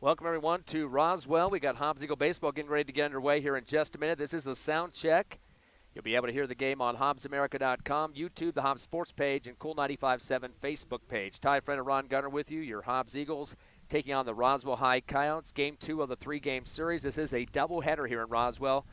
Welcome, everyone, to Roswell. We got Hobbs Eagle Baseball getting ready to get underway here in just a minute. This is a sound check. You'll be able to hear the game on HobbsAmerica.com, YouTube, the Hobbs Sports page, and Cool 95.7 Facebook page. Ty Friend and Ron Gunner with you. Your Hobbs Eagles taking on the Roswell High Coyotes. Game 2 of the 3-game series. This is a doubleheader here in Roswell.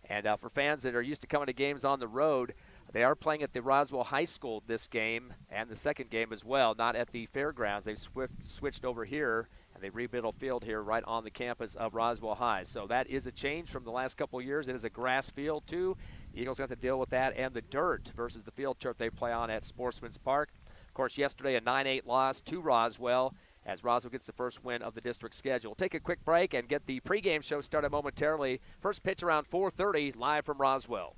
And for fans that are used to coming to games on the road, they are playing at the Roswell High School this game and the second game as well, not at the fairgrounds. They've switched over here, and they rebuilt a field here right on the campus of Roswell High. So that is a change from the last couple of years. It is a grass field, too. The Eagles have to deal with that and the dirt versus the field turf they play on at Sportsman's Park. Of course, yesterday a 9-8 loss to Roswell as Roswell gets the first win of the district schedule. We'll take a quick break and get the pregame show started momentarily. First pitch around 4:30, live from Roswell.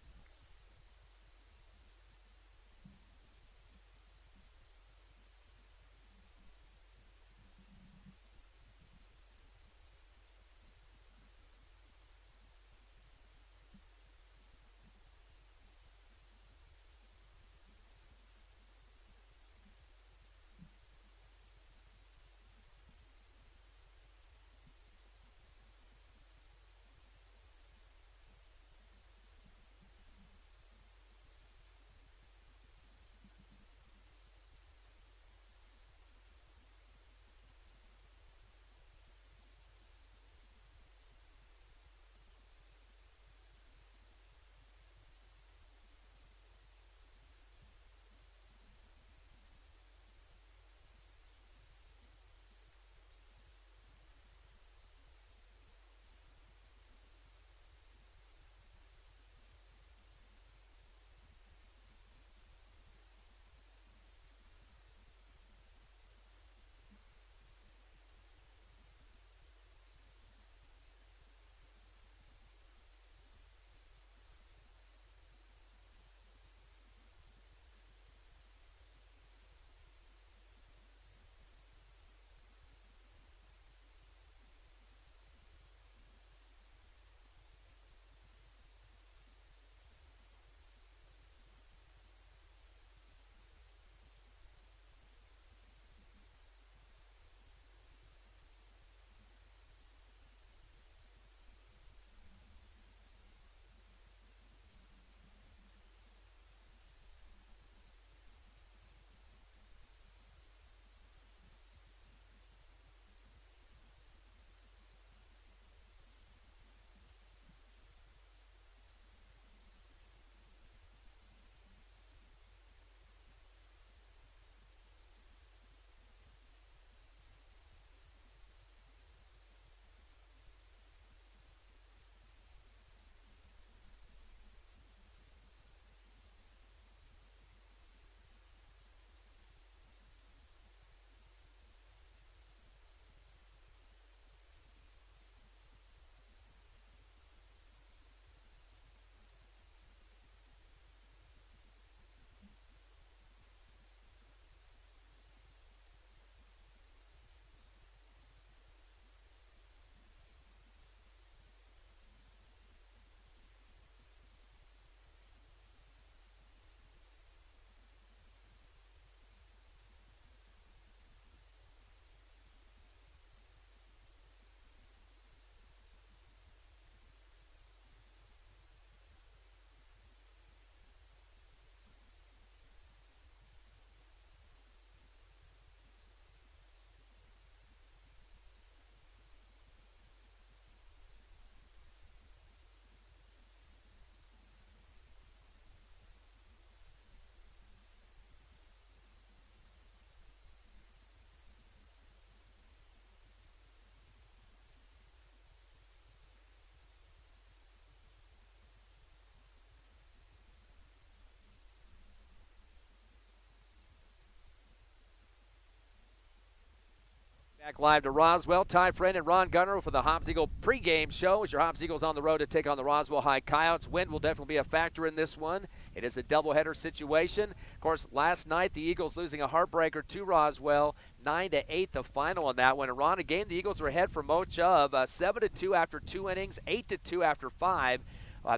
Back live to Roswell. Ty Friend and Ron Gunner for the Hobbs Eagle pregame show as your Hobbs Eagles on the road to take on the Roswell High Coyotes. Wind will definitely be a factor in this one. It is a doubleheader situation. Of course, last night the Eagles losing a heartbreaker to Roswell, 9-8 the final on that one. And Ron, a game the Eagles were ahead for much of 7-2 after 2 innings, 8-2 after 5.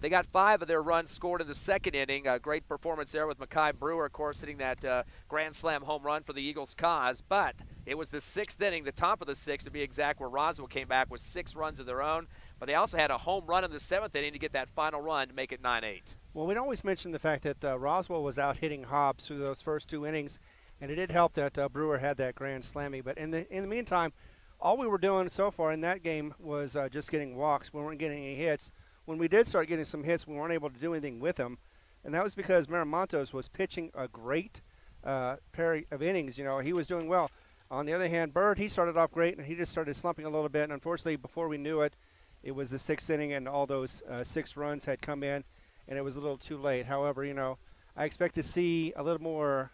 They got 5 of their runs scored in the second inning. Great performance there with Mackay Brewer, of course, hitting that grand slam home run for the Eagles' cause. But it was the 6th inning, the top of the 6th to be exact, where Roswell came back with 6 runs of their own. But they also had a home run in the 7th inning to get that final run to make it 9-8. Well, we'd always mention the fact that Roswell was out hitting Hobbs through those first 2 innings, and it did help that Brewer had that grand slammy. But in the meantime, all we were doing so far in that game was just getting walks. We weren't getting any hits. When we did start getting some hits, we weren't able to do anything with them, and that was because Miramontes was pitching a great pair of innings. You know, he was doing well. On the other hand, Bird, he started off great, and he just started slumping a little bit, and unfortunately, before we knew it, it was the 6th inning, and all those 6 runs had come in, and it was a little too late. However, you know, I expect to see a little more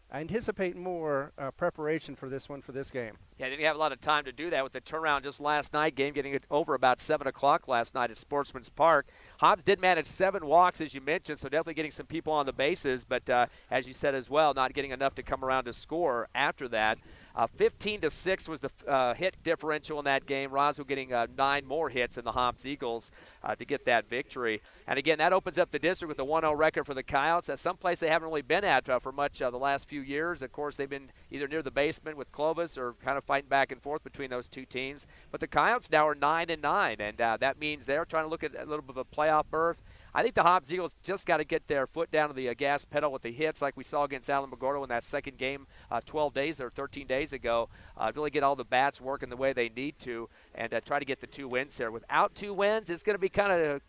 I anticipate more preparation for this game. Yeah, didn't have a lot of time to do that with the turnaround just last night. Game getting it over about 7 o'clock last night at Sportsman's Park. Hobbs did manage 7 walks, as you mentioned, so definitely getting some people on the bases. But as you said as well, not getting enough to come around to score after that. 15-6 was the hit differential in that game. Roswell getting 9 more hits in the Hobbs Eagles to get that victory. And again, that opens up the district with a 1-0 record for the Coyotes. That's someplace they haven't really been at for much the last few years. Of course, they've been either near the basement with Clovis or kind of fighting back and forth between those 2 teams. But the Coyotes now are 9-9, and that means they're trying to look at a little bit of a playoff berth. I think the Hobbs Eagles just got to get their foot down to the gas pedal with the hits like we saw against Alamogordo in that second game 12 days or 13 days ago. Really get all the bats working the way they need to and try to get the 2 wins here. Without 2 wins, it's going to be kind of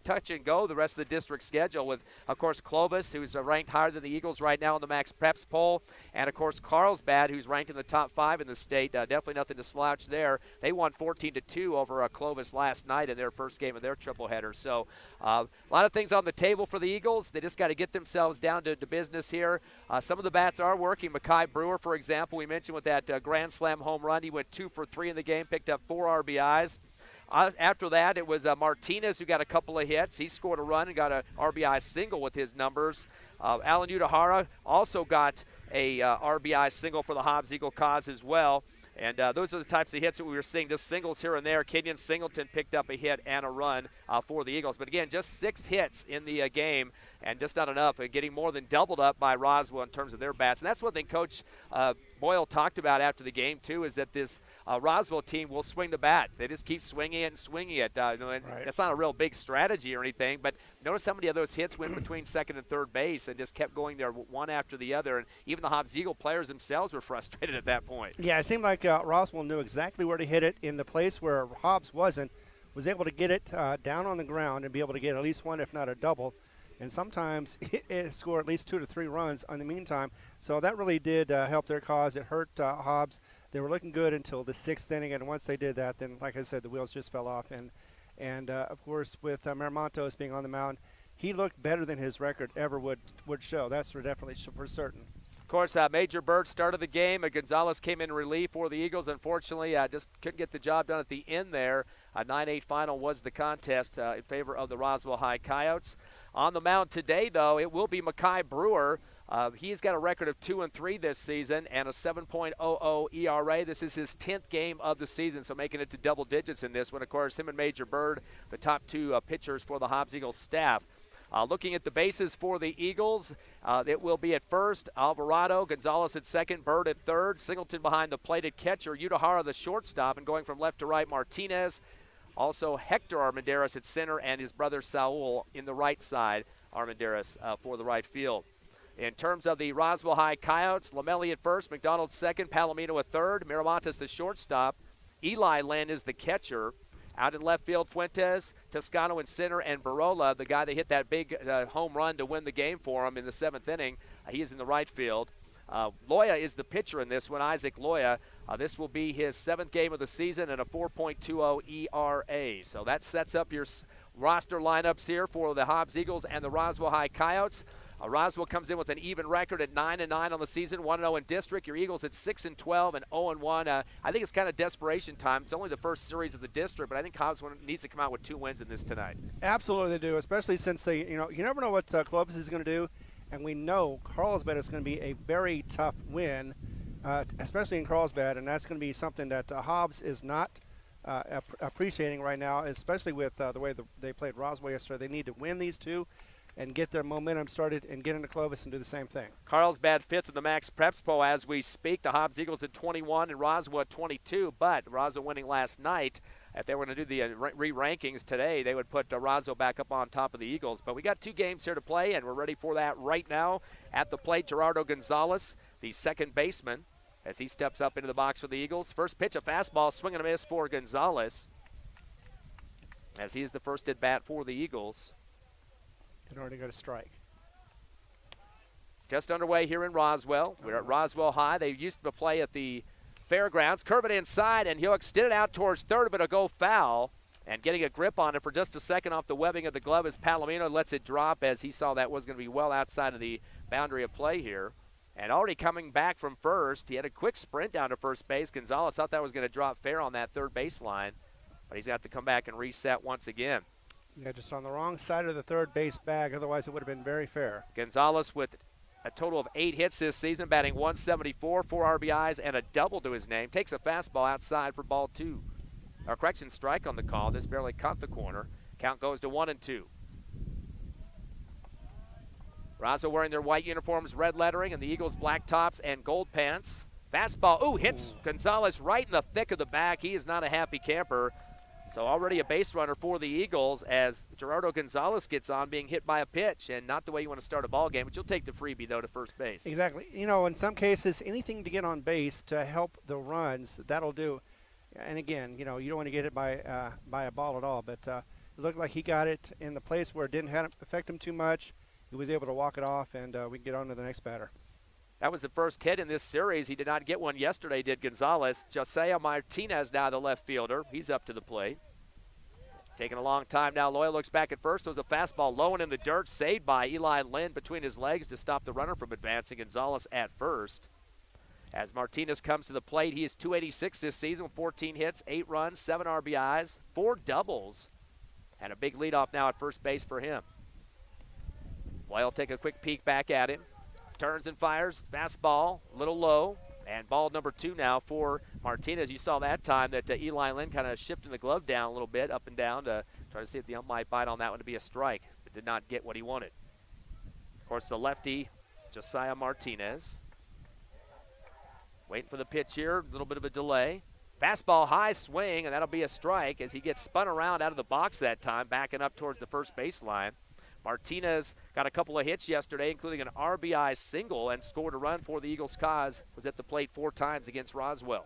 touch and go the rest of the district schedule with, of course, Clovis, who's ranked higher than the Eagles right now in the Max Preps poll, and, of course, Carlsbad, who's ranked in the top 5 in the state. Definitely nothing to slouch there. They won 14-2 over Clovis last night in their first game of their triple-header. So a lot of things on the table for the Eagles. They just got to get themselves down to business here. Some of the bats are working. Mackay Brewer, for example, we mentioned with that grand slam home run. He went 2 for 3 in the game, picked up 4 RBIs. After that, it was Martinez who got a couple of hits. He scored a run and got an RBI single with his numbers. Alan Udahara also got a RBI single for the Hobbs Eagle cause as well. And those are the types of hits that we were seeing, just singles here and there. Kenyon Singleton picked up a hit and a run for the Eagles. But again, just 6 hits in the game and just not enough. And getting more than doubled up by Roswell in terms of their bats. And that's one thing Coach Boyle talked about after the game, too, is that this Roswell team will swing the bat. They just keep swinging it and swinging it. And right. That's not a real big strategy or anything, but notice how many of those hits went between second and third base and just kept going there one after the other. And even the Hobbs Eagle players themselves were frustrated at that point. Yeah, it seemed like Roswell knew exactly where to hit it in the place where Hobbs wasn't, was able to get it down on the ground and be able to get at least one, if not a double. And sometimes it scored at least 2 to 3 runs in the meantime. So that really did help their cause. It hurt Hobbs. They were looking good until the 6th inning, and once they did that, then, like I said, the wheels just fell off. And of course, with Miramontes being on the mound, he looked better than his record ever would show. That's for definitely for certain. Of course, Major Bird started the game. Gonzalez came in relief for the Eagles. Unfortunately, just couldn't get the job done at the end there. A 9-8 final was the contest in favor of the Roswell High Coyotes. On the mound today, though, it will be Mackay Brewer. He's got a record of 2-3 this season and a 7.00 ERA. This is his 10th game of the season, so making it to double digits in this one. Of course, him and Major Bird, the top 2 pitchers for the Hobbs Eagles staff. Looking at the bases for the Eagles, it will be at first Alvarado, Gonzalez at second, Bird at third, Singleton behind the plate at catcher, Udahara the shortstop, and going from left to right, Martinez. Also Hector Armendariz at center, and his brother Saul in the right side, Armendariz for the right field. In terms of the Roswell High Coyotes, Lamelli at first, McDonald second, Palomino at third, Miramontes the shortstop, Eli Len is the catcher. Out in left field, Fuentes, Toscano in center, and Barola, the guy that hit that big home run to win the game for him in the 7th inning. He is in the right field. Loya is the pitcher in this one, Isaac Loya. This will be his 7th game of the season and a 4.20 ERA. So that sets up your roster lineups here for the Hobbs Eagles and the Roswell High Coyotes. Roswell comes in with an even record at 9-9 on the season, 1-0 in district. Your Eagles at 6-12 and 0-1. I think it's kind of desperation time. It's only the first series of the district, but I think Hobbs needs to come out with 2 wins in this tonight. Absolutely, they do, especially since they, you never know what Clovis is going to do, and we know Carlsbad is going to be a very tough win, especially in Carlsbad, and that's going to be something that Hobbs is not appreciating right now, especially with the way they played Roswell yesterday. They need to win these two and get their momentum started and get into Clovis and do the same thing. Carlsbad fifth in the Max Preps poll as we speak. The Hobbs Eagles at 21 and Roswell at 22, but Roswell winning last night. If they were going to do the re-rankings today, they would put Roswell back up on top of the Eagles. But we got 2 games here to play, and we're ready for that right now. At the plate, Gerardo Gonzalez, the second baseman, as he steps up into the box for the Eagles. First pitch, a fastball, swing and a miss for Gonzalez, as he's the first at bat for the Eagles. In order to go to strike. Just underway here in Roswell. We're at Roswell High. They used to play at the fairgrounds. Curve it inside, and he'll extend it out towards third, but it'll go foul. And getting a grip on it for just a second off the webbing of the glove is Palomino. Lets it drop as he saw that was going to be well outside of the boundary of play here. And already coming back from first, he had a quick sprint down to first base. Gonzalez thought that was going to drop fair on that third baseline, but he's got to come back and reset once again. Yeah, just on the wrong side of the third base bag. Otherwise, it would have been very fair. Gonzalez with a total of 8 hits this season, batting .174, 4 RBIs, and a double to his name. Takes a fastball outside for ball 2. Or correction, strike on the call. This barely caught the corner. Count goes to 1-2. Roswell wearing their white uniforms, red lettering, and the Eagles black tops and gold pants. Fastball, hits Gonzalez right in the thick of the back. He is not a happy camper. So already a base runner for the Eagles as Gerardo Gonzalez gets on, being hit by a pitch, and not the way you want to start a ball game, but you'll take the freebie, though, to first base. Exactly. You know, in some cases, anything to get on base to help the runs, that'll do. And again, you know, you don't want to get hit by a ball at all, but it looked like he got it in the place where it didn't affect him too much. He was able to walk it off, and we can get on to the next batter. That was the first hit in this series. He did not get one yesterday, did Gonzalez. Josiah Martinez now the left fielder. He's up to the plate. Taking a long time now. Loya looks back at first. It was a fastball low and in the dirt, saved by Eli Lynn between his legs to stop the runner from advancing. Gonzalez at first. As Martinez comes to the plate, he is .286 this season with 14 hits, 8 runs, 7 RBIs, 4 doubles, and a big leadoff now at first base for him. Loya will take a quick peek back at him. Turns and fires, fastball, a little low, and ball number 2 now for Martinez. You saw that time that Eli Lynn kind of shifting the glove down a little bit, up and down, to try to see if the ump might bite on that one to be a strike, but did not get what he wanted. Of course, the lefty, Josiah Martinez. Waiting for the pitch here, a little bit of a delay. Fastball, high swing, and that'll be a strike as he gets spun around out of the box that time, backing up towards the first baseline. Martinez got a couple of hits yesterday, including an RBI single, and scored a run for the Eagles' cause. Was at the plate 4 times against Roswell.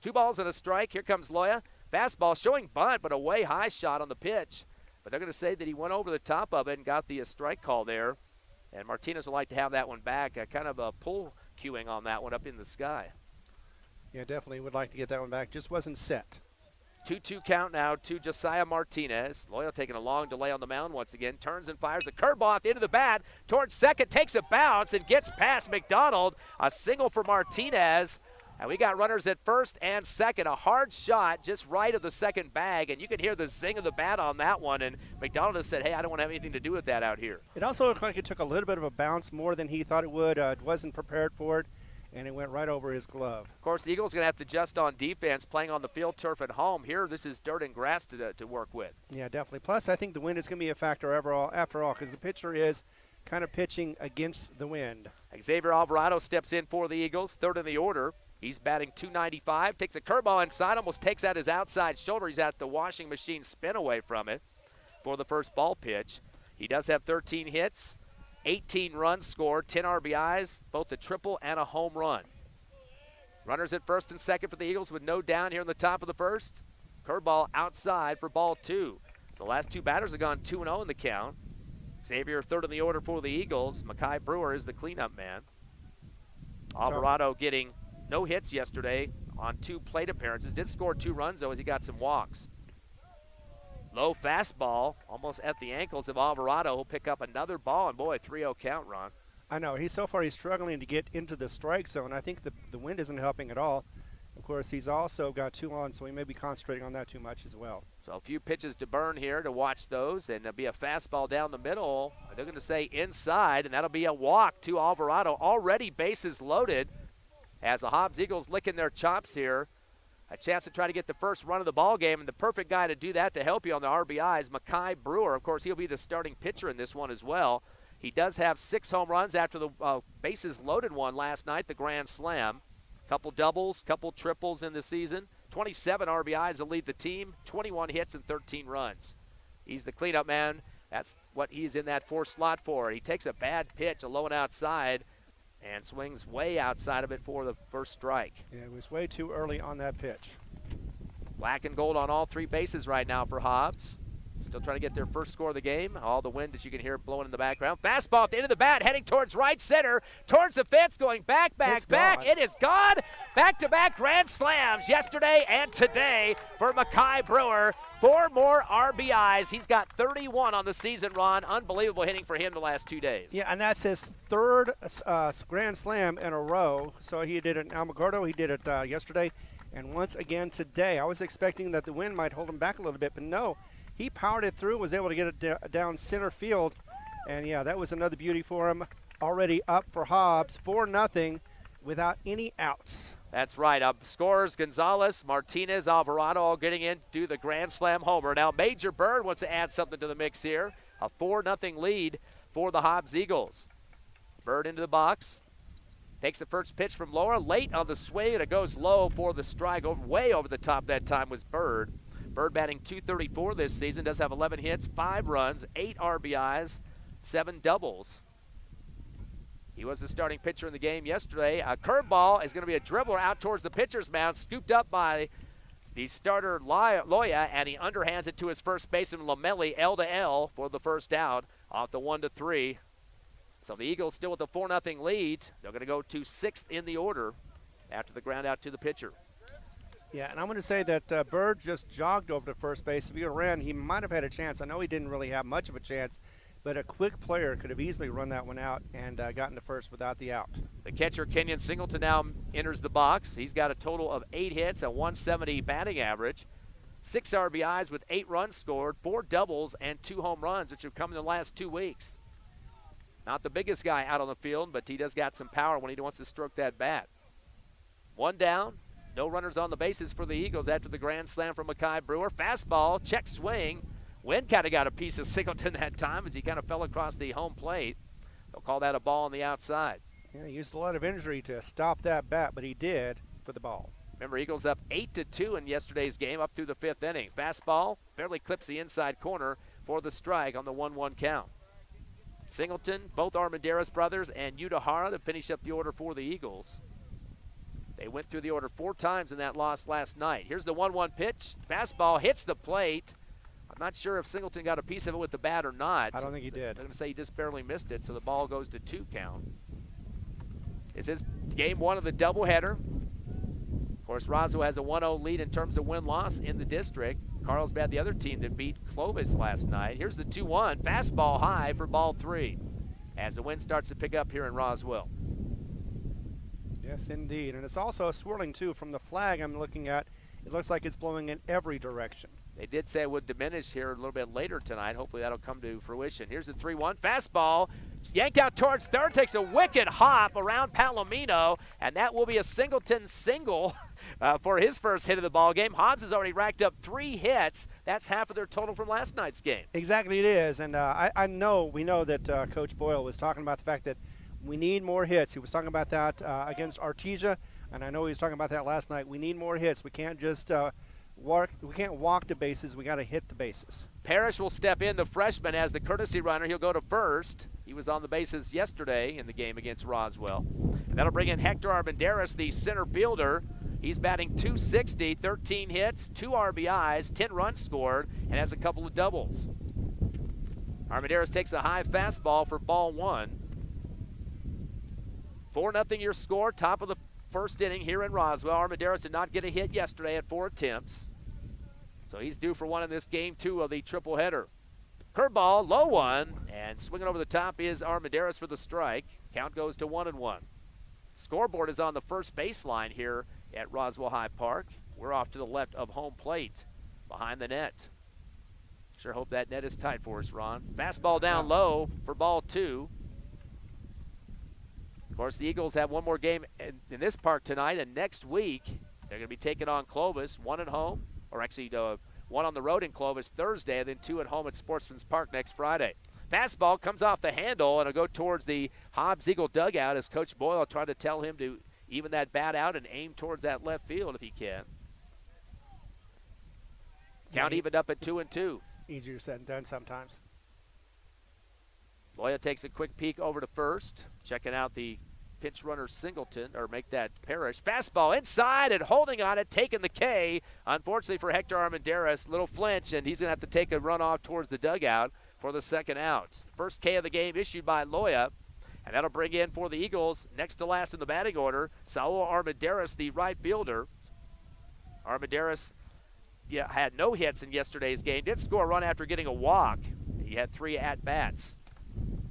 2 balls and a strike. Here comes Loya. Fastball showing bunt, but a way high shot on the pitch. But they're going to say that he went over the top of it and got the strike call there. And Martinez would like to have that one back. Kind of a pull cueing on that one up in the sky. Yeah, definitely would like to get that one back. Just wasn't set. 2-2 count now to Josiah Martinez. Loya taking a long delay on the mound once again. Turns and fires a curveball at the end of the bat. Towards second, takes a bounce and gets past McDonald. A single for Martinez. And we got runners at first and second. A hard shot just right of the second bag. And you can hear the zing of the bat on that one. And McDonald has said, hey, I don't want to have anything to do with that out here. It also looked like it took a little bit of a bounce more than he thought it would. Wasn't prepared for it. And it went right over his glove. Of course, the Eagles going to have to adjust on defense, playing on the field turf at home. Here, this is dirt and grass to work with. Yeah, definitely. Plus, I think the wind is going to be a factor after all, because the pitcher is kind of pitching against the wind. Xavier Alvarado steps in for the Eagles, third in the order. He's batting .295, takes a curveball inside, almost takes out his outside shoulder. He's at the washing machine spin away from it for the first ball pitch. He does have 13 hits. 18 runs scored, 10 RBIs, both a triple and a home run. Runners at first and second for the Eagles with no down here in the top of the first. Curveball outside for ball 2. So the last 2 batters have gone 2-0 in the count. Xavier third in the order for the Eagles. Makai Brewer is the cleanup man. Alvarado getting no hits yesterday on 2 plate appearances. Did score 2 runs, though, as he got some walks. Low fastball, almost at the ankles of Alvarado. He'll pick up another ball, and boy, 3-0 count, Ron. I know. He's struggling to get into the strike zone. I think the wind isn't helping at all. Of course, he's also got 2 on, so he may be concentrating on that too much as well. So a few pitches to burn here to watch those, and there'll be a fastball down the middle. They're going to say inside, and that'll be a walk to Alvarado. Already bases loaded as the Hobbs Eagles licking their chops here. a chance to try to get the first run of the ball game, and the perfect guy to do that to help you on the RBIs, Mekhi Brewer. Of course, he'll be the starting pitcher in this one as well. He does have 6 home runs after the bases loaded one last night, the grand slam. Couple doubles, couple triples in the season. 27 RBIs to lead the team, 21 hits and 13 runs. He's the cleanup man. That's what he's in that 4 slot for. He takes a bad pitch, a low and outside, and swings way outside of it for the first strike. Yeah, it was way too early on that pitch. Black and gold on all 3 bases right now for Hobbs. Still trying to get their first score of the game. All the wind that you can hear blowing in the background. Fastball at the end of the bat, heading towards right center, towards the fence, going back. It is gone. Back-to-back grand slams yesterday and today for Mekhi Brewer. 4 more RBIs. He's got 31 on the season, Ron. Unbelievable hitting for him the last 2 days. Yeah, and that's his 3rd grand slam in a row. So he did it in Alamogordo, he did it yesterday, and once again today. I was expecting that the wind might hold him back a little bit, but no. He powered it through, was able to get it down center field, and yeah, that was another beauty for him. Already up for Hobbs, 4-0 without any outs. That's right. Scorers Gonzalez, Martinez, Alvarado all getting in to do the grand slam homer. Now Major Bird wants to add something to the mix here. A 4-0 lead for the Hobbs Eagles. Bird into the box. Takes the first pitch from Laura. Late on the swing, and it goes low for the strike. Way over the top that time was Bird. Bird batting .234 this season, does have 11 hits, 5 runs, 8 RBIs, 7 doubles. He was the starting pitcher in the game yesterday. A curveball is going to be a dribbler out towards the pitcher's mound, scooped up by the starter Loya, and he underhands it to his first baseman Lamelli, L to L for the first out off the 1-3. So the Eagles still with a 4-0 lead. They're going to go to 6th in the order after the ground out to the pitcher. Yeah, and I'm going to say that Bird just jogged over to first base. If he ran, he might have had a chance. I know he didn't really have much of a chance, but a quick player could have easily run that one out and gotten to first without the out. The catcher, Kenyon Singleton, now enters the box. He's got a total of 8 hits, a 170 batting average, 6 RBIs with 8 runs scored, 4 doubles, and 2 home runs, which have come in the last 2 weeks. Not the biggest guy out on the field, but he does got some power when he wants to stroke that bat. 1 down. No runners on the bases for the Eagles after the grand slam from Mekhi Brewer. Fastball, check swing. Wind kind of got a piece of Singleton that time as he kind of fell across the home plate. They'll call that a ball on the outside. Yeah, he used a lot of injury to stop that bat, but he did for the ball. Remember, Eagles up 8-2 in yesterday's game up through the 5th inning. Fastball barely clips the inside corner for the strike on the 1-1 count. Singleton, both Armendariz brothers, and Udahara to finish up the order for the Eagles. They went through the order 4 times in that loss last night. Here's the 1-1 pitch. Fastball hits the plate. I'm not sure if Singleton got a piece of it with the bat or not. I don't think he did. I'm going to say he just barely missed it, so the ball goes to 2 count. This is game 1 of the doubleheader. Of course, Roswell has a 1-0 lead in terms of win-loss in the district. Carlsbad, the other team that beat Clovis last night. Here's the 2-1. Fastball high for ball 3 as the wind starts to pick up here in Roswell. Yes, indeed. And it's also swirling, too, from the flag I'm looking at. It looks like it's blowing in every direction. They did say it would diminish here a little bit later tonight. Hopefully that'll come to fruition. Here's the 3-1. Fastball yanked out towards third. Takes a wicked hop around Palomino, and that will be a Singleton single for his first hit of the ball game. Hobbs has already racked up 3 hits. That's half of their total from last night's game. Exactly it is. And we know that Coach Boyle was talking about the fact that we need more hits. He was talking about that against Artesia, and I know he was talking about that last night. We need more hits. We can't just walk the bases. We got to hit the bases. Parrish will step in, the freshman, as the courtesy runner. He'll go to first. He was on the bases yesterday in the game against Roswell. And that'll bring in Hector Armendariz, the center fielder. He's batting .260, 13 hits, 2 RBIs, 10 runs scored, and has a couple of doubles. Armendariz takes a high fastball for ball 1. 4-0 your score, top of the first inning here in Roswell. Armendariz did not get a hit yesterday at 4 attempts. So he's due for one in this game 2 of the triple-header. Curveball, low one, and swinging over the top is Armendariz for the strike. Count goes to 1-1. Scoreboard is on the first baseline here at Roswell High Park. We're off to the left of home plate, behind the net. Sure hope that net is tight for us, Ron. Fastball down low for ball 2. Of course, the Eagles have one more game in this park tonight, and next week They're going to be taking on Clovis, one at home, or actually one on the road in Clovis Thursday, and then 2 at home at Sportsman's Park next Friday. Fastball comes off the handle, and it'll go towards the Hobbs Eagle dugout as Coach Boyle tried to tell him to even that bat out and aim towards that left field if he can. Count evened up at 2-2. Easier said than done sometimes. Loya takes a quick peek over to first, checking out the pinch runner Singleton, or make that Parrish. Fastball inside and holding on it, taking the K. Unfortunately for Hector Armendariz, little flinch, and he's going to have to take a run off towards the dugout for the second out. First K of the game issued by Loya, and that'll bring in for the Eagles, next to last in the batting order, Saul Armendariz, the right fielder. Armendariz had no hits in yesterday's game, did score a run after getting a walk. He had 3 at-bats.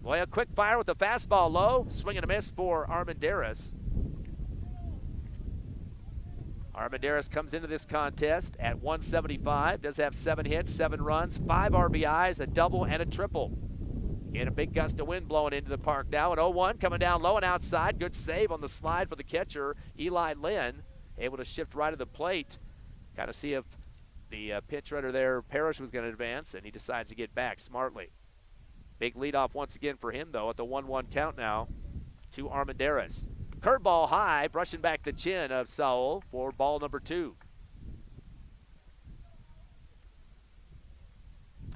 Loya quick fire with the fastball low, swing and a miss for Armendariz. Armendariz comes into this contest at 175, does have 7 hits, 7 runs, 5 RBIs, a double, and a triple. Get a big gust of wind blowing into the park now. An 0-1 coming down low and outside. Good save on the slide for the catcher, Eli Lynn, able to shift right of the plate. Got to see if the pinch runner there, Parrish, was going to advance, and he decides to get back smartly. Big leadoff once again for him, though, at the 1-1 count now to Armendariz. Curveball high, brushing back the chin of Saul for ball number 2.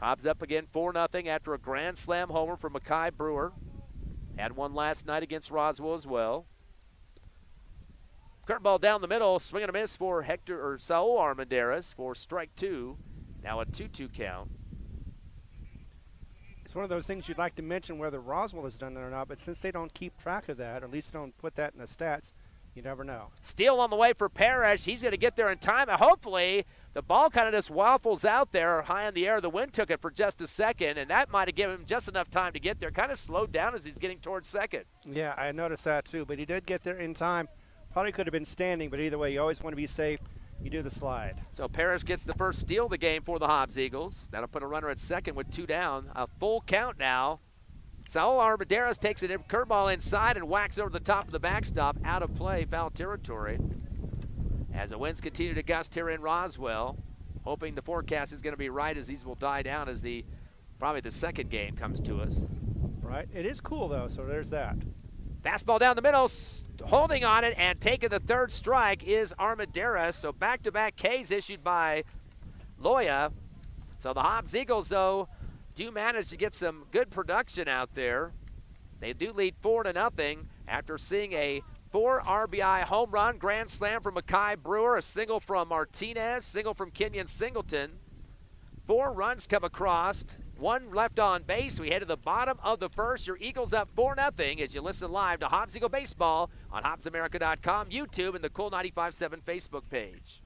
Hobbs up again 4-0 after a grand slam homer for Mackay Brewer. Had one last night against Roswell as well. Curveball down the middle, swing and a miss for Saul Armendariz for strike 2. Now a 2-2 count. It's one of those things you'd like to mention whether Roswell has done it or not, but since they don't keep track of that, or at least don't put that in the stats, you never know. Steal on the way for Parrish. He's going to get there in time, and hopefully the ball kind of just waffles out there high in the air. The wind took it for just a second, and that might have given him just enough time to get there. Kind of slowed down as he's getting towards second. Yeah, I noticed that too, but he did get there in time. Probably could have been standing, but either way, you always want to be safe. You do the slide. So Parrish gets the first steal of the game for the Hobbs Eagles. That'll put a runner at second with 2 down. A full count now. Saul Armendariz takes a curveball inside and whacks over the top of the backstop. Out of play, foul territory. As the winds continue to gust here in Roswell, hoping the forecast is going to be right as these will die down as probably the second game comes to us. Right. It is cool, though, so there's that. Fastball down the middle, holding on it, and taking the third strike is Armendariz. So back-to-back Ks issued by Loya. So the Hobbs Eagles, though, do manage to get some good production out there. They do lead 4-0 after seeing a 4 RBI home run grand slam from Mackay Brewer, a single from Martinez, single from Kenyon Singleton. 4 runs come across. 1 left on base. We head to the bottom of the first. Your Eagles up 4-0 as you listen live to Hobbs Eagle Baseball on HobbsAmerica.com, YouTube, and the Cool 95.7 Facebook page.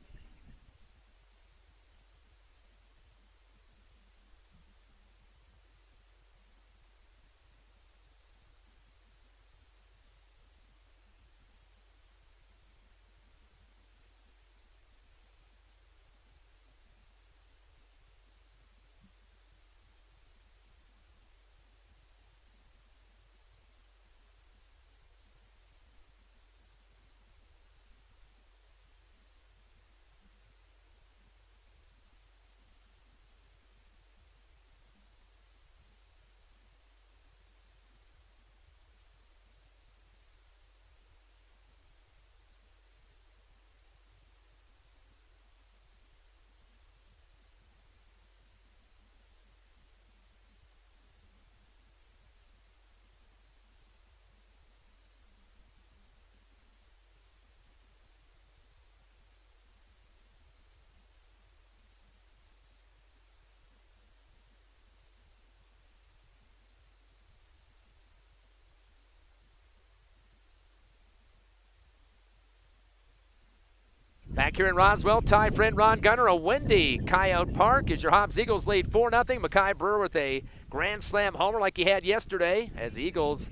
Back here in Roswell, Ty friend Ron Gunner, a windy Coyote Park as your Hobbs Eagles lead 4-0. Mackay Brewer with a grand slam homer like he had yesterday as the Eagles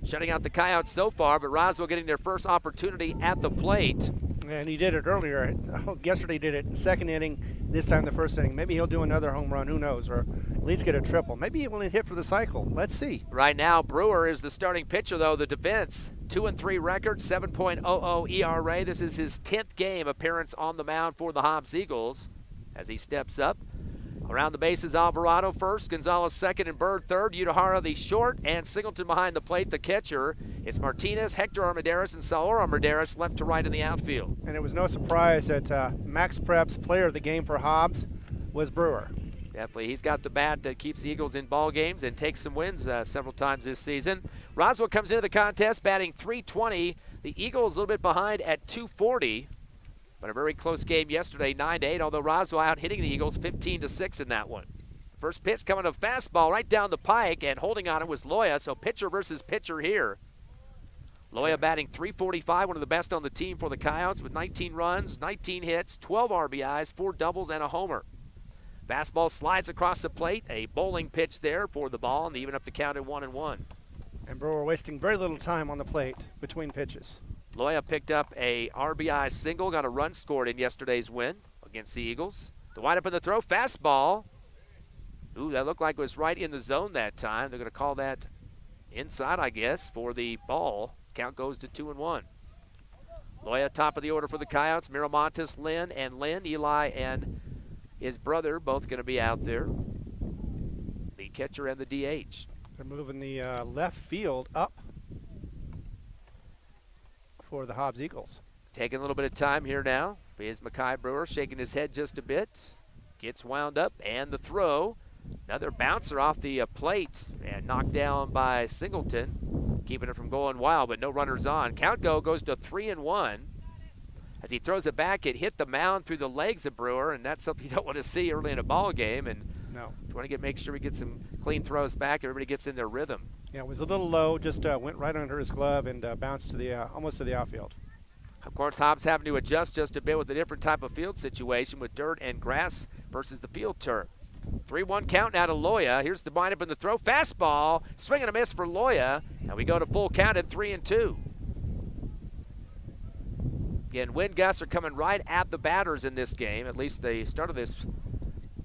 shutting out the Coyotes so far, but Roswell getting their first opportunity at the plate. And he did it earlier. Yesterday he did it second inning, this time the first inning. Maybe he'll do another home run, who knows, or at least get a triple. Maybe he will hit for the cycle. Let's see. Right now, Brewer is the starting pitcher, though. The defense, 2-3 record, 7.00 ERA. This is his 10th game appearance on the mound for the Hobbs Eagles as he steps up. Around the bases, Alvarado first, Gonzalez second, and Bird third. Udahara the short, and Singleton behind the plate, the catcher. It's Martinez, Hector Armendariz, and Saur Armendariz left to right in the outfield. And it was no surprise that Max Prepp's player of the game for Hobbs was Brewer. Definitely. He's got the bat that keeps the Eagles in ball games and takes some wins several times this season. Roswell comes into the contest batting .320. The Eagles a little bit behind at .240. But a very close game yesterday, 9-8, although Roswell out hitting the Eagles 15-6 in that one. First pitch coming a fastball right down the pike, and holding on it was Loya, so pitcher versus pitcher here. Loya batting .345, one of the best on the team for the Coyotes with 19 runs, 19 hits, 12 RBIs, 4 doubles, and a homer. Fastball slides across the plate, a bowling pitch there for the ball, and they even up the count at 1-1. And Brewer wasting very little time on the plate between pitches. Loya picked up a RBI single, got a run scored in yesterday's win against the Eagles. To wind up in the throw, fastball. Ooh, that looked like it was right in the zone that time. They're going to call that inside, I guess, for the ball. Count goes to 2-1. Loya, top of the order for the Coyotes. Miramontes, Lynn, and Lynn. Eli and his brother both going to be out there. The catcher and the DH. They're moving the left field up for the Hobbs Eagles. Taking a little bit of time here now. Here's Makai Brewer shaking his head just a bit. Gets wound up, and the throw. Another bouncer off the plate and knocked down by Singleton, keeping it from going wild, but no runners on. Count goes to 3-1. As he throws it back, it hit the mound through the legs of Brewer, and that's something you don't want to see early in a ball game. And no, you want to make sure we get some clean throws back. Everybody gets in their rhythm. Yeah, it was a little low, just went right under his glove and bounced to the almost to the outfield. Of course, Hobbs having to adjust just a bit with a different type of field situation with dirt and grass versus the field turf. 3-1 count now to Loya. Here's the windup in the throw. Fastball, swing and a miss for Loya. And we go to full count at 3-2. Again, wind gusts are coming right at the batters in this game, at least the start of this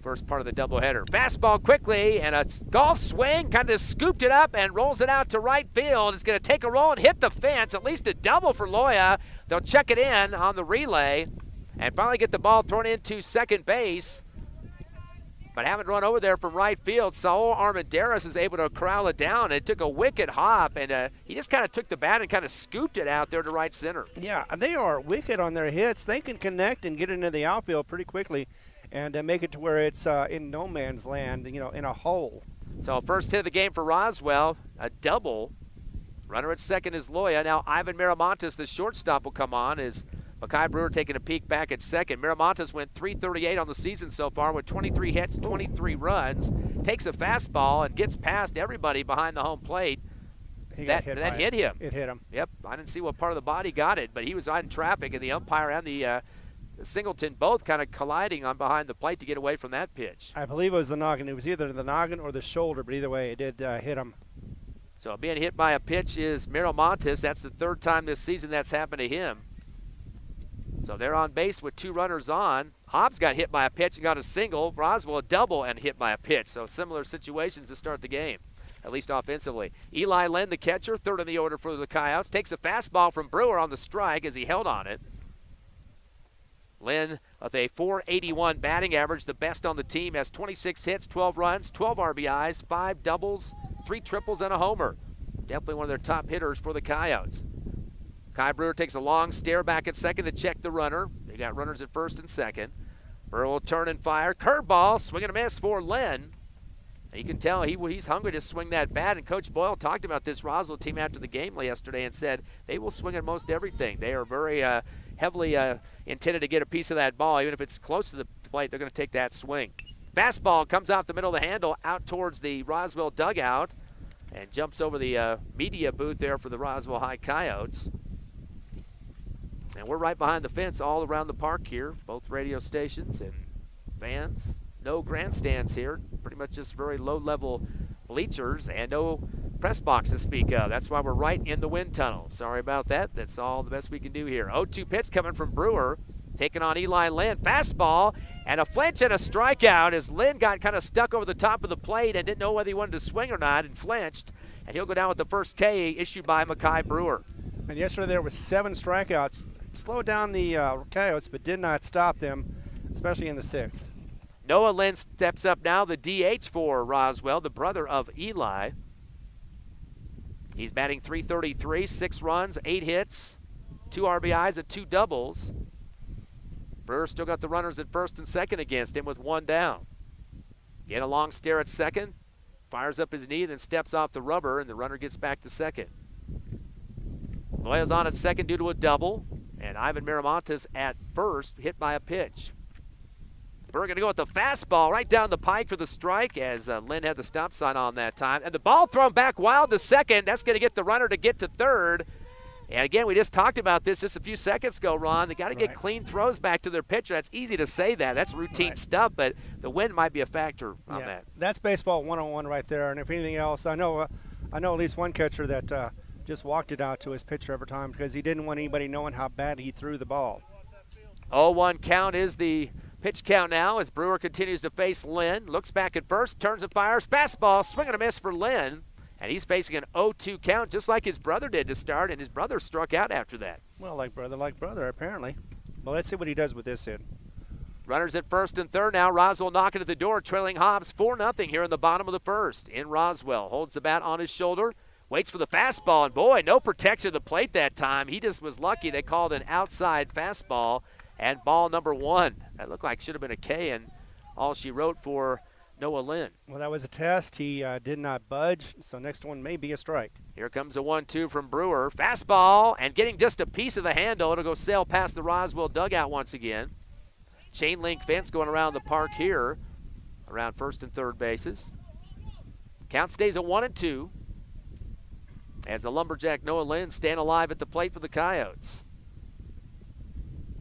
first part of the doubleheader. Fastball quickly, and a golf swing, kind of scooped it up and rolls it out to right field. It's going to take a roll and hit the fence, at least a double for Loya. They'll check it in on the relay and finally get the ball thrown into second base. But having run over there from right field, Saul Armendariz is able to corral it down. It took a wicked hop, and he just kind of took the bat and kind of scooped it out there to right center. Yeah, they are wicked on their hits. They can connect and get into the outfield pretty quickly and make it to where it's in no man's land, in a hole. So first hit of the game for Roswell, a double. Runner at second is Loya. Now Ivan Miramontes, the shortstop, will come on as Makai Brewer taking a peek back at second. Miramontes went .338 on the season so far with 23 hits, 23 runs. Takes a fastball and gets past everybody behind the home plate. That hit him. It hit him. Yep. I didn't see what part of the body got it, but he was on traffic, and the umpire and the Singleton both kind of colliding on behind the plate to get away from that pitch. I believe it was the noggin. It was either the noggin or the shoulder, but either way, it did hit him. So being hit by a pitch is Miramontes. That's the third time this season that's happened to him. So they're on base with 2 runners on. Hobbs got hit by a pitch and got a single. Roswell a double and hit by a pitch. So similar situations to start the game, at least offensively. Eli Lynn, the catcher, third in the order for the Coyotes, takes a fastball from Brewer on the strike as he held on it. Lynn with a .481 batting average, the best on the team, has 26 hits, 12 runs, 12 RBIs, 5 doubles, 3 triples, and a homer. Definitely one of their top hitters for the Coyotes. Kai Brewer takes a long stare back at second to check the runner. They got runners at first and second. Brewer will turn and fire. Curveball, swing and a miss for Lynn. And you can tell he's hungry to swing that bat, and Coach Boyle talked about this Roswell team after the game yesterday and said they will swing at most everything. They are very heavily intended to get a piece of that ball. Even if it's close to the plate, they're going to take that swing. Fastball comes off the middle of the handle out towards the Roswell dugout and jumps over the media booth there for the Roswell High Coyotes. And we're right behind the fence all around the park here, both radio stations and fans. No grandstands here, pretty much just very low-level bleachers and no press box to speak of. That's why we're right in the wind tunnel. Sorry about that. That's all the best we can do here. 0-2 pitch coming from Brewer, taking on Eli Lynn. Fastball and a flinch and a strikeout as Lynn got kind of stuck over the top of the plate and didn't know whether he wanted to swing or not and flinched. And he'll go down with the first K issued by Mackay Brewer. And yesterday there was 7 strikeouts. Slowed down the Coyotes, but did not stop them, especially in the 6th. Noah Lynn steps up now, the DH for Roswell, the brother of Eli. He's batting .333, 6 runs, 8 hits, 2 RBIs, and 2 doubles. Brewer still got the runners at first and second against him with 1 down. Get a long stare at second, fires up his knee, then steps off the rubber, and the runner gets back to second. Loya's on at second due to a double, and Ivan Miramontes at first, hit by a pitch. Brewer going to go with the fastball right down the pike for the strike as Lynn had the stop sign on that time. And the ball thrown back wild to second. That's going to get the runner to get to third. And again, we just talked about this just a few seconds ago, Ron. They got to get clean throws back to their pitcher. That's easy to say that. That's routine stuff, but the wind might be a factor on that. That's baseball 101 right there. And if anything else, I know at least one catcher that just walked it out to his pitcher every time because he didn't want anybody knowing how bad he threw the ball. 0-1 count is the pitch count now as Brewer continues to face Lynn. Looks back at first, turns and fires. Fastball, swing and a miss for Lynn. And he's facing an 0-2 count just like his brother did to start, and his brother struck out after that. Well, like brother, apparently. Well, let's see what he does with this hit. Runners at first and third now. Roswell knocking at the door, trailing Hobbs 4-0 here in the bottom of the first. In Roswell, holds the bat on his shoulder. Waits for the fastball, and boy, no protection of the plate that time. He just was lucky. They called an outside fastball, and ball number 1. That looked like should have been a K, and all she wrote for Noah Lynn. Well, that was a test. He did not budge, so next one may be a strike. Here comes a 1-2 from Brewer. Fastball, and getting just a piece of the handle. It'll go sail past the Roswell dugout once again. Chain link fence going around the park here, around first and third bases. Count stays at 1-2. As the Lumberjack Noah Lynn stand alive at the plate for the Coyotes.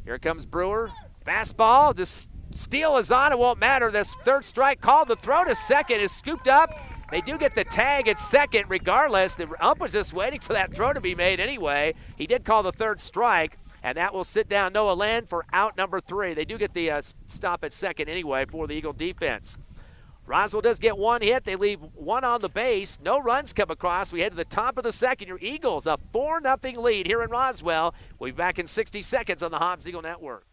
Here comes Brewer. Fastball. This steal is on. It won't matter. This third strike called. The throw to second is scooped up. They do get the tag at second regardless. The ump was just waiting for that throw to be made anyway. He did call the third strike, and that will sit down Noah Lynn for out number 3. They do get the stop at second anyway for the Eagle defense. Roswell does get 1 hit. They leave 1 on the base. No runs come across. We head to the top of the second. Your Eagles, a 4-0 lead here in Roswell. We'll be back in 60 seconds on the Hobbs Eagle Network.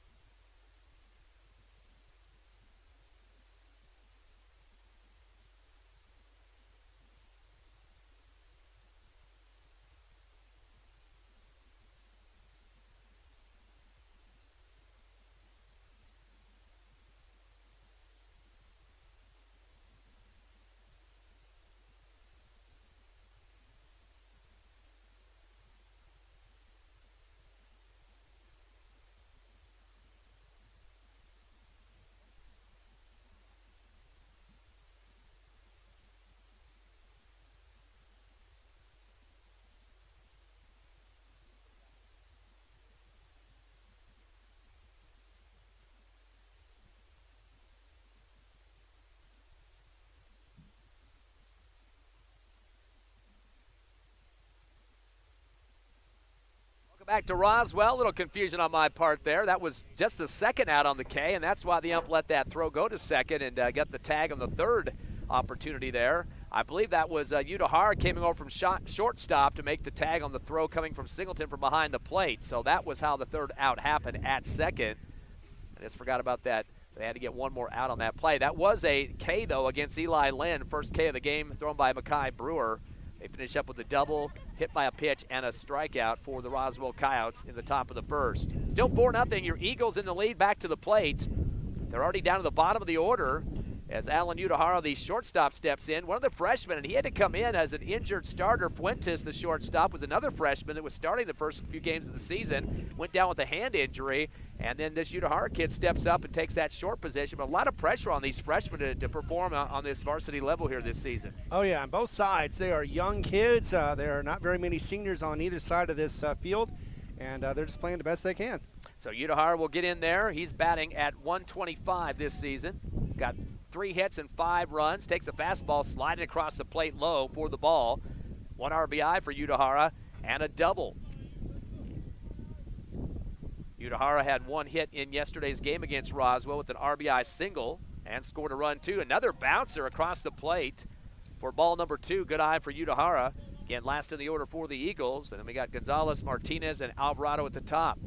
Back to Roswell. A little confusion on my part there. That was just the second out on the K, and that's why the ump let that throw go to second and got the tag on the third opportunity there. I believe that was Udahara coming over from shortstop to make the tag on the throw coming from Singleton from behind the plate. So that was how the third out happened at second. I just forgot about that. They had to get 1 more out on that play. That was a K, though, against Eli Lynn. First K of the game thrown by Mackay Brewer. They finish up with a double, hit by a pitch, and a strikeout for the Roswell Coyotes in the top of the first. Still 4-0. Your Eagles in the lead back to the plate. They're already down to the bottom of the order as Alan Udahara, the shortstop, steps in. One of the freshmen, and he had to come in as an injured starter. Fuentes, the shortstop, was another freshman that was starting the first few games of the season. Went down with a hand injury, and then this Udahara kid steps up and takes that short position. But a lot of pressure on these freshmen to perform on this varsity level here this season. Oh, yeah, on both sides. They are young kids. There are not very many seniors on either side of this field, and they're just playing the best they can. So Udahara will get in there. He's batting at 125 this season. He's got 3 hits and 5 runs. Takes a fastball, sliding across the plate low for the ball. 1 RBI for Udahara and a double. Udahara had 1 hit in yesterday's game against Roswell with an RBI single and scored a run too. Another bouncer across the plate for ball number 2. Good eye for Udahara. Again, last in the order for the Eagles. And then we got Gonzalez, Martinez, and Alvarado at the top.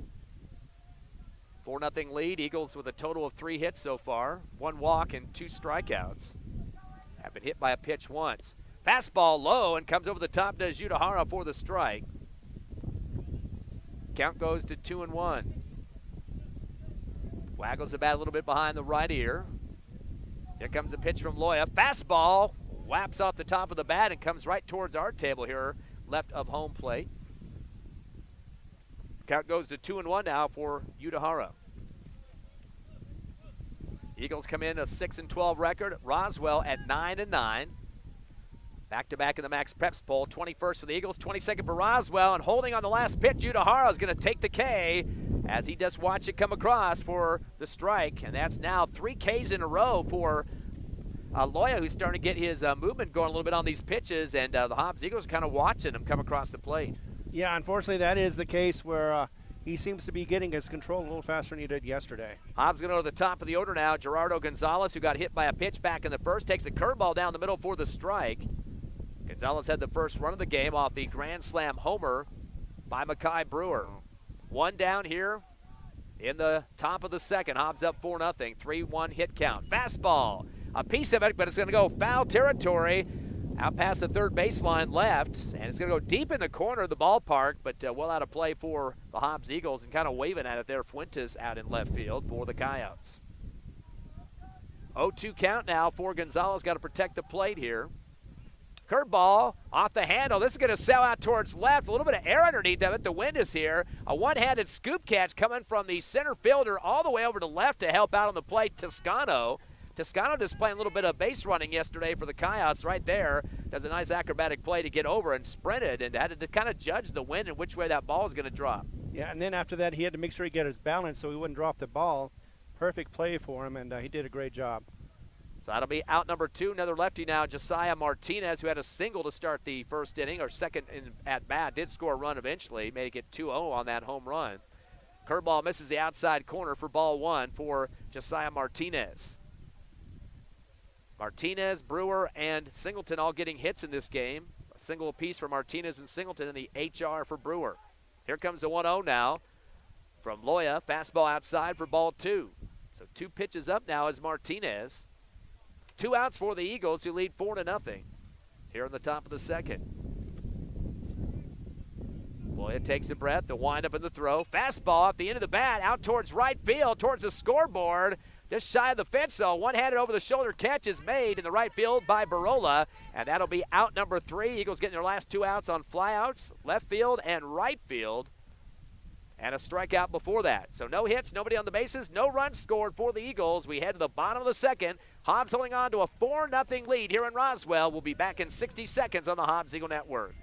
4-0 lead. Eagles with a total of 3 hits so far. 1 walk and 2 strikeouts. Have been hit by a pitch once. Fastball low and comes over the top, does Udahara for the strike. Count goes to 2-1. Waggles the bat a little bit behind the right ear. Here comes the pitch from Loya. Fastball whaps off the top of the bat and comes right towards our table here, left of home plate. Count goes to 2-1 now for Udahara. Eagles come in a 6-12 record. Roswell at 9-9. Back-to-back in the Max Preps poll. 21st for the Eagles, 22nd for Roswell, and holding on the last pitch, Udahara is going to take the K as he just watched it come across for the strike, and that's now 3 Ks in a row for Loya, who's starting to get his movement going a little bit on these pitches, and the Hobbs Eagles are kind of watching him come across the plate. Yeah, unfortunately, that is the case where he seems to be getting his control a little faster than he did yesterday. Hobbs going to go to the top of the order now. Gerardo Gonzalez, who got hit by a pitch back in the first, takes a curveball down the middle for the strike. Gonzalez had the first run of the game off the grand slam homer by Mackay Brewer. 1 down here in the top of the second. Hobbs up 4-0, 3-1 hit count. Fastball, a piece of it, but it's going to go foul territory out past the third baseline left, and it's going to go deep in the corner of the ballpark, but well out of play for the Hobbs Eagles, and kind of waving at it there. Fuentes out in left field for the Coyotes. 0-2 count now for Gonzalez. Got to protect the plate here. Curveball off the handle. This is going to sail out towards left. A little bit of air underneath of it. The wind is here. A one-handed scoop catch coming from the center fielder all the way over to left to help out on the plate, Toscano. Toscano just playing a little bit of base running yesterday for the Coyotes right there. Does a nice acrobatic play to get over and sprinted and had to kind of judge the wind and which way that ball is going to drop. Yeah, and then after that he had to make sure he get his balance so he wouldn't drop the ball. Perfect play for him, and he did a great job. So that'll be out number 2. Another lefty now, Josiah Martinez, who had a single to start the first inning, or second at bat. Did score a run eventually, made it 2-0 on that home run. Curveball misses the outside corner for ball 1 for Josiah Martinez. Martinez, Brewer, and Singleton all getting hits in this game. A single apiece for Martinez and Singleton, and the HR for Brewer. Here comes the 1-0 now from Loya. Fastball outside for ball 2. So 2 pitches up now is Martinez. 2 outs for the Eagles, who lead 4-0 here in the top of the second. Loya takes a breath, the windup in the throw. Fastball at the end of the bat, out towards right field, towards the scoreboard. Just shy of the fence, though. One-handed over-the-shoulder catch is made in the right field by Barola, and that'll be out number 3. Eagles getting their last 2 outs on flyouts, left field and right field, and a strikeout before that. So no hits, nobody on the bases, no runs scored for the Eagles. We head to the bottom of the second. Hobbs holding on to a 4-0 lead here in Roswell. We'll be back in 60 seconds on the Hobbs Eagle Network.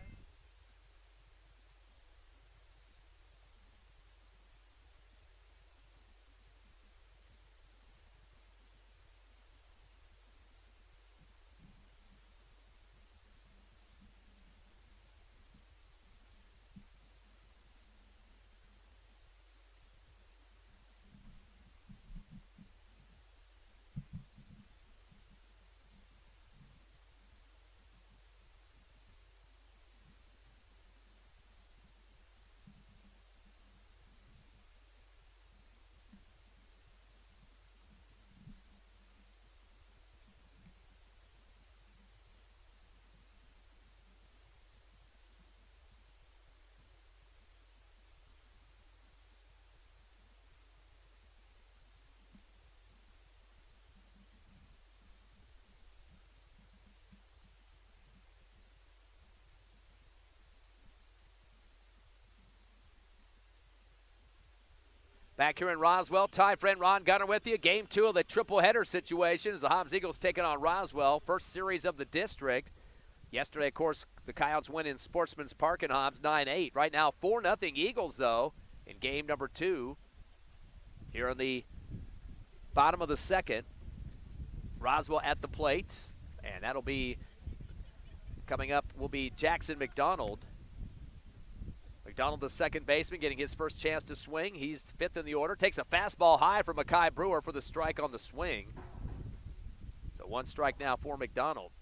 Back here in Roswell, Ty, friend Ron Gunner with you. Game 2 of the triple-header situation as the Hobbs Eagles taking on Roswell. First series of the district. Yesterday, of course, the Coyotes win in Sportsman's Park in Hobbs 9-8. Right now, 4-0 Eagles, though, in game number 2. Here in the bottom of the second. Roswell at the plate, and that'll be Coming up will be Jackson McDonald. McDonald, the second baseman, getting his first chance to swing. He's fifth in the order. Takes a fastball high from Mackay Brewer for the strike on the swing. So one strike now for McDonald.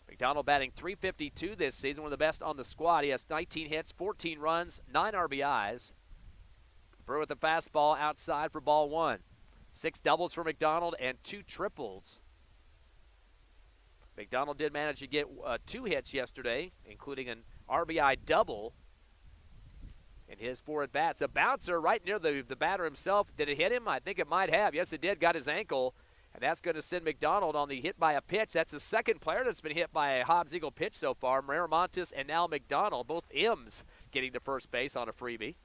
McDonald batting .352 this season, one of the best on the squad. He has 19 hits, 14 runs, 9 RBIs. Brewer with the fastball outside for ball one. 6 doubles for McDonald and 2 triples. McDonald did manage to get 2 hits yesterday, including an RBI double in his 4 at-bats. A bouncer right near the batter himself. Did it hit him? I think it might have. Yes, it did. Got his ankle. And that's going to send McDonald on the hit by a pitch. That's the second player that's been hit by a Hobbs Eagle pitch so far. Miramontes and now McDonald, both M's getting to first base on a freebie.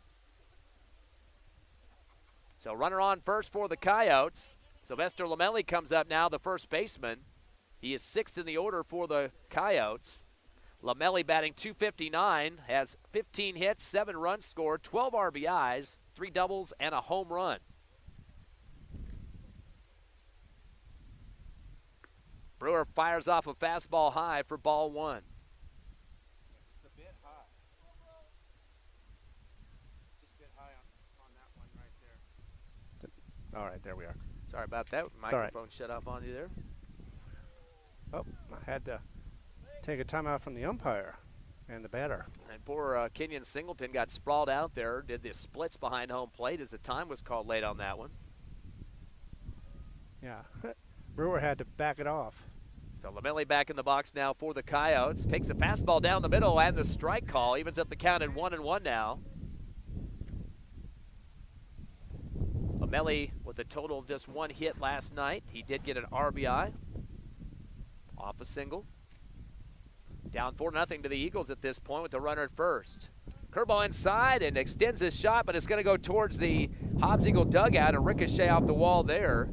So runner on first for the Coyotes. Sylvester Lamelli comes up now, the first baseman. He is 6th in the order for the Coyotes. Lamelli batting .259, has 15 hits, 7 runs scored, 12 RBIs, 3 doubles, and a home run. Brewer fires off a fastball high for ball one. Just a bit high. Just a bit high on that one right there. All right, there we are. Sorry about that. Microphone shut off on you there. Oh, I had to take a timeout from the umpire and the batter. And poor Kenyon Singleton got sprawled out there, did the splits behind home plate as the time was called late on that one. Yeah, Brewer had to back it off. So Lamelli back in the box now for the Coyotes. Takes a fastball down the middle and the strike call. Evens up the count at 1-1 now. Lamelli with a total of just 1 hit last night. He did get an RBI off a single. Down 4-0 to the Eagles at this point with the runner at first. Curveball inside and extends his shot, but it's going to go towards the Hobbs Eagle dugout and ricochet off the wall there.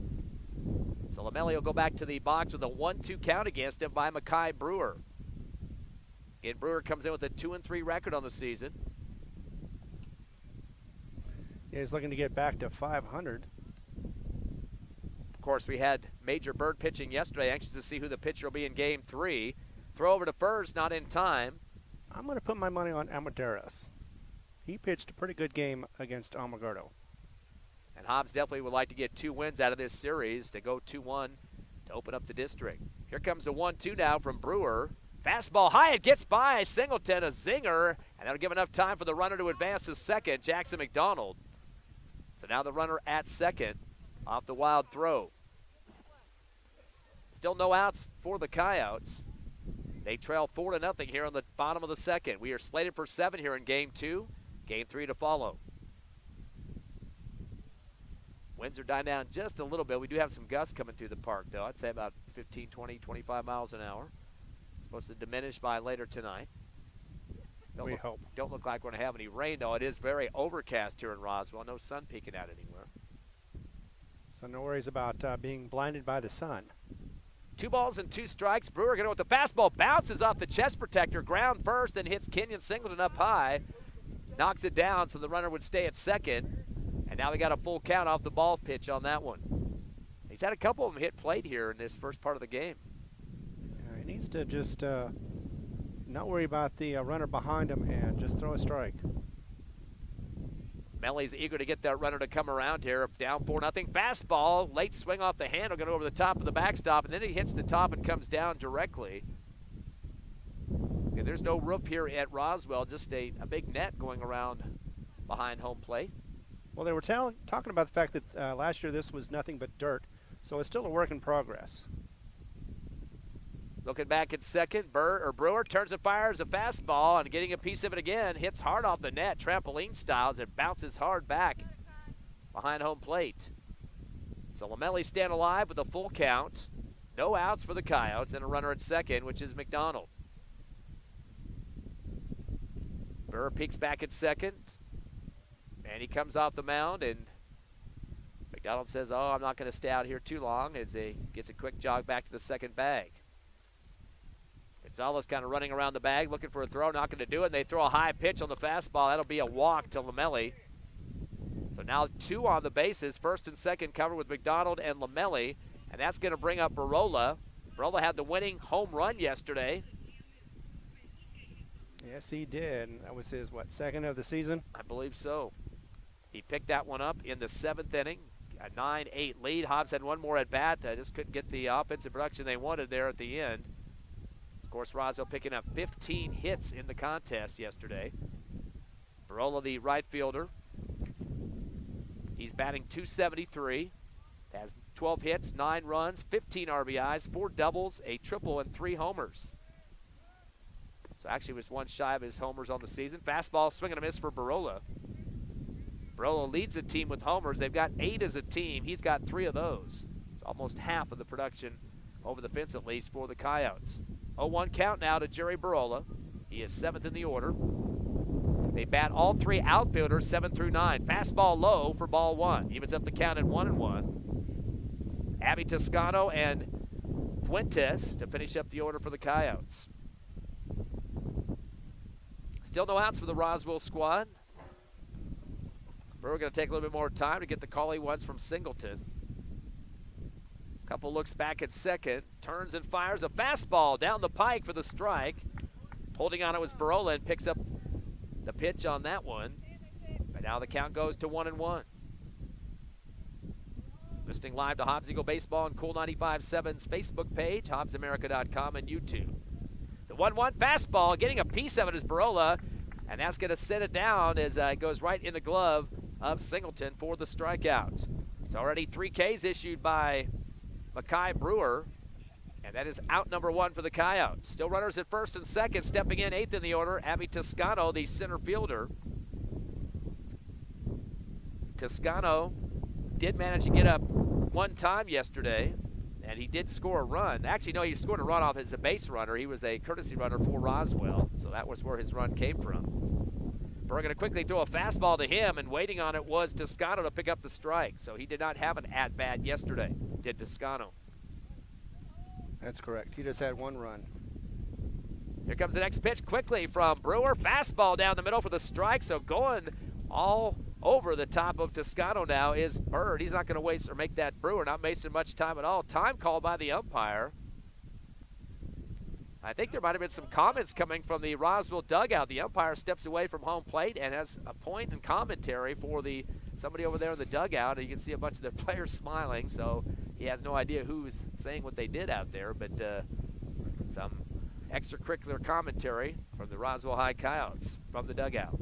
So Lamelli will go back to the box with a 1-2 count against him by Mackay Brewer. Again, Brewer comes in with a 2-3 record on the season. Yeah, he's looking to get back to 500. Of course, we had Major Bird pitching yesterday. Anxious to see who the pitcher will be in Game 3. Throw over to first, not in time. I'm going to put my money on Amadeus. He pitched a pretty good game against Alamogordo. And Hobbs definitely would like to get 2 wins out of this series to go 2-1 to open up the district. Here comes the 1-2 now from Brewer. Fastball high, it gets by Singleton, a zinger, and that'll give enough time for the runner to advance to second, Jackson McDonald. So now the runner at second off the wild throw. Still no outs for the Coyotes. They trail 4-0 here on the bottom of the second. We are slated for 7 here in Game 2. Game 3 to follow. Winds are dying down just a little bit. We do have some gusts coming through the park, though. I'd say about 15, 20, 25 miles an hour. It's supposed to diminish by later tonight. We hope. Don't look like we're going to have any rain, though. It is very overcast here in Roswell. No sun peeking out anywhere. So no worries about being blinded by the sun. 2 balls and 2 strikes. Brewer going with the fastball. Bounces off the chest protector. Ground first, then hits Kenyon Singleton up high. Knocks it down so the runner would stay at second. And now we got a full count off the ball pitch on that one. He's had a couple of them hit plate here in this first part of the game. He needs to just not worry about the runner behind him and just throw a strike. Melly's eager to get that runner to come around here. Down 4-0. Fastball, late swing off the handle, going over the top of the backstop, and then he hits the top and comes down directly. And there's no roof here at Roswell, just a big net going around behind home plate. Well, they were talking about the fact that last year this was nothing but dirt, so it's still a work in progress. Looking back at second, Brewer turns and fires a fastball, and getting a piece of it again, hits hard off the net, trampoline style, as it bounces hard back behind home plate. So Lamelli stand alive with a full count. No outs for the Coyotes, and a runner at second, which is McDonald. Brewer peeks back at second, and he comes off the mound, and McDonald says, oh, I'm not going to stay out here too long, as he gets a quick jog back to the second bag. Gonzalez kind of running around the bag, looking for a throw, not going to do it, and they throw a high pitch on the fastball. That'll be a walk to Lamelli. So now 2 on the bases, first and second covered with McDonald and Lamelli, and that's going to bring up Barola. Barola had the winning home run yesterday. Yes, he did. And that was his, second of the season? I believe so. He picked that one up in the 7th inning. A 9-8 lead. Hobbs had one more at bat. Just couldn't get the offensive production they wanted there at the end. Of course, Roswell picking up 15 hits in the contest yesterday. Barola, the right fielder. He's batting .273. Has 12 hits, 9 runs, 15 RBIs, 4 doubles, a triple, and 3 homers. So actually was one shy of his homers on the season. Fastball, swing and a miss for Barola. Barola leads the team with homers. They've got 8 as a team. He's got 3 of those. It's almost half of the production over the fence, at least, for the Coyotes. 0-1 count now to Jerry Barola. He is 7th in the order. They bat all 3 outfielders 7 through 9. Fastball low for ball 1. Evens up the count at 1-1. Abby Toscano and Fuentes to finish up the order for the Coyotes. Still no outs for the Roswell squad. Brewer going to take a little bit more time to get the call he wants from Singleton. Couple looks back at second. Turns and fires a fastball down the pike for the strike. Holding on it was Barola and picks up the pitch on that one. But now the count goes to 1-1. Listening live to Hobbs Eagle Baseball on Cool 95.7's Facebook page, HobbsAmerica.com, and YouTube. The 1-1 fastball, getting a piece of it is Barola, and that's going to set it down as it goes right in the glove of Singleton for the strikeout. It's already 3 Ks issued by Makai Brewer, and that is out number 1 for the Coyotes. Still runners at first and second, stepping in 8th in the order, Abby Toscano, the center fielder. Toscano did manage to get up one time yesterday, and he did score a run. Actually, no, he scored a run off as a base runner. He was a courtesy runner for Roswell, so that was where his run came from. We're going to quickly throw a fastball to him, and waiting on it was Toscano to pick up the strike. So he did not have an at-bat yesterday, did Toscano. That's correct. He just had 1 run. Here comes the next pitch quickly from Brewer. Fastball down the middle for the strike, so going all over the top of Toscano now is Bird. He's not going to waste or make that Brewer, not wasting much time at all. Time called by the umpire. I think there might have been some comments coming from the Roswell dugout. The umpire steps away from home plate and has a point in commentary for somebody over there in the dugout. And you can see a bunch of their players smiling, so he has no idea who's saying what they did out there, but some extracurricular commentary from the Roswell High Coyotes from the dugout.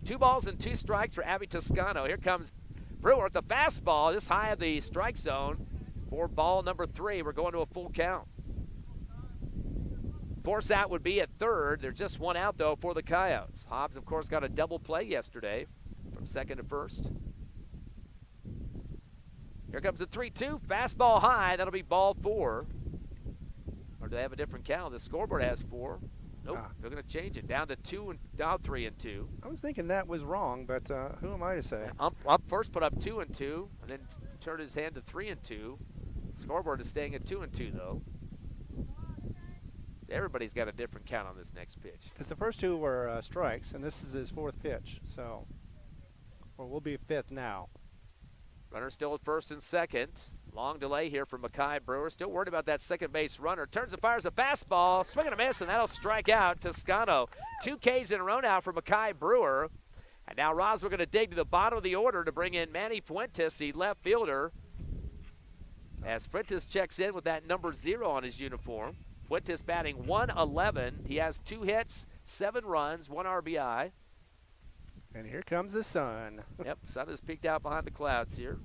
2 balls and 2 strikes for Abby Toscano. Here comes Brewer at the fastball, just high of the strike zone for ball number 3. We're going to a full count. Force out would be at third. There's just 1 out, though, for the Coyotes. Hobbs, of course, got a double play yesterday from second to first. Here comes the 3-2. Fastball high. That'll be ball 4. Or do they have a different count? The scoreboard has 4. Nope, they're going to change it down to 2 and down 3-2. I was thinking that was wrong, but who am I to say? Up first put up 2-2, and then turned his hand to 3-2. Scoreboard is staying at 2-2 though. Everybody's got a different count on this next pitch. Because the first 2 were strikes, and this is his 4th pitch, so we'll be 5th now. Runner still at first and second. Long delay here for Makai Brewer. Still worried about that second base runner. Turns and fires a fastball. Swing and a miss, and that'll strike out Toscano. 2 Ks in a row now for Makai Brewer. And now Roswell going to dig to the bottom of the order to bring in Manny Fuentes, the left fielder. As Fuentes checks in with that number 0 on his uniform. Fuentes batting .111. He has 2 hits, 7 runs, 1 RBI. And here comes the sun. Yep, sun has peeked out behind the clouds here.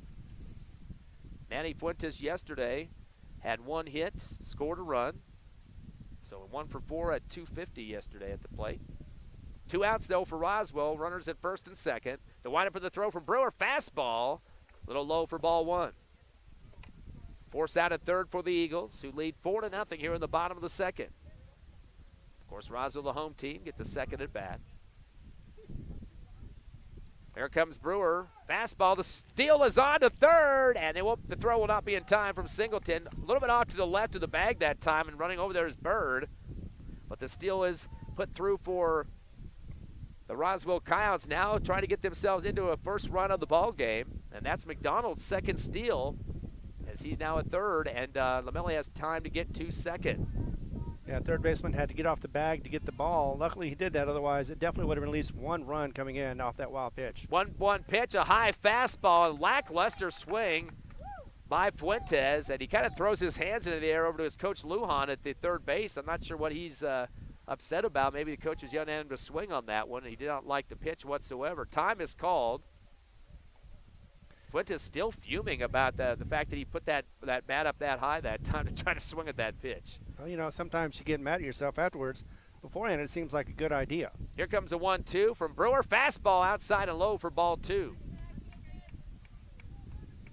Manny Fuentes yesterday had 1 hit, scored a run. So 1 for 4 at .250 yesterday at the plate. 2 outs, though, for Roswell. Runners at first and second. The windup of the throw from Brewer. Fastball. A little low for ball 1. Force out at third for the Eagles, who lead 4-0 here in the bottom of the second. Of course, Roswell, the home team, get the second at bat. Here comes Brewer. Fastball. The steal is on to third, and the throw will not be in time from Singleton. A little bit off to the left of the bag that time, and running over there is Bird. But the steal is put through for the Roswell Coyotes, now trying to get themselves into a first run of the ball game, and that's McDonald's second steal, as he's now at third, and Lamelli has time to get to second. Yeah, third baseman had to get off the bag to get the ball. Luckily, he did that. Otherwise, it definitely would have been at least one run coming in off that wild pitch. 1-1 pitch, a high fastball, a lackluster swing by Fuentes, and he kind of throws his hands into the air over to his coach Lujan at the third base. I'm not sure what he's upset about. Maybe the coach was yelling at him to swing on that one, and he did not like the pitch whatsoever. Time is called. Fuentes still fuming about the fact that he put that bat up that high that time to try to swing at that pitch. Well, you know, sometimes you get mad at yourself afterwards. Beforehand, it seems like a good idea. Here comes a 1-2 from Brewer. Fastball outside and low for ball 2.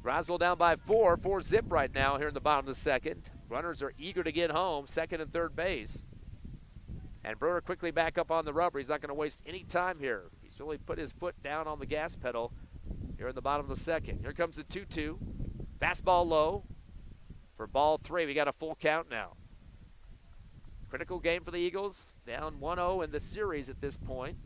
Roswell down by 4 zip right now here in the bottom of the second. Runners are eager to get home, second and third base. And Brewer quickly back up on the rubber. He's not going to waste any time here. He's really put his foot down on the gas pedal here in the bottom of the second. Here comes the 2-2. Fastball low for ball 3. We got a full count now. Critical game for the Eagles. Down 1-0 in the series at this point.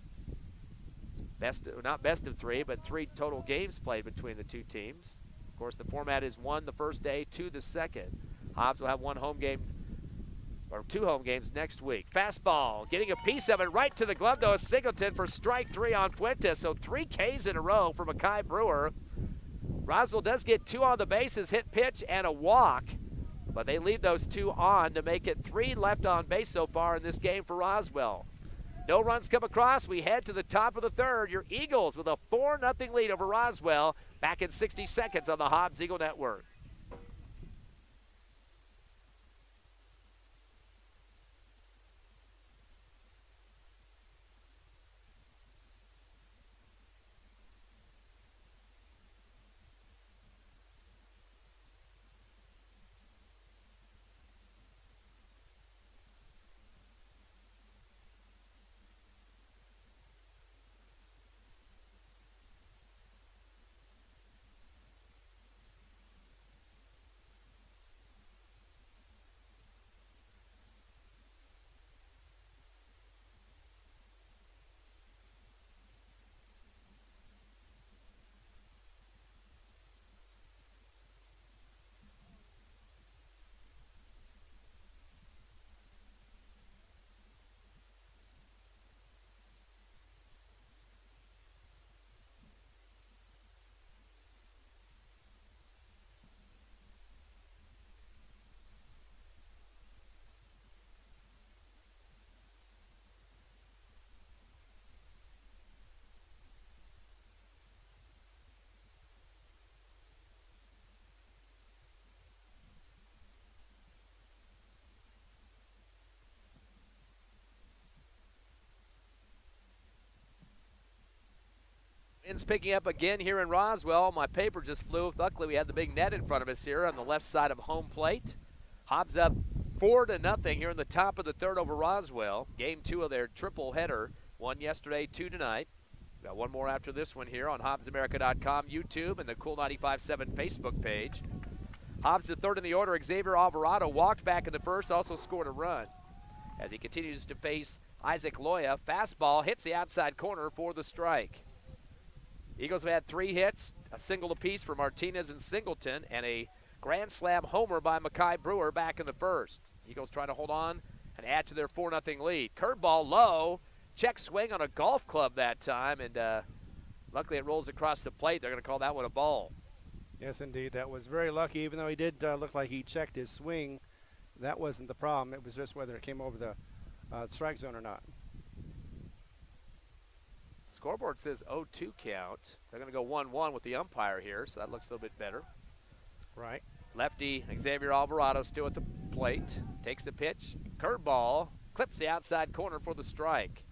Not best of 3, but 3 total games played between the two teams. Of course, the format is 1 the first day, 2 the second. Hobbs will have 1 home game, or 2 home games next week. Fastball, getting a piece of it right to the glove, though, is Singleton for strike 3 on Fuentes. So 3 Ks in a row for Makai Brewer. Roswell does get 2 on the bases, hit pitch, and a walk. But they leave those 2 on to make it 3 left on base so far in this game for Roswell. No runs come across. We head to the top of the third. Your Eagles with a 4-0 lead over Roswell. Back in 60 seconds on the Hobbs Eagle Network. Wind's picking up again here in Roswell. My paper just flew. Luckily, we had the big net in front of us here on the left side of home plate. Hobbs up 4-0 here in the top of the third over Roswell. Game 2 of their triple header. 1 yesterday, 2 tonight. Got 1 more after this one here on HobbsAmerica.com, YouTube, and the Cool 95.7 Facebook page. Hobbs the third in the order. Xavier Alvarado walked back in the first, also scored a run. As he continues to face Isaac Loya, fastball hits the outside corner for the strike. Eagles have had 3 hits, a single apiece for Martinez and Singleton, and a grand slam homer by Makai Brewer back in the first. Eagles trying to hold on and add to their 4-0 lead. Curveball low, check swing on a golf club that time, and luckily it rolls across the plate. They're going to call that one a ball. Yes, indeed. That was very lucky, even though he did look like he checked his swing. That wasn't the problem. It was just whether it came over the strike zone or not. Scoreboard says 0-2 count. They're going to go 1-1 with the umpire here, so that looks a little bit better. Right. Lefty Xavier Alvarado still at the plate. Takes the pitch. Curveball. Clips the outside corner for the strike.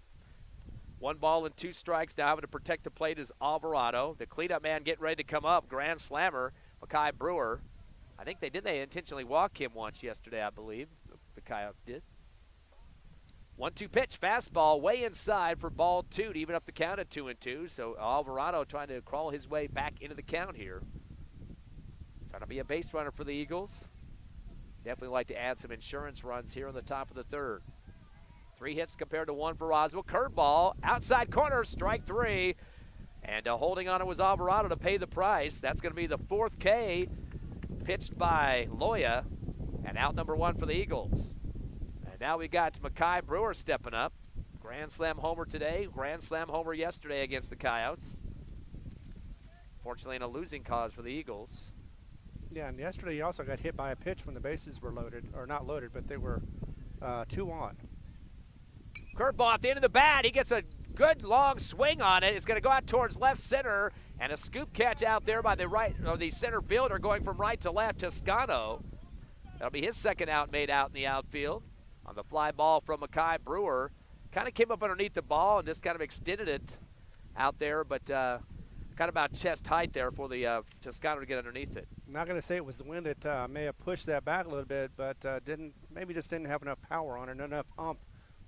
1 ball and 2 strikes. Now having to protect the plate is Alvarado. The cleanup man getting ready to come up. Grand slammer, Makai Brewer. I think they intentionally walk him once yesterday, I believe. The Coyotes did. 1-2 pitch, fastball way inside for ball 2 to even up the count at 2-2. So Alvarado trying to crawl his way back into the count here. Trying to be a base runner for the Eagles. Definitely like to add some insurance runs here on the top of the third. 3 hits compared to 1 for Roswell. Curveball, outside corner, strike 3. And holding on it was Alvarado to pay the price. That's going to be the 4th K pitched by Loya. And out number 1 for the Eagles. And now we got Mackay Brewer stepping up. Grand Slam homer today, Grand Slam homer yesterday against the Coyotes. Fortunately, in a losing cause for the Eagles. Yeah, and yesterday he also got hit by a pitch when the bases were loaded, or not loaded, but they were 2 on. Curveball at the end of the bat. He gets a good long swing on it. It's going to go out towards left center, and a scoop catch out there by the right, or the center fielder going from right to left, Toscano. That'll be his second out made out in the outfield on the fly ball from Mackay Brewer. Kind of came up underneath the ball and just kind of extended it out there, but kind of about chest height there for the Toscano to get underneath it. I'm not going to say it was the wind that may have pushed that back a little bit, but maybe just didn't have enough power on it, not enough ump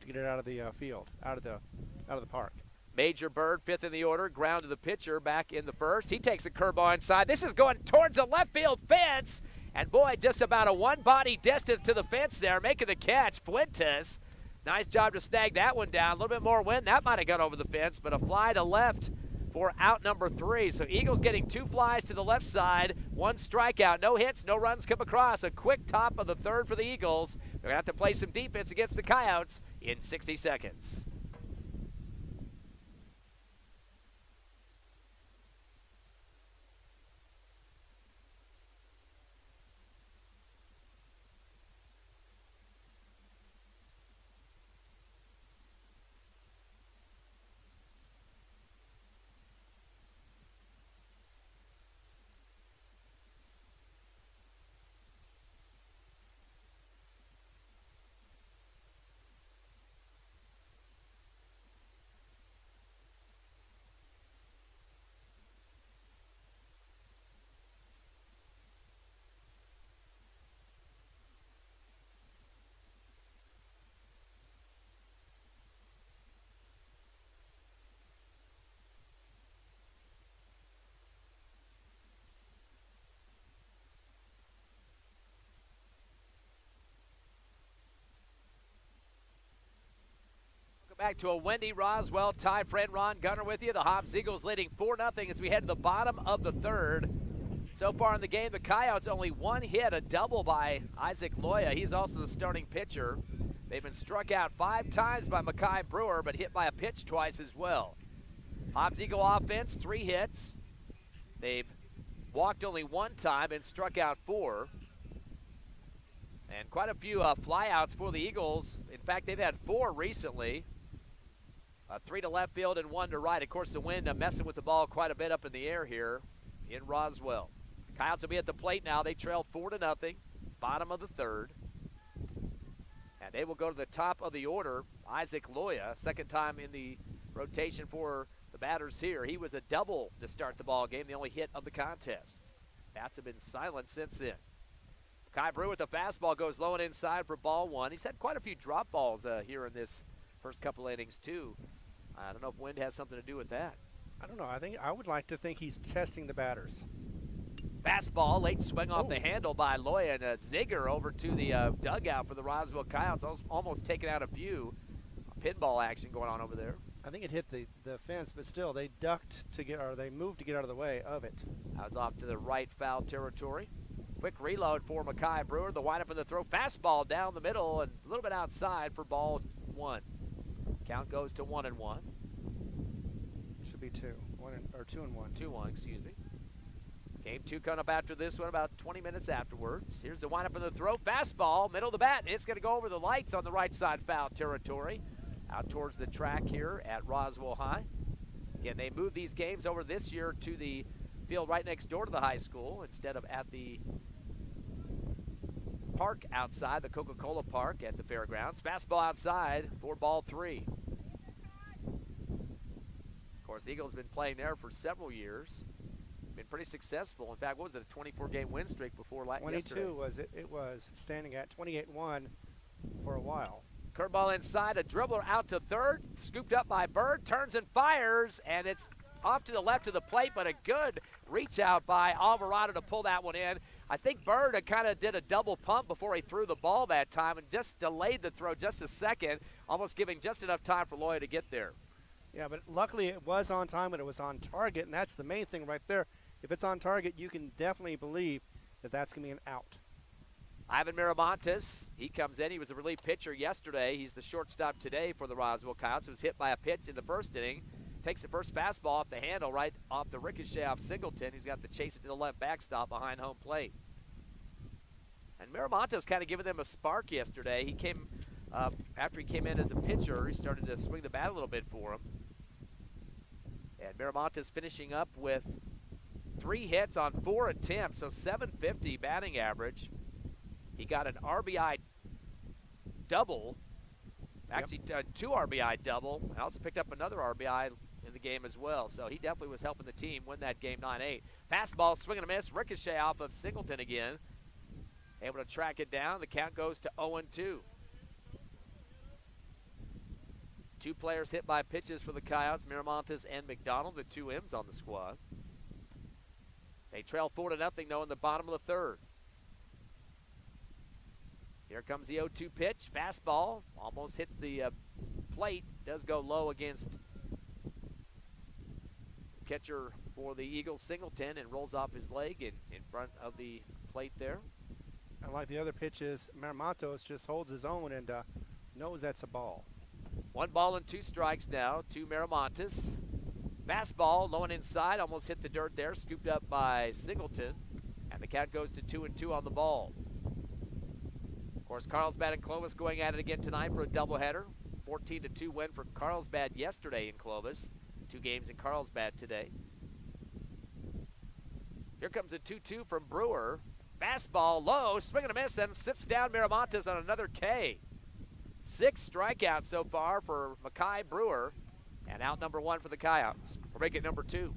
to get it out of the field, out of the park. Major Bird, fifth in the order, ground to the pitcher back in the first. He takes a curveball inside. This is going towards the left field fence, and boy, just about a one-body distance to the fence there, making the catch. Fuentes, nice job to snag that one down. A little bit more wind, that might have gone over the fence, but a fly to left for out number 3. So Eagles getting 2 flies to the left side, 1 strikeout, no hits, no runs come across. A quick top of the third for the Eagles. They're going to have to play some defense against the Coyotes in 60 seconds. Back to a windy Roswell. Ty, friend Ron Gunner with you. The Hobbs Eagles leading 4-0 as we head to the bottom of the third. So far in the game, the Coyotes only 1 hit, a double by Isaac Loya. He's also the starting pitcher. They've been struck out 5 times by Mackay Brewer, but hit by a pitch twice as well. Hobbs Eagle offense, 3 hits. They've walked only 1 time and struck out 4. And quite a few flyouts for the Eagles. In fact, they've had 4 recently. 3 to left field and 1 to right. Of course, the wind messing with the ball quite a bit up in the air here in Roswell. Coyotes will be at the plate now. They trail 4-0, bottom of the third. And they will go to the top of the order. Isaac Loya, second time in the rotation for the batters here. He was a double to start the ball game, the only hit of the contest. Bats have been silent since then. Kai Brewer with the fastball goes low and inside for ball 1. He's had quite a few drop balls here in this first couple innings, too. I don't know if wind has something to do with that. I don't know. I would like to think he's testing the batters. Fastball, late swing off the handle by Loya, and a zigger over to the dugout for the Roswell Coyotes, almost taking out a few. Pinball action going on over there. I think it hit the fence, but still, they ducked to get, or they moved to get out of the way of it. That was off to the right foul territory. Quick reload for Mackay Brewer. The windup in the throw. Fastball down the middle and a little bit outside for ball 1. Count goes to 1-1. Should be 2. 2-1. 2-1, excuse me. Game 2 coming up after this one, about 20 minutes afterwards. Here's the windup in the throw. Fastball, middle of the bat, and it's going to go over the lights on the right side foul territory. Out towards the track here at Roswell High. Again, they moved these games over this year to the field right next door to the high school instead of at the park outside, the Coca-Cola Park at the fairgrounds. Fastball outside for ball 3. Of course, the Eagles have been playing there for several years. Been pretty successful. In fact, what was it, a 24-game win streak before yesterday? 22 was it? It was standing at 28-1 for a while. Curveball inside, a dribbler out to third, scooped up by Bird, turns and fires, and it's off to the left of the plate, but a good reach out by Alvarado to pull that one in. I think Bird kind of did a double pump before he threw the ball that time and just delayed the throw just a second, almost giving just enough time for Loya to get there. Yeah, but luckily it was on time and it was on target, and that's the main thing right there. If it's on target, you can definitely believe that that's going to be an out. Ivan Miramontes, he comes in. He was a relief pitcher yesterday. He's the shortstop today for the Roswell Coyotes. Was hit by a pitch in the first inning. Takes the first fastball off the handle, right off the ricochet off Singleton. He's got to chase it to the left backstop behind home plate. And Miramontes kind of giving them a spark yesterday. He came, after he came in as a pitcher, he started to swing the bat a little bit for him. And Miramontes finishing up with 3 hits on 4 attempts, so 750 batting average. He got an RBI double, actually 2 RBI double, and also picked up another RBI in the game as well. So he definitely was helping the team win that game 9-8. Fastball, swing and a miss, ricochet off of Singleton again. Able to track it down. The count goes to 0-2. 2 players hit by pitches for the Coyotes, Miramontes and McDonald, the 2 M's on the squad. They trail 4-0 though in the bottom of the 3rd. Here comes the 0-2 pitch. Fastball almost hits the plate. Does go low against catcher for the Eagles, Singleton, and rolls off his leg in front of the plate there. Unlike the other pitches, Miramontes just holds his own and knows that's a ball. 1 ball and 2 strikes now to Miramontes. Fastball low and inside, almost hit the dirt there, scooped up by Singleton, and the count goes to 2-2 on the ball. Of course, Carlsbad and Clovis going at it again tonight for a doubleheader. 14-2 win for Carlsbad yesterday in Clovis. 2 games in Carlsbad today. Here comes a 2-2 from Brewer. Fastball low, swing and a miss, and sits down Miramontes on another K. 6 strikeouts so far for Mackay Brewer, and out number 1 for the Coyotes. We'll make it number 2.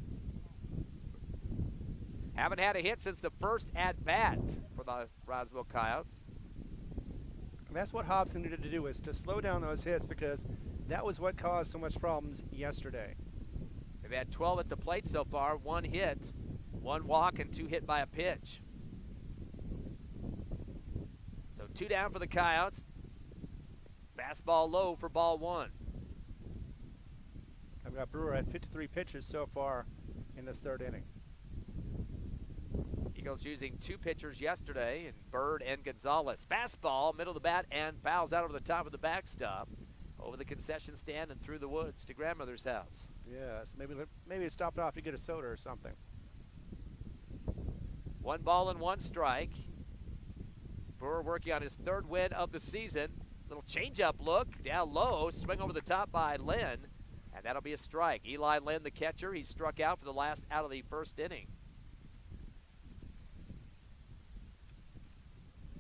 Haven't had a hit since the first at-bat for the Roswell Coyotes. And that's what Hobbs needed to do, is to slow down those hits, because that was what caused so much problems yesterday. They've had 12 at the plate so far, 1 hit, 1 walk, and 2 hit by a pitch. So 2 down for the Coyotes. Fastball low for ball 1. I've got Brewer at 53 pitches so far in this 3rd inning. Eagles using 2 pitchers yesterday, in Bird and Gonzalez. Fastball, middle of the bat, and fouls out over the top of the backstop, over the concession stand and through the woods to grandmother's house. Yes, maybe it stopped off to get a soda or something. 1 ball and 1 strike. Brewer working on his 3rd win of the season. Little changeup look, down low, swing over the top by Lynn, and that'll be a strike. Eli Lynn, the catcher, he struck out for the last out of the 1st inning.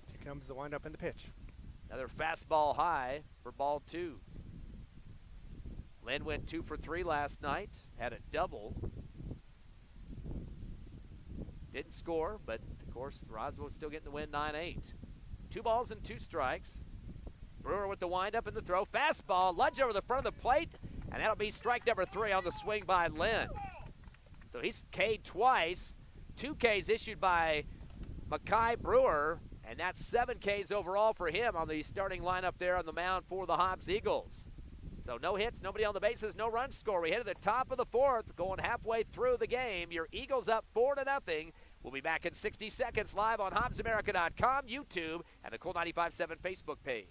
Here comes the windup and the pitch. Another fastball high for ball 2. Lynn went 2 for 3 last night, had a double. Didn't score, but of course Roswell still getting the win 9-8. 2 balls and 2 strikes. Brewer with the windup and the throw. Fastball, lunge over the front of the plate, and that'll be strike number 3 on the swing by Lynn. So he's K'd twice. 2 Ks issued by Mackay Brewer, and that's 7 Ks overall for him on the starting lineup there on the mound for the Hobbs Eagles. So no hits, nobody on the bases, no run score. We hit at the top of the 4th, going halfway through the game. Your Eagles up 4-0. We'll be back in 60 seconds live on HobbsAmerica.com, YouTube, and the Cool 95.7 Facebook page.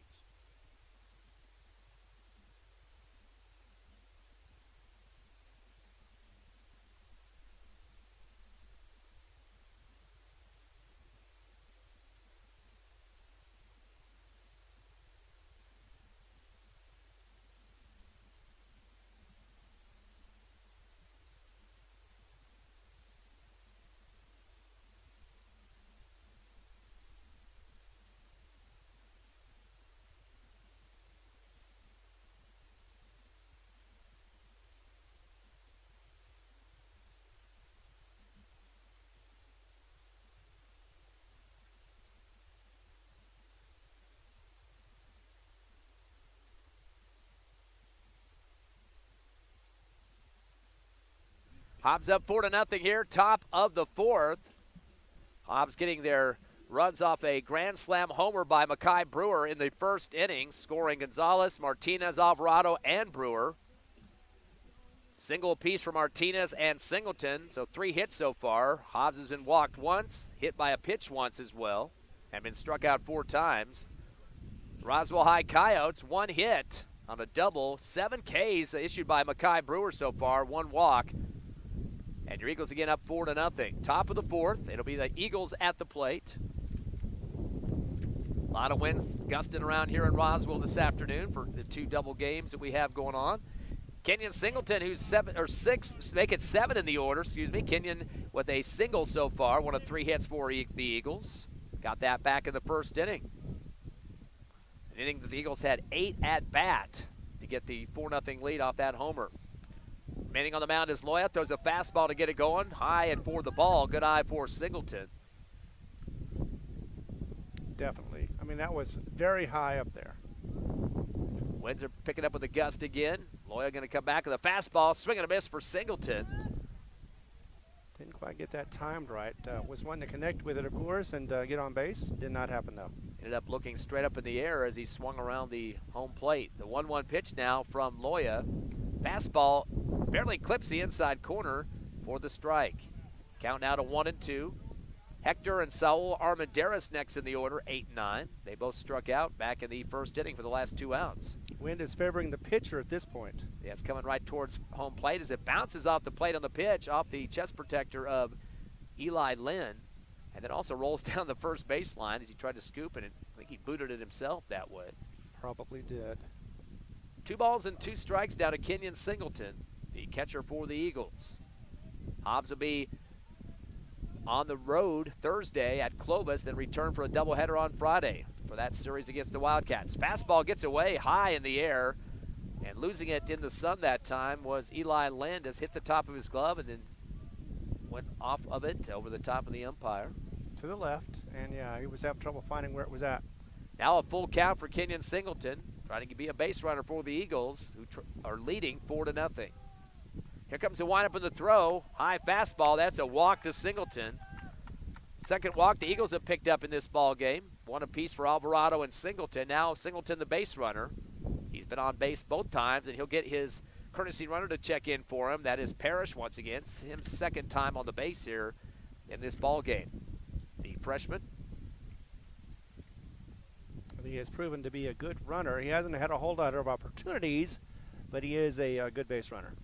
Hobbs up 4-0 here, top of the 4th. Hobbs getting their runs off a grand slam homer by Mackay Brewer in the 1st inning, scoring Gonzalez, Martinez, Alvarado, and Brewer. Single apiece for Martinez and Singleton, so 3 hits so far. Hobbs has been walked once, hit by a pitch once as well. and been struck out 4 times. Roswell High Coyotes, 1 hit on a double, 7 Ks issued by Mackay Brewer so far, 1 walk. And your Eagles again up 4-0. Top of the 4th, it'll be the Eagles at the plate. A lot of winds gusting around here in Roswell this afternoon for the 2 double games that we have going on. Kenyon Singleton, who's 6, make it 7 in the order, Kenyon with a single so far, 1 of 3 hits for the Eagles. Got that back in the first inning. An inning that the Eagles had 8 at bat to get the 4-0 lead off that homer. Remaining on the mound is Loya, throws a fastball to get it going, high and for the ball. Good eye for Singleton. Definitely. I mean, that was very high up there. Winds are picking up with a gust again. Loya going to come back with a fastball, swing and a miss for Singleton. Didn't quite get that timed right. Was wanting to connect with it, of course, and get on base. Did not happen, though. Ended up looking straight up in the air as he swung around the home plate. The 1-1 pitch now from Loya. Fastball barely clips the inside corner for the strike. Count now to 1-2. Hector and Saul Armendariz next in the order, 8-9. They both struck out back in the first inning for the last 2 outs. Wind is favoring the pitcher at this point. Yeah, it's coming right towards home plate as it bounces off the plate on the pitch, off the chest protector of Eli Lynn, and then also rolls down the first baseline as he tried to scoop it, and I think he booted it himself that way. Probably did. 2 balls and 2 strikes down to Kenyon Singleton, the catcher for the Eagles. Hobbs will be on the road Thursday at Clovis, then return for a doubleheader on Friday for that series against the Wildcats. Fastball gets away high in the air, and losing it in the sun that time was Eli Landis. Hit the top of his glove and then went off of it over the top of the umpire. To the left, and yeah, he was having trouble finding where it was at. Now a full count for Kenyon Singleton, trying to be a base runner for the Eagles, who are leading 4-0. Here comes the windup in the throw. High fastball. That's a walk to Singleton. Second walk the Eagles have picked up in this ball game. 1 apiece for Alvarado and Singleton. Now Singleton the base runner. He's been on base both times, and he'll get his courtesy runner to check in for him. That is Parrish once again. It's his 2nd time on the base here in this ball game. The freshman. He has proven to be a good runner. He hasn't had a whole lot of opportunities, but he is a good base runner.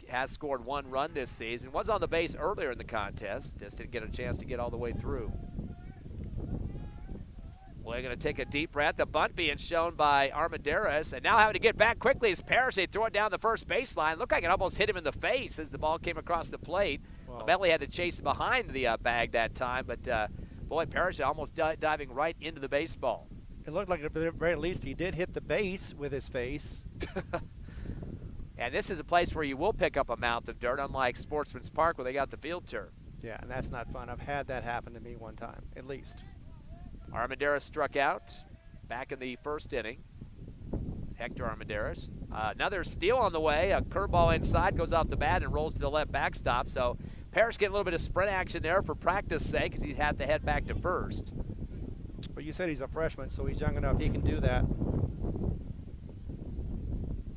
Has scored 1 run this season. Was on the base earlier in the contest. Just didn't get a chance to get all the way through. We're going to take a deep breath. The bunt being shown by Armendariz. And now having to get back quickly is Parrish. They throw it down the first baseline. Looked like it almost hit him in the face as the ball came across the plate. Wow. Melly had to chase behind the bag that time. But, boy, Parrish almost diving right into the baseball. It looked like at the very least he did hit the base with his face. And this is a place where you will pick up a mount of dirt, unlike Sportsman's Park where they got the field turf. Yeah, and that's not fun. I've had that happen to me one time, at least. Armendariz struck out back in the first inning. Hector Armendariz. Another steal on the way. A curveball inside goes off the bat and rolls to the left backstop. So Parrish getting a little bit of sprint action there for practice sake as he's had to head back to first. Well, you said he's a freshman, so he's young enough he can do that.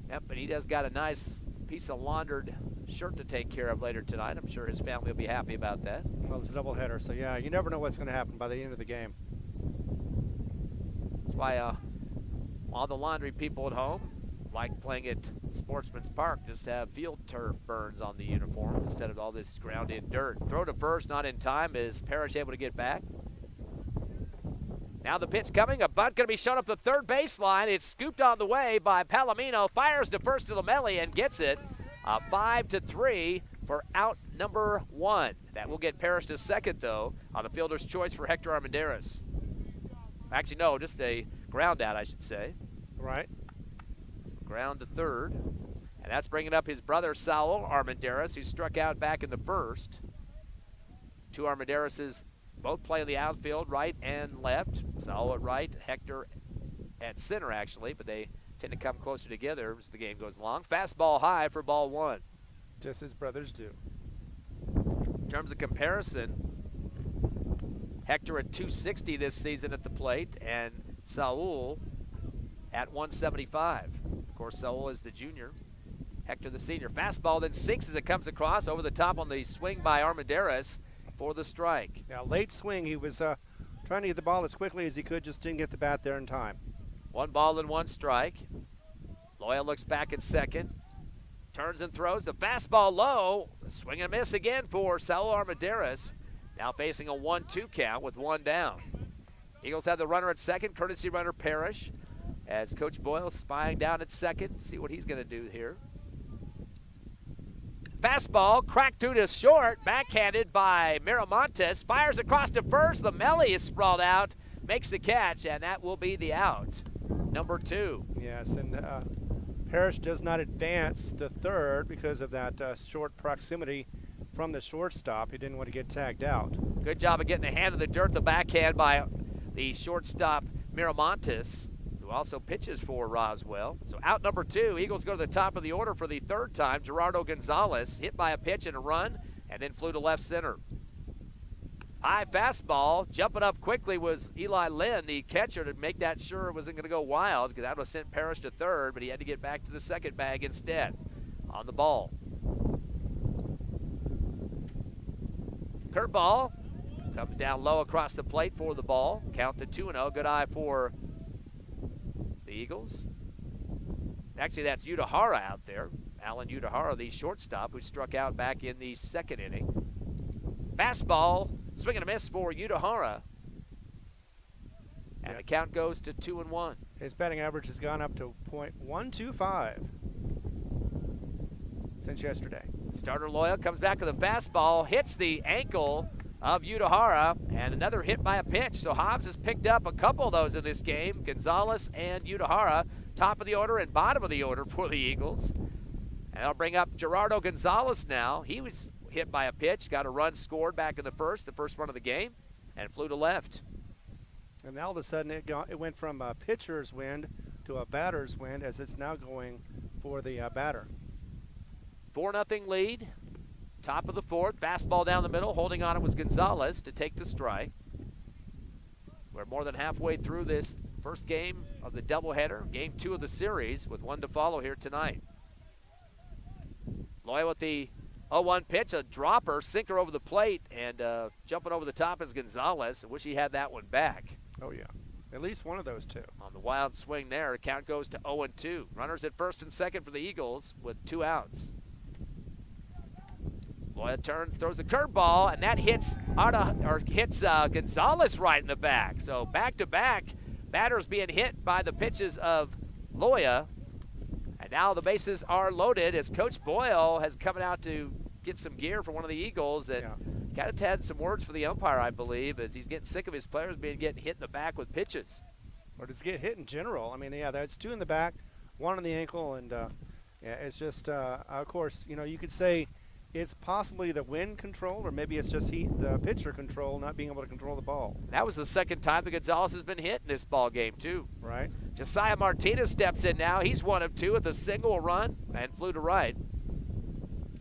Yep, but he does got a nice piece of laundered shirt to take care of later tonight. I'm sure his family will be happy about that. Well, it's a doubleheader, so yeah, you never know what's going to happen by the end of the game. That's why all the laundry people at home like playing at Sportsman's Park. Just have field turf burns on the uniforms instead of all this ground-in dirt. Throw to first, not in time. Is Parrish able to get back? Now the pitch coming. A bunt going to be shown up the third baseline. It's scooped on the way by Palomino. Fires to first to Lamelli and gets it. 5-3 for out number 1. That will get Parrish to second, though, on the fielder's choice for Hector Armendariz. Actually, no, just a ground out, I should say. Right. Ground to third. And that's bringing up his brother, Saul Armendariz, who struck out back in the first. 2 Armendarizes both play in the outfield, right and left. Saul at right, Hector at center, actually, but they tend to come closer together as the game goes along. Fastball high for ball 1. Just as brothers do. In terms of comparison, Hector at 260 this season at the plate, and Saul at 175. Of course, Saul is the junior, Hector the senior. Fastball then sinks as it comes across over the top on the swing by Armendariz for the strike. Now, late swing, he was trying trying to get the ball as quickly as he could, just didn't get the bat there in time. 1 ball and 1 strike. Loya looks back at second. Turns and throws the fastball low. Swing and miss again for Saul Armendariz. Now facing a 1-2 count with 1 down. Eagles have the runner at second, courtesy runner Parrish, as Coach Boyle spying down at second. See what he's going to do here. Fastball cracked through to short, backhanded by Miramontes. Fires across to first. Lamelli is sprawled out, makes the catch, and that will be the out. Number 2. Yes, and Parrish does not advance to third because of that short proximity from the shortstop. He didn't want to get tagged out. Good job of getting the hand in the dirt, the backhand by the shortstop Miramontes, who also pitches for Roswell. So out number 2. Eagles go to the top of the order for the 3rd time. Gerardo Gonzalez hit by a pitch and a run, and then flew to left center. High fastball, jumping up quickly was Eli Lynn, the catcher, to make that sure it wasn't going to go wild, because that would have sent Parrish to third, but he had to get back to the second bag instead. On the ball. Curveball comes down low across the plate for the ball. Count to 2-0. Good eye for the Eagles. Actually, that's Udahara out there. Alan Udahara, the shortstop, who struck out back in the 2nd inning. Fastball, swing and a miss for Udahara. And the count goes to 2-1. His batting average has gone up to .125 since yesterday. Starter Loya comes back to the fastball, hits the ankle of Udahara, and another hit by a pitch. So Hobbs has picked up a couple of those in this game. Gonzalez and Udahara, top of the order and bottom of the order for the Eagles. And I'll bring up Gerardo Gonzalez now. He was hit by a pitch, got a run scored back in the first run of the game, and flew to left. And now all of a sudden it went from a pitcher's wind to a batter's wind, as it's now going for the batter. 4-0 lead. Top of the 4th. Fastball down the middle. Holding on it was Gonzalez to take the strike. We're more than halfway through this first game of the doubleheader. Game 2 of the series with 1 to follow here tonight. Loya with the 0-1 pitch. A dropper. Sinker over the plate. And jumping over the top is Gonzalez. I wish he had that one back. Oh, yeah. At least one of those two. On the wild swing there, count goes to 0-2. Runners at first and second for the Eagles with 2 outs. Loya turns, throws a curveball, and that hits Gonzalez right in the back. So back-to-back batters being hit by the pitches of Loya. And now the bases are loaded as Coach Boyle has come out to get some gear for one of the Eagles. And kind of had some words for the umpire, I believe, as he's getting sick of his players getting hit in the back with pitches. Or just get hit in general. I mean, yeah, that's 2 in the back, 1 on the ankle, and yeah, it's just, of course, you could say it's possibly the wind control, or maybe it's just the pitcher control, not being able to control the ball. That was the 2nd time that Gonzalez has been hit in this ball game, too. Right. Josiah Martinez steps in now. He's 1 of 2 with a single run and flew to right.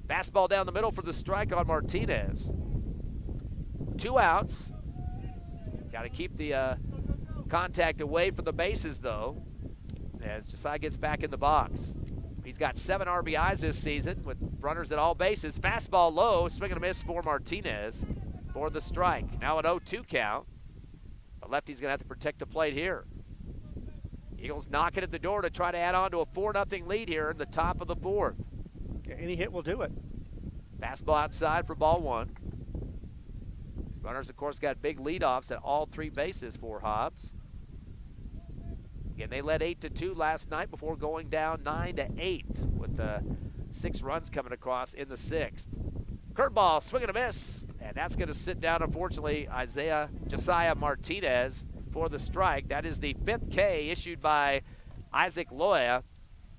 Fastball down the middle for the strike on Martinez. 2 outs. Got to keep the contact away from the bases, though, as Josiah gets back in the box. He's got 7 RBIs this season with runners at all bases. Fastball low, swing and a miss for Martinez for the strike. Now an 0-2 count. But lefty's going to have to protect the plate here. Eagles knocking at the door to try to add on to a 4-0 lead here in the top of the 4th. Yeah, any hit will do it. Fastball outside for ball 1. Runners, of course, got big leadoffs at all 3 bases for Hobbs. Again, they led 8-2 last night before going down 9-8 with 6 runs coming across in the 6th. Curveball, swing and a miss, and that's going to sit down, unfortunately, Josiah Martinez for the strike. That is the 5th K issued by Isaac Loya.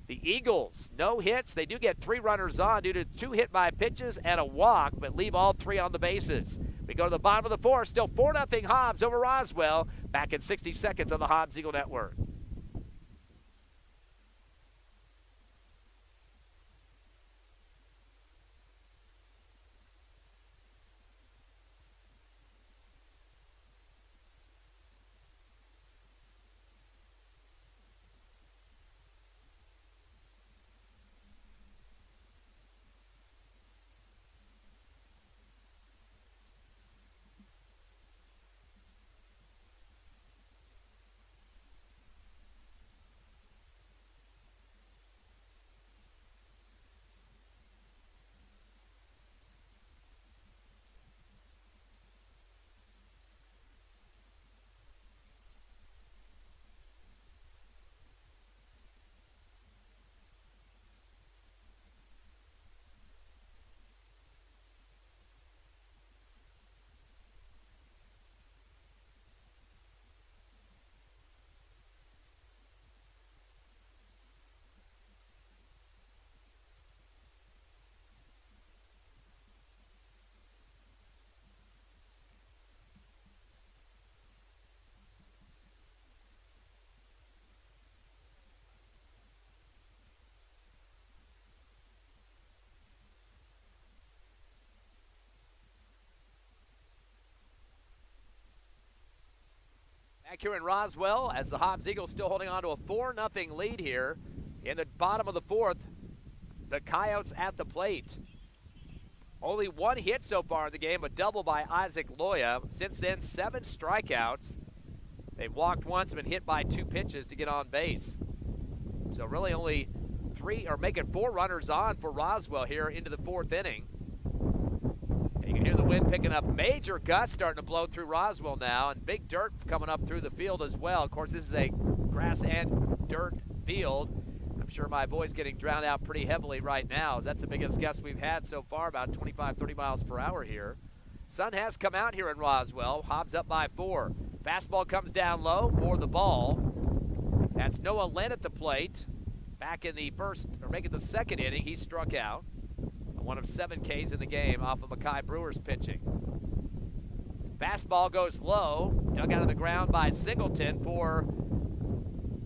The Eagles, no hits. They do get 3 runners on due to 2 hit by pitches and a walk, but leave all 3 on the bases. We go to the bottom of the 4th, still 4-0 Hobbs over Roswell. Back in 60 seconds on the Hobbs Eagle Network. back here in Roswell as the Hobbs Eagles still holding on to a 4-0 lead here in the bottom of the fourth. The Coyotes at the plate. Only one hit so far in the game, a double by Isaac Loya. Since then, 7 strikeouts. They've walked once and been hit by 2 pitches to get on base. So really only 3, or make it 4 runners on for Roswell here into the 4th inning. And you can hear the wind picking up. Major gusts starting to blow through Roswell now, and big dirt coming up through the field as well. Of course, this is a grass and dirt field. I'm sure my voice getting drowned out pretty heavily right now, as that's the biggest gust we've had so far, about 25, 30 miles per hour here. Sun has come out here in Roswell. Hobbs up by 4. Fastball comes down low for the ball. That's Noah Lynn at the plate. Back in the first, or making the 2nd inning, he struck out. One of 7 Ks in the game off of Mackay Brewer's pitching. Fastball goes low, dug out of the ground by Singleton for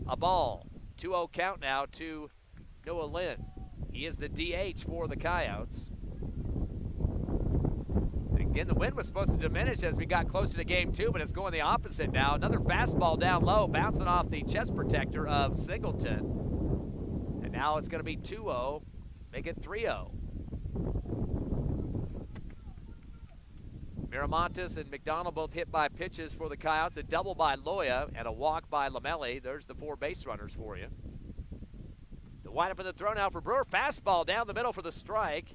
a ball. 2-0 count now to Noah Lynn. He is the DH for the Coyotes. Again, the wind was supposed to diminish as we got closer to game 2, but it's going the opposite now. Another fastball down low, bouncing off the chest protector of Singleton. And now it's going to be 2-0, make it 3-0. Miramontes and McDonald both hit by pitches for the Coyotes. A double by Loya and a walk by Lamelli. There's the 4 base runners for you. The windup in the throw now for Brewer. Fastball down the middle for the strike.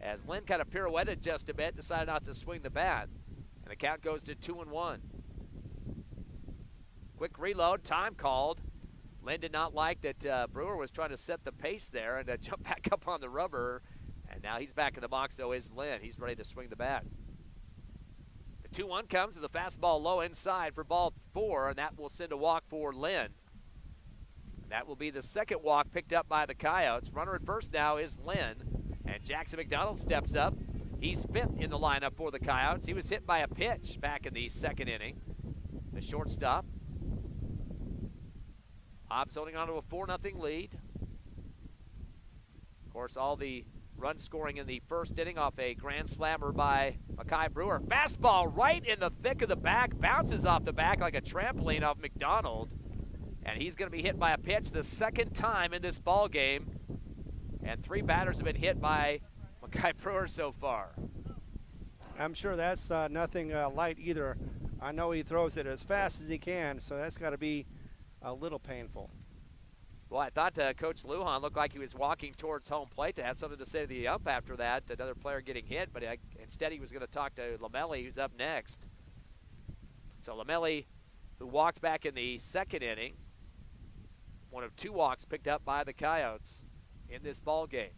As Lynn kind of pirouetted just a bit, decided not to swing the bat. And the count goes to 2-1. Quick reload, time called. Lynn did not like that Brewer was trying to set the pace there and jump back up on the rubber. And now he's back in the box, though, is Lynn. He's ready to swing the bat. 2-1 comes with the fastball low inside for ball 4, and that will send a walk for Lynn. That will be the 2nd walk picked up by the Coyotes. Runner at first now is Lynn, and Jackson McDonald steps up. He's 5th in the lineup for the Coyotes. He was hit by a pitch back in the 2nd inning. The shortstop. Hobbs holding on to a 4-0 lead. Of course, all the run scoring in the 1st inning off a grand slammer by Mackay Brewer. Fastball right in the thick of the back, bounces off the back like a trampoline off McDonald. And he's going to be hit by a pitch the 2nd time in this ball game. And 3 batters have been hit by Mackay Brewer so far. I'm sure that's nothing light either. I know he throws it as fast as he can, so that's got to be a little painful. Well, I thought Coach Lujan looked like he was walking towards home plate to have something to say to the ump after that, another player getting hit, but instead he was going to talk to Lamelli, who's up next. So Lamelli, who walked back in the 2nd inning, one of 2 walks picked up by the Coyotes in this ball game.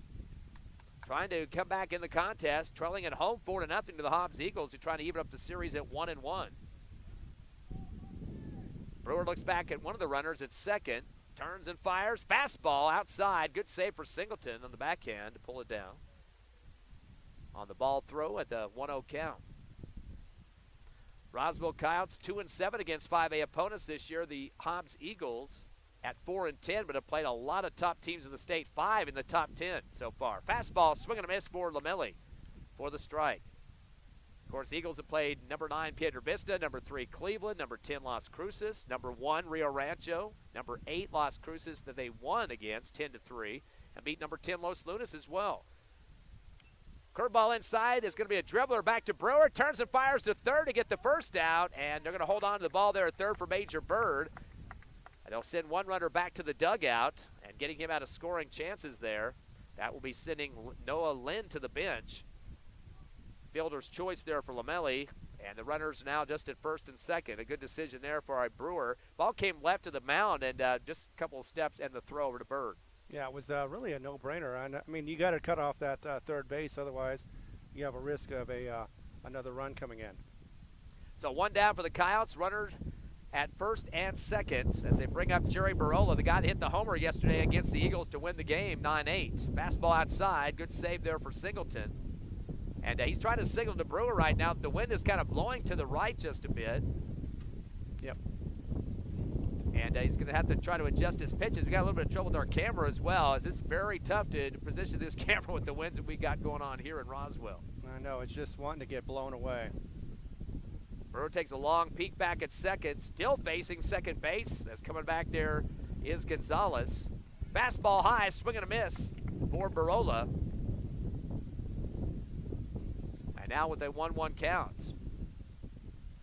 Trying to come back in the contest, trailing at home 4-0 to the Hobbs Eagles, who are trying to even up the series at 1-1. Brewer looks back at one of the runners at 2nd. Turns and fires. Fastball outside. Good save for Singleton on the backhand to pull it down. On the ball throw at the 1-0 count. Roswell Coyotes 2-7 against 5A opponents this year. The Hobbs Eagles at 4-10, but have played a lot of top teams in the state. 5 in the top 10 so far. Fastball, swing and a miss for Lamelli for the strike. Of course, Eagles have played number 9 Piedra Vista, number 3 Cleveland, number 10 Las Cruces, number 1 Rio Rancho, number 8 Las Cruces that they won against 10-3, and beat number 10 Los Lunas as well. Curveball inside is going to be a dribbler back to Brewer, turns and fires to 3rd to get the 1st out, and they're going to hold on to the ball there at 3rd for Major Bird. And they'll send one runner back to the dugout and getting him out of scoring chances there. That will be sending Noah Lynn to the bench. Fielder's choice there for Lamelli, and the runners now just at 1st and 2nd. A good decision there for our Brewer. Ball came left to the mound, and just a couple of steps and the throw over to Bird. Yeah, it was really a no-brainer. I mean, you got to cut off that 3rd base, otherwise you have a risk of another run coming in. So 1 down for the Coyotes. Runners at 1st and 2nd as they bring up Jerry Barola, the guy that hit the homer yesterday against the Eagles to win the game, 9-8. Fastball outside. Good save there for Singleton. And he's trying to signal to Brewer right now. The wind is kind of blowing to the right just a bit. Yep. And he's going to have to try to adjust his pitches. We got a little bit of trouble with our camera as well, as it's very tough to position this camera with the winds that we got going on here in Roswell. I know, it's just wanting to get blown away. Brewer takes a long peek back at second, still facing second base. As coming back there is Gonzalez. Fastball high, swing and a miss for Barola. And now with a 1-1 count.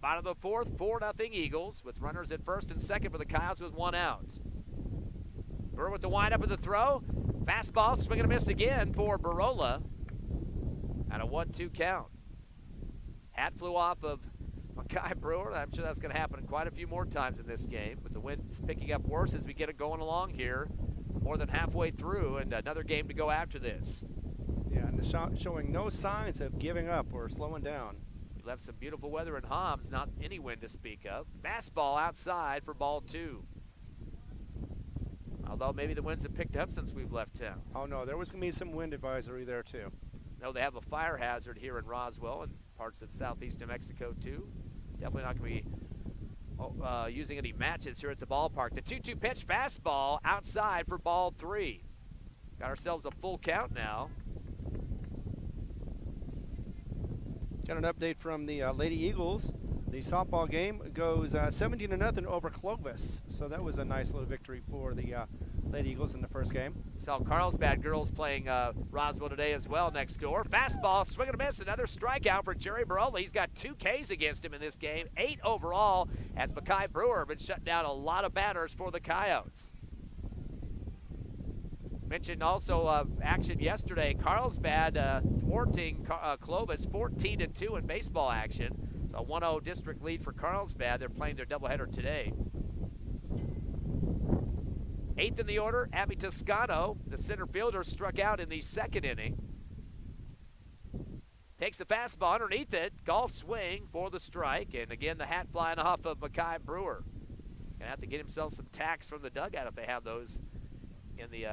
Bottom of the fourth, 4-0 Eagles with runners at first and second for the Coyotes with 1 out. Brewer with the windup of the throw. Fastball, swing and a miss again for Barola. And a 1-2 count. Hat flew off of Mackay Brewer. I'm sure that's going to happen quite a few more times in this game. But the wind's picking up worse as we get it going along here. More than halfway through, and another game to go after this. Yeah, and showing no signs of giving up or slowing down. We left some beautiful weather in Hobbs, not any wind to speak of. Fastball outside for ball 2. Although maybe the winds have picked up since we've left town. Oh, no, there was going to be some wind advisory there, too. No, they have a fire hazard here in Roswell and parts of southeast New Mexico, too. Definitely not going to be using any matches here at the ballpark. The 2-2 pitch fastball outside for ball 3. Got ourselves a full count now. Got an update from the Lady Eagles. The softball game goes 17-0 over Clovis. So that was a nice little victory for the Lady Eagles in the first game. Saw Carlsbad girls playing Roswell today as well next door. Fastball, swing and a miss, another strikeout for Jerry Barola. He's got 2 Ks against him in this game, 8 overall, as Mackay Brewer been shutting down a lot of batters for the Coyotes. Mentioned also action yesterday, Carlsbad thwarting Clovis 14-2 in baseball action. So a 1-0 district lead for Carlsbad. They're playing their doubleheader today. 8th in the order, Abby Toscano, the center fielder, struck out in the second inning. Takes the fastball underneath it, golf swing for the strike, and again the hat flying off of Mackay Brewer. Gonna have to get himself some tacks from the dugout if they have those in the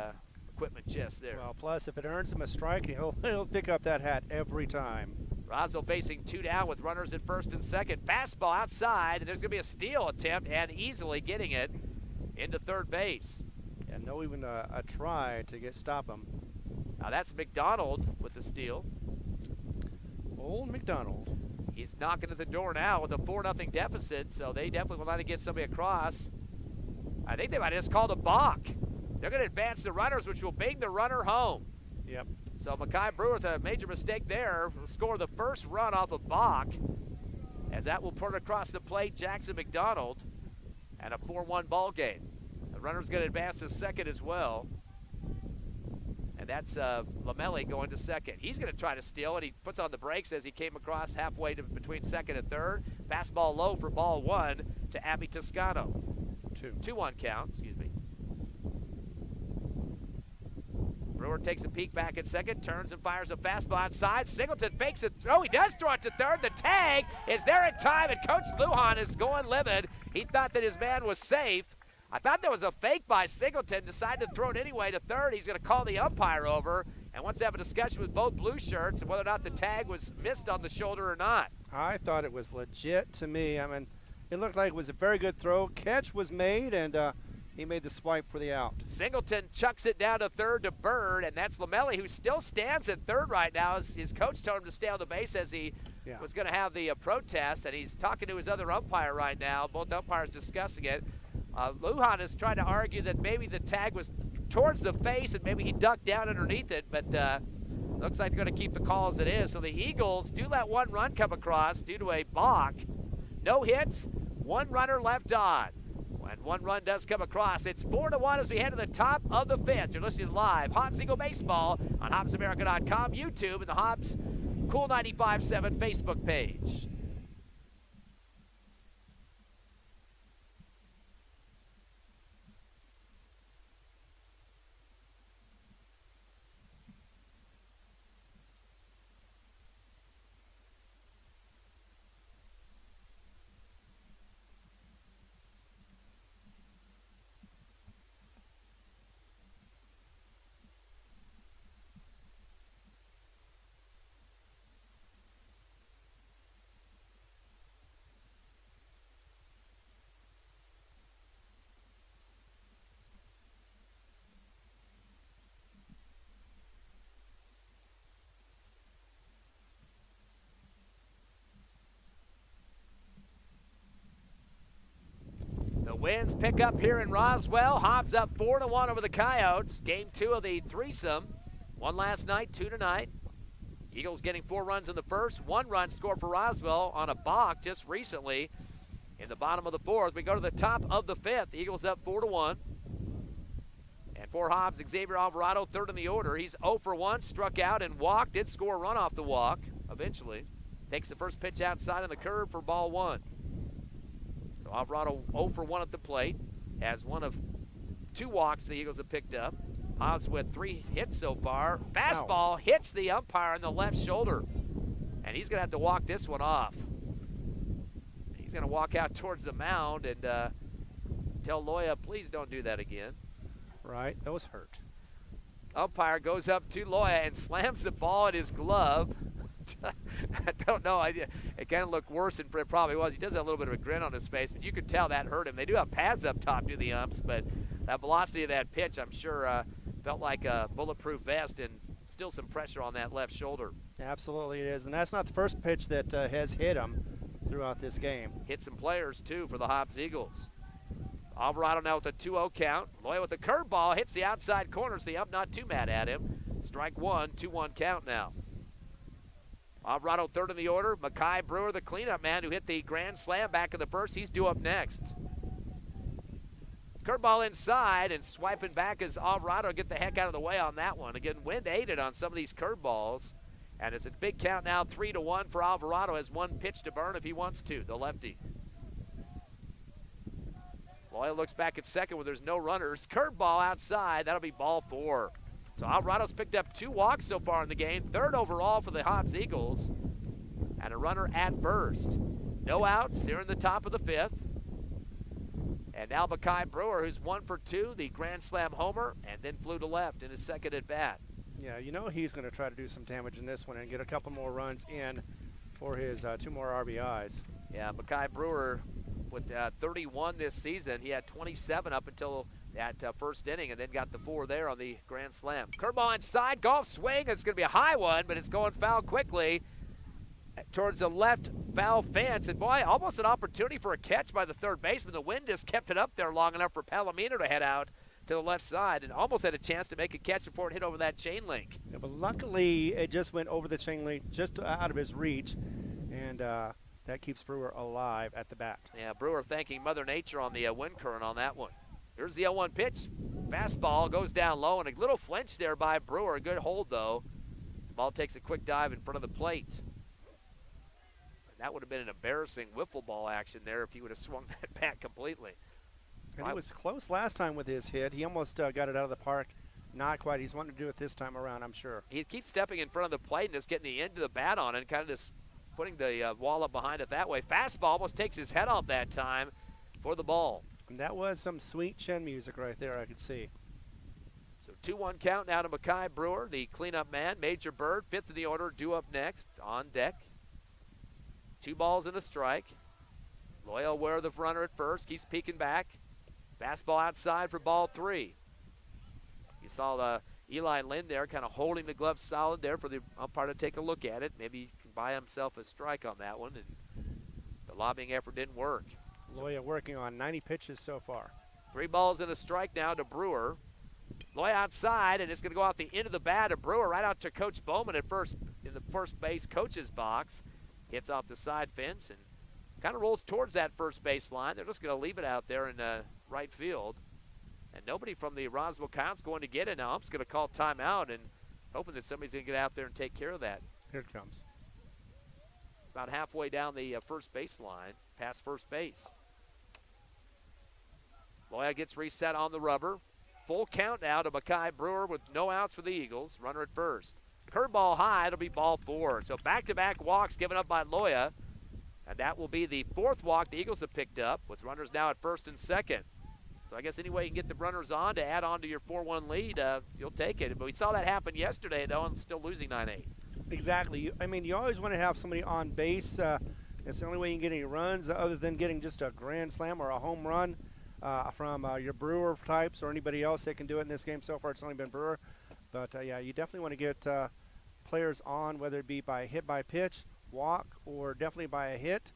equipment chest there. Well, plus if it earns him a strike, he'll pick up that hat every time. Roswell facing 2 down with runners at first and second. Fastball outside, and there's gonna be a steal attempt, and easily getting it into third base. And no even a try to stop him. Now that's McDonald with the steal. Old McDonald. He's knocking at the door now with a 4-0 deficit, so they definitely will not get somebody across. I think they might have just called a balk. They're going to advance the runners, which will bring the runner home. Yep. So Mackay Brewer with a major mistake there will score the first run off of balk, as that will put across the plate Jackson McDonald, and a 4-1 ball game. The runner's going to advance to second as well. And that's Lamelli going to second. He's going to try to steal it. He puts on the brakes as he came across halfway between second and third. Fastball low for ball 1 to Abby Toscano. 2-1 count, excuse me. Brewer takes a peek back at second, turns and fires a fastball outside. Singleton fakes it. Oh, he does throw it to third. The tag is there in time, and Coach Lujan is going livid. He thought that his man was safe. I thought there was a fake by Singleton, decided to throw it anyway to third. He's going to call the umpire over and wants to have a discussion with both blue shirts and whether or not the tag was missed on the shoulder or not. I thought it was legit to me. I mean, it looked like it was a very good throw. Catch was made, and he made the swipe for the out. Singleton chucks it down to third to Bird, and that's Lamelli, who still stands at third right now. His coach told him to stay on the base as he was going to have the protest, and he's talking to his other umpire right now. Both umpires discussing it. Lujan is trying to argue that maybe the tag was towards the face and maybe he ducked down underneath it, but looks like they're going to keep the call as it is. So the Eagles do let 1 run come across due to a balk. No hits, 1 runner left on. And 1 run does come across. It's 4-1 as we head to the top of the 5th. You're listening live, Hobbs Eagle Baseball on HobbsAmerica.com, YouTube, and the Hobbs Cool 95.7 Facebook page. Winds pick up here in Roswell. Hobbs up 4-1 over the Coyotes. Game 2 of the threesome. 1 last night, 2 tonight. Eagles getting 4 runs in the first. 1 run scored for Roswell on a balk just recently in the bottom of the 4th. We go to the top of the 5th. Eagles up 4-1. And for Hobbs, Xavier Alvarado, 3rd in the order. He's 0 for 1, struck out and walked. Did score a run off the walk eventually. Takes the first pitch outside on the curve for ball 1. So Alvarado 0 for 1 at the plate. Has one of 2 walks the Eagles have picked up. Hobbs with 3 hits so far. Fastball hits the umpire on the left shoulder. And he's going to have to walk this one off. He's going to walk out towards the mound and tell Loya, please don't do that again. Right, those hurt. Umpire goes up to Loya and slams the ball in his glove. I don't know. It kind of looked worse than it probably was. He does have a little bit of a grin on his face, but you could tell that hurt him. They do have pads up top, do the umps, but that velocity of that pitch, I'm sure, felt like a bulletproof vest and still some pressure on that left shoulder. Absolutely it is, and that's not the first pitch that has hit him throughout this game. Hit some players, too, for the Hobbs Eagles. Alvarado now with a 2-0 count. Loya with the curveball, hits the outside corners. The ump not too mad at him. Strike 1, 2-1 count now. Alvarado 3rd in the order. Mackay Brewer, the cleanup man who hit the grand slam back in the first. He's due up next. Curveball inside and swiping back as Alvarado get the heck out of the way on that one. Again, wind aided on some of these curveballs. And it's a big count now, 3-1 for Alvarado. Has 1 pitch to burn if he wants to, the lefty. Loya looks back at second where there's no runners. Curveball outside, that'll be ball 4. So Alvarado's picked up 2 walks so far in the game, 3rd overall for the Hobbs Eagles, and a runner at first. No outs here in the top of the 5th. And now Mackay Brewer, who's 1 for 2, the grand slam homer, and then flew to left in his second at bat. Yeah, you know he's going to try to do some damage in this one and get a couple more runs in for his 2 more RBIs. Yeah, Mackay Brewer with 31 this season. He had 27 up until that first inning and then got the 4 there on the grand slam. Curveball inside, golf swing. It's going to be a high one, but it's going foul quickly towards the left foul fence. And boy, almost an opportunity for a catch by the third baseman. The wind just kept it up there long enough for Palomino to head out to the left side and almost had a chance to make a catch before it hit over that chain link. Yeah, but luckily it just went over the chain link just out of his reach, and that keeps Brewer alive at the bat. Yeah, Brewer thanking Mother Nature on the wind current on that one. Here's the 0-1 pitch. Fastball goes down low, and a little flinch there by Brewer. Good hold, though. The ball takes a quick dive in front of the plate. And that would have been an embarrassing wiffle ball action there if he would have swung that bat completely. And he was close last time with his hit. He almost got it out of the park. Not quite. He's wanting to do it this time around, I'm sure. He keeps stepping in front of the plate and just getting the end of the bat on it and kind of just putting the wall up behind it that way. Fastball almost takes his head off that time for the ball. And that was some sweet chin music right there, I could see. So 2-1 count now to Mackay Brewer, the cleanup man. Major Bird, 5th in the order, due up next on deck. 2 balls and a strike. Loya aware of the runner at first, keeps peeking back. Fastball outside for ball 3. You saw Eli Lynn there kind of holding the glove solid there for the umpire to take a look at it. Maybe he can buy himself a strike on that one, and the lobbying effort didn't work. Loya working on 90 pitches so far. 3 balls and a strike now to Brewer. Loya outside, and it's going to go out the end of the bat of Brewer right out to Coach Bowman at first in the first base coach's box. Hits off the side fence and kind of rolls towards that first base line. They're just going to leave it out there in right field. And nobody from the Roswell Coyotes going to get it now. I'm just going to call timeout and hoping that somebody's going to get out there and take care of that. Here it comes. About halfway down the first base line, past first base. Loya gets reset on the rubber. Full count now to Mackay Brewer with no outs for the Eagles. Runner at first. Curveball high, it'll be ball 4. So back-to-back walks given up by Loya. And that will be the 4th walk the Eagles have picked up with runners now at first and second. So I guess any way you can get the runners on to add on to your 4-1 lead, you'll take it. But we saw that happen yesterday, though, and still losing 9-8. Exactly. I mean, you always want to have somebody on base. It's the only way you can get any runs other than getting just a grand slam or a home run from your Brewer types or anybody else that can do it in this game. So far, it's only been Brewer. But, yeah, you definitely want to get players on, whether it be by hit by pitch, walk, or definitely by a hit.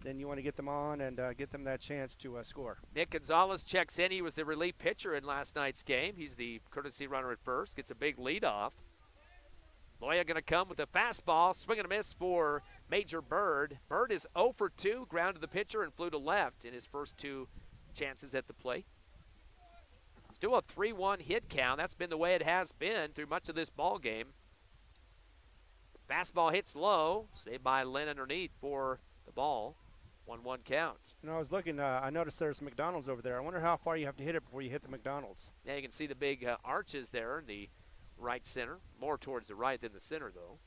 then you want to get them on and get them that chance to score. Nick Gonzalez checks in. He was the relief pitcher in last night's game. He's the courtesy runner at first. Gets a big leadoff. Loya going to come with a fastball. Swing and a miss for Major Bird. Bird is 0 for 2. Grounded the pitcher and flew to left in his first 2 chances at the plate. Still a 3-1 hit count. That's been the way it has been through much of this ball game. Fastball hits low. Saved by Lynn underneath for the ball. 1-1 count. I was looking. I noticed there's McDonald's over there. I wonder how far you have to hit it before you hit the McDonald's. Yeah, you can see the big arches there in the right center. More towards the right than the center, though.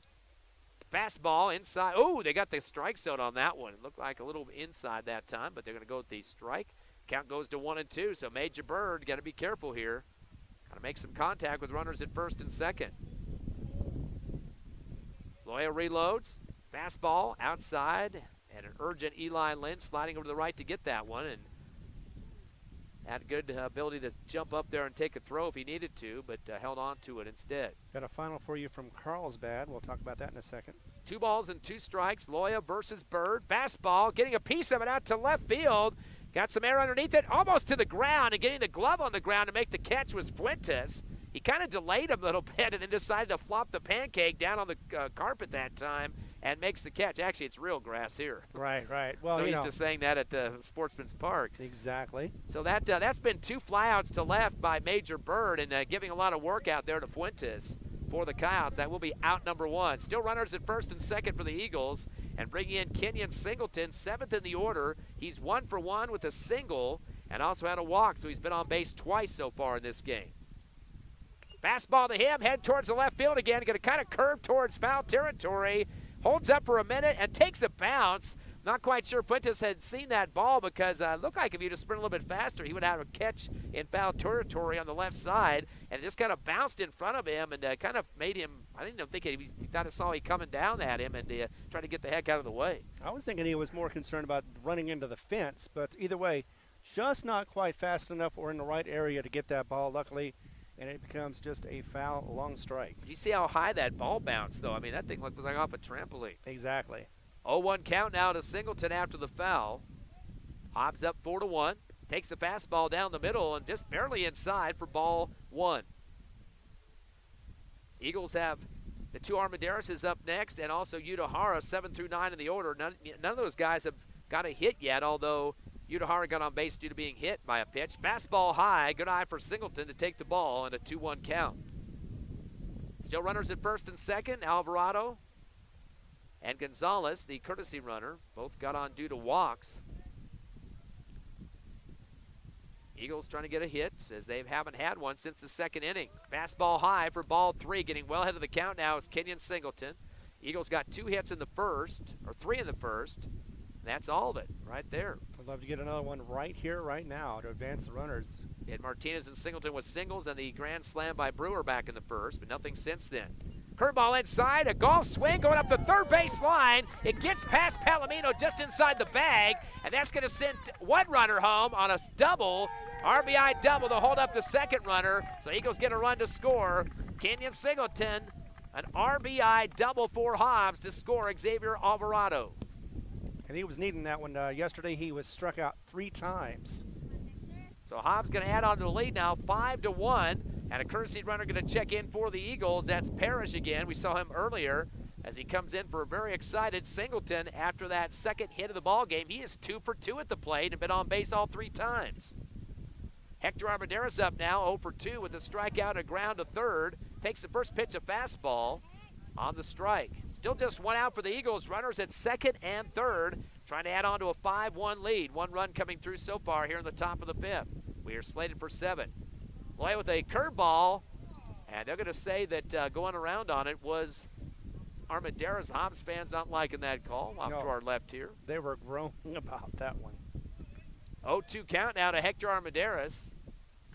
Fastball inside. Oh, they got the strike zone on that one. It looked like a little inside that time, but they're going to go with the strike. Count goes to 1-2, so Major Bird, got to be careful here. Got to make some contact with runners at first and second. Loya reloads. Fastball outside, and an urgent Eli Lynn sliding over to the right to get that one, and had a good ability to jump up there and take a throw if he needed to, but held on to it instead. Got a final for you from Carlsbad. We'll talk about that in a second. 2 balls and 2 strikes. Loya versus Bird. Fastball, getting a piece of it out to left field. Got some air underneath it, almost to the ground, and getting the glove on the ground to make the catch was Fuentes. He kind of delayed a little bit and then decided to flop the pancake down on the carpet that time and makes the catch. Actually, it's real grass here. Right. Well, so he's just saying that at the Sportsman's Park. Exactly. So that's been 2 flyouts to left by Major Bird and giving a lot of work out there to Fuentes for the Coyotes. That will be out number 1. Still runners at first and second for the Eagles, and bringing in Kenyon Singleton, 7th in the order. He's 1 for 1 with a single and also had a walk, so he's been on base twice so far in this game. Fastball to him, head towards the left field again, going to kind of curve towards foul territory. Holds up for a minute and takes a bounce. Not quite sure Fuentes had seen that ball because it looked like if he just sprint a little bit faster, he would have a catch in foul territory on the left side. And it just kind of bounced in front of him and kind of made him, I didn't even think he thought I saw he coming down at him and trying to get the heck out of the way. I was thinking he was more concerned about running into the fence, but either way, just not quite fast enough or in the right area to get that ball, luckily. And it becomes just a foul, long strike. Did you see how high that ball bounced, though? I mean, that thing was like off a trampoline. Exactly. 0-1 count now to Singleton after the foul. Hobbs up 4-1. Takes the fastball down the middle and just barely inside for ball 1. Eagles have the 2 Armendarises up next and also Udahara 7 through 9 in the order. None of those guys have got a hit yet, although Udahara got on base due to being hit by a pitch. Fastball high. Good eye for Singleton to take the ball and a 2-1 count. Still runners at first and second. Alvarado and Gonzalez, the courtesy runner, both got on due to walks. Eagles trying to get a hit as they haven't had one since the second inning. Fastball high for ball 3. Getting well ahead of the count now is Kenyon Singleton. Eagles got 2 hits in the first, or 3 in the first. That's all of it right there. I'd love to get another one right here, right now to advance the runners. And Martinez and Singleton with singles and the grand slam by Brewer back in the first, but nothing since then. Curveball inside, a golf swing going up the third base line. It gets past Palomino just inside the bag, and that's going to send one runner home on a double, RBI double to hold up the second runner. So Eagles get a run to score. Kenyon Singleton, an RBI double for Hobbs to score Xavier Alvarado. And he was needing that one. Yesterday he was struck out 3 times. So Hobbs going to add on to the lead now, 5-1. And a courtesy runner going to check in for the Eagles. That's Parrish again. We saw him earlier as he comes in for a very excited Singleton after that second hit of the ball game. He is 2 for 2 at the plate and been on base all 3 times. Hector Armendariz up now, 0 for 2 with a strikeout and a ground to third. Takes the first pitch, a fastball on the strike. Still just 1 out for the Eagles. Runners at second and third, trying to add on to a 5-1 lead. 1 run coming through so far here in the top of the 5th. We are slated for 7. Loya with a curveball, and they're going to say that going around on it was Armendariz. Hobbs fans not liking that call off to our left here. They were groaning about that one. 0-2 count now to Hector Armendariz.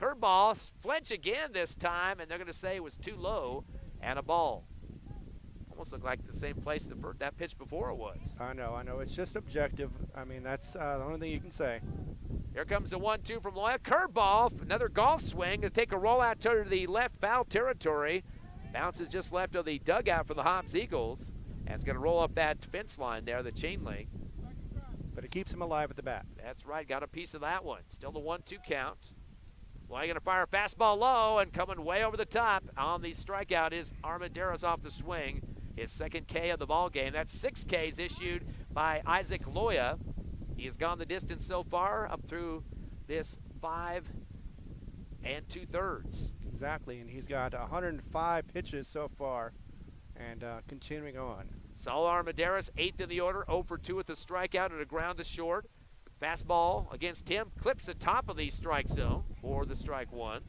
Curveball, flinch again this time, and they're going to say it was too low and a ball. Almost looked like the same place that pitch before it was. I know. It's just objective. I mean, that's the only thing you can say. Here comes the 1-2 from Loya. Curveball, another golf swing to take a rollout to the left foul territory. Bounces just left of the dugout for the Hobbs Eagles. And it's going to roll up that fence line there, the chain link. But keeps him alive at the bat. That's right. Got a piece of that one. Still the 1-2 count. Well, going to fire a fastball low, and coming way over the top on the strikeout is Armendariz off the swing. His second K of the ball game. That's 6 Ks issued by Isaac Loya. He has gone the distance so far up through this 5 2/3. Exactly, and he's got 105 pitches so far, and continuing on. Saul Armendariz, 8th in the order, 0 for 2 with the strikeout and a ground to short. Fastball against him, clips the top of the strike zone for the strike one.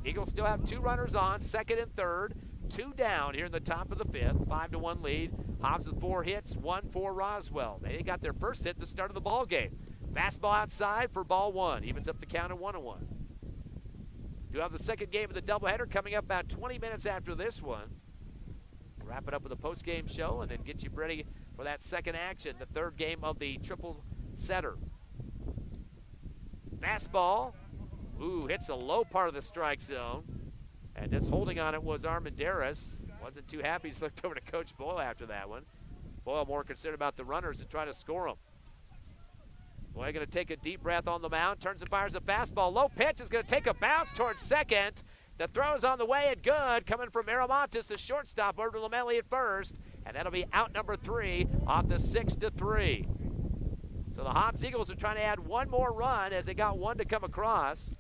Eagles still have 2 runners on, 2nd and 3rd. 2 down here in the top of the 5th, 5-1 lead. Hobbs with 4 hits, 1 for Roswell. They got their first hit at the start of the ball game. Fastball outside for ball 1, evens up the count at 1-1. Do have the second game of the doubleheader coming up about 20 minutes after this one. We'll wrap it up with a post-game show and then get you ready for that second action, the 3rd game of the triple setter. Fastball, hits a low part of the strike zone. And just holding on it was Armendariz. Wasn't too happy. He's looked over to Coach Boyle after that one. Boyle more concerned about the runners and trying to score them. Boyle going to take a deep breath on the mound. Turns and fires a fastball. Low pitch is going to take a bounce towards second. The throw's on the way and good. Coming from Miramontes, the shortstop, over to Lamelli at first. And that'll be out number 3 off the 6-3. So the Hobbs Eagles are trying to add 1 more run as they got 1 to come across.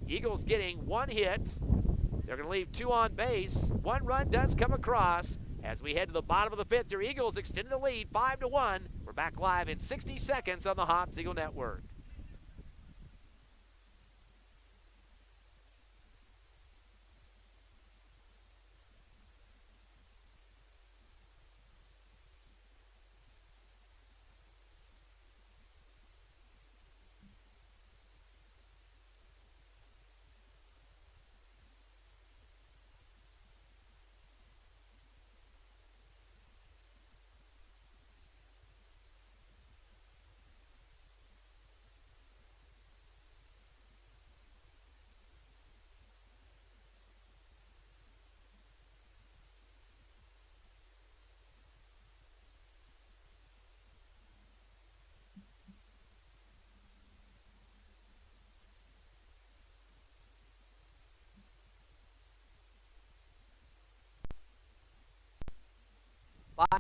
Eagles getting 1 hit. They're going to leave 2 on base. 1 run does come across as we head to the bottom of the 5th. Your Eagles extending the lead 5-1. We're back live in 60 seconds on the Hobbs Eagle Network.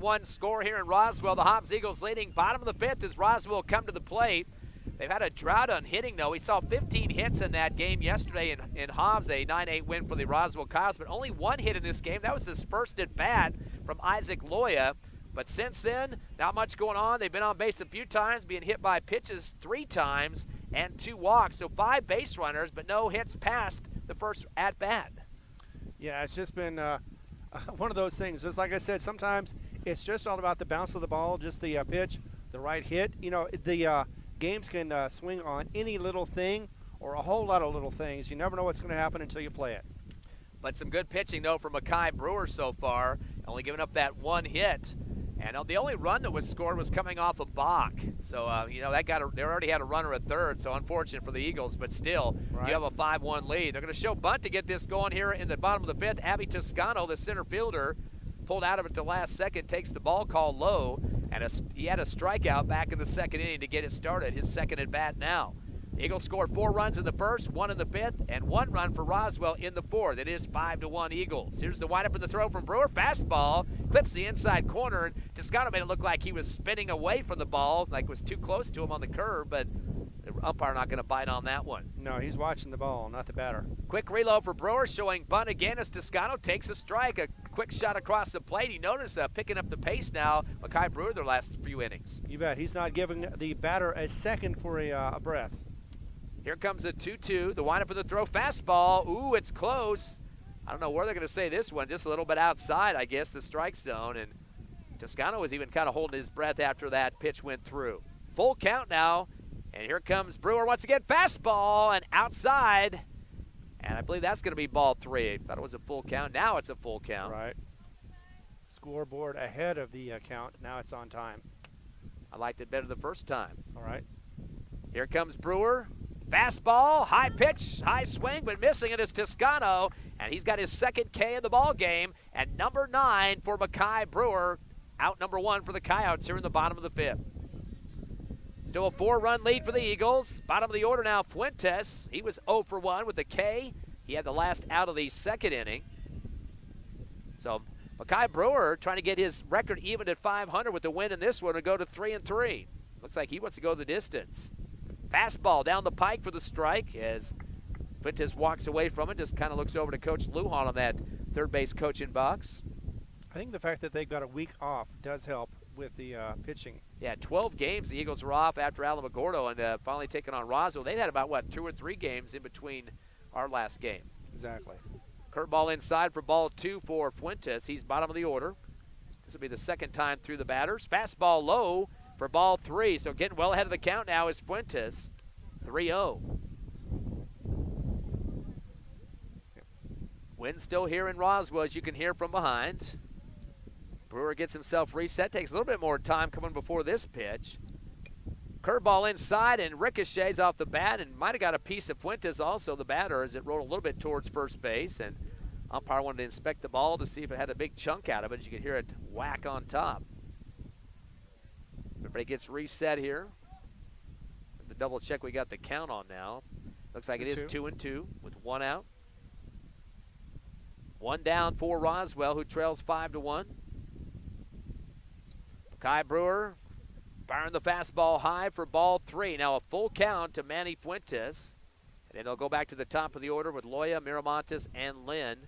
One score here in Roswell. The Hobbs Eagles leading bottom of the 5th as Roswell come to the plate. They've had a drought on hitting, though. We saw 15 hits in that game yesterday in Hobbs, a 9-8 win for the Roswell Coyotes, but only 1 hit in this game. That was his first at bat from Isaac Loya. But since then, not much going on. They've been on base a few times, being hit by pitches 3 times and 2 walks. So 5 base runners, but no hits past the first at bat. Yeah, it's just been one of those things. Just like I said, sometimes it's just all about the bounce of the ball, just the pitch, the right hit. You know, the games can swing on any little thing or a whole lot of little things. You never know what's going to happen until you play it. But some good pitching, though, from Mackay Brewer so far, only giving up that 1 hit. And the only run that was scored was coming off of Bach. So, they already had a runner at third, so unfortunate for the Eagles. But still, You have a 5-1 lead. They're going to show bunt to get this going here in the bottom of the 5th. Abby Toscano, the center fielder, pulled out of it the last second, takes the ball called low, and he had a strikeout back in the 2nd inning to get it started, his 2nd at bat now. The Eagles scored 4 runs in the 1st, 1 in the 5th, and 1 run for Roswell in the 4th. It is 5-1 Eagles. Here's the windup in the throw from Brewer. Fastball, clips the inside corner, and Toscano made it look like he was spinning away from the ball, like it was too close to him on the curve, but the umpire not going to bite on that one. No, he's watching the ball, not the batter. Quick reload for Brewer, showing bunt again as Toscano takes a strike. A quick shot across the plate. He noticed picking up the pace now. Mackay Brewer their last few innings. You bet. He's not giving the batter a second for a breath. Here comes a 2-2. The windup of the throw. Fastball. Ooh, it's close. I don't know where they're going to say this one. Just a little bit outside, I guess, the strike zone. And Toscano was even kind of holding his breath after that pitch went through. Full count now. And here comes Brewer once again. Fastball and outside. And I believe that's going to be ball 3. I thought it was a full count. Now it's a full count. Right. Scoreboard ahead of the count. Now it's on time. I liked it better the first time. All right. Here comes Brewer. Fastball, high pitch, high swing, but missing it is Toscano. And he's got his 2nd K in the ball game. And number 9 for Mackay Brewer. Out number 1 for the Coyotes here in the bottom of the 5th. Still a 4-run lead for the Eagles. Bottom of the order now, Fuentes. He was 0 for 1 with the K. He had the last out of the second inning. So Mackay Brewer trying to get his record even at 500 with the win in this one and go to 3-3. Looks like he wants to go the distance. Fastball down the pike for the strike as Fuentes walks away from it, just kind of looks over to Coach Lujan on that third base coaching box. I think the fact that they got a week off does help with the pitching. Yeah, 12 games the Eagles were off after Alamogordo and finally taking on Roswell. They've had about, 2 or 3 games in between our last game. Exactly. Curveball inside for ball 2 for Fuentes. He's bottom of the order. This will be the second time through the batters. Fastball low for ball 3. So getting well ahead of the count now is Fuentes. 3-0. Wind still here in Roswell, as you can hear from behind. Brewer gets himself reset. Takes a little bit more time coming before this pitch. Curveball inside and ricochets off the bat and might have got a piece of Fuentes also, the batter, as it rolled a little bit towards first base. And umpire wanted to inspect the ball to see if it had a big chunk out of it. As you can hear it whack on top. Everybody gets reset here. The double check we got the count on now. Looks like it is 2-2 with 1 out. 1 down for Roswell, who trails 5-1. Mackay Brewer firing the fastball high for ball 3. Now a full count to Manny Fuentes. And then they'll go back to the top of the order with Loya, Miramontes, and Lynn.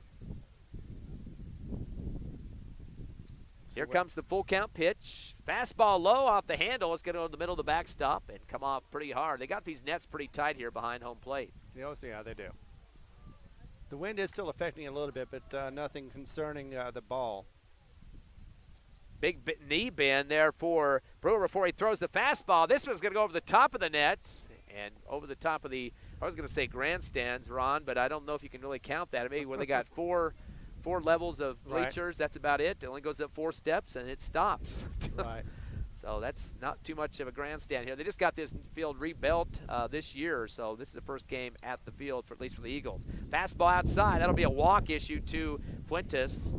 Here comes the full count pitch. Fastball low off the handle. It's going to go in the middle of the backstop and come off pretty hard. They got these nets pretty tight here behind home plate. Yeah, they do. The wind is still affecting it a little bit, but nothing concerning the ball. Big knee bend there for Brewer before he throws the fastball. This one's going to go over the top of the net and over the top of the, I was going to say grandstands, Ron, but I don't know if you can really count that. Maybe where they got four levels of bleachers, that's about it. It only goes up 4 steps and it stops. Right. So that's not too much of a grandstand here. They just got this field rebuilt this year, so this is the first game at the field, for at least for the Eagles. Fastball outside. That'll be a walk issue to Fuentes.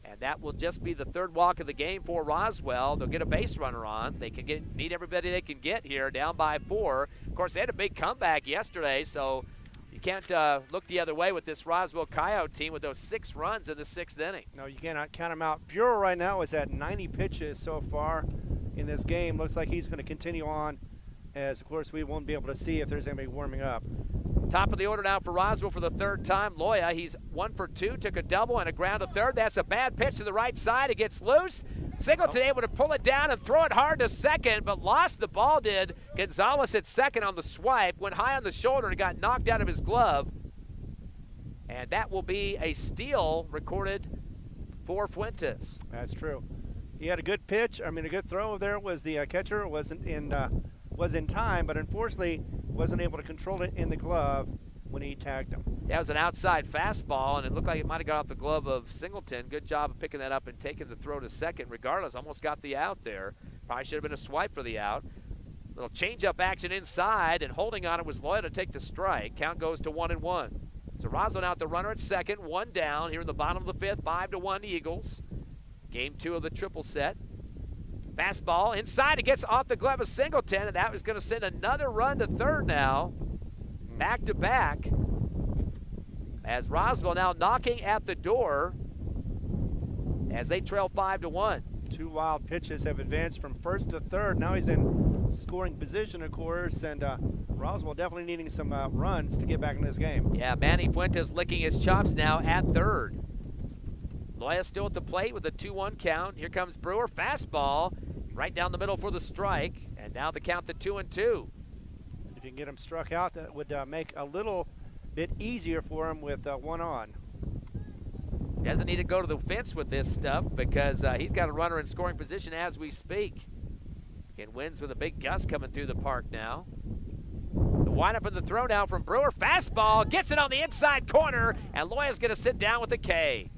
And that will just be the 3rd walk of the game for Roswell. They'll get a base runner on. They can need everybody they can get here, down by 4. Of course, they had a big comeback yesterday, so you can't look the other way with this Roswell Coyote team with those 6 runs in the 6th inning. No, you cannot count them out. Bureau right now is at 90 pitches so far in this game. Looks like he's going to continue on, as, of course, we won't be able to see if there's anybody warming up. Top of the order now for Roswell for the 3rd time. Loya, he's 1 for 2, took a double and a ground to 3rd. That's a bad pitch to the right side. It gets loose. Singleton able to pull it down and throw it hard to second, but lost the ball, did Gonzalez at second on the swipe. Went high on the shoulder and got knocked out of his glove. And that will be a steal recorded for Fuentes. That's true. He had a good pitch. I mean, a good throw there. Was the catcher was in time, but unfortunately wasn't able to control it in the glove when he tagged him. That was an outside fastball, and it looked like it might have got off the glove of Singleton. Good job of picking that up and taking the throw to second. Regardless, almost got the out there. Probably should have been a swipe for the out. Little changeup action inside, and holding on it was Loya to take the strike. Count goes to 1-1. So Roswell out the runner at second, 1 down here in the bottom of the 5th, 5-1 Eagles. Game 2 of the triple set. Fastball inside, it gets off the glove of Singleton, and that was going to send another run to 3rd now. Back to back. As Roswell now knocking at the door as they trail 5-1. 2 wild pitches have advanced from 1st to 3rd. Now he's in scoring position, of course, and Roswell definitely needing some runs to get back in this game. Yeah, Manny Fuentes licking his chops now at 3rd. Loya still at the plate with a 2-1 count. Here comes Brewer, fastball right down the middle for the strike, and now the count to 2-2. If you can get him struck out, that would make a little bit easier for him with 1 on. Doesn't need to go to the fence with this stuff because he's got a runner in scoring position as we speak. And wins with a big gust coming through the park now. The windup of the throw now from Brewer. Fastball, gets it on the inside corner, and Loya's going to sit down with a K.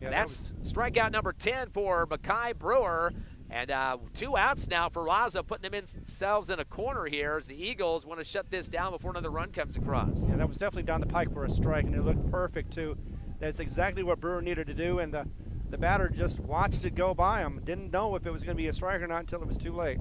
Yeah, that's strikeout number 10 for Mackay Brewer. And 2 outs now for Roswell, putting themselves in a corner here as the Eagles want to shut this down before another run comes across. Yeah, that was definitely down the pike for a strike, and it looked perfect, too. That's exactly what Brewer needed to do, and the batter just watched it go by him. Didn't know if it was going to be a strike or not until it was too late.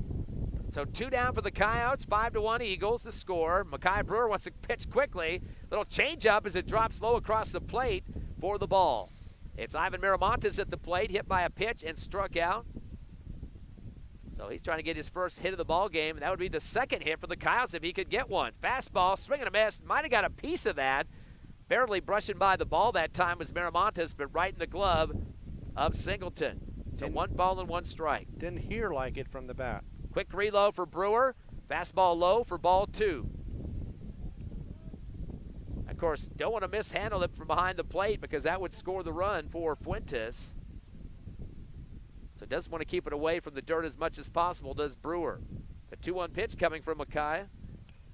So 2 down for the Coyotes, 5-1 Eagles, the score. Mackay Brewer wants to pitch quickly. Little changeup as it drops low across the plate for the ball. It's Ivan Miramontes at the plate, hit by a pitch and struck out. So he's trying to get his first hit of the ball game, and that would be the second hit for the Coyotes if he could get one. Fastball, swing and a miss. Might have got a piece of that. Barely brushing by the ball that time was Miramontes, but right in the glove of Singleton. So 1 ball and 1 strike. Didn't hear like it from the bat. Quick reload for Brewer. Fastball low for ball 2. Of course, don't want to mishandle it from behind the plate because that would score the run for Fuentes. So doesn't want to keep it away from the dirt as much as possible, does Brewer. The 2-1 pitch coming from Mackay.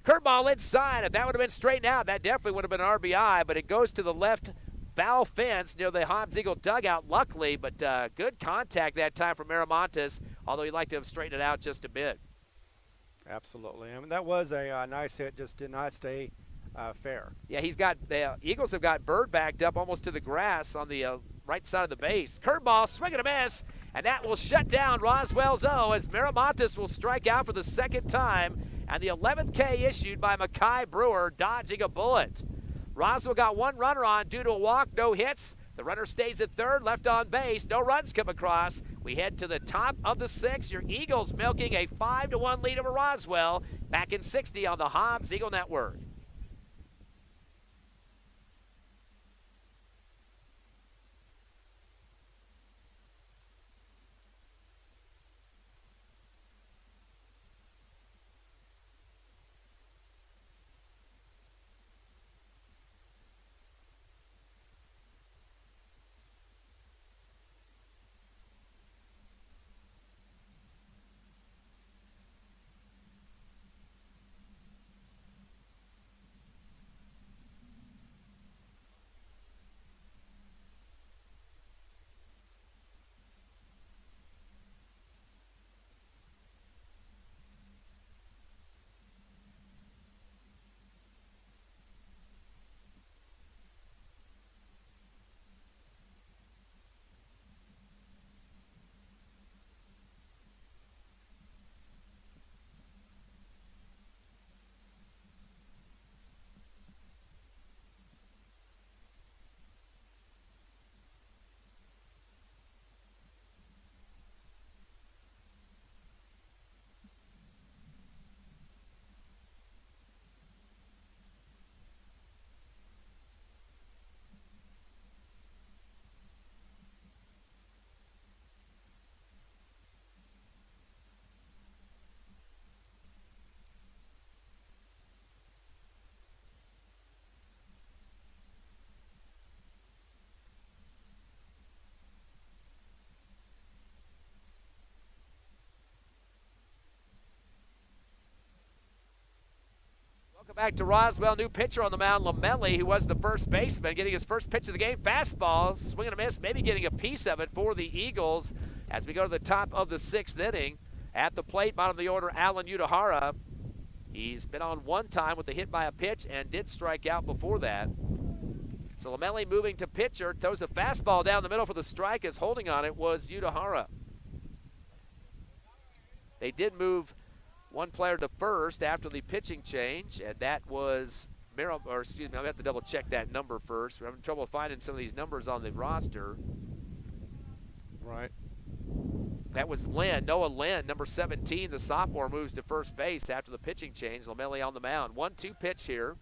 Curveball inside. If that would have been straightened out, that definitely would have been an RBI, but it goes to the left foul fence near the Hobbs Eagle dugout, luckily, but good contact that time from Miramontes, although he'd like to have straightened it out just a bit. Absolutely. I mean, that was a nice hit, just did not stay fair. Yeah, the Eagles have got Bird backed up almost to the grass on the right side of the base. Curveball, swing and a miss, and that will shut down Roswell's O as Miramontes will strike out for the second time, and the 11th K issued by Mackay Brewer, dodging a bullet. Roswell got 1 runner on due to a walk, no hits. The runner stays at third, left on base, no runs come across. We head to the top of the 6th. Your Eagles milking a 5-1 lead over Roswell back in 60 on the Hobbs Eagle Network. Back to Roswell, new pitcher on the mound, Lamelli, who was the first baseman, getting his first pitch of the game. Fastball, swing and a miss, maybe getting a piece of it for the Eagles as we go to the top of the 6th inning. At the plate, bottom of the order, Alan Udahara. He's been on 1 time with a hit by a pitch and did strike out before that. So Lamelli moving to pitcher, throws a fastball down the middle for the strike as holding on it was Udahara. They did move 1 player to first after the pitching change, and that was I'm going to have to double check that number first. We're having trouble finding some of these numbers on the roster. Right. That was Noah Lynn, number 17, the sophomore, moves to first base after the pitching change. Lamelli on the mound. 1-2 pitch here.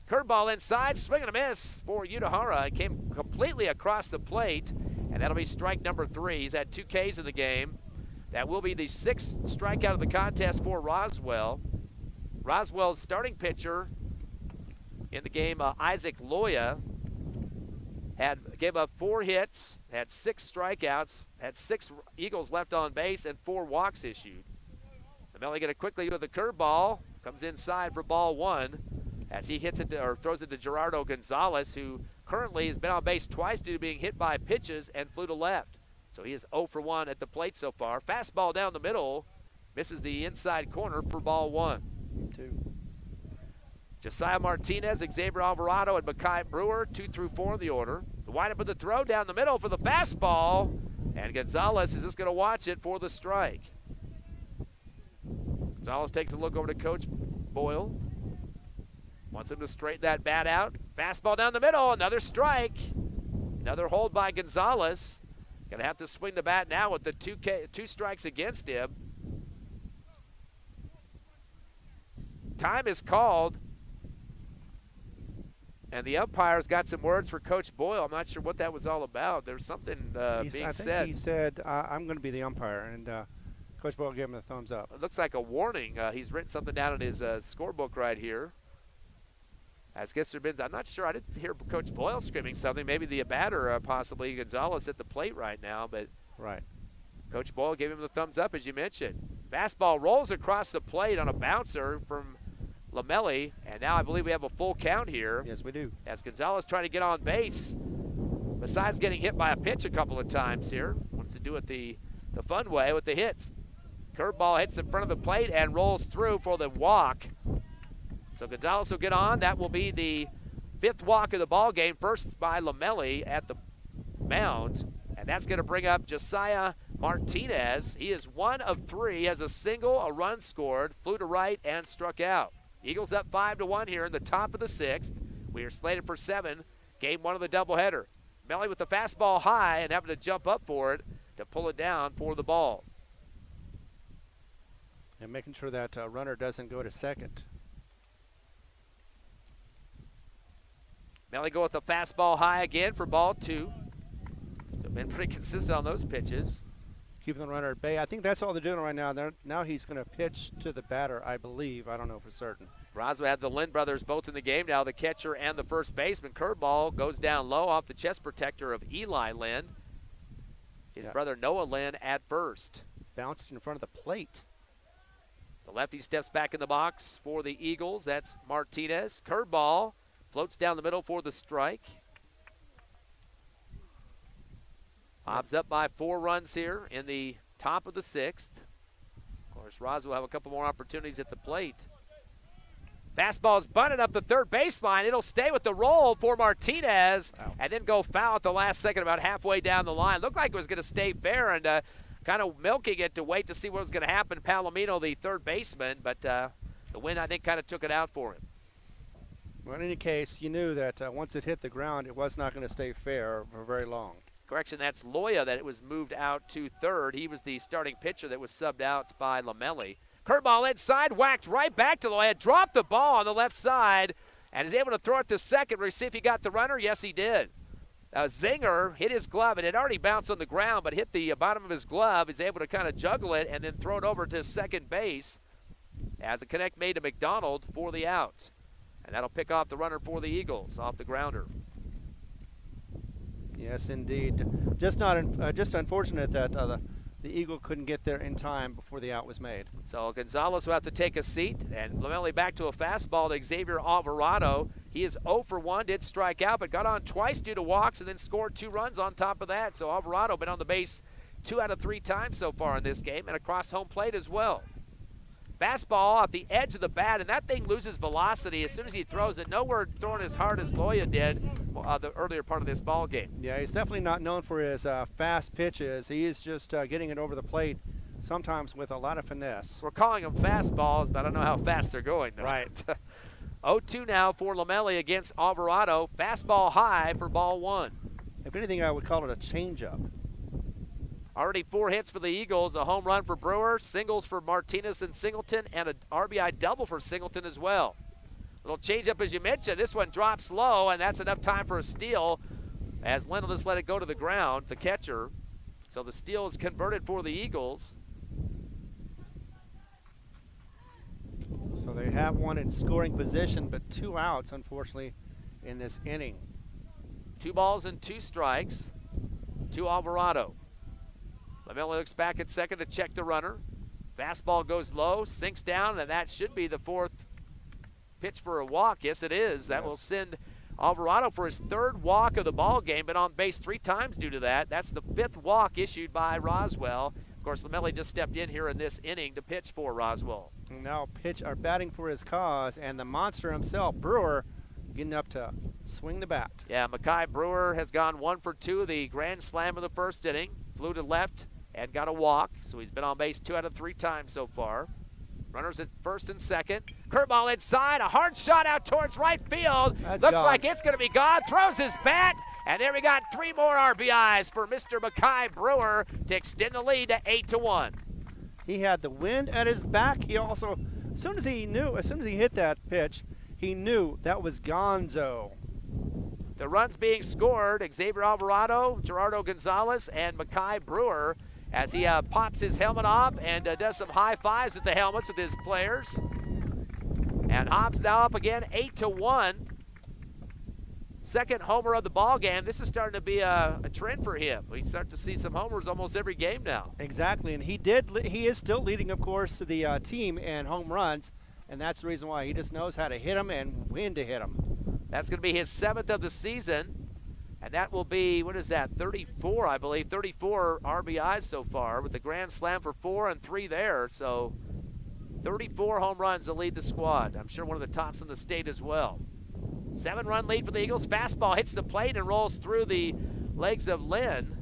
Curveball inside, swing and a miss for Udahara. It came completely across the plate, and that'll be strike number 3. He's had 2 Ks in the game. That will be the 6th strikeout of the contest for Roswell. Roswell's starting pitcher in the game, Isaac Loya, gave up 4 hits, had 6 strikeouts, had 6 Eagles left on base, and 4 walks issued. Lamelli get it quickly with a curveball, comes inside for ball 1 as he hits it throws it to Gerardo Gonzalez, who currently has been on base twice due to being hit by pitches and flew to left. So he is 0 for 1 at the plate so far. Fastball down the middle, misses the inside corner for ball 1. 2. Josiah Martinez, Xavier Alvarado, and Mackay Brewer, 2 through 4 in the order. The windup of the throw down the middle for the fastball, and Gonzalez is just going to watch it for the strike. Gonzalez takes a look over to Coach Boyle. Wants him to straighten that bat out. Fastball down the middle, another strike. Another hold by Gonzalez. Gonna have to swing the bat now with the two strikes against him. Time is called. And the umpire's got some words for Coach Boyle. I'm not sure what that was all about. There's something being said. I think he said, I'm going to be the umpire, and Coach Boyle gave him a thumbs up. It looks like a warning. He's written something down in his scorebook right here. As gets there been, I'm not sure. I didn't hear Coach Boyle screaming something. Maybe the batter, possibly Gonzalez, at the plate right now. But right. Coach Boyle gave him the thumbs up, as you mentioned. Fastball rolls across the plate on a bouncer from Lamelli, and now I believe we have a full count here. Yes, we do. As Gonzalez trying to get on base, besides getting hit by a pitch a couple of times here, wants to do it the fun way with the hits. Curveball hits in front of the plate and rolls through for the walk. So Gonzalez will get on. That will be the 5th walk of the ball game, first by Lamelli at the mound, and that's going to bring up Josiah Martinez. He is 1 of 3, has a single, a run scored, flew to right, and struck out. Eagles up 5-1 here in the top of the 6th. We are slated for 7, game 1 of the doubleheader. Melly with the fastball high and having to jump up for it to pull it down for the ball. And making sure that runner doesn't go to second. Melly go with the fastball high again for ball 2. They've been pretty consistent on those pitches. Keeping the runner at bay. I think that's all they're doing right now. Now he's going to pitch to the batter, I believe. I don't know for certain. Roswell had the Lynn brothers both in the game now, the catcher and the first baseman. Curveball goes down low off the chest protector of Eli Lynn. His brother Noah Lynn at first. Bounced in front of the plate. The lefty steps back in the box for the Eagles. That's Martinez. Curveball floats down the middle for the strike. Hobbs up by 4 runs here in the top of the 6th. Of course, Roswell will have a couple more opportunities at the plate. Fastball is bunted up the third baseline. It'll stay with the roll for Martinez and then go foul at the last second about halfway down the line. Looked like it was going to stay fair and kind of milking it to wait to see what was going to happen. Palomino, the third baseman, but the wind, I think, kind of took it out for him. Well, in any case, you knew that once it hit the ground, it was not going to stay fair for very long. Correction, that's Loya that it was moved out to third. He was the starting pitcher that was subbed out by Lamelli. Curveball inside, whacked right back to Loya, dropped the ball on the left side, and is able to throw it to second. See if he got the runner. Yes, he did. Zinger hit his glove. It had already bounced on the ground, but hit the bottom of his glove. He's able to kind of juggle it and then throw it over to second base as a connect made to McDonald for the out. And that'll pick off the runner for the Eagles off the grounder. Yes, indeed. Just unfortunate that the Eagle couldn't get there in time before the out was made. So Gonzalez will have to take a seat, and Lamelli back to a fastball to Xavier Alvarado. He is 0 for 1, did strike out, but got on twice due to walks and then scored 2 runs on top of that. So Alvarado been on the base 2 out of 3 times so far in this game and across home plate as well. Fastball off the edge of the bat, and that thing loses velocity as soon as he throws it. Nowhere throwing as hard as Loya did the earlier part of this ball game. Yeah, he's definitely not known for his fast pitches. He is just getting it over the plate, sometimes with a lot of finesse. We're calling them fastballs, but I don't know how fast they're going. Though. Right. 0-2 now for Lamelli against Alvarado. Fastball high for ball 1. If anything, I would call it a changeup. Already 4 hits for the Eagles, a home run for Brewer, singles for Martinez and Singleton, and an RBI double for Singleton as well. Little changeup, as you mentioned. This one drops low, and that's enough time for a steal as Lynn will just let it go to the ground, the catcher. So the steal is converted for the Eagles. So they have one in scoring position, but 2 outs, unfortunately, in this inning. 2 balls and 2 strikes to Alvarado. Lamelli looks back at second to check the runner. Fastball goes low, sinks down, and that should be the 4th pitch for a walk. Yes, it is. That will send Alvarado for his 3rd walk of the ball game. Been on base 3 times due to that. That's the 5th walk issued by Roswell. Of course, Lamelli just stepped in here in this inning to pitch for Roswell. And now batting for his cause, and the monster himself, Brewer, getting up to swing the bat. Yeah, Makai Brewer has gone 1 for 2, the grand slam of the 1st inning. Flew to left and got a walk, so he's been on base 2 out of 3 times so far. Runners at first and second. Curveball inside, a hard shot out towards right field. That's Looks gone. like it's going to be gone. Throws his bat, and there we got 3 more RBIs for Mr. Mackay Brewer to extend the lead to 8-1. He had the wind at his back. He also, as soon as he hit that pitch, he knew that was gonzo. The runs being scored, Xavier Alvarado, Gerardo Gonzalez, and Mackay Brewer, as he pops his helmet off and does some high fives with the helmets with his players. And Hobbs now up again, 8-1. Second homer of the ball game. This is starting to be a trend for him. We start to see some homers almost every game now. Exactly, and he is still leading, of course, the team in home runs, and that's the reason why. He just knows how to hit them and when to hit them. That's going to be his 7th of the season. And that will be, 34, I believe, 34 RBIs so far with the grand slam for 4 and 3 there. So 34 home runs to lead the squad. I'm sure one of the tops in the state as well. 7-run lead for the Eagles. Fastball hits the plate and rolls through the legs of Lynn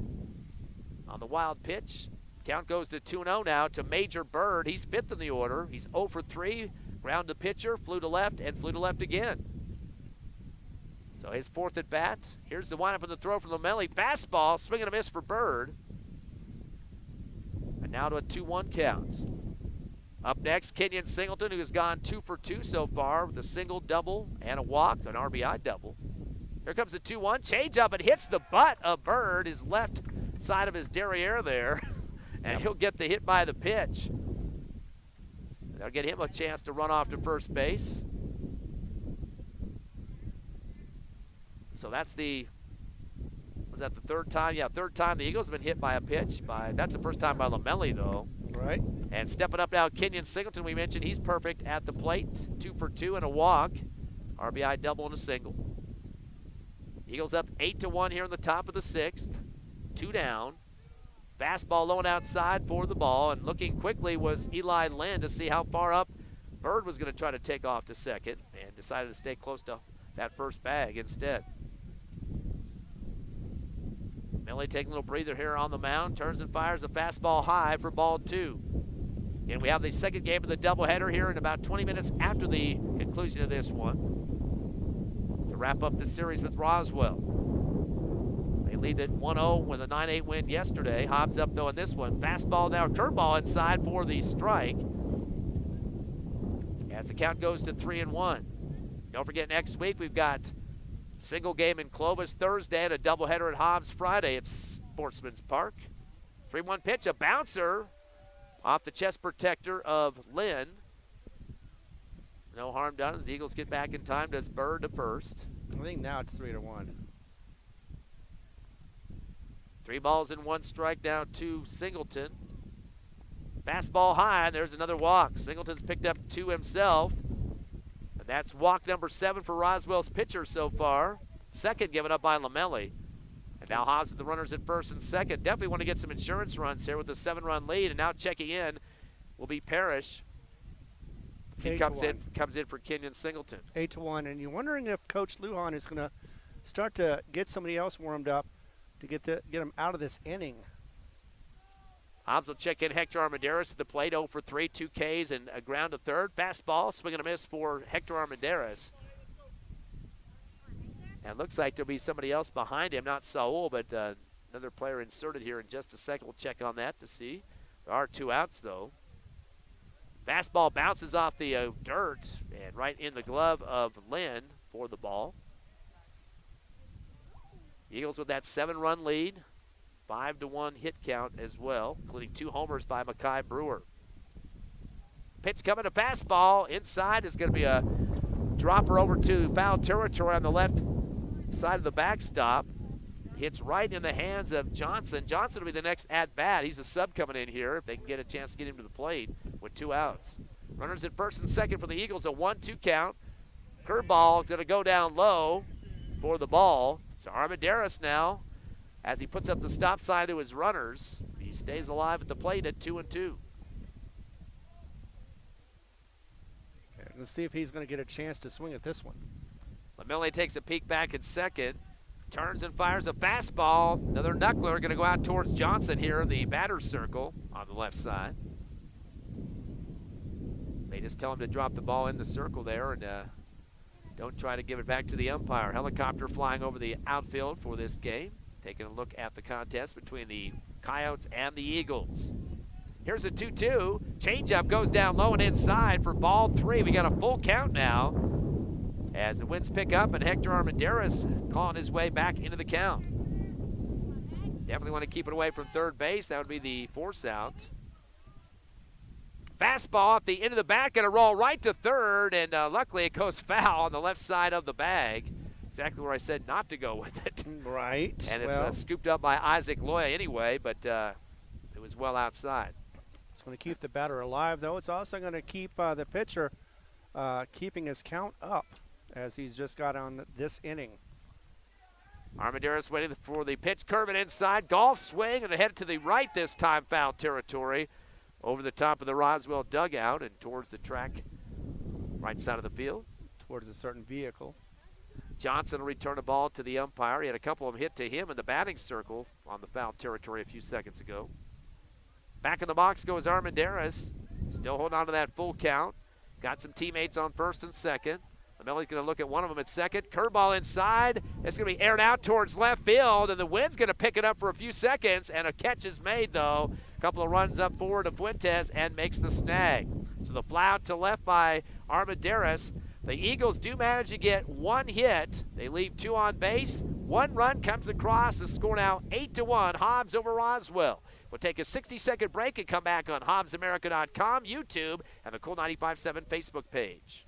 on the wild pitch. Count goes to 2-0 now to Major Bird. He's 5th in the order. He's 0 for 3. Ground to pitcher, flew to left, and flew to left again. So his 4th at bat. Here's the windup and the throw from Lamelli. Fastball, swing and a miss for Bird. And now to a 2-1 count. Up next, Kenyon Singleton, who has gone 2 for 2 so far with a single, double, and a walk, an RBI double. Here comes the 2-1. Change up and hits the butt of Bird, his left side of his derriere there. And he'll get the hit by the pitch. That'll get him a chance to run off to first base. So that's was that the 3rd time? Yeah, 3rd time the Eagles have been hit by a pitch. That's the first time by Lamelli, though. Right. And stepping up now, Kenyon Singleton, we mentioned, he's perfect at the plate. 2 for 2 and a walk. RBI double and a single. Eagles up 8-1 here in the top of the 6th. 2 down. Fastball low and outside for the ball. And looking quickly was Eli Lynn to see how far up Bird was going to try to take off to second. And decided to stay close to that first bag instead. Millie taking a little breather here on the mound, turns and fires a fastball high for ball 2. And we have the second game of the doubleheader here in about 20 minutes after the conclusion of this one to wrap up the series with Roswell. They lead at 1-0 with a 9-8 win yesterday. Hobbs up, though, in this one. Fastball now, curveball inside for the strike. As the count goes to 3-1. Don't forget, next week we've got single game in Clovis Thursday and a doubleheader at Hobbs Friday at Sportsman's Park. 3-1 pitch, a bouncer off the chest protector of Lynn. No harm done as the Eagles get back in time. Does Bird to first. I think now it's 3-1. 3 balls and 1 strike now to Singleton. Fastball high, and there's another walk. Singleton's picked up 2 himself. That's walk number 7 for Roswell's pitcher so far. Second given up by Lamelli. And now Hobbs with the runners at first and second. Definitely want to get some insurance runs here with a 7-run lead. And now checking in will be Parrish. He comes in for Kenyon Singleton. 8-1. And you're wondering if Coach Lujan is going to start to get somebody else warmed up to get him out of this inning. Hobbs will check in Hector Armendariz at the plate, 0 for 3, 2 Ks and a ground to third. Fastball, swing and a miss for Hector Armendariz. And it looks like there'll be somebody else behind him, not Saul, but another player inserted here in just a second. We'll check on that to see. There are 2 outs, though. Fastball bounces off the dirt and right in the glove of Lynn for the ball. Eagles with that 7-run lead. 5-1 hit count as well, including 2 homers by Mackay Brewer. Pitch coming to fastball. Inside is going to be a dropper over to foul territory on the left side of the backstop. Hits right in the hands of Johnson. Johnson will be the next at-bat. He's a sub coming in here if they can get a chance to get him to the plate with 2 outs. Runners at first and second for the Eagles, a 1-2 count. Curveball going to go down low for the ball. So Armendariz now, as he puts up the stop sign to his runners, he stays alive at the plate at 2-2. Let's see if he's going to get a chance to swing at this one. Lamelli takes a peek back at second, turns and fires a fastball. Another knuckler going to go out towards Johnson here in the batter's circle on the left side. They just tell him to drop the ball in the circle there and don't try to give it back to the umpire. Helicopter flying over the outfield for this game. Taking a look at the contest between the Coyotes and the Eagles. Here's a 2-2. Changeup goes down low and inside for ball 3. We got a full count now as the winds pick up and Hector Armendariz clawing his way back into the count. Definitely want to keep it away from third base. That would be the force out. Fastball at the end of the bat, going to roll right to third, and luckily it goes foul on the left side of the bag. Exactly where I said not to go with it. Right. And it's scooped up by Isaac Loya anyway, but it was well outside. It's going to keep the batter alive, though. It's also going to keep the pitcher keeping his count up as he's just got on this inning. Armendariz waiting for the pitch, curving inside, golf swing, and headed to the right this time, foul territory. Over the top of the Roswell dugout and towards the track, right side of the field. Towards a certain vehicle. Johnson will return the ball to the umpire. He had a couple of them hit to him in the batting circle on the foul territory a few seconds ago. Back in the box goes Armendariz, still holding on to that full count. Got some teammates on first and second. Lamelli's going to look at one of them at second. Curveball inside. It's going to be aired out towards left field, and the wind's going to pick it up for a few seconds, and a catch is made, though. A couple of runs up forward to Fuentes and makes the snag. So the fly out to left by Armendariz. The Eagles do manage to get one hit. They leave 2 on base. 1 run comes across. The score now 8-1, Hobbs over Roswell. We'll take a 60-second break and come back on HobbsAmerica.com, YouTube, and the Cool 95.7 Facebook page.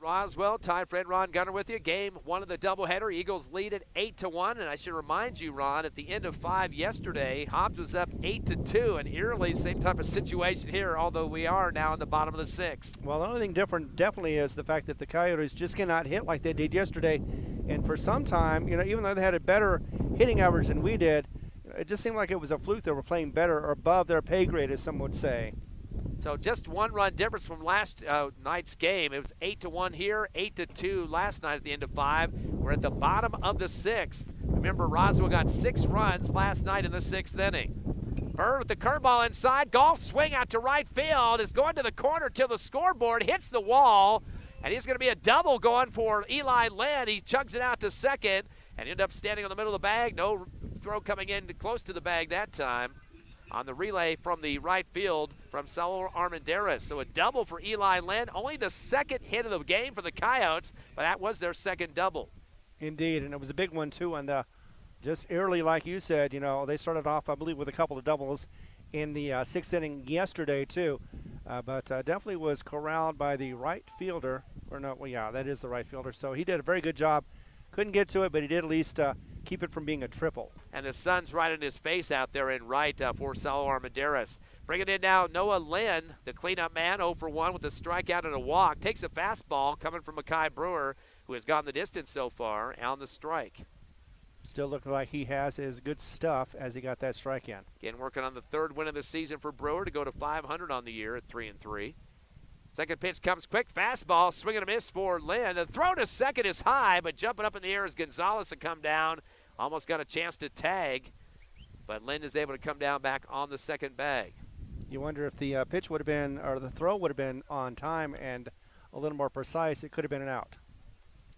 Roswell, Ty, Fred, Ron Gunner with you. Game 1 of the doubleheader. Eagles lead at 8-1, and I should remind you, Ron, at the end of 5 yesterday, Hobbs was up 8-2, and eerily same type of situation here, although we are now in the bottom of the 6th. Well, the only thing different definitely is the fact that the Coyotes just cannot hit like they did yesterday, and for some time, even though they had a better hitting average than we did, it just seemed like it was a fluke. They were playing better or above their pay grade, as some would say. So just 1 run difference from last night's game. It was 8-1 here, 8-2 last night at the end of 5. We're at the bottom of the 6th. Remember, Roswell got 6 runs last night in the 6th inning. Bird with the curveball inside. Golf swing out to right field. Is going to the corner till the scoreboard hits the wall. And he's going to be a double going for Eli Lynn. He chugs it out to second and ended up standing on the middle of the bag. No throw coming in close to the bag that time. On the relay from the right field from Saul Armendariz. So a double for Eli Lynn. Only the 2nd hit of the game for the Coyotes, but that was their 2nd double. Indeed, and it was a big one, too. And just early, like you said, they started off, I believe, with a couple of doubles in the 6th inning yesterday, too. But definitely was corralled by the right fielder. That is the right fielder. So he did a very good job. Couldn't get to it, but he did at least keep it from being a triple. And the sun's right in his face out there in right for Saul Armendariz. Bringing in now Noah Lynn, the cleanup man, 0 for 1 with a strikeout and a walk. Takes a fastball coming from Makai Brewer, who has gone the distance so far, on the strike. Still looking like he has his good stuff as he got that strike in. Again, working on the 3rd win of the season for Brewer to go to 500 on the year at 3-3. Second pitch comes quick, fastball, swing and a miss for Lynn. The throw to second is high, but jumping up in the air is Gonzalez to come down. Almost got a chance to tag, but Lynn is able to come down back on the second bag. You wonder if the pitch would have been, or the throw would have been on time and a little more precise. It could have been an out.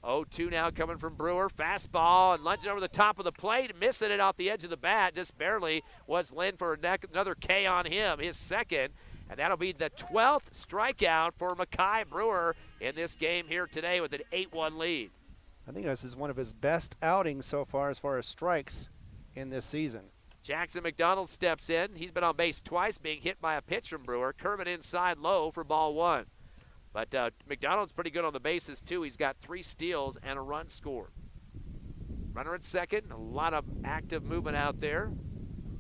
0-2 now coming from Brewer. Fastball and lunging over the top of the plate, missing it off the edge of the bat. Just barely was Lynn for another K on him, his second. And that'll be the 12th strikeout for Mackay Brewer in this game here today with an 8-1 lead. I think this is one of his best outings so far as strikes in this season. Jackson McDonald steps in. He's been on base twice, being hit by a pitch from Brewer. Curving inside low for ball one. But McDonald's pretty good on the bases, too. He's got 3 steals and a run scored. Runner at second. A lot of active movement out there.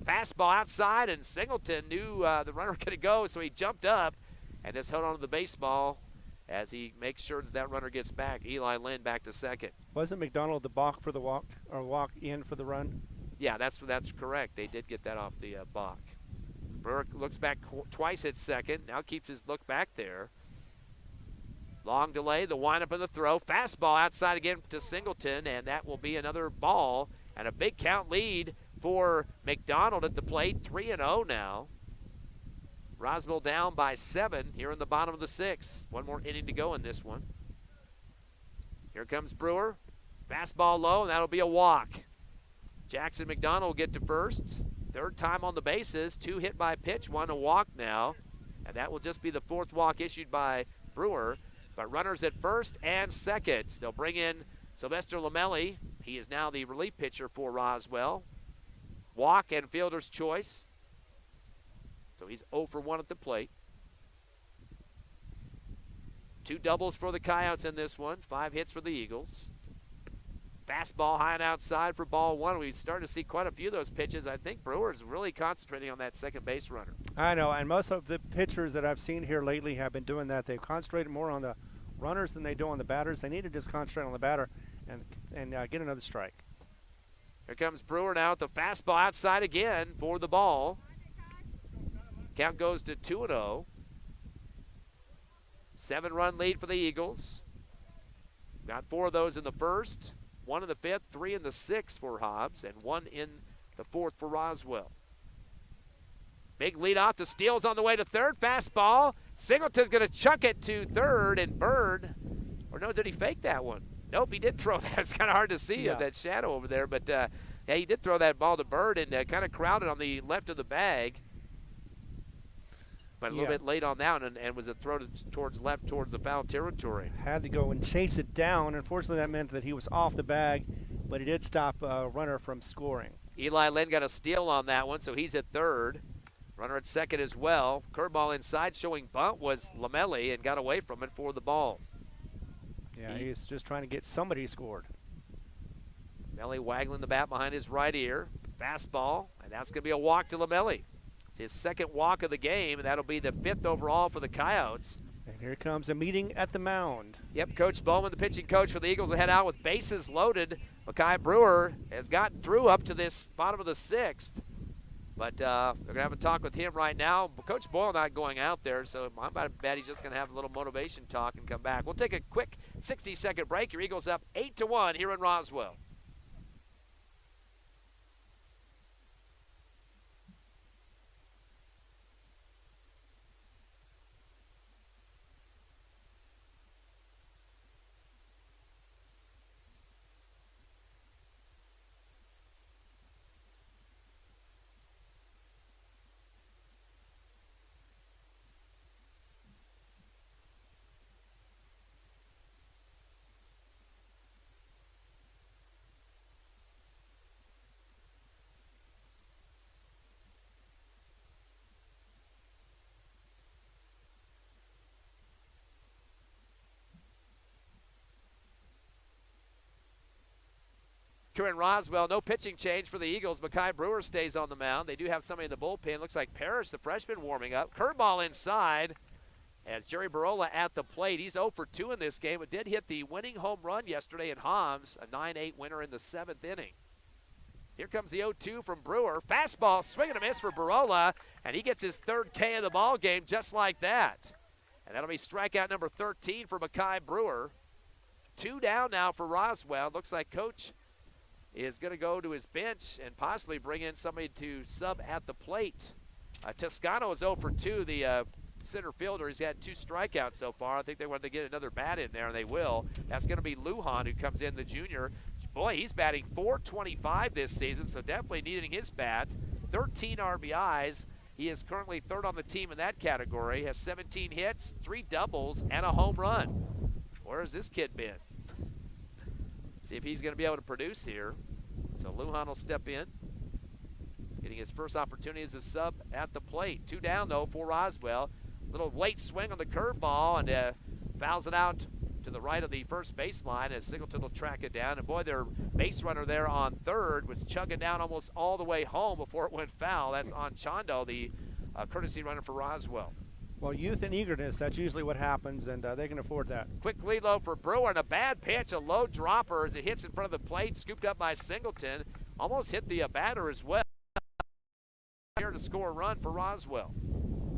Fastball outside, and Singleton knew the runner was going to go, so he jumped up and just held on to the baseball as he makes sure that runner gets back. Eli Lynn back to second. Wasn't McDonald the balk for the walk, or walk in for the run? Yeah, that's correct. They did get that off the balk. Brewer looks back twice at second. Now keeps his look back there. Long delay, the windup and the throw. Fastball outside again to Singleton, and that will be another ball. And a big count lead for McDonald at the plate, 3-0 now. Roswell down by 7 here in the bottom of the 6th. One more inning to go in this one. Here comes Brewer. Fastball low, and that'll be a walk. Jackson McDonald will get to first. 3rd time on the bases, 2 hit by pitch, 1 a walk now. And that will just be the 4th walk issued by Brewer. But runners at first and second. They'll bring in Sylvester Lamelli. He is now the relief pitcher for Roswell. Walk and fielder's choice. So he's 0 for 1 at the plate. 2 doubles for the Coyotes in this one. 5 hits for the Eagles. Fastball high and outside for ball one. We started to see quite a few of those pitches. I think Brewer's really concentrating on that second base runner. I know, and most of the pitchers that I've seen here lately have been doing that. They've concentrated more on the runners than they do on the batters. They need to just concentrate on the batter and get another strike. Here comes Brewer now with the fastball outside again for the ball. Count goes to 2-0. 7-run lead for the Eagles. Got 4 of those in the first. 1 in the 5th, 3 in the 6th for Hobbs, and 1 in the 4th for Roswell. Big lead off. The steal's on the way to third. Fastball. Singleton's going to chuck it to third, and Bird, or no, did he fake that one? Nope, he did throw that. It's kind of hard to see that shadow over there, but yeah, he did throw that ball to Bird and kind of crowded on the left of the bag. But a little bit late on that one, and was a throw towards left, towards the foul territory. Had to go and chase it down. Unfortunately, that meant that he was off the bag, but he did stop a runner from scoring. Eli Lynn got a steal on that one, so he's at third. Runner at second as well. Curveball inside showing bunt was Lamelli and got away from it for the ball. Yeah, he's just trying to get somebody scored. Lamelli waggling the bat behind his right ear. Fastball, and that's going to be a walk to Lamelli. It's his second walk of the game, and that'll be the 5th overall for the Coyotes. And here comes a meeting at the mound. Yep, Coach Bowman, the pitching coach for the Eagles, will head out with bases loaded. Mackay Brewer has gotten through up to this bottom of the 6th. But they're going to have a talk with him right now. Coach Boyle not going out there, so I bet he's just going to have a little motivation talk and come back. We'll take a quick 60-second break. Your Eagles up 8-1 here in Roswell. Here in Roswell, no pitching change for the Eagles. Mackay Brewer stays on the mound. They do have somebody in the bullpen. Looks like Parrish, the freshman, warming up. Curveball inside as Jerry Barola at the plate. He's 0 for 2 in this game, but did hit the winning home run yesterday in Hobbs, a 9-8 winner in the 7th inning. Here comes the 0-2 from Brewer. Fastball, swing and a miss for Barola, and he gets his 3rd K of the ball game just like that. And that'll be strikeout number 13 for Mackay Brewer. 2 down now for Roswell. Looks like Coach is going to go to his bench and possibly bring in somebody to sub at the plate. Toscano is 0 for 2, the center fielder. He's had 2 strikeouts so far. I think they wanted to get another bat in there, and they will. That's going to be Lujan, who comes in, the junior. Boy, he's batting .425 this season, so definitely needing his bat. 13 RBIs. He is currently 3rd on the team in that category. Has 17 hits, 3 doubles, and a home run. Where has this kid been? See if he's going to be able to produce here. So Lujan will step in, getting his first opportunity as a sub at the plate. 2 down, though, for Roswell. Little late swing on the curveball, and fouls it out to the right of the first baseline as Singleton will track it down. And boy, their base runner there on 3rd was chugging down almost all the way home before it went foul. That's on Chondo, the courtesy runner for Roswell. Well, youth and eagerness, that's usually what happens, and they can afford that. Quick lead low for Brewer, and a bad pitch, a low dropper as it hits in front of the plate, scooped up by Singleton. Almost hit the batter as well. Here to score a run for Roswell.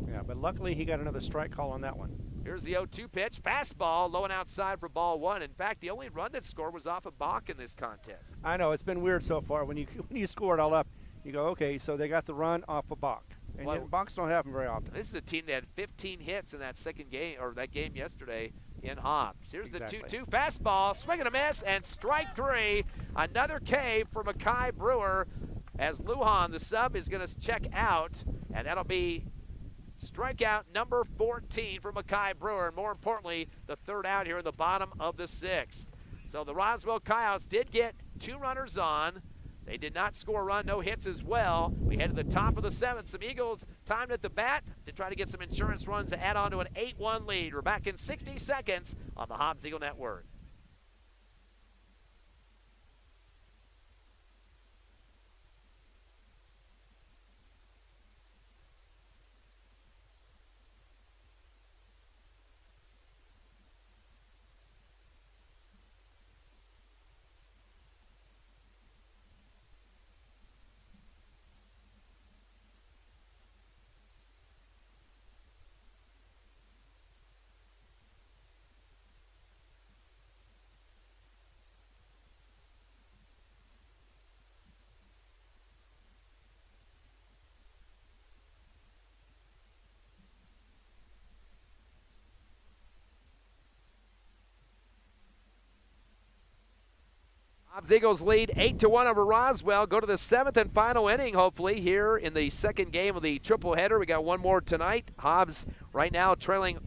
Yeah, but luckily he got another strike call on that one. Here's the 0-2 pitch, fastball, low and outside for ball 1. In fact, the only run that scored was off of Bach in this contest. I know, it's been weird so far. When you score it all up, you go, okay, so they got the run off of Bach. And Well, Bachs don't happen very often. This is a team that had 15 hits in that second game, or that game yesterday in Hobbs. Here's Exactly. the 2-2 fastball, swing and a miss, and strike 3. Another K for Mackay Brewer as Lujan, the sub, is going to check out, and that'll be strikeout number 14 for Mackay Brewer, and more importantly, the 3rd out here in the bottom of the 6th. So the Roswell Coyotes did get 2 runners on. They did not score a run, no hits as well. We head to the top of the 7th. Some Eagles timed at the bat to try to get some insurance runs to add on to an 8-1 lead. We're back in 60 seconds on the Hobbs Eagle Network. Hobbs Eagles lead 8-1 over Roswell. Go to the 7th and final inning, hopefully, here in the second game of the triple header. We got one more tonight. Hobbs right now trailing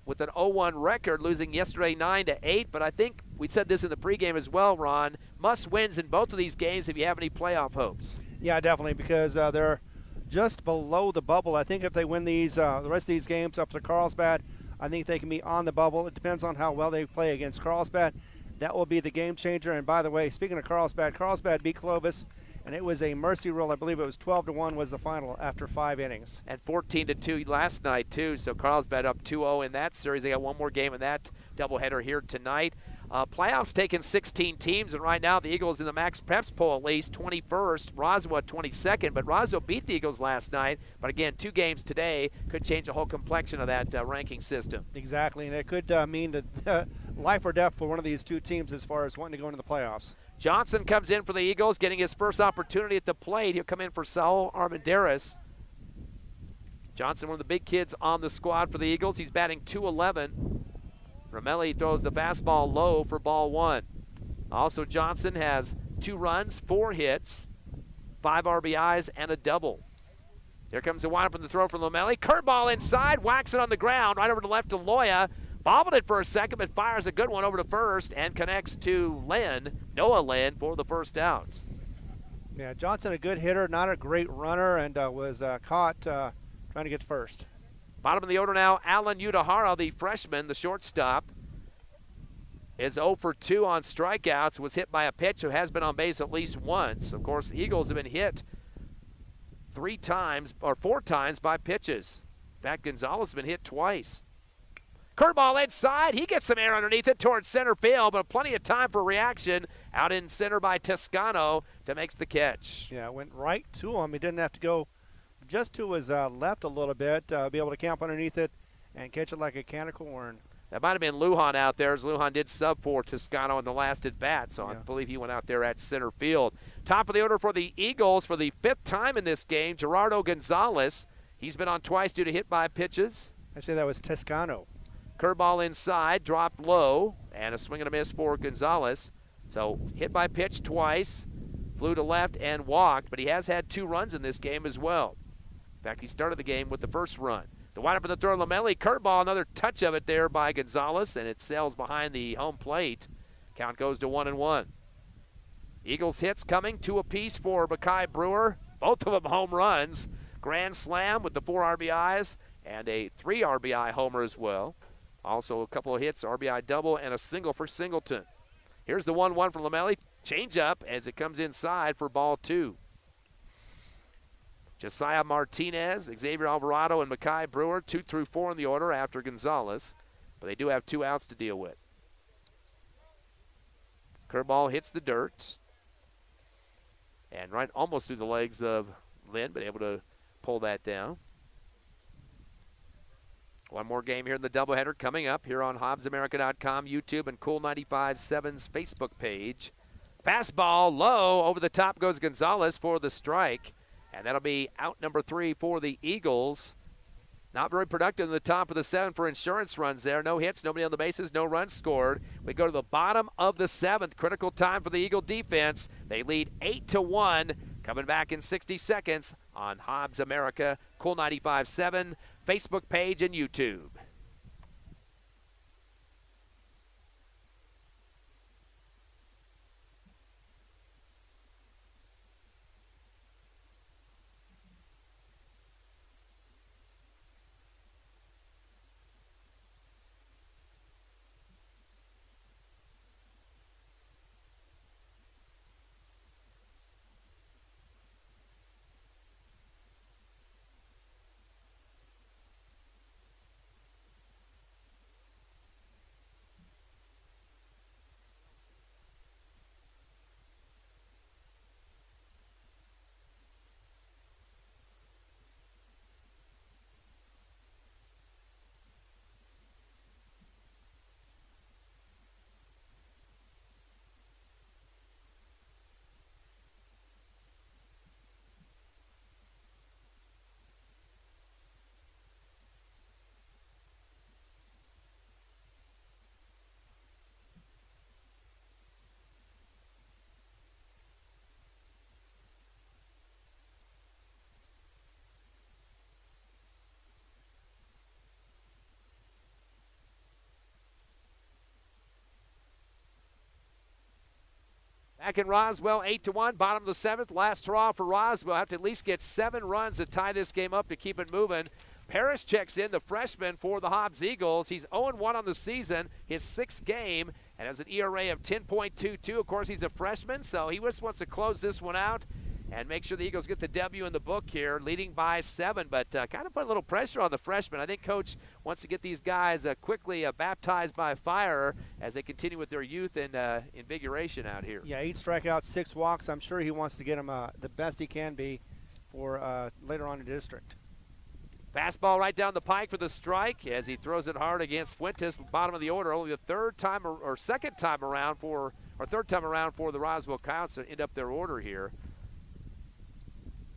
with an 0-1 record, losing yesterday 9-8. But I think we said this in the pregame as well, Ron. Must wins in both of these games if you have any playoff hopes. Yeah, definitely, because they're just below the bubble. I think if they win these, the rest of these games up to Carlsbad, I think they can be on the bubble. It depends on how well they play against Carlsbad. That will be the game changer. And by the way, speaking of Carlsbad beat Clovis, and it was a mercy rule. I believe it was 12-1 was the final after 5 innings. And 14-2 last night, too. So Carlsbad up 2-0 in that series. They got one more game in that doubleheader here tonight. Playoffs taking 16 teams, and right now the Eagles in the Max Preps poll at least 21st, Roswell 22nd. But Roswell beat the Eagles last night. But again, 2 games today could change the whole complexion of that ranking system. Exactly, and it could mean that life or death for one of these 2 teams as far as wanting to go into the playoffs. Johnson comes in for the Eagles, getting his first opportunity at the plate. He'll come in for Saul Armendariz. Johnson, one of the big kids on the squad for the Eagles. He's batting .211. Ramelli throws the fastball low for ball 1. Also, Johnson has 2 runs, 4 hits, 5 RBIs, and a double. Here comes the windup in the throw from Ramelli. Curveball inside, whacks it on the ground, right over to left to Loya. Bobbled it for a second, but fires a good one over to first and connects to Noah Lynn, for the first out. Yeah, Johnson, a good hitter, not a great runner, and was caught trying to get to first. Bottom of the order now, Alan Udahara, the freshman, the shortstop, is 0 for 2 on strikeouts, was hit by a pitch who has been on base at least once. Of course, the Eagles have been hit 4 times by pitches. In fact, Gonzalez has been hit twice. Curveball inside. He gets some air underneath it towards center field, but plenty of time for reaction out in center by Toscano to make the catch. Yeah, it went right to him. He didn't have to go just to his left a little bit, be able to camp underneath it and catch it like a can of corn. That might have been Lujan out there, as Lujan did sub for Toscano in the last at bat, so yeah. I believe he went out there at center field. Top of the order for the Eagles for the 5th time in this game, Gerardo Gonzalez. He's been on twice due to hit by pitches. Actually, that was Toscano. Curveball inside, dropped low, and a swing and a miss for Gonzalez. So hit by pitch twice, flew to left and walked, but he has had 2 runs in this game as well. In fact, he started the game with the first run. The windup in the throw, Lamelli, curveball, another touch of it there by Gonzalez, and it sails behind the home plate. Count goes to 1-1. Eagles hits coming, 2 apiece for Mackay Brewer. Both of them home runs. Grand slam with the 4 RBIs and a 3 RBI homer as well. Also a couple of hits, RBI double, and a single for Singleton. Here's the 1-1 from Lamelli. Change up as it comes inside for ball 2. Josiah Martinez, Xavier Alvarado, and Mackay Brewer, 2 through 4 in the order after Gonzalez. But they do have 2 outs to deal with. Curveball hits the dirt. And right almost through the legs of Lynn, but able to pull that down. One more game here in the doubleheader coming up here on HobbsAmerica.com, YouTube, and Cool 95.7's Facebook page. Fastball low, over the top goes Gonzalez for the strike. And that'll be out number 3 for the Eagles. Not very productive in the top of the 7th for insurance runs there. No hits, nobody on the bases, no runs scored. We go to the bottom of the 7th. Critical time for the Eagle defense. They lead 8-1. Coming back in 60 seconds on Hobbs America, Cool 95.7, Facebook page, and YouTube. Back in Roswell, 8-1, bottom of the 7th. Last hurrah for Roswell. Have to at least get 7 runs to tie this game up to keep it moving. Parrish checks in, the freshman for the Hobbs Eagles. He's 0-1 on the season, his 6th game, and has an ERA of 10.22. Of course, he's a freshman, so he just wants to close this one out and make sure the Eagles get the W in the book here, leading by 7, but kind of put a little pressure on the freshman. I think Coach wants to get these guys quickly baptized by fire as they continue with their youth and invigoration out here. Yeah, 8 strikeouts, 6 walks. I'm sure he wants to get him the best he can be for later on in the district. Fastball right down the pike for the strike as he throws it hard against Fuentes, bottom of the order. Only the third time around for the Roswell Coyotes to end up their order here.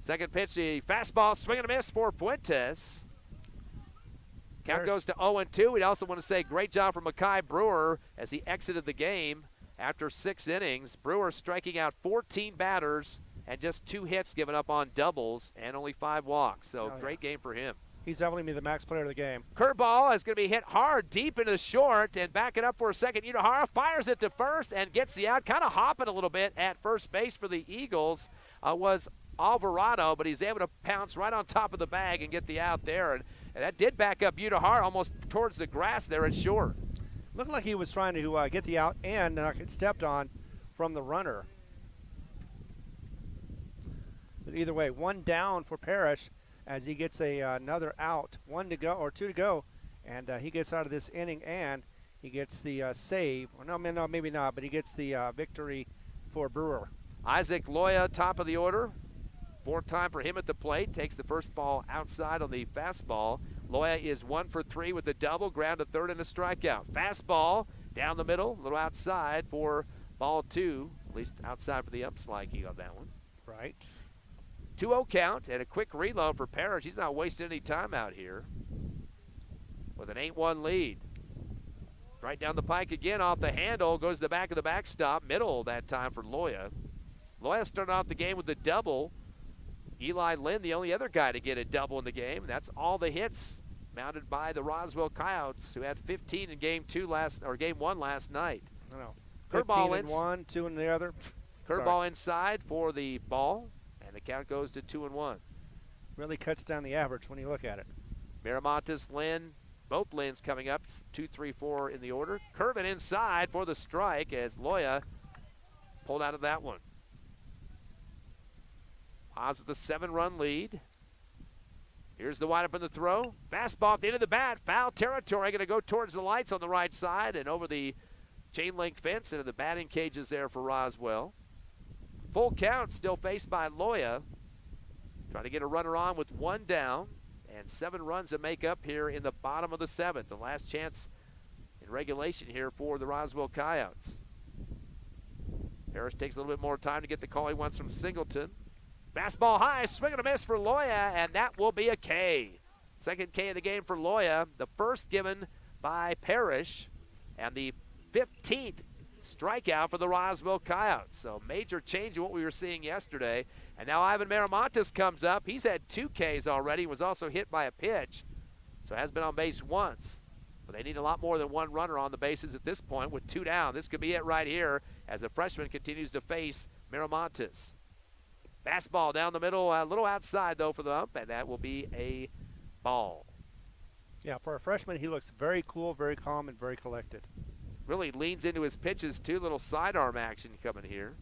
Second pitch, the fastball, swing and a miss for Fuentes. Count goes to 0-2. We'd also want to say great job from Mackay Brewer as he exited the game after 6 innings. Brewer striking out 14 batters and just 2 hits given up on doubles and only 5 walks. So great game for him. He's definitely the max player of the game. Curveball is going to be hit hard deep into the short, and backing up for a second, Udahara fires it to first and gets the out. Kind of hopping a little bit at first base for the Eagles was Alvarado, but he's able to pounce right on top of the bag and get the out there. And that did back up Udahara almost towards the grass there at short. Looked like he was trying to get the out and not get stepped on from the runner. But either way, 1 down for Parrish as he gets another out. 1 to go, or 2 to go, and he gets out of this inning and he gets the save. Or no, maybe not, but he gets the victory for Brewer. Isaac Loya, top of the order. 4th time for him at the plate. Takes the first ball outside on the fastball. Loya is 1 for 3 with the double. Ground to third and a strikeout. Fastball down the middle. A little outside for ball 2. At least outside for the upsliking on that one. Right. 2-0 count and a quick reload for Parrish. He's not wasting any time out here. with an 8-1 lead. Right down the pike again off the handle, goes to the back of the backstop, middle that time for Loya. Loya started off the game with a double. Eli Lynn, the only other guy to get a double in the game. That's all the hits mounted by the Roswell Coyotes, who had 15 in game one last night. No. Curveball in one, 2 in the other. Curveball inside for the ball, and the count goes to 2-1. Really cuts down the average when you look at it. Miramontes, Lynn, both Lynn's coming up, 2, 3, 4 in the order. Curving inside for the strike as Loya pulled out of that one. Hobbs with a 7-run lead. Here's the windup and the throw. Fastball at the end of the bat. Foul territory. Going to go towards the lights on the right side and over the chain link fence into the batting cages there for Roswell. Full count still faced by Loya. Trying to get a runner on with 1 down. And 7 runs to make up here in the bottom of the 7th. The last chance in regulation here for the Roswell Coyotes. Harris takes a little bit more time to get the call he wants from Singleton. Fastball high, swing and a miss for Loya, and that will be a K. Second K of the game for Loya. The first given by Parrish, and the 15th strikeout for the Roswell Coyotes. So major change in what we were seeing yesterday. And now Ivan Miramontes comes up. He's had 2 Ks already. Was also hit by a pitch, so has been on base once. But they need a lot more than 1 runner on the bases at this point with 2 down. This could be it right here as the freshman continues to face Miramontes. Fastball down the middle, a little outside, though, for the ump, and that will be a ball. Yeah, for a freshman, he looks very cool, very calm, and very collected. Really leans into his pitches, too. Little sidearm action coming here.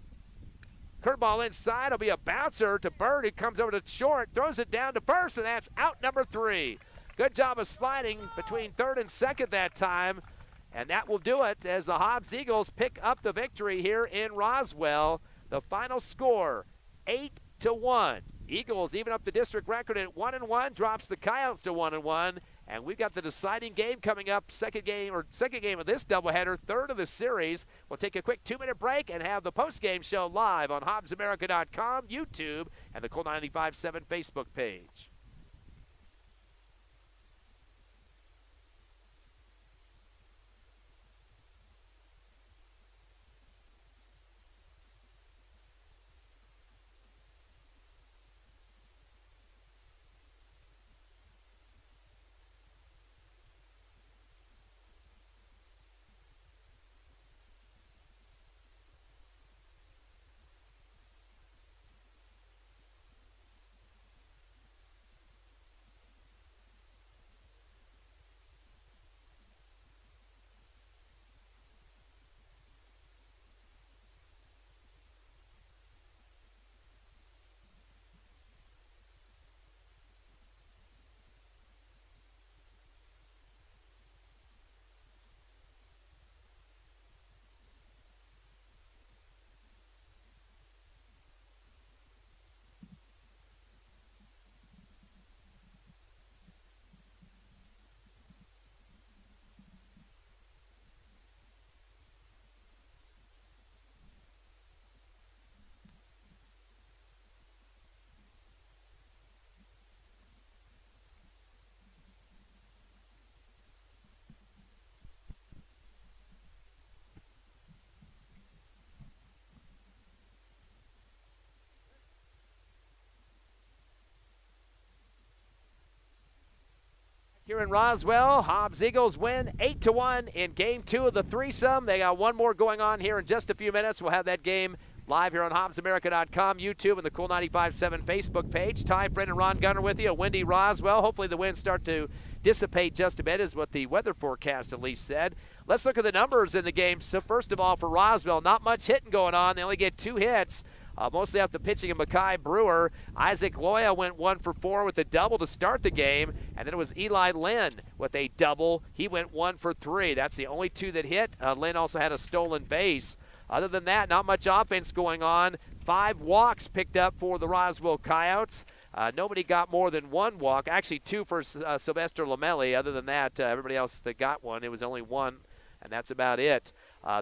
Curveball inside will be a bouncer to Bird, who comes over to short, throws it down to first, and that's out number 3. Good job of sliding between third and second that time, and that will do it as the Hobbs Eagles pick up the victory here in Roswell. The final score, 8-1. Eagles even up the district record at 1-1, drops the Coyotes to 1-1, and we've got the deciding game coming up, second game of this doubleheader, third of the series. We'll take a quick 2-minute break and have the postgame show live on HobbsAmerica.com, YouTube, and the Cool 95.7 Facebook page. Here in Roswell, Hobbs Eagles win 8-1 in Game 2 of the threesome. They got one more going on here in just a few minutes. We'll have that game live here on HobbsAmerica.com, YouTube, and the Cool 95.7 Facebook page. Ty, Fred, and Ron Gunner with you. A windy Roswell. Hopefully the winds start to dissipate just a bit, is what the weather forecast at least said. Let's look at the numbers in the game. So first of all, for Roswell, not much hitting going on. They only get 2 hits. Mostly off the pitching of Mackay Brewer. Isaac Loya went 1 for 4 with a double to start the game, and then it was Eli Lynn with a double. He went 1 for 3. That's the only 2 that hit. Lynn also had a stolen base. Other than that, not much offense going on. 5 walks picked up for the Roswell Coyotes. Nobody got more than 1 walk. Actually, 2 for Sylvester Lamelli. Other than that, everybody else that got one, it was only 1, and that's about it.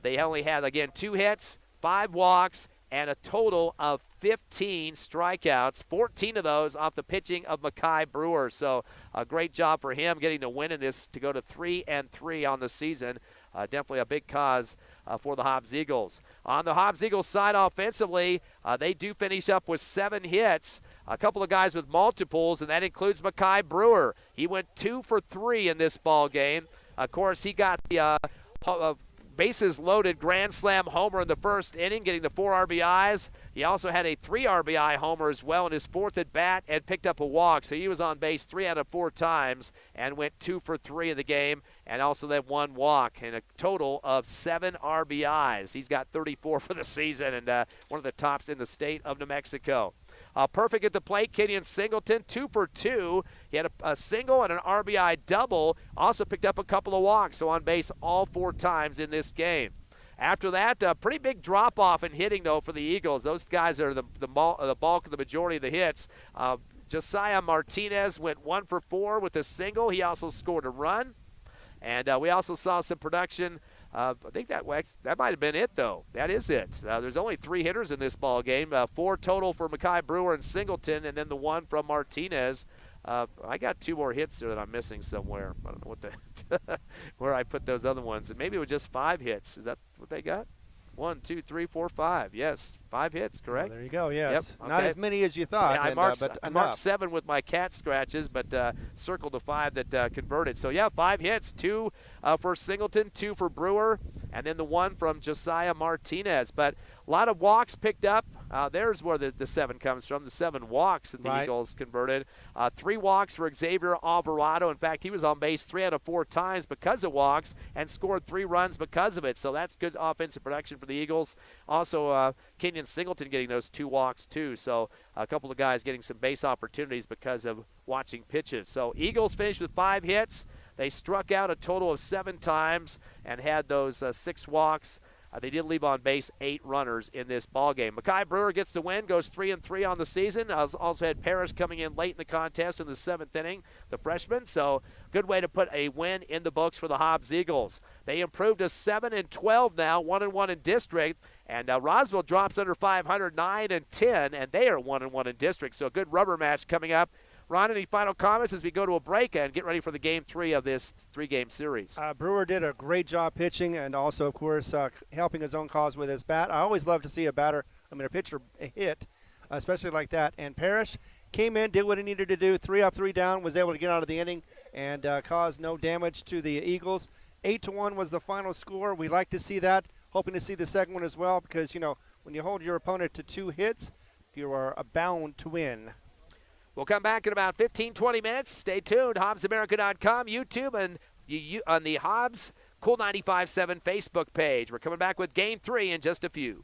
They only had, again, 2 hits, 5 walks, and a total of 15 strikeouts, 14 of those off the pitching of Mackay Brewer. So a great job for him getting the win in this to go to 3-3 on the season. Definitely a big cause for the Hobbs Eagles. On the Hobbs Eagles side offensively, they do finish up with 7 hits. A couple of guys with multiples, and that includes Mackay Brewer. He went 2 for 3 in this ball game. Of course, he got the bases loaded grand slam homer in the first inning, getting the 4 RBIs. He also had a 3 RBI homer as well in his 4th at bat and picked up a walk. So he was on base 3 out of 4 times and went 2 for 3 in the game, and also that 1 walk, and a total of 7 RBIs. He's got 34 for the season, and one of the tops in the state of New Mexico. Perfect at the plate, Kenyon Singleton, 2 for 2. He had a single and an RBI double. Also picked up a couple of walks, so on base all 4 times in this game. After that, a pretty big drop-off in hitting, though, for the Eagles. Those guys are the bulk of the majority of the hits. Josiah Martinez went 1 for 4 with a single. He also scored a run. And we also saw some production. I think that might have been it, though. That is it. There's only 3 hitters in this ball game. 4 total for Mackay Brewer and Singleton, and then the 1 from Martinez. I got 2 more hits there that I'm missing somewhere. I don't know what where I put those other ones. And maybe it was just 5 hits. Is that what they got? 1, 2, 3, 4, 5. Yes, 5 hits, correct? Well, there you go, yes. Yep. Not Okay. as many as you thought. Yeah, but I marked 7 with my cat scratches, but circled the 5 that converted. So, yeah, 5 hits, 2 for Singleton, 2 for Brewer, and then the 1 from Josiah Martinez. But a lot of walks picked up. There's where the 7 comes from, the 7 walks that the Eagles converted. 3 walks for Xavier Alvarado. In fact, he was on base 3 out of 4 times because of walks and scored 3 runs because of it. So that's good offensive production for the Eagles. Also, Kenyon Singleton getting those 2 walks, too. So a couple of guys getting some base opportunities because of watching pitches. So Eagles finished with 5 hits. They struck out a total of 7 times and had those 6 walks. They did leave on base 8 runners in this ballgame. Mackay Brewer gets the win, goes 3-3 on the season. Also had Parrish coming in late in the contest in the 7th inning, the freshman. So good way to put a win in the books for the Hobbs Eagles. They improved to 7-12 now, 1-1 in district. And Roswell drops under 500, 9-10, and they are 1-1 in district. So a good rubber match coming up. Ron, any final comments as we go to a break and get ready for the game 3 of this 3-game series? Brewer did a great job pitching and also, of course, helping his own cause with his bat. I always love to see a pitcher hit, especially like that. And Parrish came in, did what he needed to do, 3 up, 3 down, was able to get out of the inning and caused no damage to the Eagles. 8-1 was the final score. We like to see that. Hoping to see the second one as well because, you know, when you hold your opponent to 2 hits, you are bound to win. We'll come back in about 15, 20 minutes. Stay tuned. HobbsAmerica.com, YouTube, and on the Hobbs Cool 95.7 Facebook page. We're coming back with Game 3 in just a few.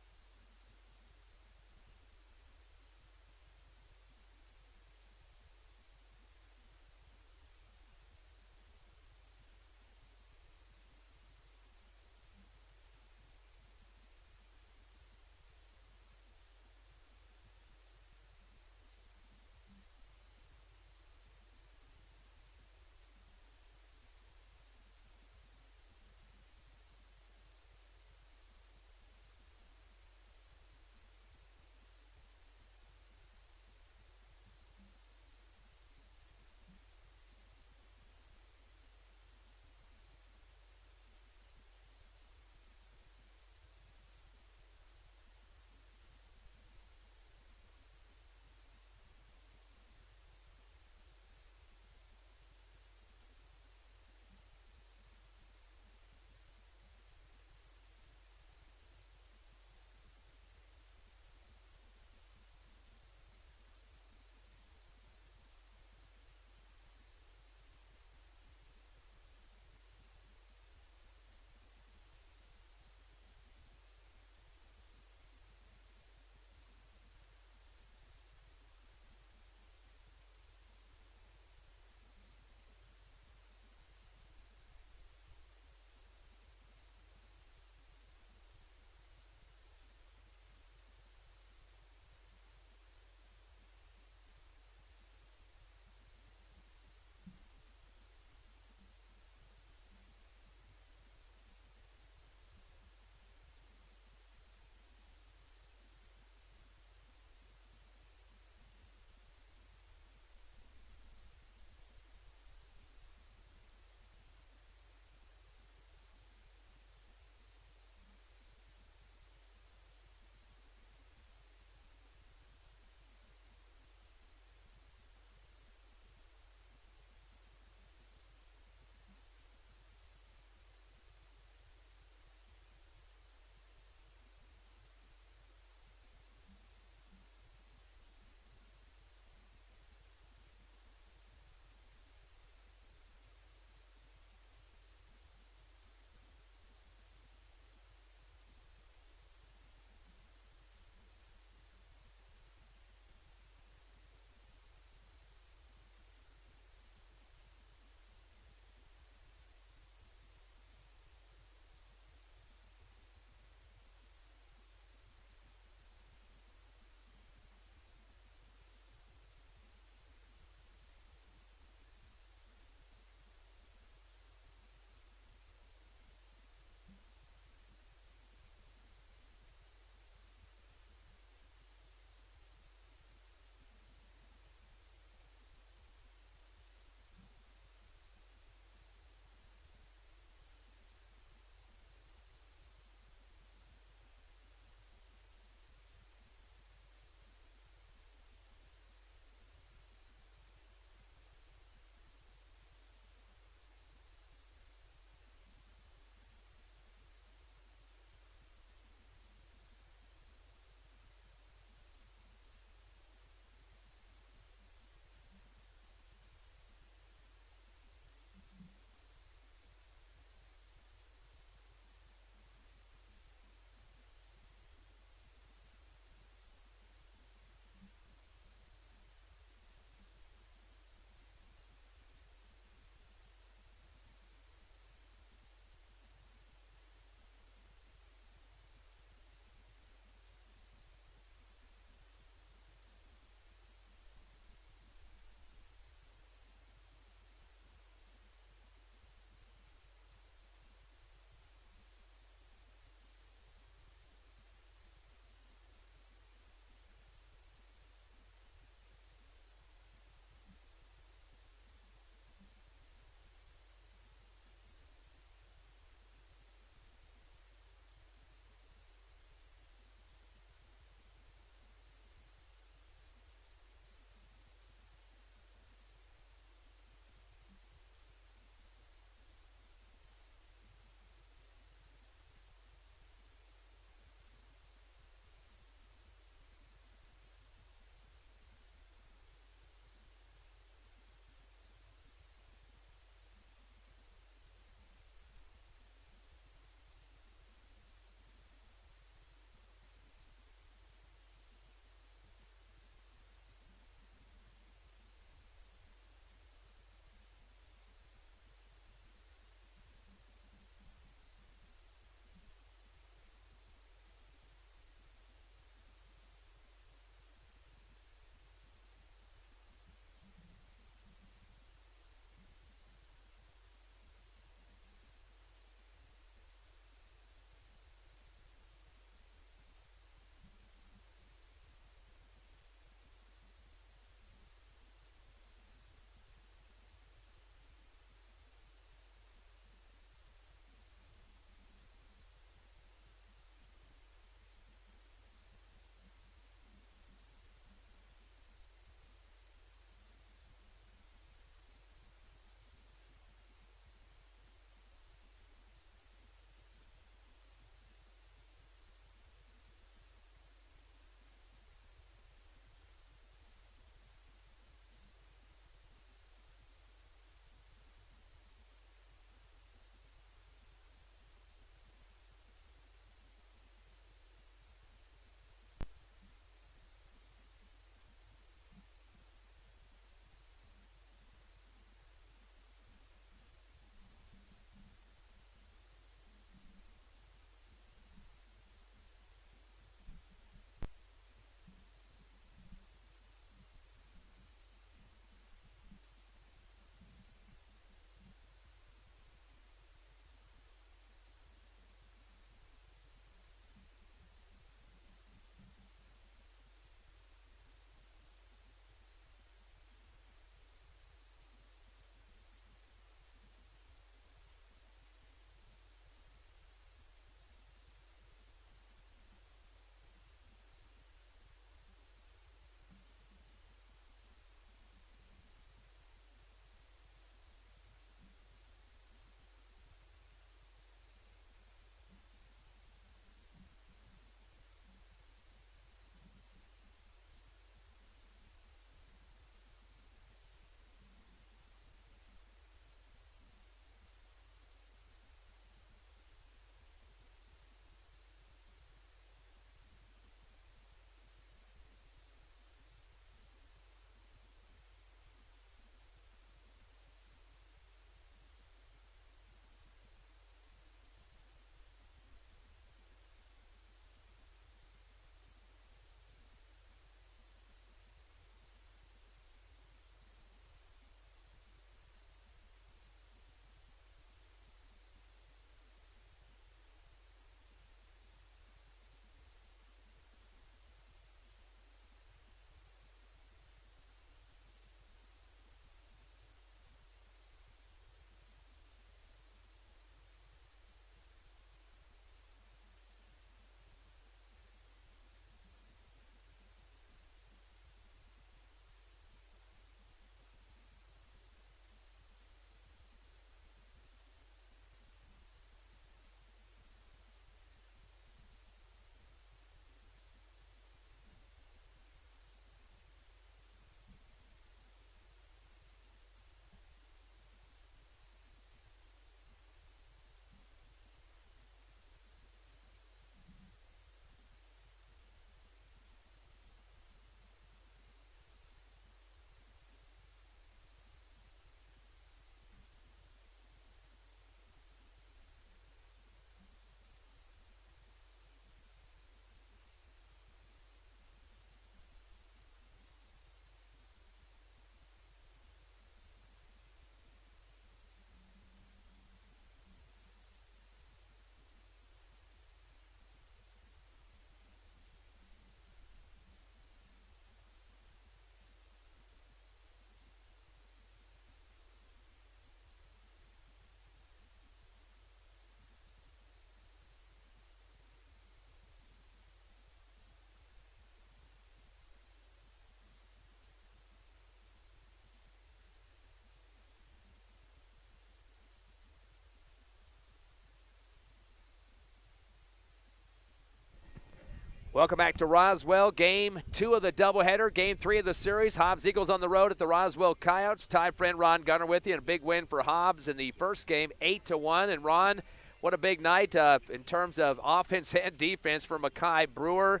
Welcome back to Roswell. Game 2 of the doubleheader, Game 3 of the series. Hobbs Eagles on the road at the Roswell Coyotes. Ty friend Ron Gunner with you, and a big win for Hobbs in the first game, 8-1. And Ron, what a big night in terms of offense and defense for Mackay Brewer.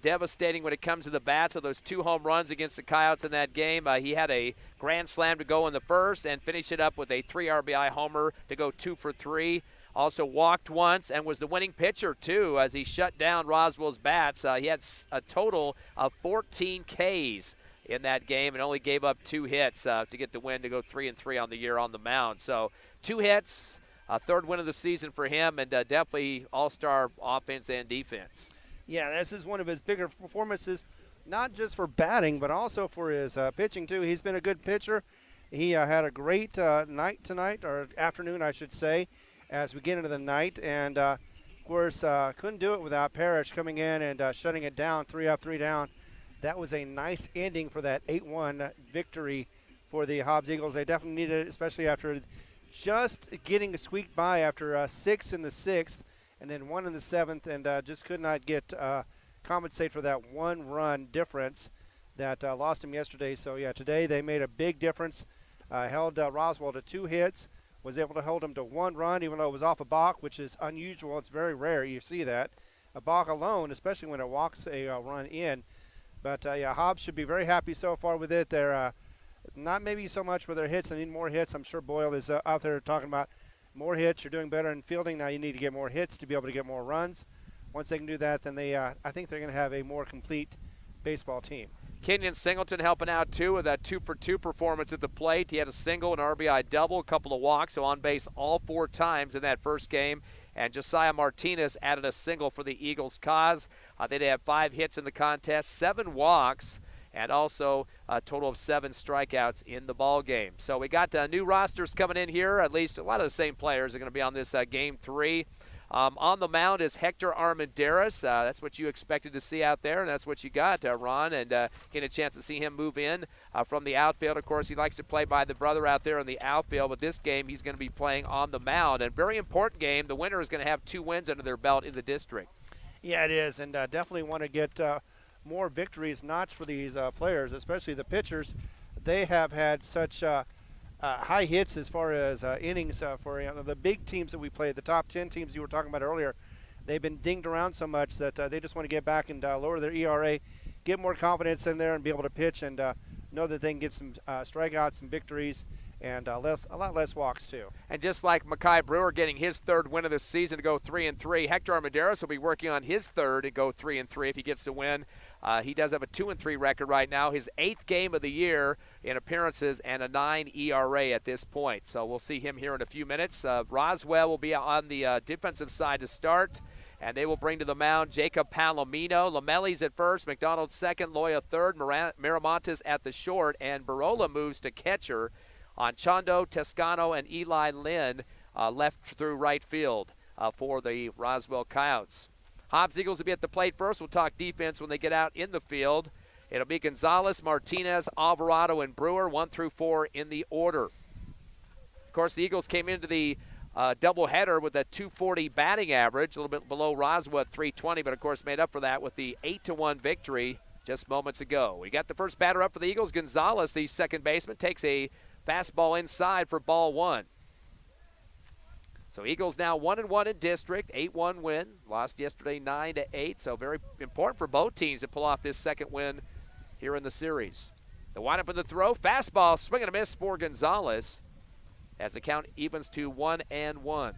Devastating when it comes to the bats. So those 2 home runs against the Coyotes in that game. He had a grand slam to go in the first and finish it up with a 3 RBI homer to go 2 for 3. Also walked once and was the winning pitcher, too, as he shut down Roswell's bats. He had a total of 14 Ks in that game and only gave up 2 hits to get the win to go 3-3 on the year on the mound. So 2 hits, a third win of the season for him, and definitely all-star offense and defense. Yeah, this is one of his bigger performances, not just for batting, but also for his pitching, too. He's been a good pitcher. He had a great night tonight, or afternoon, I should say, as we get into the night. And, of course, couldn't do it without Parrish coming in and shutting it down, 3 up, 3 down. That was a nice ending for that 8-1 victory for the Hobbs Eagles. They definitely needed it, especially after just getting squeaked by after 6 in the 6th and then 1 in the 7th, and just could not get compensate for that 1-run difference that lost him yesterday. So, yeah, today they made a big difference, held Roswell to 2 hits, was able to hold him to 1 run, even though it was off a balk, which is unusual. It's very rare you see that. A balk alone, especially when it walks a run in. But, yeah, Hobbs should be very happy so far with it. They're not maybe so much with their hits. They need more hits. I'm sure Boyle is out there talking about more hits. You're doing better in fielding. Now you need to get more hits to be able to get more runs. Once they can do that, then they I think they're going to have a more complete baseball team. Kenyon Singleton helping out, too, with that 2-for-2 performance at the plate. He had a single, an RBI double, a couple of walks, so on base all 4 times in that first game. And Josiah Martinez added a single for the Eagles' cause. They had 5 hits in the contest, 7 walks, and also a total of 7 strikeouts in the ball game. So we got new rosters coming in here. At least a lot of the same players are going to be on this Game 3. On the mound is Hector Armendariz. That's what you expected to see out there, and that's what you got, Ron. And getting a chance to see him move in from the outfield. Of course, he likes to play by the brother out there in the outfield, but this game he's going to be playing on the mound. And very important game. The winner is going to have 2 wins under their belt in the district. Yeah, it is, and definitely want to get more victories notched for these players, especially the pitchers. They have had such high hits as far as innings for the big teams that we played, the top 10 teams you were talking about earlier. They've been dinged around so much that they just want to get back and lower their ERA, get more confidence in there and be able to pitch and know that they can get some strikeouts, some victories, and a lot less walks too. And just like Mackay Brewer getting his 3rd win of the season to go 3-3, Hector Armendariz will be working on his 3rd to go 3-3 if he gets to win. He does have a 2-3 record right now, his 8th game of the year in appearances and a 9 ERA at this point. So we'll see him here in a few minutes. Roswell will be on the defensive side to start, and they will bring to the mound Jacob Palomino. Lamelli's at first, McDonald second, Loya third, Miramontes at the short, and Barola moves to catcher on Chondo, Toscano, and Eli Lynn left through right field for the Roswell Coyotes. Hobbs Eagles will be at the plate first. We'll talk defense when they get out in the field. It'll be Gonzalez, Martinez, Alvarado, and Brewer, 1 through 4 in the order. Of course, the Eagles came into the doubleheader with a 240 batting average, a little bit below Roswell at 320, but of course made up for that with the 8-1 victory just moments ago. We got the first batter up for the Eagles. Gonzalez, the second baseman, takes a fastball inside for ball 1. So Eagles now 1-1 in district, 8-1 win. Lost yesterday 9-8, so very important for both teams to pull off this second win here in the series. The windup of the throw, fastball, swing and a miss for Gonzalez as the count evens to 1-1.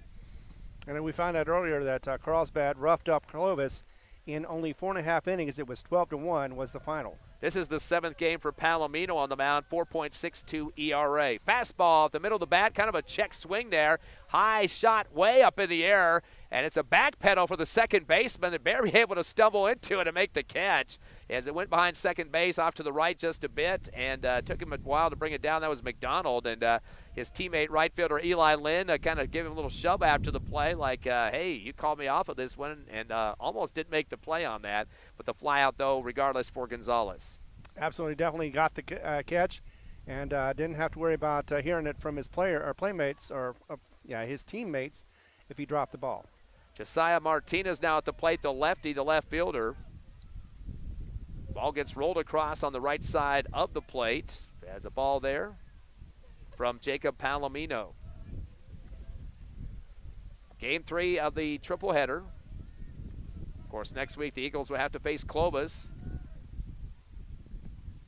And then we found out earlier that Carlsbad roughed up Clovis in only 4.5 innings. It was 12-1 was the final. This is the 7th game for Palomino on the mound, 4.62 ERA. Fastball at the middle of the bat, kind of a check swing there. High shot way up in the air, and it's a back pedal for the second baseman that barely able to stumble into it and make the catch as it went behind second base off to the right just a bit, and took him a while to bring it down. That was McDonald, and his teammate right fielder Eli Lynn kind of gave him a little shove after the play like, hey, you called me off of this one, and almost didn't make the play on that. But the fly out, though, regardless for Gonzalez. Absolutely, definitely got the catch, and didn't have to worry about hearing it from his playmates or his teammates if he dropped the ball. Josiah Martinez now at the plate, the lefty, the left fielder. Ball gets rolled across on the right side of the plate. Has a ball there from Jacob Palomino. Game 3 of the triple-header. Of course, next week the Eagles will have to face Clovis.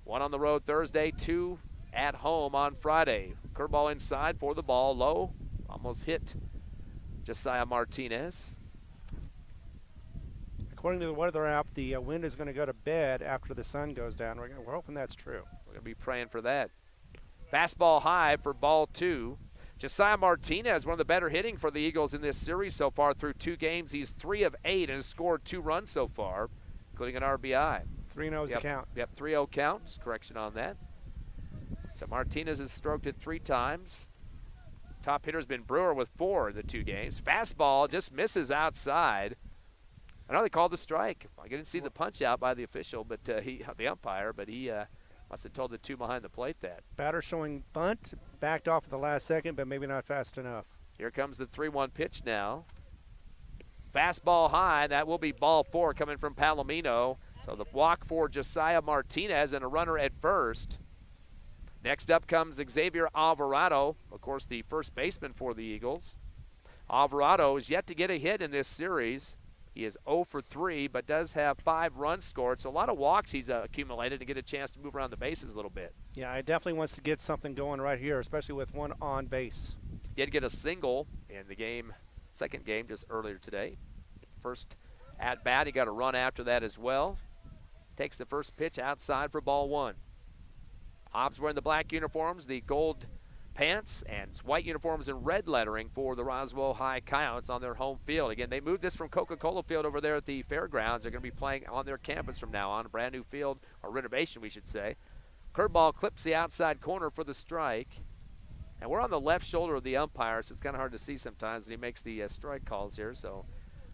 1 on the road Thursday, 2 at home on Friday. Curveball inside for the ball, low, almost hit Josiah Martinez. According to the weather app, the wind is going to go to bed after the sun goes down. We're hoping that's true. We're going to be praying for that. Fastball high for ball 2. Josiah Martinez, one of the better hitting for the Eagles in this series so far through 2 games. He's 3 of 8 and has scored 2 runs so far, including an RBI. 3-0 is the count. Yep, 3-0 count. Correction on that. So Martinez has stroked it 3 times. Top hitter's been Brewer with 4 in the 2 games. Fastball just misses outside. I know they called the strike. I didn't see the punch out by the official, but the umpire, but he must have told the 2 behind the plate that. Batter showing bunt, backed off at the last second, but maybe not fast enough. Here comes the 3-1 pitch now. Fastball high, that will be ball 4 coming from Palomino. So the walk for Josiah Martinez and a runner at first. Next up comes Xavier Alvarado, of course the first baseman for the Eagles. Alvarado is yet to get a hit in this series. He is 0 for 3, but does have 5 runs scored. So a lot of walks he's accumulated to get a chance to move around the bases a little bit. Yeah, he definitely wants to get something going right here, especially with 1 on base. Did get a single in the game, second game just earlier today. First at bat, he got a run after that as well. Takes the first pitch outside for ball 1. Hobbs wearing the black uniforms, the gold pants, and white uniforms and red lettering for the Roswell High Coyotes on their home field. Again, they moved this from Coca-Cola Field over there at the fairgrounds. They're going to be playing on their campus from now on, a brand new field, or renovation we should say. Curveball clips the outside corner for the strike. And we're on the left shoulder of the umpire, so it's kind of hard to see sometimes when he makes the strike calls here, so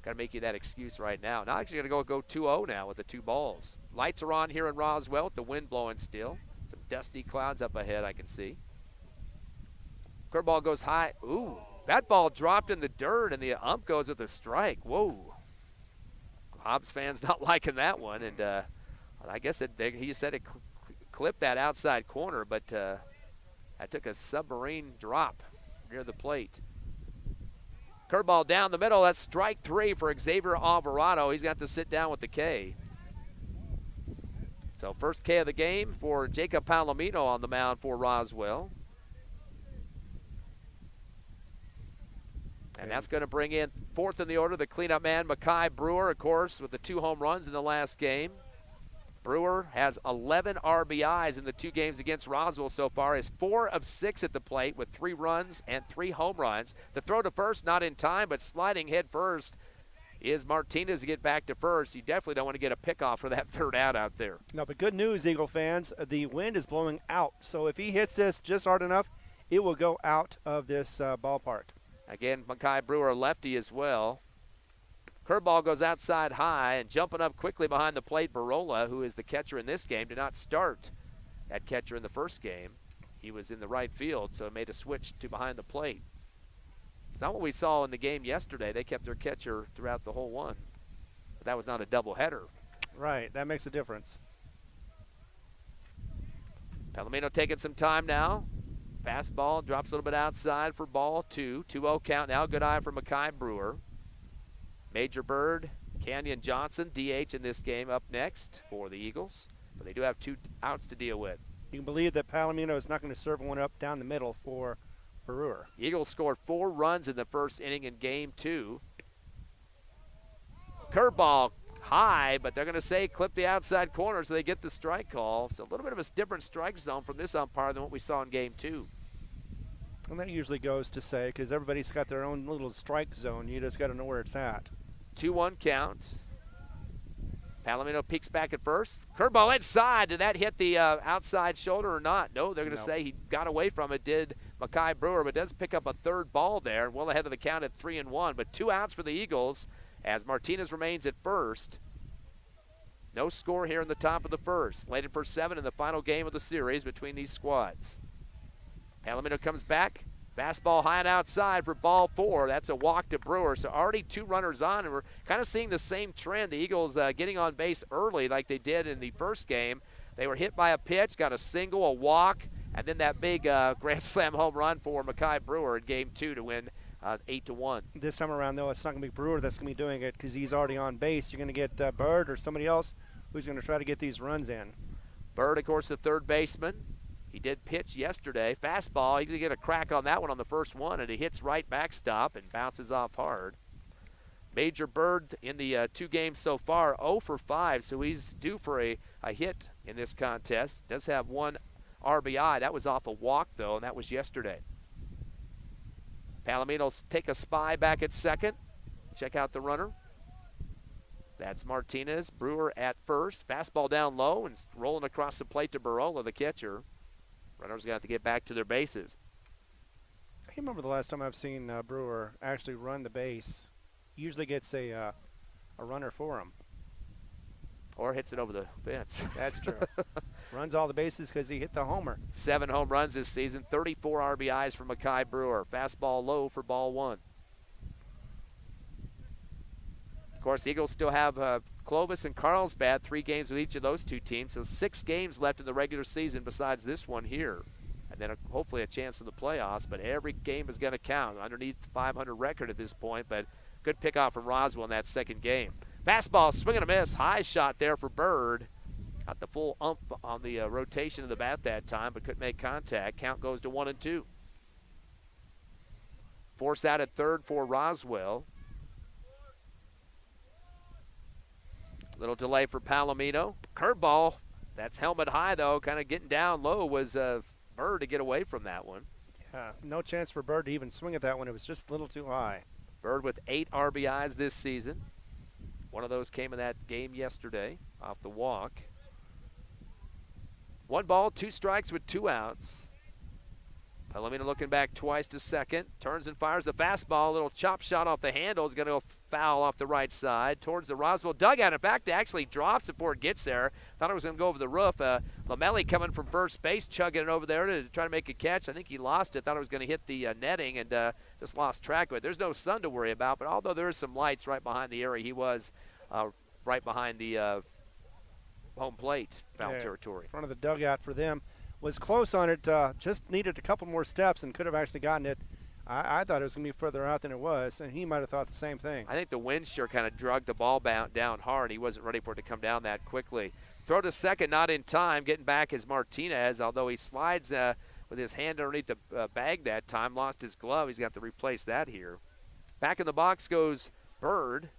got to make you that excuse right now. Now actually going to go 2-0 now with the 2 balls. Lights are on here in Roswell with the wind blowing still. Some dusty clouds up ahead I can see. Curveball goes high. Ooh, that ball dropped in the dirt, and the ump goes with a strike. Whoa. Hobbs fans not liking that one, and I guess he said it clipped that outside corner, but that took a submarine drop near the plate. Curveball down the middle. That's strike 3 for Xavier Alvarado. He's got to sit down with the K. So first K of the game for Jacob Palomino on the mound for Roswell. And that's going to bring in 4th in the order, the cleanup man, Makai Brewer, of course, with the 2 home runs in the last game. Brewer has 11 RBIs in the 2 games against Roswell so far. Is 4 of 6 at the plate with 3 runs and 3 home runs. The throw to first not in time, but sliding head first is Martinez to get back to first. You definitely don't want to get a pickoff for that 3rd out there. No, but good news, Eagle fans. The wind is blowing out. So if he hits this just hard enough, it will go out of this ballpark. Again, Makai Brewer, lefty as well. Curveball goes outside high, and jumping up quickly behind the plate, Barola, who is the catcher in this game, did not start at catcher in the first game. He was in the right field, so made a switch to behind the plate. It's not what we saw in the game yesterday. They kept their catcher throughout the whole one. But that was not a doubleheader. Right, that makes a difference. Palomino taking some time now. Fastball drops a little bit outside for ball 2. 2-0 count now. Good eye for Makai Brewer. Major Bird, Canyon Johnson, DH in this game up next for the Eagles. But they do have 2 outs to deal with. You can believe that Palomino is not going to serve one up down the middle for Brewer. Eagles scored 4 runs in the first inning in game 2. Curveball high, but they're going to say clip the outside corner so they get the strike call. So a little bit of a different strike zone from this umpire than what we saw in game 2. And that usually goes to say, because everybody's got their own little strike zone, you just got to know where it's at. 2-1 count. Palomino peeks back at first. Curveball inside. Did that hit the outside shoulder or not? No, they're going to say he got away from it, did Makai Brewer, but does pick up a 3rd ball there, well ahead of the count at 3-1. But 2 outs for the Eagles as Martinez remains at first. No score here in the top of the first. Slated for 7 in the final game of the series between these squads. Palomino comes back, Fastball high and outside for ball 4. That's a walk to Brewer. So already 2 runners on, and we're kind of seeing the same trend. The Eagles getting on base early like they did in the first game. They were hit by a pitch, got a single, a walk, and then that big grand slam home run for Mackay Brewer in game 2 to win 8-1. This time around, though, it's not going to be Brewer that's going to be doing it because he's already on base. You're going to get Bird or somebody else who's going to try to get these runs in. Bird, of course, the third baseman. He did pitch yesterday. Fastball, he's going to get a crack on that one on the first one, and he hits right backstop and bounces off hard. Major Bird in the 2 games so far, 0 for 5, so he's due for a hit in this contest. Does have 1 RBI. That was off a walk, though, and that was yesterday. Palomino'll take a spy back at second. Check out the runner. That's Martinez. Brewer at first. Fastball down low and rolling across the plate to Barola, the catcher. Runners going to have to get back to their bases. I can't remember the last time I've seen Brewer actually run the base. He usually gets a runner for him. Or hits it over the fence. That's true. Runs all the bases because he hit the homer. 7 home runs this season, 34 RBIs for Mackay Brewer. Fastball low for ball 1. Of course, Eagles still have Clovis and Carlsbad, 3 games with each of those 2 teams, so 6 games left in the regular season besides this one here. And then hopefully a chance in the playoffs, but every game is going to count. Underneath the 500 record at this point, but good pickoff from Roswell in that second game. Fastball, swing and a miss. High shot there for Bird. Got the full ump on the rotation of the bat that time, but couldn't make contact. Count goes to 1-2. Force out at third for Roswell. Little delay for Palomino. Curveball. That's helmet high, though. Kind of getting down low was Bird to get away from that one. Yeah, no chance for Bird to even swing at that one. It was just a little too high. Bird with 8 RBIs this season. One of those came in that game yesterday off the walk. 1 ball, 2 strikes with 2 outs. Palomino looking back twice to second. Turns and fires the fastball. A little chop shot off the handle. Is going to go foul off the right side towards the Roswell dugout. In fact, it actually drops before it gets there. Thought it was going to go over the roof. Lamelli coming from first base, chugging it over there to try to make a catch. I think he lost it. Thought it was going to hit the netting and just lost track of it. There's no sun to worry about, but although there is some lights right behind the area, he was right behind the home plate, foul territory. In front of the dugout for them. Was close on it, just needed a couple more steps and could have actually gotten it. I thought it was going to be further out than it was, and he might have thought the same thing. I think the wind shear kind of dragged the ball down hard. He wasn't ready for it to come down that quickly. Throw to second, not in time. Getting back is Martinez, although he slides with his hand underneath the bag that time. Lost his glove. He's got to replace that here. Back in the box goes Bird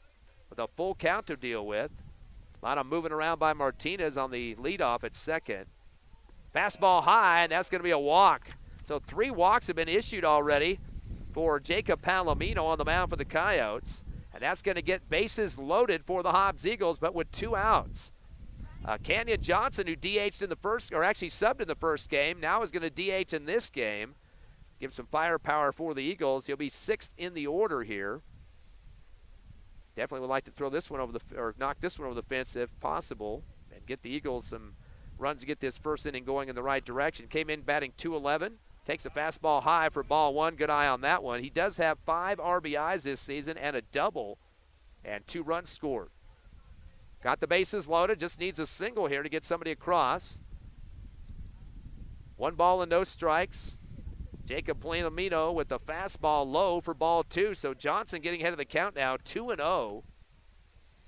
with a full count to deal with. A lot of moving around by Martinez on the leadoff at second. Fastball high, and that's going to be a walk. So 3 walks have been issued already for Jacob Palomino on the mound for the Coyotes. And that's going to get bases loaded for the Hobbs Eagles, but with 2 outs. Kenyon Johnson, who DH'd in the first, or actually subbed in the first game, now is going to DH in this game. Give some firepower for the Eagles. He'll be 6th in the order here. Definitely would like to throw this one over or knock this one over the fence if possible and get the Eagles some runs to get this first inning going in the right direction. Came in batting .211. Takes a fastball high for ball 1. Good eye on that one. He does have 5 RBIs this season and a double and 2 runs scored. Got the bases loaded. Just needs a single here to get somebody across. 1 ball and no strikes. Jacob Palomino with the fastball low for ball 2. So Johnson getting ahead of the count now, 2-0.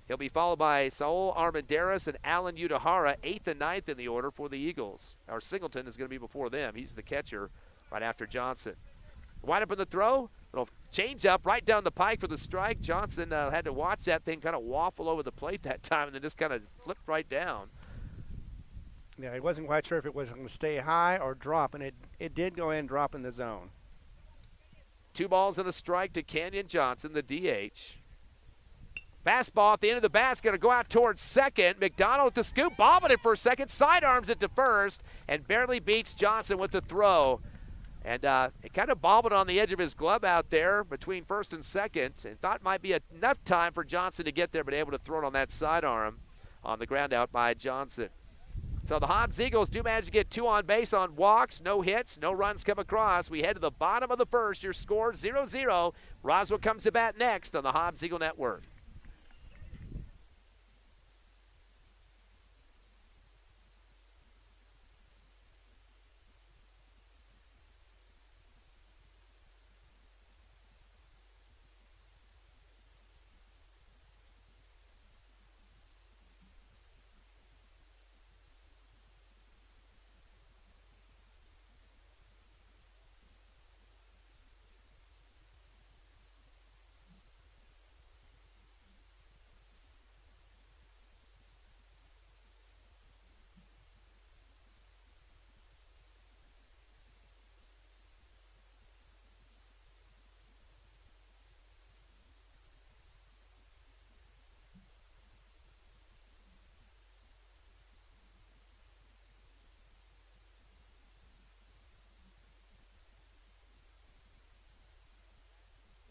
He'll be followed by Saul Armendariz and Alan Udahara, 8th and 9th in the order for the Eagles. Our Singleton is going to be before them. He's the catcher right after Johnson. Wind up in the throw. Little change up right down the pike for the strike. Johnson had to watch that thing kind of waffle over the plate that time and then just kind of flipped right down. Yeah, he wasn't quite sure if it was going to stay high or drop, and it did go in and drop in the zone. 2 balls and a strike to Kenyon Johnson, the DH. Fastball at the end of the bat's going to go out towards second. McDonald with the scoop, bobbing it for a second, sidearms it to first, and barely beats Johnson with the throw. And it kind of bobbled on the edge of his glove out there between first and second, and thought might be enough time for Johnson to get there, but able to throw it on that sidearm on the ground out by Johnson. So the Hobbs Eagles do manage to get 2 on base on walks, no hits, no runs come across. We head to the bottom of the first. Your score 0-0. Roswell comes to bat next on the Hobbs Eagle Network.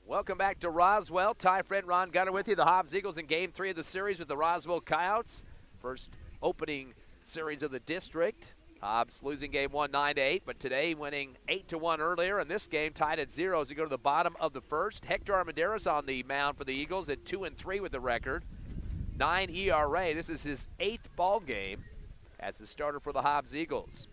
Welcome back to Roswell. Ty, Fred, Ron Gunner with you. The Hobbs Eagles in Game 3 of the series with the Roswell Coyotes. First opening series of the district. Hobbs losing Game 1 9-8, but today winning 8-1 earlier. And this game tied at 0 as we go to the bottom of the first. Hector Armendariz on the mound for the Eagles at 2-3 with the record. 9 ERA. This is his 8th ball game as the starter for the Hobbs Eagles.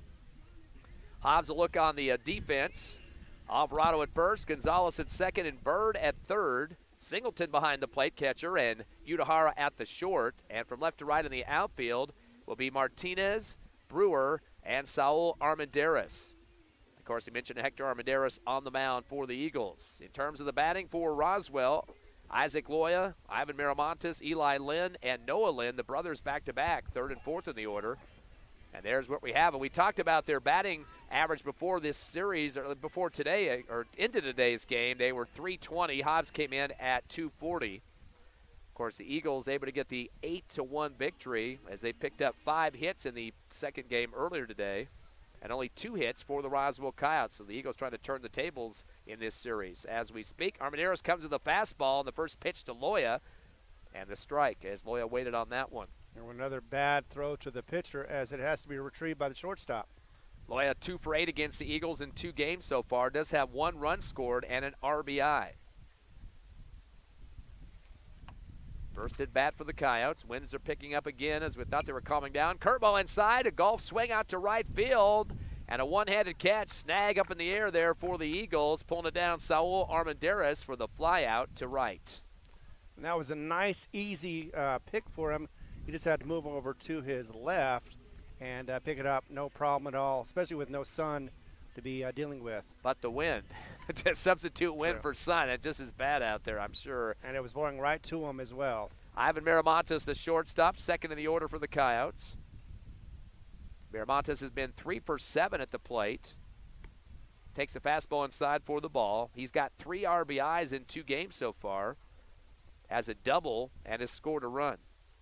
Hobbs will look on the defense. Alvarado at first, Gonzalez at second, and Bird at third. Singleton behind the plate catcher, and Udahara at the short. And from left to right in the outfield will be Martinez, Brewer, and Saul Armendariz. Of course, we mentioned Hector Armendariz on the mound for the Eagles. In terms of the batting for Roswell, Isaac Loya, Ivan Miramontes, Eli Lynn, and Noah Lynn, the brothers back-to-back, third and fourth in the order. And there's what we have. And we talked about their batting average before this series, or before today, or into today's game. They were .320. Hobbs came in at .240. Of course, the Eagles able to get the 8-1 victory as they picked up 5 hits in the second game earlier today, and only 2 hits for the Roswell Coyotes. So the Eagles trying to turn the tables in this series. As we speak, Armendariz comes with a fastball, and the first pitch to Loya, and the strike as Loya waited on that one. And another bad throw to the pitcher as it has to be retrieved by the shortstop. Loya 2 for 8 against the Eagles in 2 games so far. Does have 1 run scored and an RBI. First at bat for the Coyotes. Winds are picking up again as we thought they were calming down. Curveball inside, a golf swing out to right field, and a one-handed catch snag up in the air there for the Eagles. Pulling it down, Saul Armendariz for the fly out to right. And that was a nice, easy pick for him. He just had to move over to his left and pick it up, no problem at all, especially with no sun to be dealing with. But the wind, substitute wind for sun, it's just as bad out there, I'm sure. And it was blowing right to him as well. Ivan Miramontes, the shortstop, second in the order for the Coyotes. Miramontes has been 3 for 7 at the plate. Takes a fastball inside for the ball. He's got 3 RBIs in 2 games so far. Has a double and has scored a run.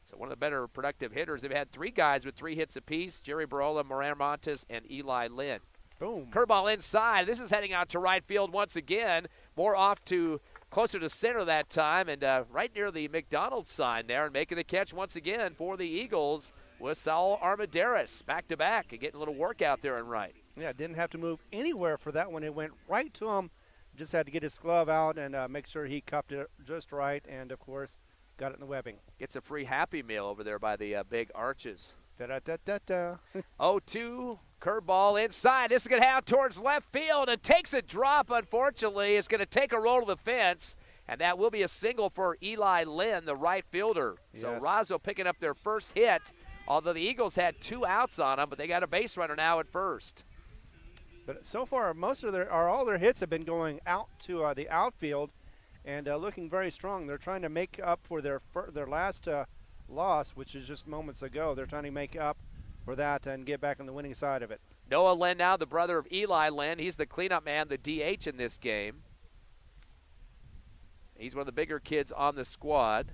So one of the better productive hitters. They've had 3 guys with 3 hits apiece: Jerry Barola, Miramontes, and Eli Lynn. Boom. Curveball inside. This is heading out to right field once again. More off to closer to center that time, and right near the McDonald's sign there, and making the catch once again for the Eagles with Saul Armendariz back-to-back and getting a little work out there and right. Yeah, didn't have to move anywhere for that one. It went right to him. Just had to get his glove out and make sure he cupped it just right, and, of course, got it in the webbing. Gets a free Happy Meal over there by the big arches. Da-da-da-da-da. 0-2, curveball inside. This is going to head out towards left field and takes a drop, unfortunately. It's going to take a roll to the fence, and that will be a single for Eli Lynn, the right fielder. Yes. So Roswell picking up their first hit, although the Eagles had 2 outs on them, but they got a base runner now at first. But so far, all their hits have been going out to the outfield and looking very strong. They're trying to make up for their last loss, which is just moments ago. They're trying to make up for that and get back on the winning side of it. Noah Lynn now, the brother of Eli Lynn. He's the cleanup man, the DH in this game. He's one of the bigger kids on the squad.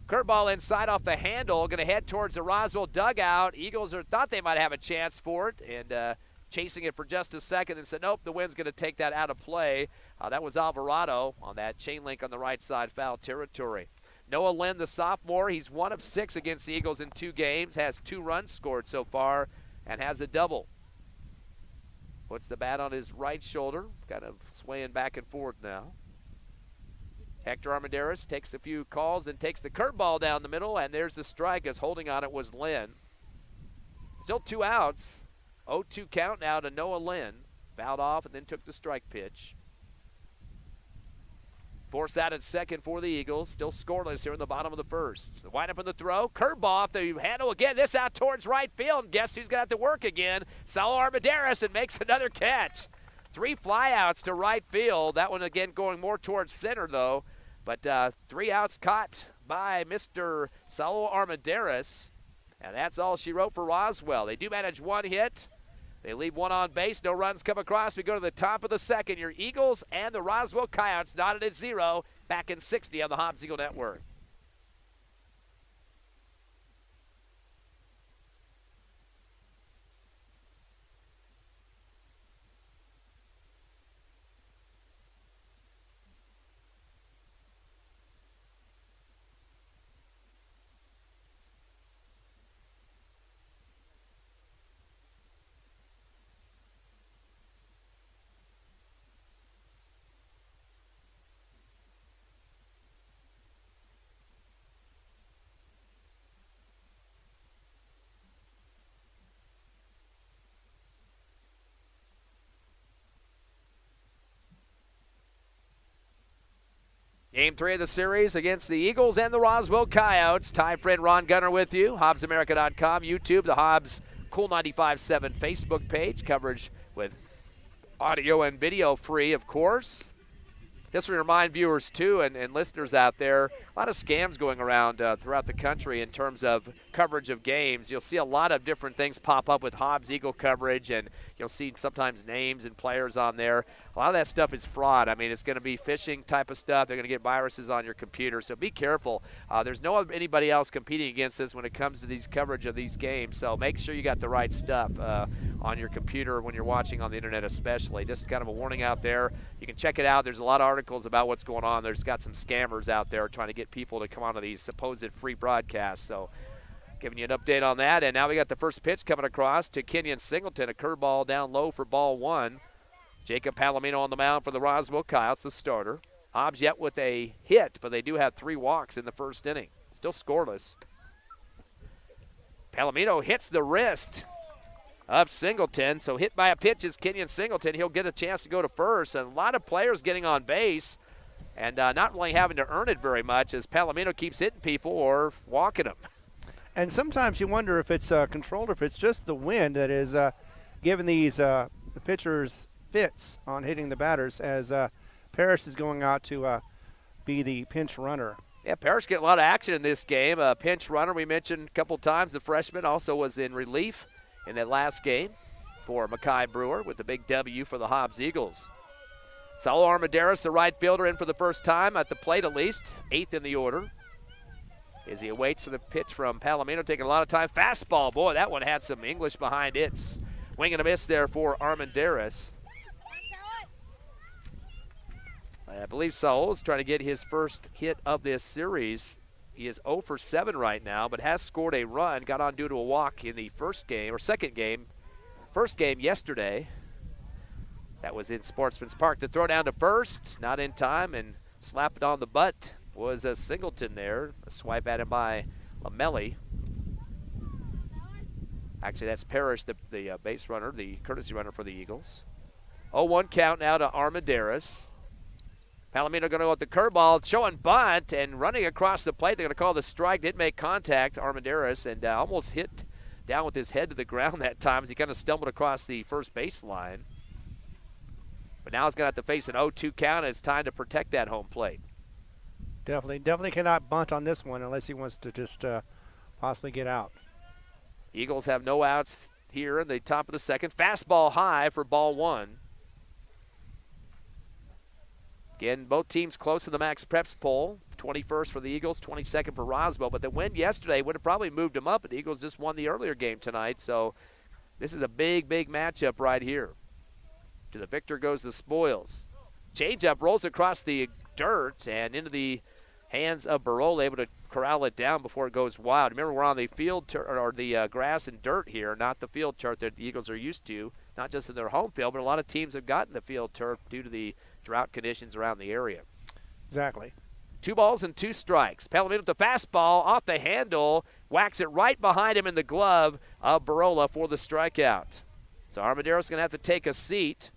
Curveball inside off the handle, going to head towards the Roswell dugout. Eagles thought they might have a chance for it, and chasing it for just a second and said, nope, the wind's going to take that out of play. That was Alvarado on that chain link on the right side, foul territory. Noah Lynn, the sophomore, he's 1 of 6 against the Eagles in 2 games, has 2 runs scored so far, and has a double. Puts the bat on his right shoulder, kind of swaying back and forth now. Hector Armendariz takes a few calls and takes the curveball down the middle, and there's the strike as holding on it was Lynn. Still 2 outs. 0-2 count now to Noah Lynn. Fouled off and then took the strike pitch. Force out at second for the Eagles. Still scoreless here in the bottom of the first. The wind up in the throw. Curveball off the handle again. This out towards right field. And guess who's going to have to work again? Saul Armendariz, and makes another catch. 3 flyouts to right field. That one again going more towards center though. But 3 outs caught by Mr. Saul Armendariz. And that's all she wrote for Roswell. They do manage 1 hit. They leave 1 on base. No runs come across. We go to the top of the second. Your Eagles and the Roswell Coyotes knotted at 0. Back in 60 on the Hobbs Eagle Network. Game 3 of the series against the Eagles and the Roswell Coyotes. Ty friend Ron Gunner with you. HobbsAmerica.com, YouTube, the Hobbs Cool 95.7 Facebook page. Coverage with audio and video free, of course. Just to remind viewers, too, and listeners out there, a lot of scams going around throughout the country in terms of coverage of games. You'll see a lot of different things pop up with Hobbs Eagle coverage, and you'll see sometimes names and players on there. A lot of that stuff is fraud. I mean, it's going to be phishing type of stuff. They're going to get viruses on your computer, so be careful. There's no anybody else competing against us when it comes to these coverage of these games, so make sure you got the right stuff on your computer when you're watching on the internet especially. Just kind of a warning out there. You can check it out. There's a lot of articles about what's going on. There's got some scammers out there trying to get people to come onto these supposed free broadcasts. So giving you an update on that. And now we got the first pitch coming across to Kenyon Singleton. A curveball down low for ball 1. Jacob Palomino on the mound for the Roswell Coyotes, the starter. Hobbs yet with a hit, but they do have 3 walks in the first inning. Still scoreless. Palomino hits the wrist of Singleton. So hit by a pitch is Kenyon Singleton. He'll get a chance to go to first. And a lot of players getting on base and not really having to earn it very much as Palomino keeps hitting people or walking them. And sometimes you wonder if it's controlled or if it's just the wind that is giving these the pitchers fits on hitting the batters as Parrish is going out to be the pinch runner. Yeah, Parrish getting a lot of action in this game. Pinch runner we mentioned a couple times. The freshman also was in relief in that last game for Mackay Brewer with the big W for the Hobbs Eagles. Saul Armendariz, the right fielder, in for the first time at the plate at least, 8th in the order. As he awaits for the pitch from Palomino, taking a lot of time. Fastball, boy, that one had some English behind it. Swing and a miss there for Armendariz. I believe Saul is trying to get his first hit of this series. He is 0 for 7 right now, but has scored a run. Got on due to a walk in the first game yesterday. That was in Sportsman's Park. The throw down to first, not in time, and slap it on the butt was a Singleton there. A swipe at him by Lamelli. Actually, that's Parrish, the base runner, the courtesy runner for the Eagles. 0-1 count now to Armendariz. Palomino going to go with the curveball, showing bunt, and running across the plate. They're going to call the strike. Didn't make contact, Armendariz, and almost hit down with his head to the ground that time as he kind of stumbled across the first baseline. But now he's going to have to face an 0-2 count, and it's time to protect that home plate. Definitely cannot bunt on this one unless he wants to just possibly get out. Eagles have no outs here in the top of the second. Fastball high for ball 1. Again, both teams close to the Max Preps poll. 21st for the Eagles, 22nd for Roswell. But the win yesterday would have probably moved them up, but the Eagles just won the earlier game tonight. So this is a big, big matchup right here. To the victor goes the spoils. Changeup rolls across the dirt and into the hands of Barola, able to corral it down before it goes wild. Remember, we're on the field or the grass and dirt here, not the field turf that the Eagles are used to, not just in their home field, but a lot of teams have gotten the field turf due to the drought conditions around the area. Exactly. 2 balls and 2 strikes. Palomino with the fastball off the handle, whacks it right behind him in the glove of Barola for the strikeout. So Armadero's going to have to take a seat.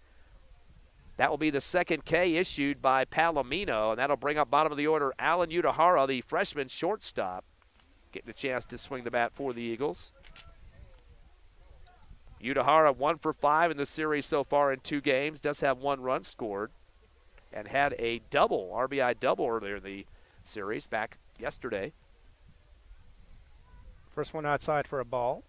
That will be the second K issued by Palomino, and that'll bring up bottom of the order Alan Udahara, the freshman shortstop, getting a chance to swing the bat for the Eagles. Udahara 1 for 5 in the series so far in 2 games, does have 1 run scored, and had a double, RBI double earlier in the series back yesterday. First one outside for a ball.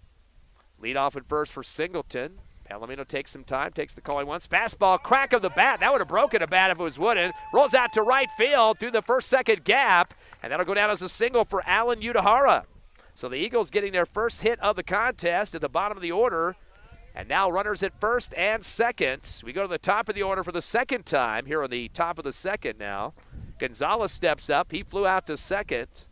Lead off at first for Singleton. Palomino takes some time, takes the call he wants. Fastball, crack of the bat. That would have broken a bat if it was wooden. Rolls out to right field through the first-second gap, and that'll go down as a single for Alan Udahara. So the Eagles getting their first hit of the contest at the bottom of the order, and now runners at first and second. We go to the top of the order for the second time here on the top of the second now. Gonzalez steps up. He flew out to second.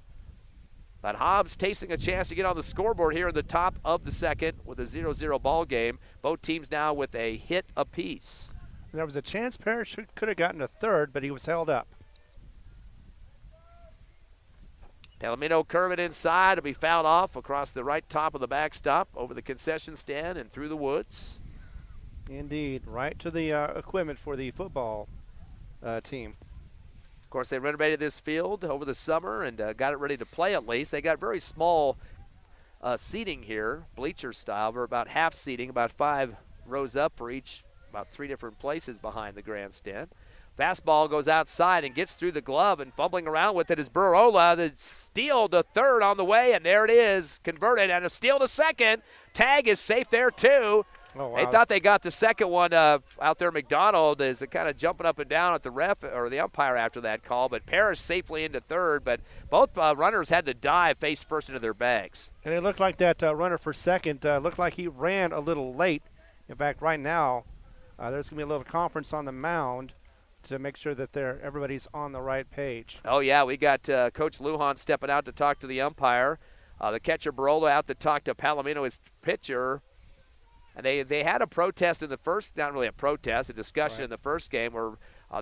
But Hobbs tasting a chance to get on the scoreboard here in the top of the second with a 0-0 ball game. Both teams now with a hit apiece. There was a chance Parrish could have gotten a third, but he was held up. Palomino curving inside to be fouled off across the right top of the backstop, over the concession stand and through the woods. Indeed, right to the equipment for the football team. Of course, they renovated this field over the summer and got it ready to play at least. They got very small seating here, bleacher style. We're about half seating, about 5 rows up for each, about 3 different places behind the grandstand. Fastball goes outside and gets through the glove, and fumbling around with it is Barola. The steal to third on the way, and there it is, converted, and a steal to second. Tag is safe there, too. Oh, wow. They thought they got the second one out there. McDonald is kind of jumping up and down at the ref or the umpire after that call, but Parrish safely into third. But both runners had to dive face first into their bags. And it looked like that runner for second looked like he ran a little late. In fact, right now, there's going to be a little conference on the mound to make sure that everybody's on the right page. Oh, yeah, we got Coach Lujan stepping out to talk to the umpire. The catcher Barola out to talk to Palomino, his pitcher. And they had a protest in the first, not really a protest, a discussion in the first game where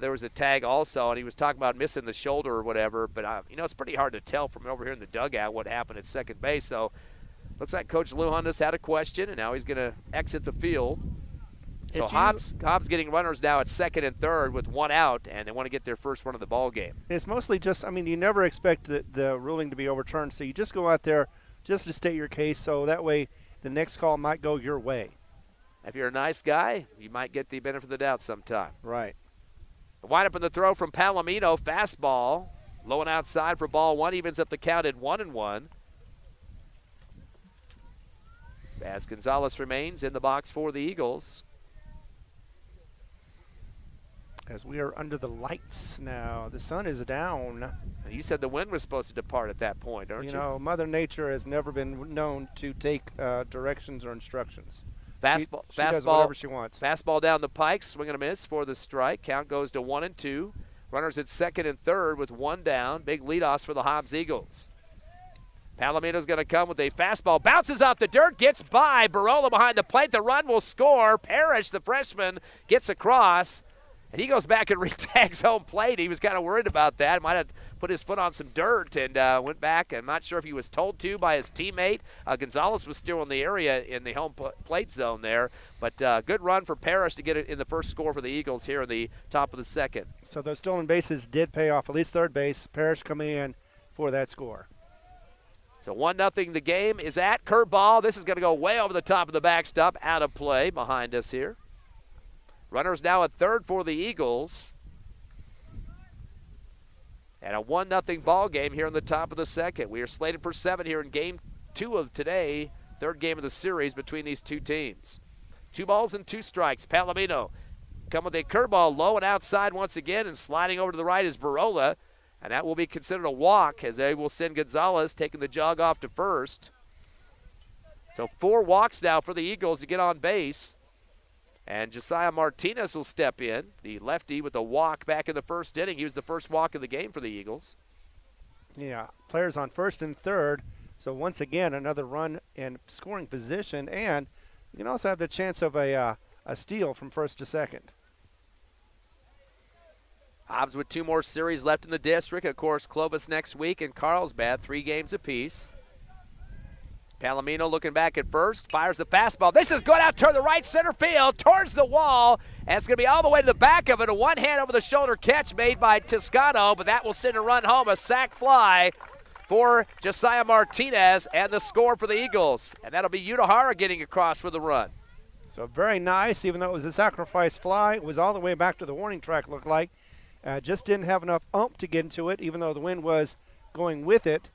there was a tag also, and he was talking about missing the shoulder or whatever. But, it's pretty hard to tell from over here in the dugout what happened at second base. So looks like Coach Lujan just had a question, and now he's going to exit the field. So Hobbs getting runners now at second and third with 1 out, and they want to get their first run of the ball game. It's mostly just, you never expect the ruling to be overturned, so you just go out there just to state your case, so that way the next call might go your way. If you're a nice guy, you might get the benefit of the doubt sometime. Right. The windup in the throw from Palomino, fastball, low and outside for ball 1, evens up the count at 1-1. As Gonzalez remains in the box for the Eagles. As we are under the lights now. The sun is down. You said the wind was supposed to depart at that point, aren't you? You know, Mother Nature has never been known to take directions or instructions. Fastball, she does whatever she wants. Fastball down the pike, swing and a miss for the strike. Count goes to 1-2. Runners at second and third with 1 down. Big leadoffs for the Hobbs Eagles. Palomino's going to come with a fastball. Bounces off the dirt, gets by. Barola behind the plate. The run will score. Parrish, the freshman, gets across. And he goes back and retags home plate. He was kind of worried about that. Might have put his foot on some dirt and went back. I'm not sure if he was told to by his teammate. Gonzalez was still in the area in the home plate zone there. But good run for Parrish to get it in the first score for the Eagles here in the top of the second. So those stolen bases did pay off, at least third base. Parrish coming in for that score. So 1-0 the game is at. Curveball. This is going to go way over the top of the backstop. Out of play behind us here. Runners now at third for the Eagles. And a 1-0 ball game here in the top of the second. We are slated for 7 here in game 2 of today, third game of the series between these two teams. 2 balls and 2 strikes. Palomino come with a curveball low and outside once again, and sliding over to the right is Barola. And that will be considered a walk as they will send Gonzalez taking the jog off to first. So 4 walks now for the Eagles to get on base. And Josiah Martinez will step in, the lefty with a walk back in the first inning. He was the first walk of the game for the Eagles. Yeah, players on first and third. So once again, another run in scoring position, and you can also have the chance of a steal from first to second. Hobbs with 2 more series left in the district. Of course, Clovis next week and Carlsbad, 3 games apiece. Palomino looking back at first, fires the fastball. This is going out toward the right center field, towards the wall, and it's going to be all the way to the back of it. A one-hand over-the-shoulder catch made by Toscano, but that will send a run home, a sac fly for Josiah Martinez, and the score for the Eagles. And that'll be Utahara getting across for the run. So very nice, even though it was a sacrifice fly. It was all the way back to the warning track, looked like. Just didn't have enough ump to get into it, even though the wind was going with it.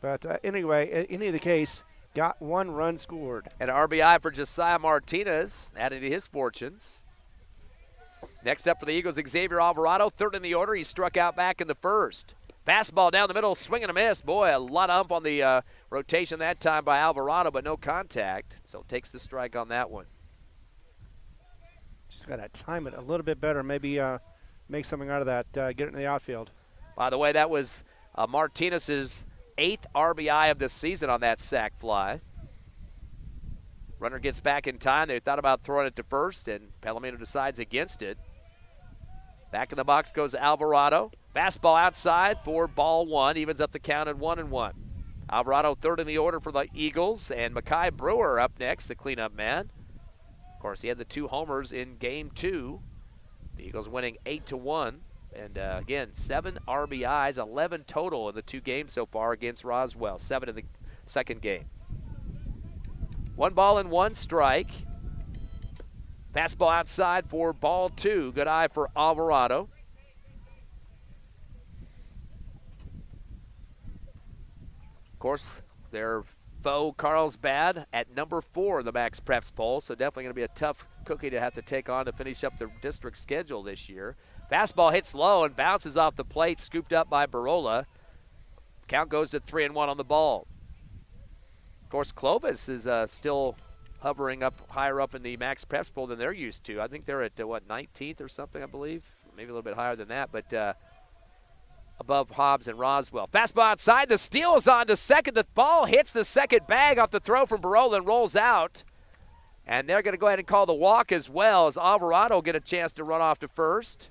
But anyway, in either case, got 1 run scored. An RBI for Josiah Martinez, adding to his fortunes. Next up for the Eagles, Xavier Alvarado, third in the order. He struck out back in the first. Fastball down the middle, swing and a miss. Boy, a lot of ump on the rotation that time by Alvarado, but no contact. So takes the strike on that one. Just got to time it a little bit better. Maybe make something out of that, get it in the outfield. By the way, that was Martinez's 8th RBI of the season on that sac fly. Runner gets back in time. They thought about throwing it to first, and Palomino decides against it. Back in the box goes Alvarado. Fastball outside for ball 1. Evens up the count at 1-1. Alvarado third in the order for the Eagles, and Makai Brewer up next, the cleanup man. Of course, he had the 2 homers in Game 2. The Eagles winning 8-1. And again, 7 RBIs, 11 total in the 2 games so far against Roswell. 7 in the second game. 1 ball and 1 strike. Fastball outside for ball 2. Good eye for Alvarado. Of course, their foe Carlsbad at number 4 in the Max Preps poll, so definitely going to be a tough cookie to have to take on to finish up the district schedule this year. Fastball hits low and bounces off the plate, scooped up by Barola. Count goes to 3-1 on the ball. Of course, Clovis is still hovering up higher up in the Max Preps poll than they're used to. I think they're at, 19th or something, I believe. Maybe a little bit higher than that, but above Hobbs and Roswell. Fastball outside. The steal is on to second. The ball hits the second bag off the throw from Barola and rolls out. And they're going to go ahead and call the walk as well, as Alvarado will get a chance to run off to first.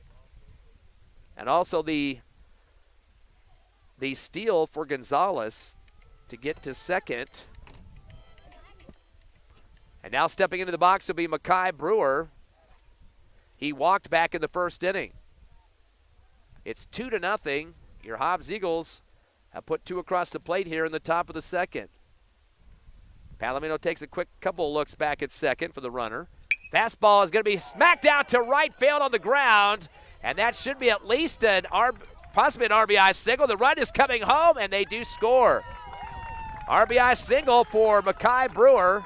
And also the steal for Gonzalez to get to second. And now stepping into the box will be Makai Brewer. He walked back in the first inning. It's 2-0. Your Hobbs Eagles have put 2 across the plate here in the top of the second. Palomino takes a quick couple of looks back at second for the runner. Fastball is going to be smacked out to right field on the ground, and that should be at least possibly an RBI single. The run is coming home, and they do score. RBI single for Makai Brewer.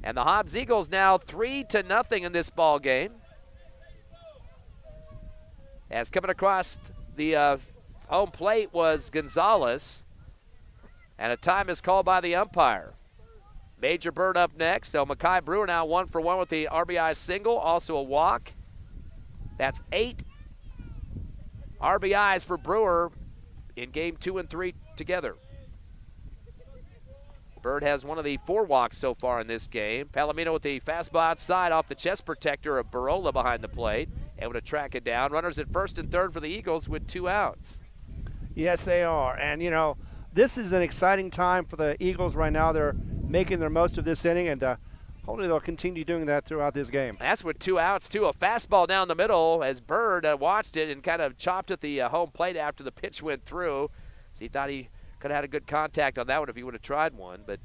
And the Hobbs Eagles now 3-0 in this ball game. As coming across the home plate was Gonzalez. And a time is called by the umpire. Major Bird up next. So Makai Brewer now 1 for 1 with the RBI single, also a walk. That's 8 RBIs for Brewer in game 2 and 3 together. Bird has one of the 4 walks so far in this game. Palomino with the fastball outside off the chest protector of Barola behind the plate. Able to track it down. Runners at first and third for the Eagles with 2 outs. Yes, they are. And, this is an exciting time for the Eagles right now. They're making their most of this inning, and hopefully they'll continue doing that throughout this game. That's with 2 outs, too. A fastball down the middle as Bird watched it and kind of chopped at the home plate after the pitch went through. So he thought he could have had a good contact on that one if he would have tried one, but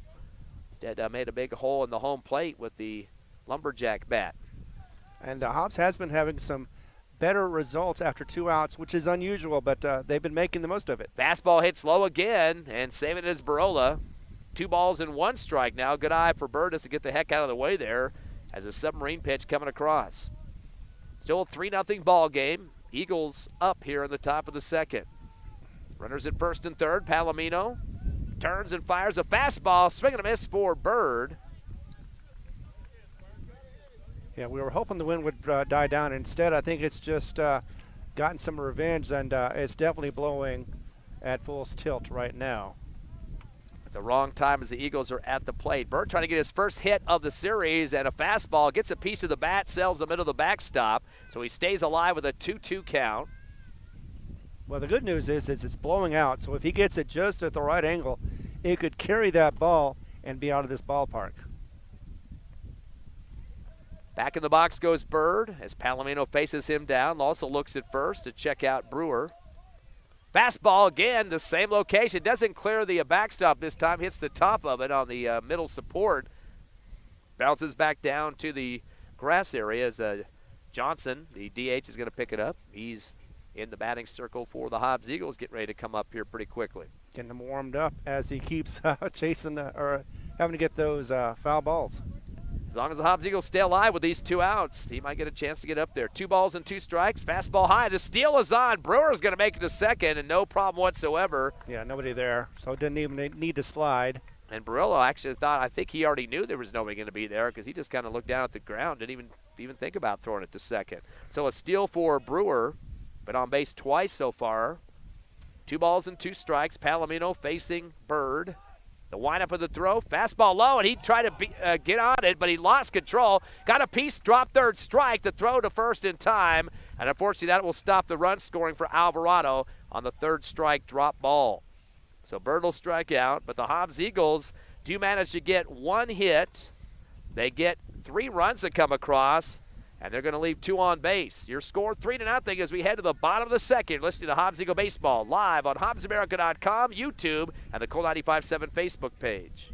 instead made a big hole in the home plate with the lumberjack bat. And Hobbs has been having some better results after 2 outs, which is unusual, but they've been making the most of it. Fastball hits low again, and saving it is Barola. 2 balls and 1 strike now. Good eye for Bird to get the heck out of the way there as a submarine pitch coming across. Still a 3-0 ball game. Eagles up here in the top of the second. Runners at first and third. Palomino turns and fires a fastball. Swing and a miss for Bird. Yeah, we were hoping the wind would die down. Instead, I think it's just gotten some revenge, and it's definitely blowing at full tilt right now. At the wrong time as the Eagles are at the plate. Bird trying to get his first hit of the series, and a fastball gets a piece of the bat, sails the middle of the backstop, so he stays alive with a 2-2 count. Well, the good news is it's blowing out, so if he gets it just at the right angle, it could carry that ball and be out of this ballpark. Back in the box goes Bird as Palomino faces him down. Also looks at first to check out Brewer. Fastball again, the same location. Doesn't clear the backstop this time. Hits the top of it on the middle support. Bounces back down to the grass area as Johnson, the DH, is going to pick it up. He's in the batting circle for the Hobbs Eagles, getting ready to come up here pretty quickly. Getting him warmed up as he keeps chasing or having to get those foul balls. As long as the Hobbs Eagles stay alive with these 2 outs, he might get a chance to get up there. 2 balls and 2 strikes. Fastball high. The steal is on. Brewer's going to make it to second, and no problem whatsoever. Yeah, nobody there, so didn't even need to slide. And Barillo actually thought, I think he already knew there was nobody going to be there because he just kind of looked down at the ground, didn't even think about throwing it to second. So a steal for Brewer, but on base twice so far. 2 balls and 2 strikes. Palomino facing Bird. The windup of the throw, fastball low, and he tried to get on it, but he lost control. Got a piece, dropped third strike. The throw to first in time, and unfortunately that will stop the run scoring for Alvarado on the 3rd strike drop ball. So Bird will strike out, but the Hobbs Eagles do manage to get 1 hit. They get 3 runs that come across, and they're going to leave 2 on base. Your score 3-0 as we head to the bottom of the second. Listening to Hobbs Eagle Baseball live on HobbsAmerica.com, YouTube, and the Cool 95.7 Facebook page.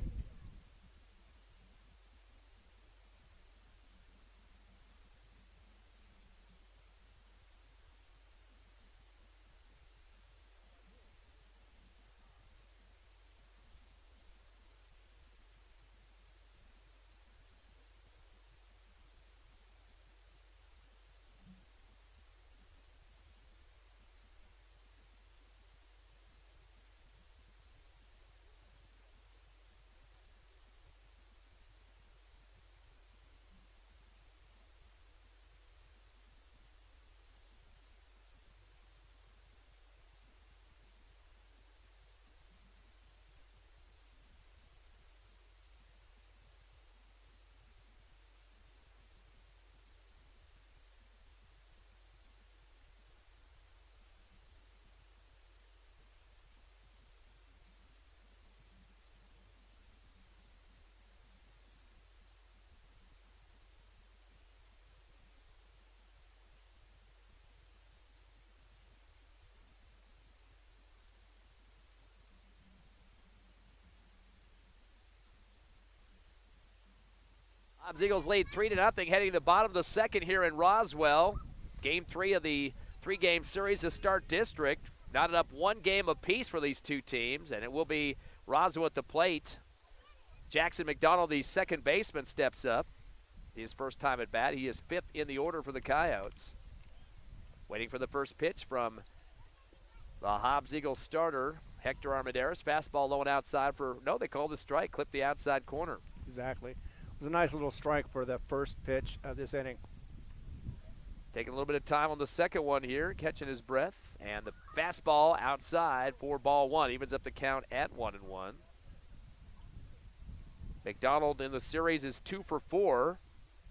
Hobbs Eagles lead 3-0 heading to the bottom of the second here in Roswell. Game 3 of the 3-game series to start district. Knotted up 1 game apiece for these 2 teams, and it will be Roswell at the plate. Jackson McDonald, the second baseman, steps up. His first time at bat. He is 5th in the order for the Coyotes. Waiting for the first pitch from the Hobbs Eagles starter, Hector Armendariz. Fastball low and outside for, no, they called a strike, clipped the outside corner. Exactly. It was a nice little strike for the first pitch of this inning. Taking a little bit of time on the second one here, catching his breath. And the fastball outside for ball 1. Evens up the count at 1-1. McDonald in the series is 2 for 4.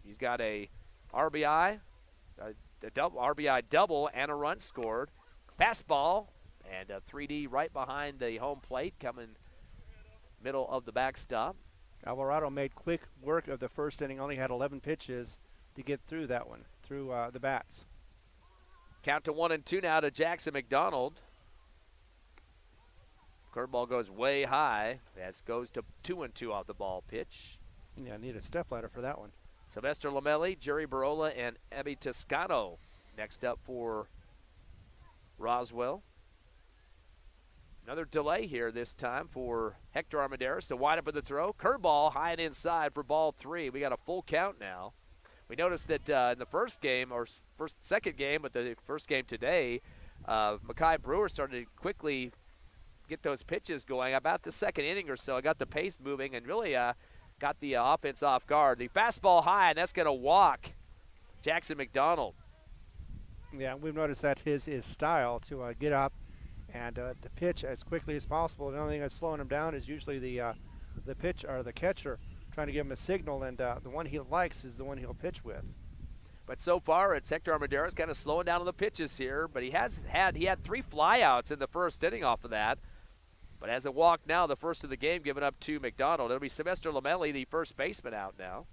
He's got a RBI, RBI double, and a run scored. Fastball and a 3D right behind the home plate, coming middle of the backstop. Alvarado made quick work of the first inning, only had 11 pitches to get through that one, through the bats. Count to 1-2 now to Jackson McDonald. Curveball goes way high. That goes to 2-2 off the ball pitch. Yeah, I need a stepladder for that one. Sylvester Lamelli, Jerry Barola, and Ebby Toscano next up for Roswell. Another delay here this time for Hector Armendariz to wind up with the throw. Curveball high and inside for ball 3. We got a full count now. We noticed that in the first game, or second game, but the first game today, Mackay Brewer started to quickly get those pitches going. About the second inning or so, got the pace moving and really got the offense off guard. The fastball high, and that's going to walk Jackson McDonald. Yeah, we've noticed that his style to get up and to pitch as quickly as possible. The only thing that's slowing him down is usually the pitch or the catcher trying to give him a signal, and the one he likes is the one he'll pitch with. But so far, it's Hector Armendariz kind of slowing down on the pitches here. But he had 3 flyouts in the first inning off of that. But as it walked now, the first of the game given up to McDonald. It'll be Sylvester Lamelli, the first baseman, out now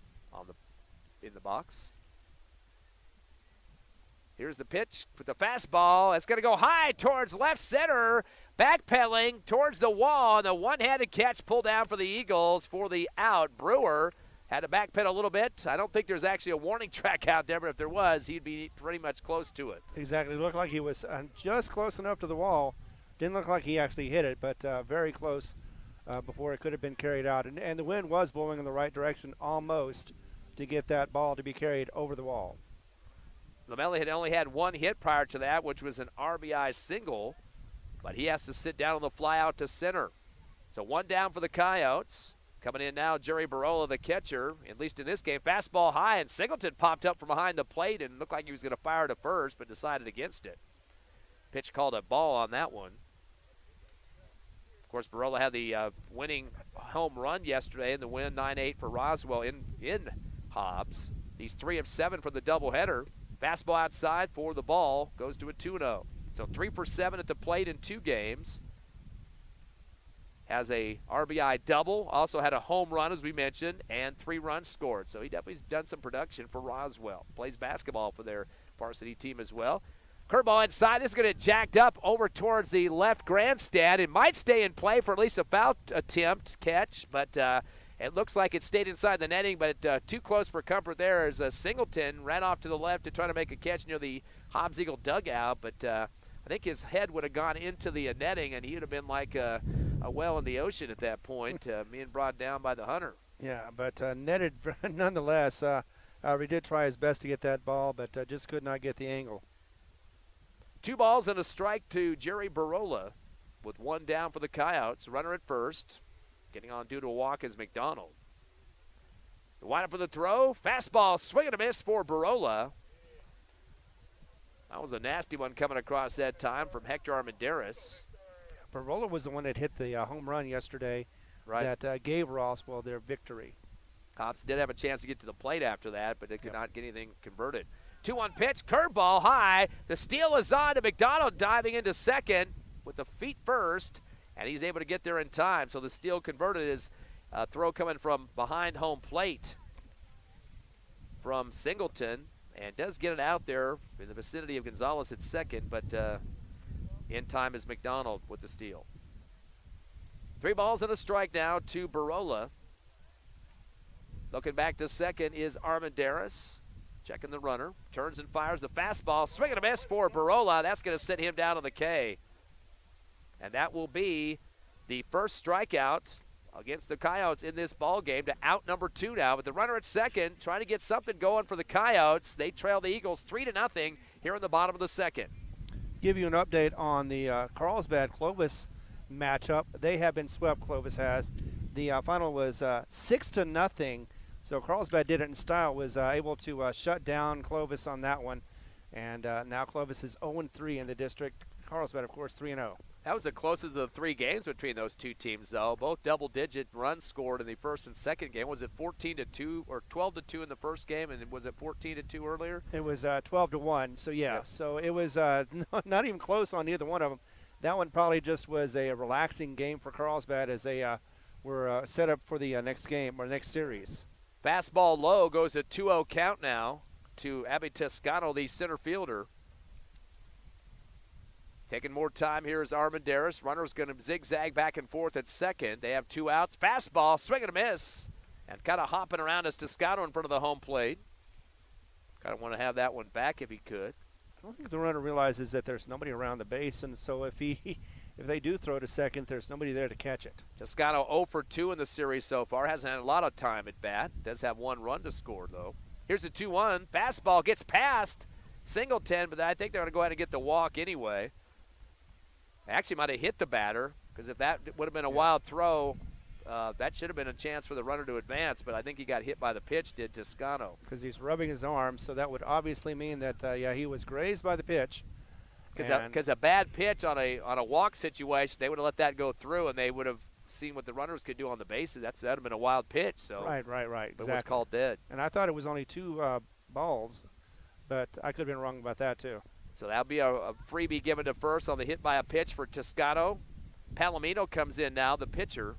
in the box. Here's the pitch with the fastball. It's going to go high towards left center. Backpedaling towards the wall. And the one-handed catch pulled down for the Eagles for the out. Brewer had to backpedal a little bit. I don't think there's actually a warning track out there, but if there was, he'd be pretty much close to it. Exactly. It looked like he was just close enough to the wall. Didn't look like he actually hit it, but very close before it could have been carried out. And the wind was blowing in the right direction almost to get that ball to be carried over the wall. Lamelli had only had 1 hit prior to that, which was an RBI single, but he has to sit down on the fly out to center. So 1 down for the Coyotes. Coming in now, Jerry Barola, the catcher, at least in this game. Fastball high, and Singleton popped up from behind the plate and looked like he was going to fire to first, but decided against it. Pitch called a ball on that one. Of course, Barola had the winning home run yesterday in the win, 9-8 for Roswell in Hobbs. He's 3 of 7 for the doubleheader. Fastball outside for the ball, goes to a 2-0. So 3 for 7 at the plate in 2 games. Has a RBI double, also had a home run, as we mentioned, and 3 runs scored. So he definitely's done some production for Roswell. Plays basketball for their varsity team as well. Curveball inside. This is going to get jacked up over towards the left grandstand. It might stay in play for at least a foul attempt catch, but it looks like it stayed inside the netting, but too close for comfort there as Singleton ran off to the left to try to make a catch near the Hobbs Eagle dugout, but I think his head would have gone into the netting, and he would have been like a well in the ocean at that point, being brought down by the hunter. Yeah, but netted nonetheless. He did try his best to get that ball, but just could not get the angle. 2 balls and a strike to Jerry Barola with 1 down for the Coyotes. Runner at first. Getting on due to a walk is McDonald. The windup of the throw. Fastball, swing and a miss for Barola. That was a nasty one coming across that time from Hector Armendariz. Barola was the one that hit the home run yesterday, right, that gave Roswell their victory. Hobbs did have a chance to get to the plate after that, but they could not get anything converted. 2-1 pitch, curveball high. The steal is on to McDonald, diving into second with the feet first, and he's able to get there in time. So the steal converted is a throw coming from behind home plate from Singleton, and does get it out there in the vicinity of Gonzalez at second, but in time is McDonald with the steal. 3 balls and a strike now to Barola. Looking back to second is Armendariz. Checking the runner. Turns and fires the fastball. Swing and a miss for Barola. That's going to sit him down on the K. And that will be the first strikeout against the Coyotes in this ball game to out number 2 now. But the runner at second trying to get something going for the Coyotes. They trail the Eagles 3-0 here in the bottom of the second. Give you an update on the Carlsbad-Clovis matchup. They have been swept, Clovis has. The final was 6-0. So Carlsbad did it in style, was able to shut down Clovis on that one. And now Clovis is 0-3 in the district. Carlsbad, of course, 3-0. That was the closest of the 3 games between those 2 teams, though. Both double-digit runs scored in the first and second game. Was it 14-2 or 12-2 in the first game, and was it 14-2 earlier? It was 12-1. So yeah, so it was not even close on either one of them. That one probably just was a relaxing game for Carlsbad as they were set up for the next game or next series. Fastball low, goes a 2-0 count now to Abby Toscano, the center fielder. Taking more time here is Armendariz. Runner's going to zigzag back and forth at second. They have 2 outs. Fastball, swing and a miss. And kind of hopping around is Toscano in front of the home plate. Kind of want to have that one back if he could. I don't think the runner realizes that there's nobody around the base, and so if they do throw to second, there's nobody there to catch it. Toscano 0 for 2 in the series so far. Hasn't had a lot of time at bat. Does have 1 run to score, though. Here's a 2-1. Fastball gets past Singleton, but I think they're going to go ahead and get the walk anyway. Actually might have hit the batter, because if that would have been a wild throw, That should have been a chance for the runner to advance, but I think he got hit by the pitch, did Toscano. Because he's rubbing his arm, so that would obviously mean that, he was grazed by the pitch. Because a bad pitch on a walk situation, they would have let that go through, and they would have seen what the runners could do on the bases. That would have been a wild pitch. So Right. But Exactly. it was called dead. And I thought it was only 2 balls, but I could have been wrong about that too. So that'll be a freebie given to first on the hit by a pitch for Toscano. Palomino comes in now, the pitcher.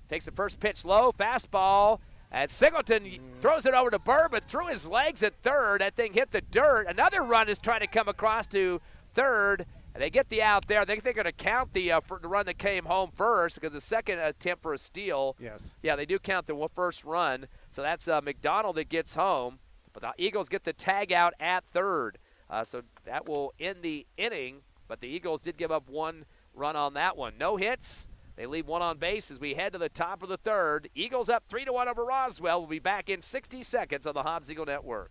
Takes the first pitch low, fastball, and Singleton throws it over to Bourbon through his legs at third. That thing hit the dirt. Another run is trying to come across to third, and they get the out there. They think they're going to count the run that came home first because the second attempt for a steal. Yes. Yeah, they do count the first run. So that's McDonald that gets home. But the Eagles get the tag out at third. So that will end the inning. But the Eagles did give up 1 run on that one. No hits. They leave 1 on base as we head to the top of the third. Eagles up 3-1 over Roswell. We'll be back in 60 seconds on the Hobbs Eagle Network.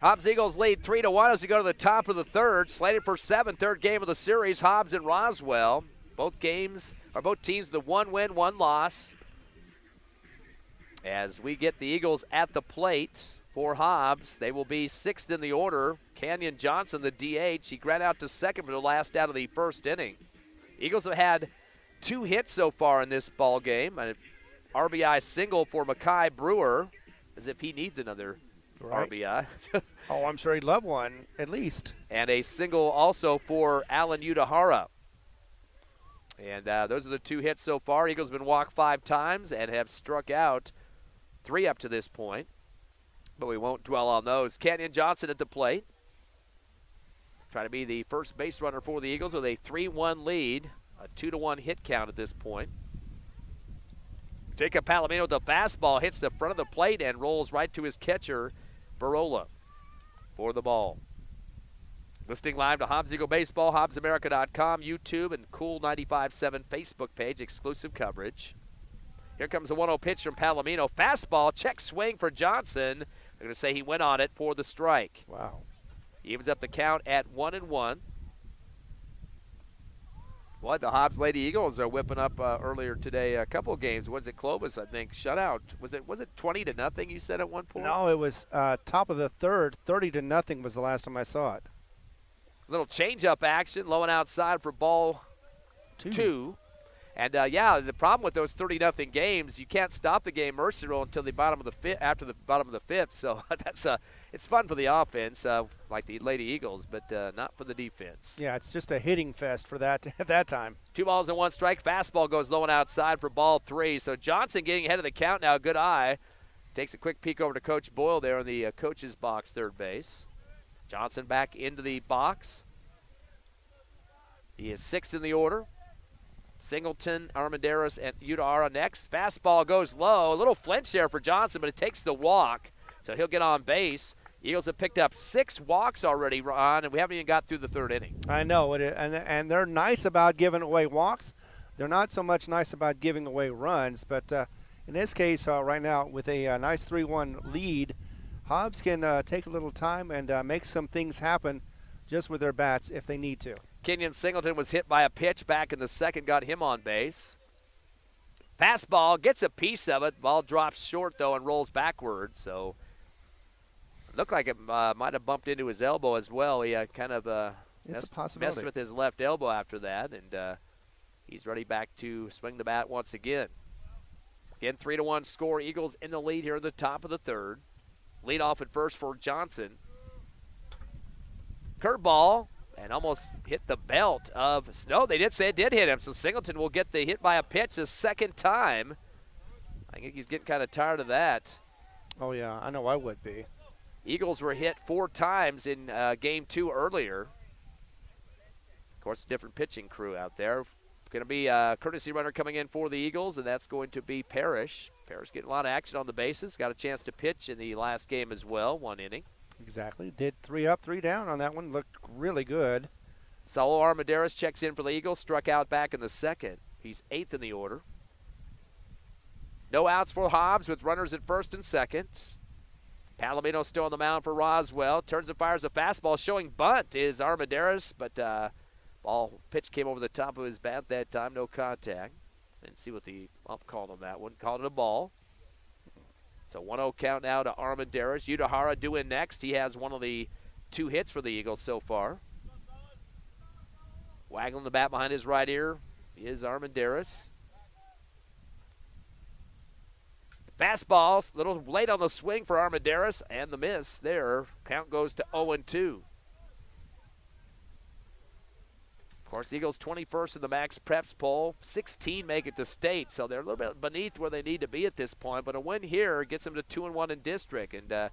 Hobbs Eagles lead 3-1 as we go to the top of the third. Slated for 7, third game of the series. Hobbs and Roswell. Both teams with 1 win, 1 loss. As we get the Eagles at the plate for Hobbs, they will be 6th in the order. Canyon Johnson, the DH, he ground out to second for the last out of the first inning. Eagles have had 2 hits so far in this ball game. An RBI single for Mackay Brewer, as if he needs another RBI. Oh, I'm sure he'd love one, at least. And a single also for Alan Udahara. And those are the 2 hits so far. Eagles have been walked 5 times and have struck out 3 up to this point. But we won't dwell on those. Canyon Johnson at the plate. Trying to be the first base runner for the Eagles with a 3-1 lead. A 2-1 hit count at this point. Jacob Palomino with the fastball hits the front of the plate and rolls right to his catcher, Barola, for the ball. Listening live to Hobbs Eagle Baseball, HobbsAmerica.com, YouTube, and Cool 95.7 Facebook page, exclusive coverage. Here comes the 1-0 pitch from Palomino. Fastball, check swing for Johnson. They're going to say he went on it for the strike. Wow. He evens up the count at 1-1. What, the Hobbs Lady Eagles are whipping up earlier today a couple of games. Was it Clovis, I think, shutout? Was it 20-0 you said at one point? No, it was top of the third. 30-0 was the last time I saw it. Little change-up action, low and outside for ball 2. And, the problem with those 30-0 games, you can't stop the game mercy roll until the bottom of the fifth, after the bottom of the fifth. So it's fun for the offense, like the Lady Eagles, but not for the defense. Yeah, it's just a hitting fest for that at that time. 2 balls and 1 strike. Fastball goes low and outside for ball 3. So Johnson getting ahead of the count now. Good eye. Takes a quick peek over to Coach Boyle there in the coach's box, third base. Johnson back into the box. He is 6th in the order. Singleton, Armendaris, and Udahara next. Fastball goes low. A little flinch there for Johnson, but it takes the walk, so he'll get on base. Eagles have picked up 6 walks already, Ron, and we haven't even got through the third inning. I know, and they're nice about giving away walks. They're not so much nice about giving away runs, but in this case, right now, with a nice 3-1 lead, Hobbs can take a little time and make some things happen just with their bats if they need to. Kenyon Singleton was hit by a pitch back in the second, got him on base. Fastball, gets a piece of it. Ball drops short, though, and rolls backward. So Looked like it might have bumped into his elbow as well. He kind of messed with his left elbow after that, and he's ready back to swing the bat once again. Again, 3-1 score. Eagles in the lead here at the top of the third. Lead off at first for Johnson. Curveball, and almost hit the belt of, no, they did say it did hit him, so Singleton will get the hit by a pitch the second time. I think he's getting kind of tired of that. Oh, yeah, I know I would be. Eagles were hit 4 times in game 2 earlier. Of course, different pitching crew out there. Going to be a courtesy runner coming in for the Eagles, and that's going to be Parrish. Parrish getting a lot of action on the bases. Got a chance to pitch in the last game as well, 1 inning. Exactly. Did 3 up, 3 down on that one. Looked really good. Saul Armendariz checks in for the Eagles. Struck out back in the second. He's 8th in the order. No outs for Hobbs with runners at first and second. Palomino still on the mound for Roswell. Turns and fires a fastball. Showing bunt is Armendariz, but ball pitch came over the top of his bat that time. No contact. Didn't see what the ump called on that one. Called it a ball. So 1-0 count now to Armendariz. Udahara due in next. He has one of the 2 hits for the Eagles so far. Waggling the bat behind his right ear is Armendariz. Fastball, a little late on the swing for Armendariz, and the miss there. Count goes to 0-2. Of course, Eagles 21st in the Max Preps poll. 16 make it to state, so they're a little bit beneath where they need to be at this point. But a win here gets them to 2-1 in district, and a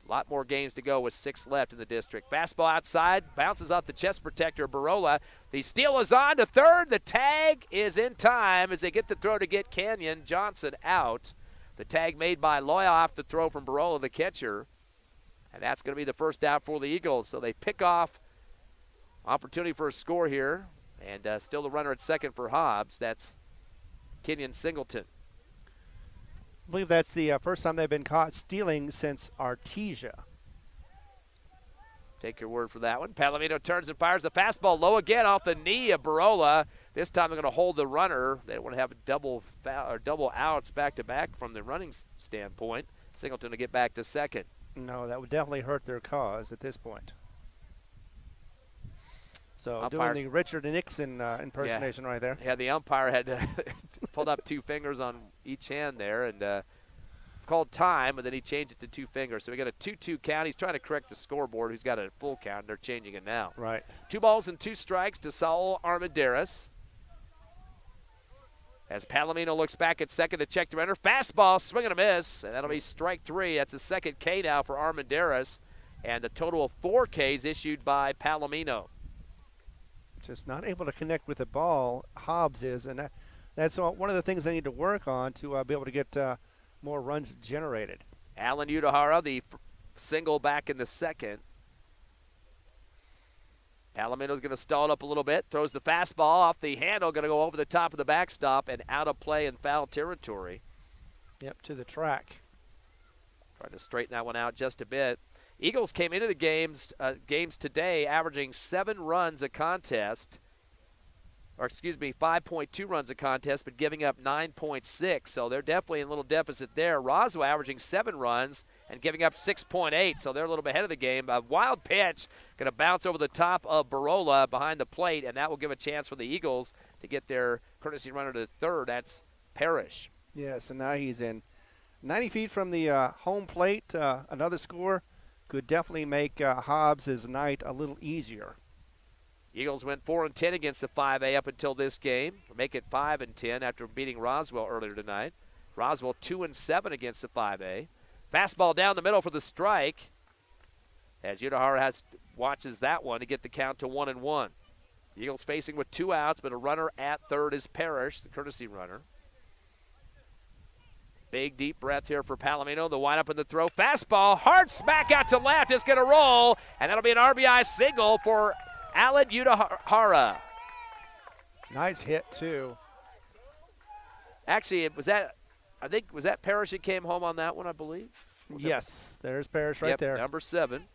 lot more games to go with 6 left in the district. Fastball outside, bounces off the chest protector, Barola. The steal is on to third. The tag is in time as they get the throw to get Canyon. Johnson out. The tag made by Loya off the throw from Barola, the catcher. And that's going to be the first out for the Eagles. So they pick off opportunity for a score here. And still the runner at second for Hobbs. That's Kenyon Singleton. I believe that's the first time they've been caught stealing since Artesia. Take your word for that one. Palomino turns and fires the fastball low again off the knee of Barola. This time they're going to hold the runner. They don't want to have a double outs back-to-back from the running standpoint. Singleton to get back to second. No, that would definitely hurt their cause at this point. So umpire, doing the Richard Nixon impersonation right there. Yeah, the umpire had pulled up 2 fingers on each hand there and called time, but then he changed it to 2 fingers. So we got a 2-2 count. He's trying to correct the scoreboard. He's got a full count, and they're changing it now. Right. 2 balls and 2 strikes to Saul Armendariz. As Palomino looks back at second to check the runner. Fastball, swing and a miss, and that'll be strike 3. That's the second K now for Armendariz, and a total of 4 Ks issued by Palomino. Just not able to connect with the ball, Hobbs is, and that's one of the things they need to work on to be able to get more runs generated. Alan Udahara, the single back in the second. Palomino's going to stall it up a little bit, throws the fastball off the handle, going to go over the top of the backstop and out of play in foul territory. Yep, to the track. Trying to straighten that one out just a bit. Eagles came into the games today averaging 7 runs a contest, or excuse me, 5.2 runs a contest, but giving up 9.6. So they're definitely in a little deficit there. Roswell averaging 7 runs and giving up 6.8. So they're a little bit ahead of the game. A wild pitch going to bounce over the top of Barola behind the plate, and that will give a chance for the Eagles to get their courtesy runner to third. That's Parrish. Yes, and now he's in 90 feet from the home plate. Another score could definitely make Hobbs' night a little easier. Eagles went 4-10 against the 5A up until this game. Make it 5-10 after beating Roswell earlier tonight. Roswell 2-7 against the 5A. Fastball down the middle for the strike. As Udahara watches that one to get the count to 1-1. The Eagles facing with 2 outs, but a runner at third is Parrish, the courtesy runner. Big deep breath here for Palomino. The windup and the throw. Fastball, hard smack out to left. It's going to roll, and that'll be an RBI single for Alan Udahara. Nice hit, too. Actually, was that Parrish that came home on that one, I believe? Yes, there's Parrish right there. Number 7. I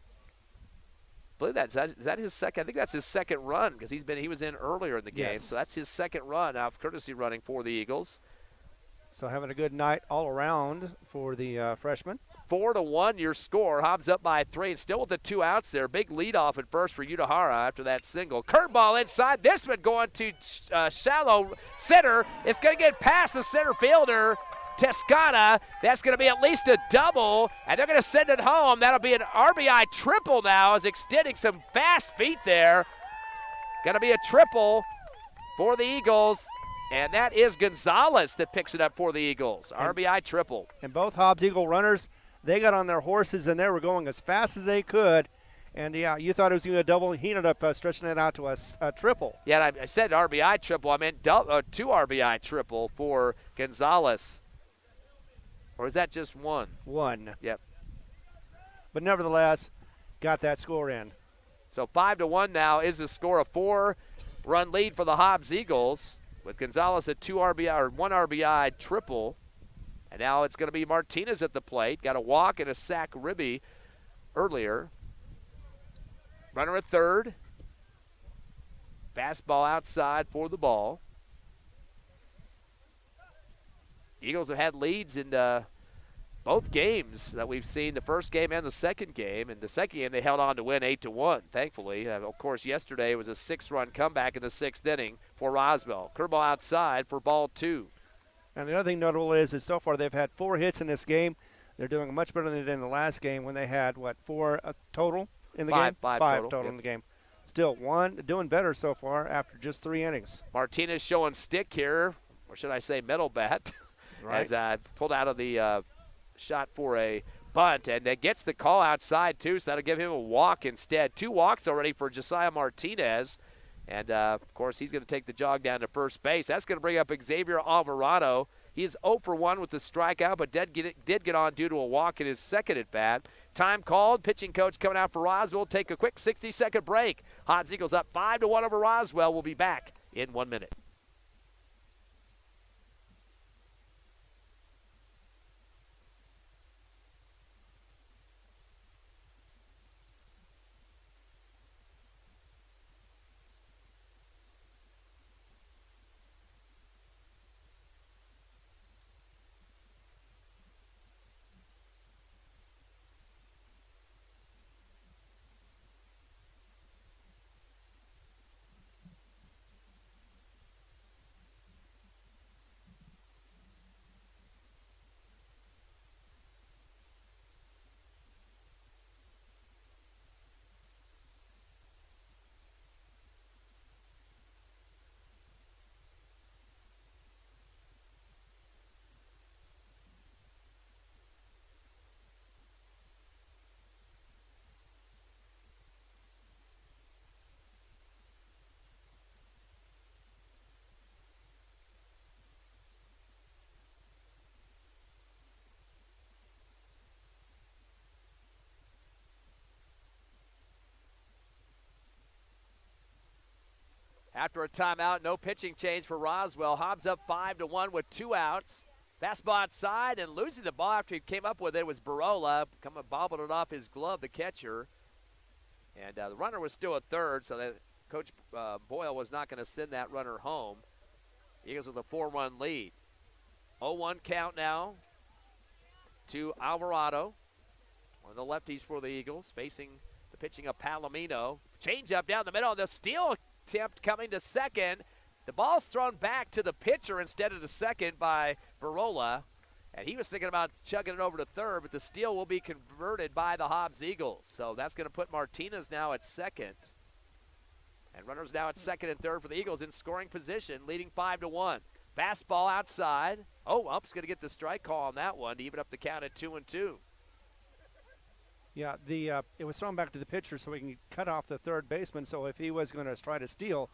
believe is that his second? I think that's his second run because he was in earlier in the game. Yes. So that's his second run of courtesy running for the Eagles. So having a good night all around for the freshman. 4-1 your score. Hobbs up by 3 and still with the 2 outs there. Big leadoff at first for Udahara after that single. Curveball inside. This one going to shallow center. It's going to get past the center fielder, Tescana. That's going to be at least a double, and they're going to send it home. That'll be an RBI triple now, as extending some fast feet there. Going to be a triple for the Eagles. And that is Gonzalez that picks it up for the Eagles. RBI triple. And both Hobbs Eagle runners, they got on their horses and they were going as fast as they could. And, yeah, you thought it was going to be a double. He ended up stretching it out to a triple. Yeah, I said RBI triple. I meant 2 RBI triple for Gonzalez. Or is that just one? One. Yep. But nevertheless, got that score in. So 5-1 now is the score. A 4-run lead for the Hobbs Eagles, with Gonzalez at 2 RBI or 1 RBI triple. And now it's going to be Martinez at the plate. Got a walk and a sack ribby earlier. Runner at third. Fastball outside for the ball. Eagles have had leads in both games that we've seen, the first game and the second game. And the second game they held on to win 8-1, thankfully. Of course, yesterday was a 6-run comeback in the 6th inning for Roswell. Curveball outside for ball 2. And the other thing notable is so far they've had 4 hits in this game. They're doing much better than they did in the last game when they had, 4 total in the game? 5 total in the game. Still, doing better so far after just 3 innings. Martinez showing stick here, or should I say metal bat, right. As pulled out of the shot for a bunt, and gets the call outside too, so that'll give him a walk instead. 2 walks already for Josiah Martinez, and of course he's going to take the jog down to first base. That's going to bring up Xavier Alvarado. He's 0 for 1 with the strikeout, but did get on due to a walk in his second at bat. Time called. Pitching coach coming out for Roswell. Take a quick 60-second break. Hobbs Eagles up 5-1 over Roswell. We'll be back in 1 minute. After a timeout, no pitching change for Roswell. Hobbs up 5-1 with 2 outs. Fastball outside, and losing the ball after he came up with it was Barola. Bobbled it off his glove, the catcher. And the runner was still at third, so that Coach Boyle was not going to send that runner home. Eagles with a 4-run lead. 0-1 count now to Alvarado. One of the lefties for the Eagles, facing the pitching of Palomino. Change up down the middle, the steal attempt coming to second. The ball's thrown back to the pitcher instead of the second by Barola, and he was thinking about chugging it over to third, but the steal will be converted by the Hobbs Eagles. So that's going to put Martinez now at second. And runners now at second and third for the Eagles in scoring position, leading 5-1. Fastball outside. Ump's going to get the strike call on that one to even up the count at 2-2. Yeah, it was thrown back to the pitcher so he can cut off the third baseman. So if he was going to try to steal,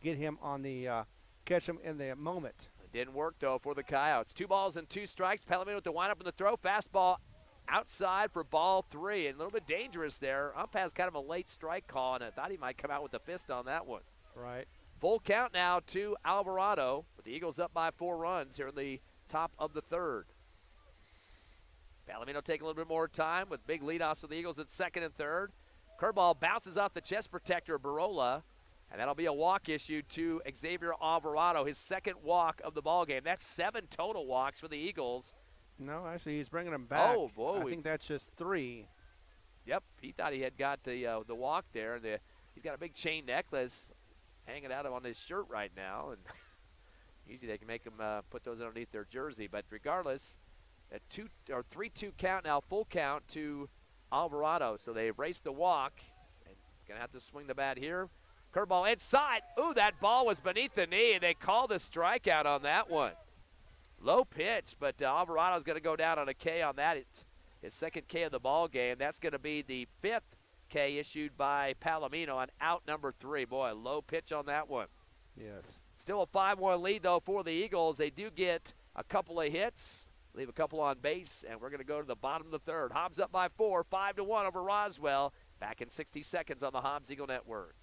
get him on the catch him in the moment. It didn't work, though, for the Coyotes. 2 balls and 2 strikes. Palomino with the windup in the throw. Fastball outside for ball 3. And a little bit dangerous there. Ump has kind of a late strike call, and I thought he might come out with a fist on that one. Right. Full count now to Alvarado, with the Eagles up by 4 runs here in the top of the third. Palomino taking a little bit more time with big leadoffs for the Eagles at second and third. Curveball bounces off the chest protector, Barola, and that'll be a walk issued to Xavier Alvarado, his second walk of the ballgame. That's 7 total walks for the Eagles No, actually, he's bringing him back. Oh, boy. I think that's just 3. Yep, he thought he had got the walk there. He's got a big chain necklace hanging out on his shirt right now, and usually they can make him put those underneath their jersey. But regardless, a 3-2 count now, full count to Alvarado. So they erased the walk, and gonna have to swing the bat here. Curveball inside. Ooh, that ball was beneath the knee, and they called the strikeout on that one. Low pitch, but Alvarado's going to go down on a K on that. It's his second K of the ball game. That's going to be the 5th K issued by Palomino on out number 3. Boy, low pitch on that one. Yes. Still a 5-1 lead, though, for the Eagles. They do get a couple of hits, leave a couple on base, and we're going to go to the bottom of the 3rd. Hobbs up by 4, 5-1 over Roswell. Back in 60 seconds on the Hobbs Eagle Network.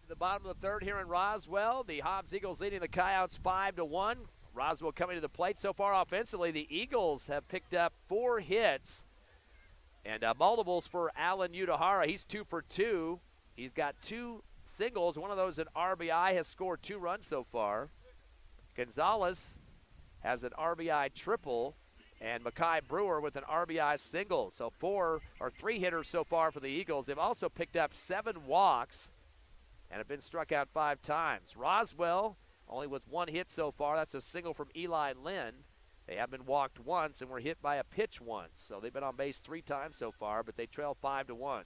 The bottom of the 3rd here in Roswell. The Hobbs Eagles leading the Coyotes 5-1. Roswell coming to the plate so far offensively. The Eagles have picked up 4 hits and multiples for Alan Udahara. He's 2 for 2. He's got 2 singles. One of those an RBI, has scored 2 runs so far. Gonzalez has an RBI triple, and Makai Brewer with an RBI single. So 3 hitters so far for the Eagles. They've also picked up 7 walks and have been struck out 5 times. Roswell, only with 1 hit so far. That's a single from Eli Lynn. They have been walked once and were hit by a pitch once. So they've been on base 3 times so far, but they trail 5-1.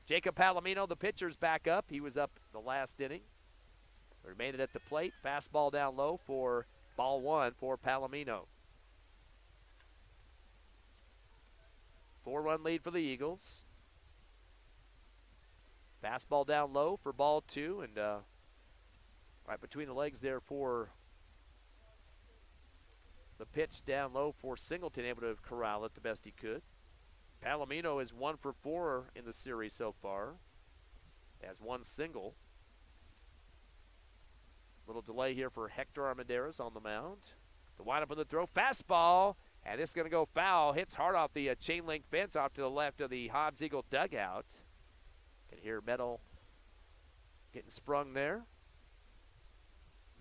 Jacob Palomino, the pitcher's back up. He was up the last inning. Remained at the plate. Fastball down low for ball 1 for Palomino. 4-run lead for the Eagles. Fastball down low for ball 2, and right between the legs there for the pitch down low for Singleton, able to corral it the best he could. Palomino is 1 for 4 in the series so far. Has 1 single. Little delay here for Hector Armendariz on the mound. The windup of the throw, fastball, and it's going to go foul. Hits hard off the chain link fence off to the left of the Hobbs Eagle dugout. Can hear metal getting sprung there.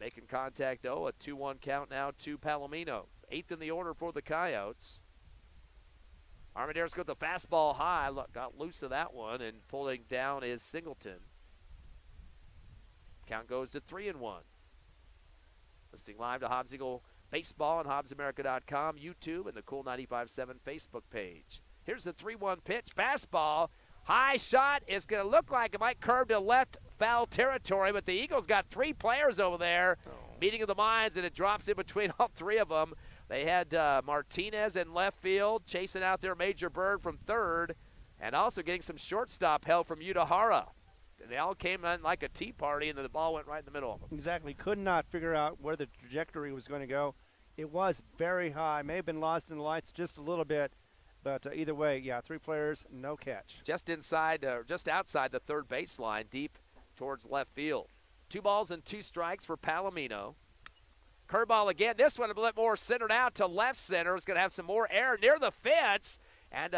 Making contact, a 2-1 count now to Palomino. 8th in the order for the Coyotes. Armendariz got the fastball high, got loose of that one, and pulling down is Singleton. Count goes to 3-1. Listening live to Hobbs Eagle Baseball on HobbsAmerica.com, YouTube, and the Cool 95.7 Facebook page. Here's the 3-1 pitch, fastball. High shot. It's going to look like it might curve to left foul territory, but the Eagles got 3 players over there. Meeting of the minds, and it drops in between all 3 of them. They had Martinez in left field, chasing out their Major Bird from 3rd, and also getting some shortstop help from Udahara. And they all came in like a tea party, and then the ball went right in the middle of them. Exactly. Could not figure out where the trajectory was going to go. It was very high. May have been lost in the lights just a little bit. But either way, 3 players, no catch. Just outside the 3rd baseline, deep towards left field. 2 balls and 2 strikes for Palomino. Curveball again. This one a bit more centered out to left center. It's going to have some more air near the fence. And,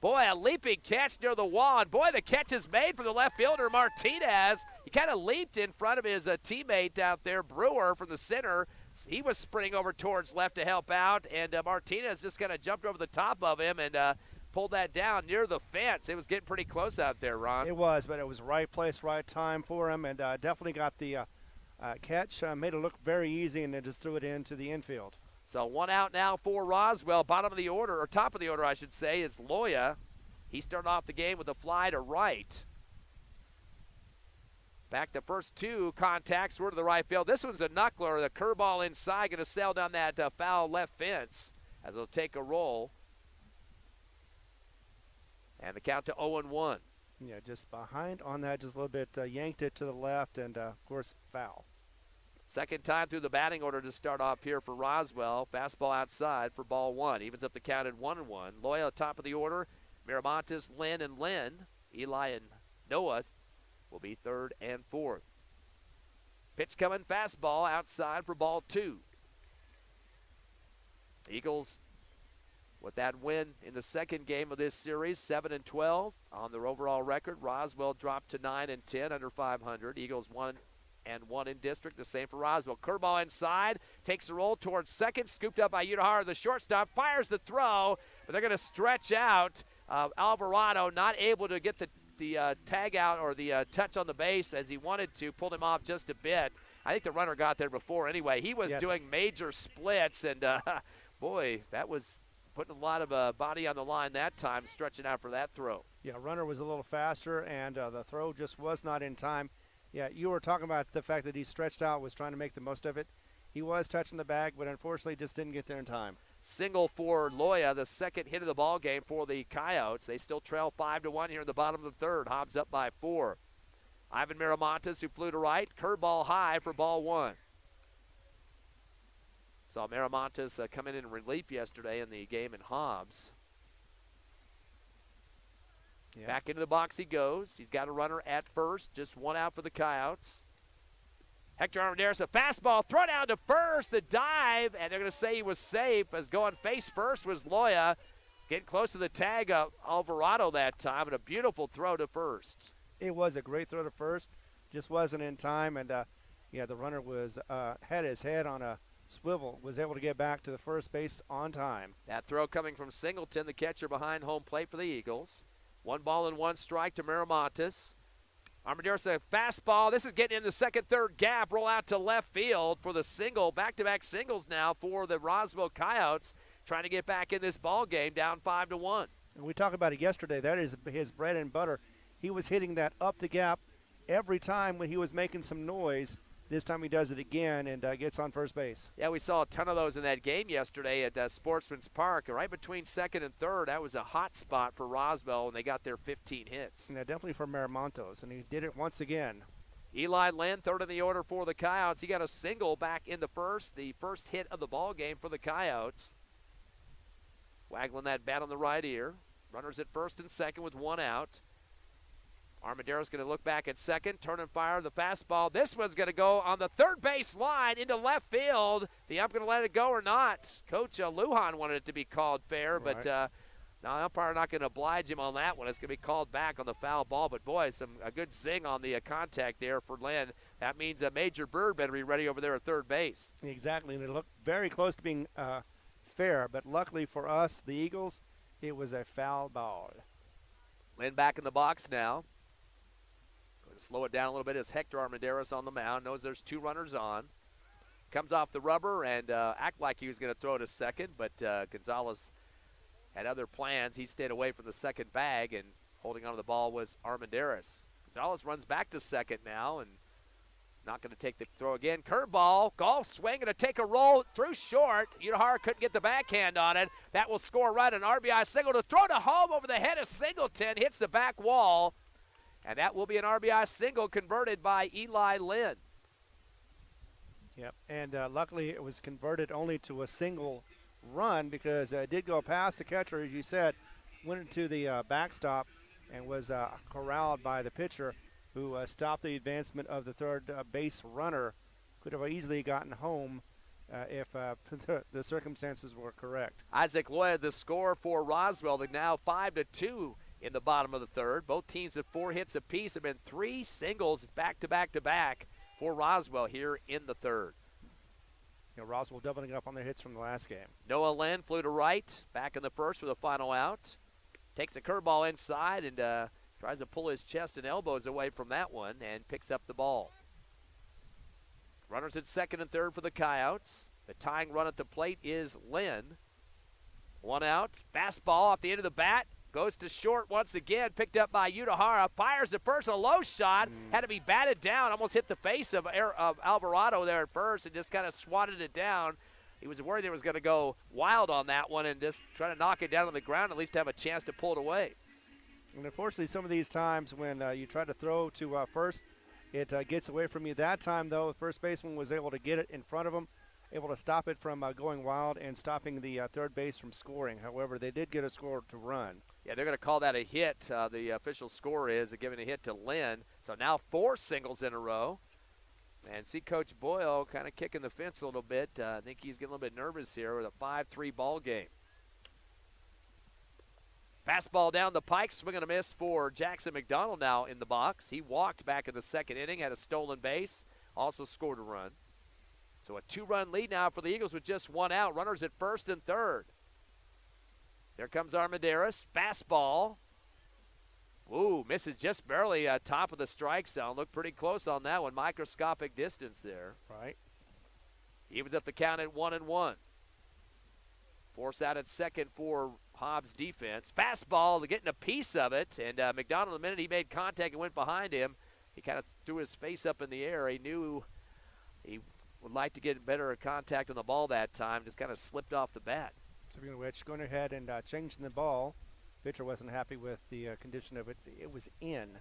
boy, a leaping catch near the wall. And, boy, the catch is made from the left fielder, Martinez. He kind of leaped in front of his teammate out there, Brewer, from the center. He was sprinting over towards left to help out, and Martinez just kind of jumped over the top of him and pulled that down near the fence. It was getting pretty close out there, Ron. It was, but it was right place, right time for him, and definitely got the catch. Made it look very easy, and then just threw it into the infield. So 1 out now for Roswell. Bottom of the order, or top of the order, I should say, is Loya. He started off the game with a fly to right. Back the first two contacts were to the right field. This one's a knuckler. The curveball inside going to sail down that foul left fence as it'll take a roll. And the count to 0-1. Yeah, just behind on that, just a little bit, yanked it to the left, and, of course, foul. Second time through the batting order to start off here for Roswell. Fastball outside for ball one. Evens up the count at 1-1. Loya top of the order. Miramontes, Lynn, and Lynn. Eli and Noah will be third and fourth. Pitch coming, fastball outside for ball two. Eagles with that win in the second game of this series, 7-12 on their overall record. Roswell dropped to 9-10 under 500. Eagles 1-1 in district, the same for Roswell. Curveball inside, takes the roll towards second, scooped up by Udahara, the shortstop, fires the throw, but they're going to stretch out. Alvarado not able to get the tag out or the touch on the base as he wanted to, pulled him off just a bit. I think the runner got there before anyway. He was doing major splits, and boy, that was putting a lot of body on the line that time, stretching out for that throw. Yeah, runner was a little faster, and the throw just was not in time. Yeah, you were talking about the fact that he stretched out, was trying to make the most of it. He was touching the bag, but unfortunately just didn't get there in time. Single for Loya, the second hit of the ball game for the Coyotes. They still trail 5-1 here in the bottom of the third. Hobbs up by 4. Ivan Miramontes, who flew to right, curveball high for ball one. Saw Miramontes come in relief yesterday in the game in Hobbs. Yeah. Back into the box he goes. He's got a runner at first, just one out for the Coyotes. Hector Armendariz, a fastball, throw down to first, the dive, and they're going to say he was safe as going face first was Loya. Getting close to the tag of Alvarado that time, and a beautiful throw to first. It was a great throw to first, just wasn't in time, and the runner was had his head on a swivel, was able to get back to the first base on time. That throw coming from Singleton, the catcher behind home plate for the Eagles. 1-1 strike to Miramontes. Armendariz, a fastball. This is getting in the second, third gap. Roll out to left field for the single. Back-to-back singles now for the Roswell Coyotes, trying to get back in this ball game, down 5-1. And we talked about it yesterday. That is his bread and butter. He was hitting that up the gap every time when he was making some noise. This time he does it again and gets on first base. Yeah, we saw a ton of those in that game yesterday at Sportsman's Park. Right between second and third, that was a hot spot for Roswell, and they got their 15 hits. Yeah, definitely for Miramontes, and he did it once again. Eli Lynn, third in the order for the Coyotes. He got a single back in the first hit of the ball game for the Coyotes. Waggling that bat on the right ear. Runners at first and second with one out. Armendariz going to look back at second, turn and fire the fastball. This one's going to go on the third base line into left field. The ump going to let it go or not? Coach Lujan wanted it to be called fair, right. But now the umpire not going to oblige him on that one. It's going to be called back on the foul ball. But boy, a good zing on the contact there for Lynn. That means Major Bird better be ready over there at third base. Exactly, and it looked very close to being fair. But luckily for us, the Eagles, it was a foul ball. Lynn back in the box now. Slow it down a little bit as Hector Armendariz on the mound. Knows there's two runners on. Comes off the rubber and act like he was going to throw to second, but Gonzalez had other plans. He stayed away from the second bag, and holding onto the ball was Armendariz. Gonzalez runs back to second now and not going to take the throw again. Curveball, golf swing, going to take a roll through short. Udahara couldn't get the backhand on it. That will score right, an RBI single to throw to home over the head of Singleton. Hits the back wall. And that will be an RBI single converted by Eli Lynn. Yep, and luckily it was converted only to a single run because it did go past the catcher, as you said, went into the backstop and was corralled by the pitcher who stopped the advancement of the third base runner. Could have easily gotten home if the circumstances were correct. Isaac Loya, the score for Roswell, they're now 5-2. In the bottom of the third. Both teams with 4 hits apiece. Have been 3 singles back-to-back-to-back for Roswell here in the third. Roswell doubling up on their hits from the last game. Noah Lynn flew to right, back in the first with a final out. Takes a curveball inside and tries to pull his chest and elbows away from that one and picks up the ball. Runners at second and third for the Coyotes. The tying run at the plate is Lynn. One out. Fastball off the end of the bat. Goes to short once again, picked up by Udahara. Fires at first, a low shot. Had to be batted down, almost hit the face of Alvarado there at first and just kind of swatted it down. He was worried it was going to go wild on that one and just try to knock it down on the ground, at least have a chance to pull it away. And unfortunately, some of these times when you try to throw to first, it gets away from you. That time, though, the first baseman was able to get it in front of him, able to stop it from going wild and stopping the third base from scoring. However, they did get a score to run. Yeah, they're going to call that a hit. The official score is giving a hit to Lynn. So now 4 singles in a row. And see Coach Boyle kind of kicking the fence a little bit. I think he's getting a little bit nervous here with a 5-3 ball game. Fastball down the pike, swing and a miss for Jackson McDonald now in the box. He walked back in the second inning, had a stolen base, also scored a run. So a 2-run lead now for the Eagles with just 1 out. Runners at first and third. There comes Armendariz. Fastball. Ooh, misses just barely top of the strike zone. Looked pretty close on that one. Microscopic distance there. Right. Evens up the count at 1-1. Force out at second for Hobbs defense. Fastball to getting a piece of it. And McDonald, the minute he made contact and went behind him, he kind of threw his face up in the air. He knew he would like to get better contact on the ball that time. Just kind of slipped off the bat. Speaking of which, going ahead and changing the ball. Pitcher wasn't happy with the condition of it. It was in.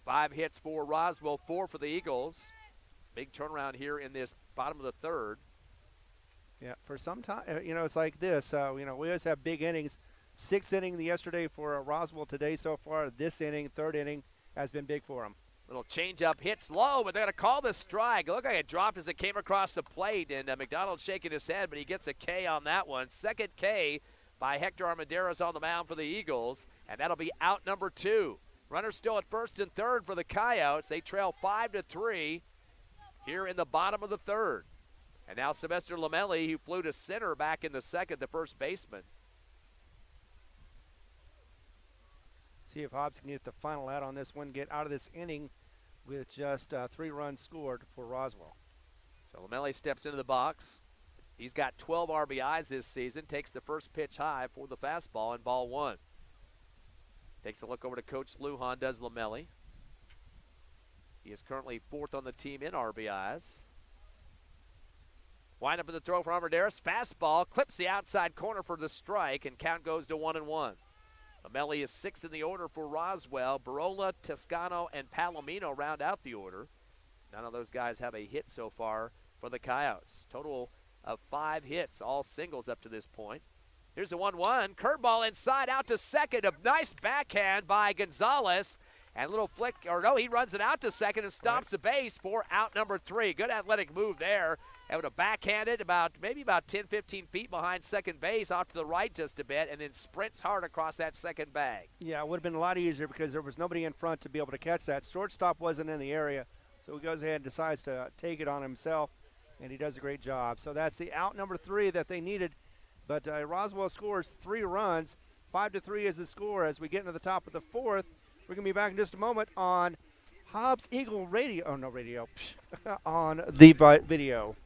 5 hits for Roswell, 4 for the Eagles. Big turnaround here in this bottom of the third. Yeah, for some time, it's like this. We always have big innings. 6th inning yesterday for Roswell today so far. This inning, 3rd inning, has been big for them. Little changeup hits low, but they're going to call the strike. It looked like it dropped as it came across the plate, and McDonald shaking his head, but he gets a K on that one. Second K by Hector Armendariz on the mound for the Eagles, and that'll be out number 2. Runners still at first and third for the Coyotes. They trail 5-3 here in the bottom of the third. And now Sylvester Lamelli, who flew to center back in the second, the first baseman. See if Hobbs can get the final out on this one, get out of this inning with just 3 runs scored for Roswell. So Lamelli steps into the box. He's got 12 RBIs this season, takes the first pitch high for the fastball in ball 1. Takes a look over to Coach Lujan, does Lamelli. He is currently 4th on the team in RBIs. Wind up in the throw for Armendariz. Fastball clips the outside corner for the strike, and count goes to 1-1. Lamelli is 6th in the order for Roswell. Barola, Toscano, and Palomino round out the order. None of those guys have a hit so far for the Coyotes. Total of 5 hits, all singles up to this point. Here's the 1-1. Curveball inside, out to second. A nice backhand by Gonzalez. And a little flick, or no, he runs it out to second and stops the base for out number 3. Good athletic move there. Able to backhand it maybe about 10, 15 feet behind second base, off to the right just a bit, and then sprints hard across that second bag. Yeah, it would have been a lot easier because there was nobody in front to be able to catch that. Shortstop wasn't in the area, so he goes ahead and decides to take it on himself, and he does a great job. So that's the out number 3 that they needed. But Roswell scores 3 runs. 5-3 is the score as we get into the top of the 4th. We're going to be back in just a moment on Hobbs Eagle Radio. Oh, no, radio. On the video.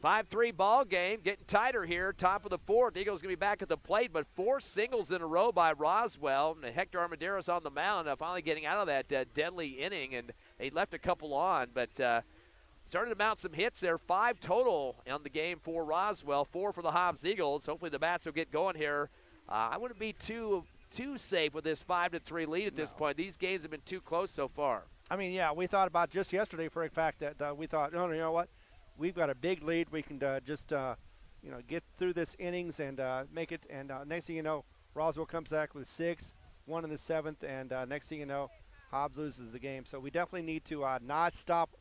5-3 ball game, getting tighter here, top of the 4th. Eagles going to be back at the plate, but 4 singles in a row by Roswell. And Hector Armendariz on the mound, finally getting out of that deadly inning, and they left a couple on, but started to mount some hits there. 5 total on the game for Roswell, 4 for the Hobbs Eagles. Hopefully the bats will get going here I wouldn't be too safe with this 5-3 lead at this point. These games have been too close so far. I mean, yeah, we thought about just yesterday for a fact that we thought, no, you know what? We've got a big lead. We can just get through this innings and make it. And next thing you know, Roswell comes back with 6, 1 in the 7th, and next thing you know, Hobbs loses the game. So we definitely need to not stop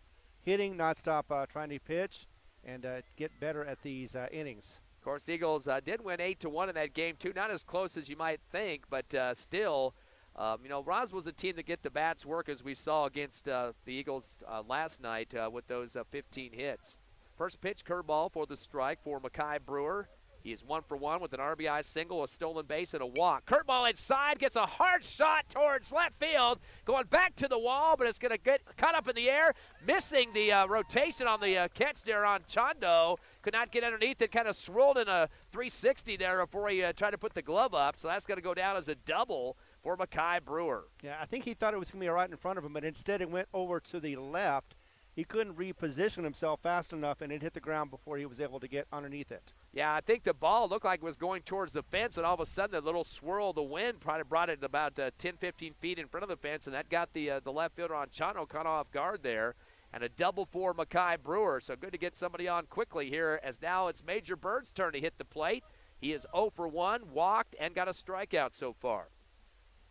hitting, not stop trying to pitch, and get better at these innings. Of course, Eagles did win 8-1 in that game too. Not as close as you might think, but still, Roswell's a team that get the bats work, as we saw against the Eagles last night with those 15 hits. First pitch, curveball for the strike for Mackay Brewer. He is 1 for 1 with an RBI single, a stolen base, and a walk. Curveball inside, gets a hard shot towards left field, going back to the wall, but it's going to get cut up in the air, missing the rotation on the catch there on Chondo. Could not get underneath it, kind of swirled in a 360 there before he tried to put the glove up, so that's going to go down as a double for Mackay Brewer. Yeah, I think he thought it was going to be right in front of him, but instead it went over to the left. He couldn't reposition himself fast enough, and it hit the ground before he was able to get underneath it. Yeah, I think the ball looked like it was going towards the fence, and all of a sudden a little swirl of the wind probably brought it about 10, 15 feet in front of the fence, and that got the left fielder on Chano caught off guard there. And a double for Mackay Brewer, so good to get somebody on quickly here, as now it's Major Bird's turn to hit the plate. He is 0 for 1, walked, and got a strikeout so far.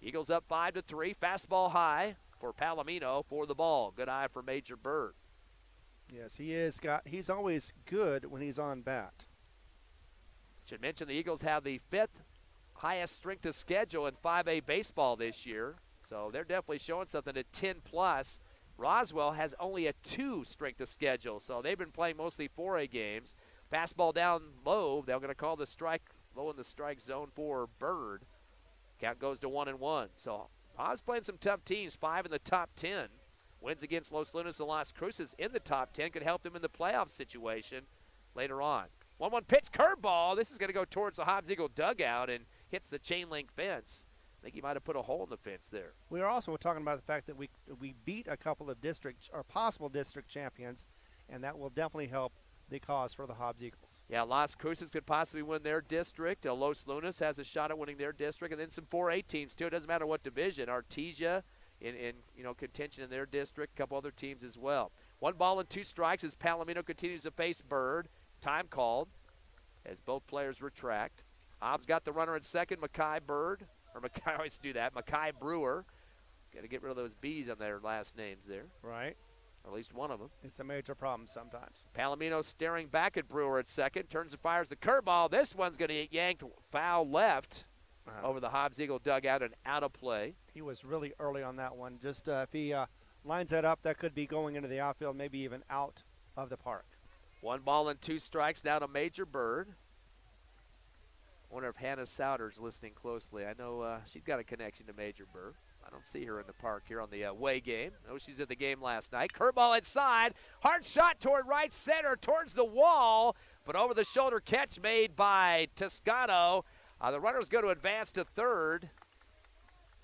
Eagles up 5-3, fastball high for Palomino for the ball. Good eye for Major Bird. Yes, he's always good when he's on bat. Should mention the Eagles have the 5th highest strength of schedule in 5A baseball this year, so they're definitely showing something at 10+. Roswell has only a 2 strength of schedule, so they've been playing mostly 4A games. Fastball down low. They're going to call the strike low in the strike zone for Bird. Count goes to 1-1. So Hobbs playing some tough teams, 5 in the top 10. Wins against Los Lunas and Las Cruces in the top 10 could help them in the playoff situation later on. 1-1 pitch, curveball. This is going to go towards the Hobbs Eagle dugout and hits the chain link fence. I think he might have put a hole in the fence there. We are also talking about the fact that we beat a couple of district or possible district champions, and that will definitely help the cause for the Hobbs Eagles. Yeah, Las Cruces could possibly win their district. Los Lunas has a shot at winning their district, and then some 4A teams too. It doesn't matter what division. Artesia in contention in their district. A couple other teams as well. 1 ball and 2 strikes as Palomino continues to face Bird. Time called as both players retract. Hobbs got the runner at second. Mackay Bird. Or Mackay, I always do that. Mackay Brewer. Got to get rid of those B's on their last names there. Right. Or at least one of them. It's a major problem sometimes. Palomino staring back at Brewer at second. Turns and fires the curveball. This one's going to get yanked foul left over the Hobbs Eagle dugout and out of play. He was really early on that one. Just if he lines that up, that could be going into the outfield, maybe even out of the park. 1 ball and 2 strikes now to Major Bird. I wonder if Hannah Souter's listening closely. I know she's got a connection to Major Bird. I don't see her in the park here on the away game. No, she's at the game last night. Curveball inside. Hard shot toward right center, towards the wall. But over the shoulder catch made by Toscano. The runners go to advance to third.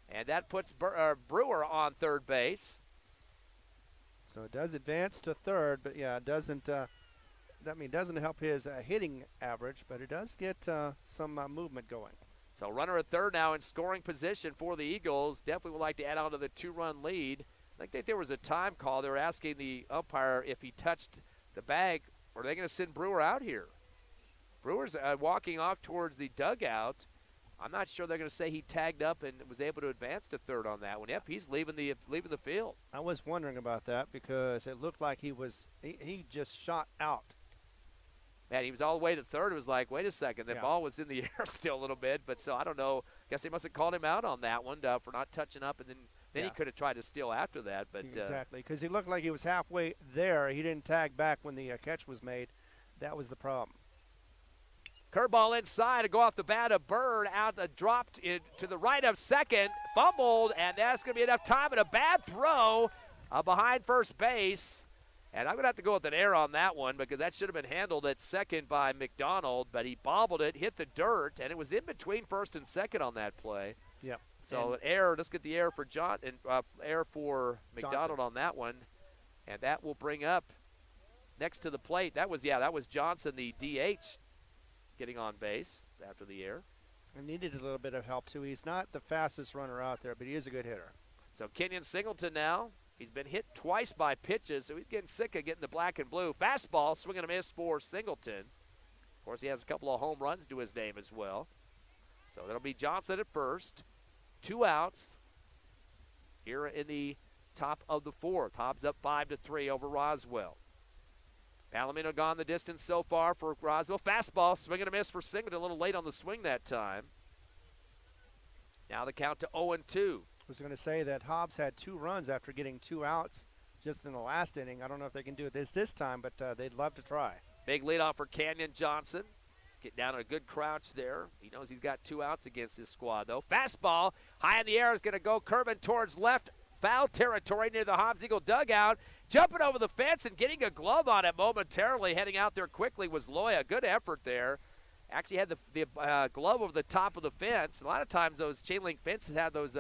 And that puts Brewer on third base. So it does advance to third, but yeah, it doesn't. Doesn't help his hitting average, but it does get some movement going. So runner at third now in scoring position for the Eagles. Definitely would like to add on to the 2-run lead. I think there was a time call. They were asking the umpire if he touched the bag, or are they going to send Brewer out here? Brewer's walking off towards the dugout. I'm not sure they're going to say he tagged up and was able to advance to third on that one. Yep, he's leaving the field. I was wondering about that because it looked like he just shot out. Man, he was all the way to third. It was like, wait a second, the ball was in the air still a little bit. But so I don't know. Guess they must have called him out on that one for not touching up, and then he could have tried to steal after that. But exactly, because he looked like he was halfway there. He didn't tag back when the catch was made. That was the problem. Curveball inside to go off the bat of Bird, dropped to the right of second, fumbled, and that's going to be enough time, and a bad throw behind first base. And I'm going to have to go with an error on that one because that should have been handled at second by McDonald, but he bobbled it, hit the dirt, and it was in between first and second on that play. Yep. So an error. Let's get the error for error for McDonald Johnson on that one, and that will bring up next to the plate. That was Johnson, the DH, getting on base after the error. And needed a little bit of help, too. He's not the fastest runner out there, but he is a good hitter. So Kenyon Singleton now, he's been hit twice by pitches, so he's getting sick of getting the black and blue. Fastball, swing and a miss for Singleton. Of course, he has a couple of home runs to his name as well. So that'll be Johnson at first. 2 outs here in the top of the 4th. Hobbs up 5-3 over Roswell. Palomino gone the distance so far for Roswell. Fastball, swing and a miss for Singleton. A little late on the swing that time. Now the count to 0-2. I was going to say that Hobbs had 2 runs after getting 2 outs just in the last inning. I don't know if they can do it this time, but they'd love to try. Big leadoff for Kenyon Johnson. Get down in a good crouch there. He knows he's got 2 outs against this squad, though. Fastball, high in the air, is going to go curving towards left. Foul territory near the Hobbs Eagle dugout. Jumping over the fence and getting a glove on it momentarily. Heading out there quickly was Loya. Good effort there. Actually had the glove over the top of the fence. A lot of times those chain link fences have those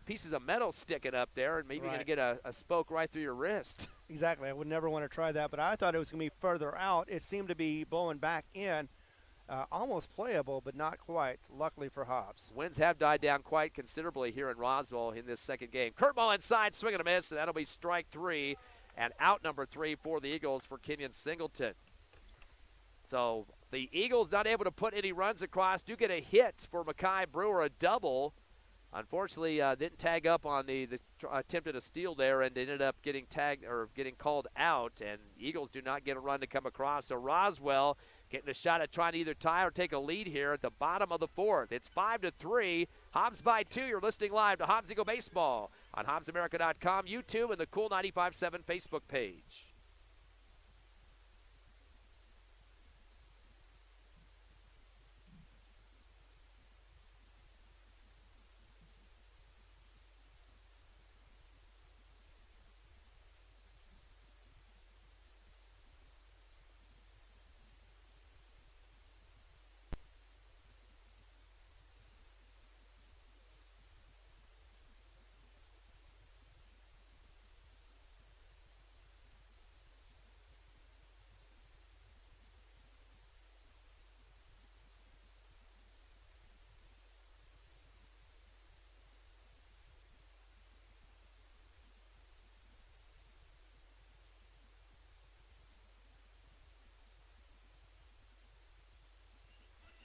pieces of metal sticking up there, and maybe you're going to get a spoke right through your wrist. Exactly. I would never want to try that, but I thought it was going to be further out. It seemed to be blowing back in. Almost playable, but not quite, luckily for Hobbs. Winds have died down quite considerably here in Roswell in this second game. Curveball inside, swing and a miss, and that'll be strike 3 and out number 3 for the Eagles for Kenyon Singleton. So the Eagles not able to put any runs across. Do get a hit for Mackay Brewer, a double. Unfortunately, didn't tag up on the attempted a steal there and ended up getting tagged or getting called out. And the Eagles do not get a run to come across. So Roswell getting a shot at trying to either tie or take a lead here at the bottom of the 4th. It's 5-3. Hobbs by 2. You're listening live to Hobbs Eagle Baseball on HobbsAmerica.com, YouTube, and the Cool 95.7 Facebook page.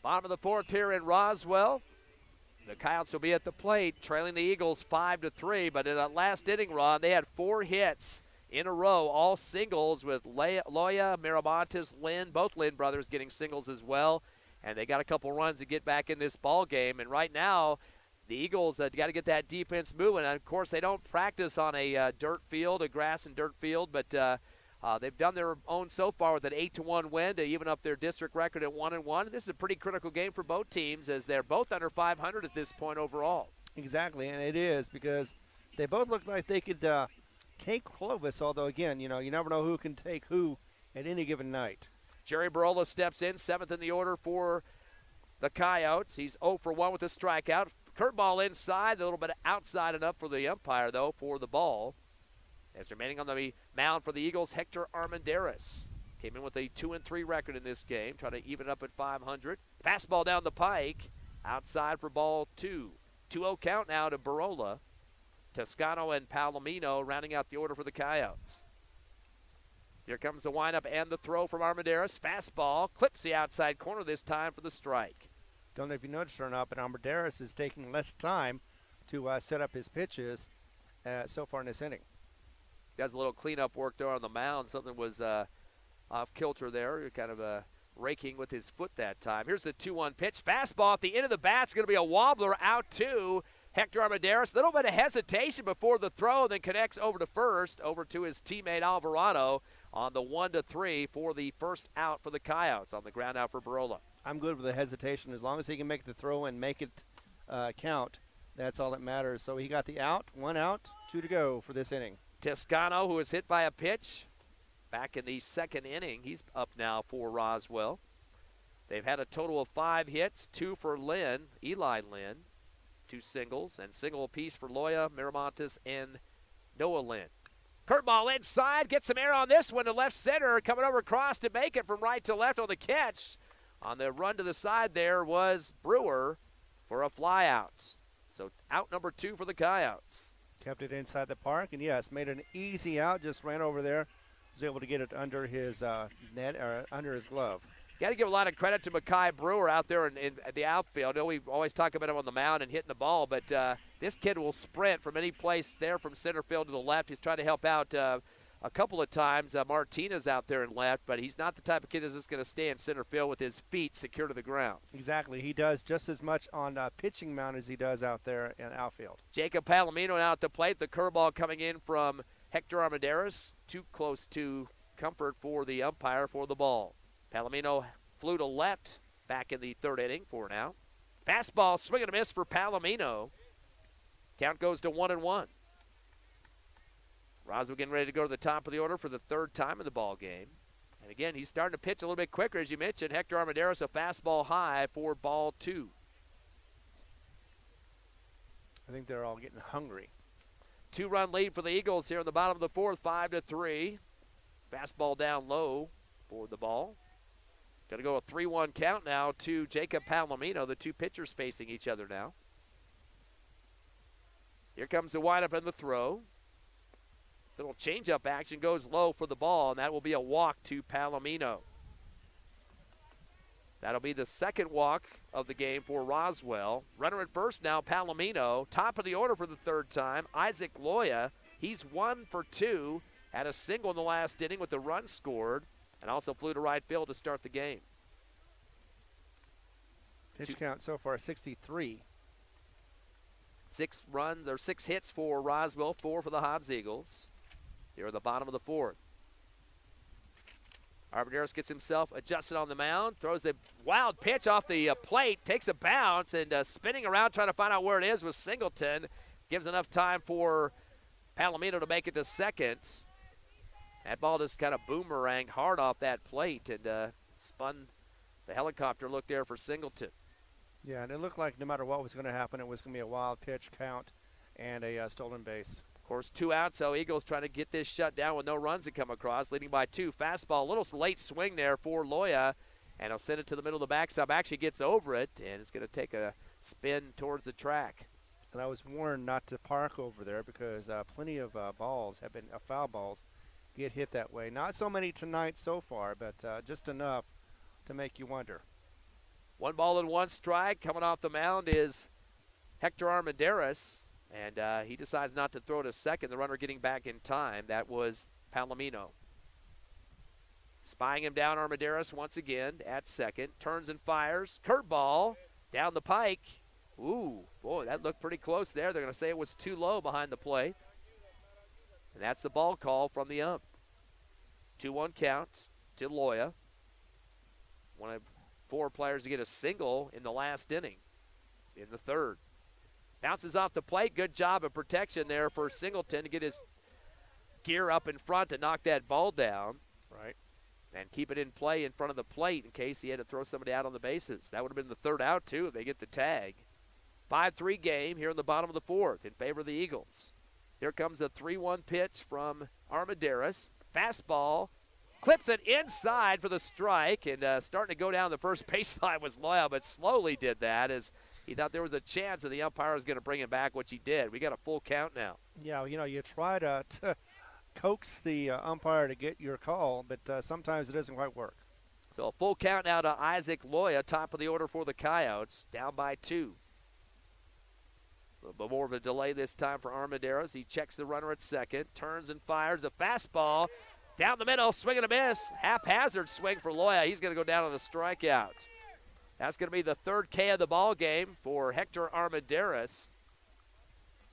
Bottom of the 4th here in Roswell. The Coyotes will be at the plate, trailing the Eagles 5-3. But in that last inning run, they had 4 hits in a row, all singles with Loya, Miramontes, Lynn, both Lynn brothers getting singles as well. And they got a couple runs to get back in this ball game. And right now, the Eagles got to get that defense moving. And, of course, they don't practice on a dirt field, a grass and dirt field, but they've done their own so far with an 8-1 win to even up their district record at 1-1. This is a pretty critical game for both teams as they're both under 500 at this point overall. Exactly, and it is because they both look like they could take Clovis, although, again, you never know who can take who at any given night. Jerry Barola steps in, 7th in the order for the Coyotes. He's 0 for 1 with a strikeout. Curveball inside, a little bit outside enough for the umpire, though, for the ball. As remaining on the mound for the Eagles, Hector Armendariz. Came in with a 2-3 record in this game, trying to even it up at 500. Fastball down the pike, outside for ball 2. 2-0 count now to Barola. Toscano and Palomino rounding out the order for the Coyotes. Here comes the windup and the throw from Armendariz. Fastball, clips the outside corner this time for the strike. Don't know if you noticed or not, but Armendariz is taking less time to set up his pitches so far in this inning. Does a little cleanup work there on the mound. Something was off kilter there, kind of raking with his foot that time. Here's the 2-1 pitch. Fastball at the end of the bat. It's going to be a wobbler out to Hector Armendariz. A little bit of hesitation before the throw, then connects over to first, over to his teammate Alvarado on the 1-3 for the first out for the Coyotes on the ground out for Barola. I'm good with the hesitation. As long as he can make the throw and make it count, that's all that matters. So he got the out, 1 out, 2 to go for this inning. Toscano, who was hit by a pitch back in the second inning, he's up now for Roswell. They've had a total of 5 hits, 2 for Lynn, Eli Lynn, 2 singles, and single apiece for Loya, Miramontes, and Noah Lynn. Curveball inside, gets some air on this one to left center, coming over across to make it from right to left on the catch On the run to the side there was Brewer for a flyout. So out number 2 for the Coyotes. Kept it inside the park, and yes, made an easy out, just ran over there, was able to get it under his net, or under his glove. Got to give a lot of credit to Makai Brewer out there in the outfield. I know we always talk about him on the mound and hitting the ball, but this kid will sprint from any place there from center field to the left. He's trying to help out a couple of times. Martinez out there in left, but he's not the type of kid that's just going to stay in center field with his feet secure to the ground. Exactly. He does just as much on pitching mound as he does out there in outfield. Jacob Palomino out at the plate. The curveball coming in from Hector Armendariz. Too close to comfort for the umpire for the ball. Palomino flew to left back in the 3rd inning for now. Fastball, swing and a miss for Palomino. Count goes to 1-1. Roswell getting ready to go to the top of the order for the 3rd time in the ball game. And again, he's starting to pitch a little bit quicker, as you mentioned. Hector Armendariz, a fastball high for ball 2. I think they're all getting hungry. 2-run lead for the Eagles here in the bottom of the 4th, 5-3. Fastball down low for the ball. Going to go a 3-1 count now to Jacob Palomino, the 2 pitchers facing each other now. Here comes the windup and the throw. Little changeup action goes low for the ball, and that will be a walk to Palomino. That'll be the 2nd walk of the game for Roswell. Runner at first now, Palomino. Top of the order for the 3rd time, Isaac Loya. He's 1 for 2, had a single in the last inning with the run scored, and also flew to right field to start the game. Pitch count so far, 63. 6 runs, or 6 hits for Roswell, 4 for the Hobbs Eagles. Here at the bottom of the 4th. Armendariz gets himself adjusted on the mound, throws the wild pitch off the plate, takes a bounce, and spinning around trying to find out where it is with Singleton. Gives enough time for Palomino to make it to second. That ball just kind of boomeranged hard off that plate and spun the helicopter look there for Singleton. Yeah, and it looked like no matter what was going to happen, it was going to be a wild pitch count and a stolen base. Of course, 2 outs, so Eagles trying to get this shut down with no runs to come across, leading by 2. Fastball, a little late swing there for Loya, and he'll send it to the middle of the backstop. Actually gets over it, and it's going to take a spin towards the track. And I was warned not to park over there because plenty of balls have been foul balls get hit that way. Not so many tonight so far, but just enough to make you wonder. 1 ball and 1 strike. Coming off the mound is Hector Armendariz. And he decides not to throw to second. The runner getting back in time. That was Palomino. Spying him down, Armendariz once again at second. Turns and fires. Curveball down the pike. Ooh, boy, that looked pretty close there. They're going to say it was too low behind the plate. And that's the ball call from the ump. 2-1 count to Loya. One of 4 players to get a single in the last inning in the 3rd. Bounces off the plate. Good job of protection there for Singleton to get his gear up in front to knock that ball down. Right. And keep it in play in front of the plate in case he had to throw somebody out on the bases. That would have been the 3rd out, too, if they get the tag. 5-3 game here in the bottom of the 4th in favor of the Eagles. Here comes a 3-1 pitch from Armendariz. Fastball. Clips it inside for the strike, and starting to go down the first baseline was Loyal, but slowly did that as he thought there was a chance that the umpire was going to bring him back, which he did. We got a full count now. Yeah, you know, you try to coax the umpire to get your call, but sometimes it doesn't quite work. So a full count now to Isaac Loya, top of the order for the Coyotes, down by 2. A little bit more of a delay this time for Armendariz. He checks the runner at second, turns and fires a fastball. Down the middle, swing and a miss. Haphazard swing for Loya. He's going to go down on a strikeout. That's going to be the 3rd K of the ball game for Hector Armendariz.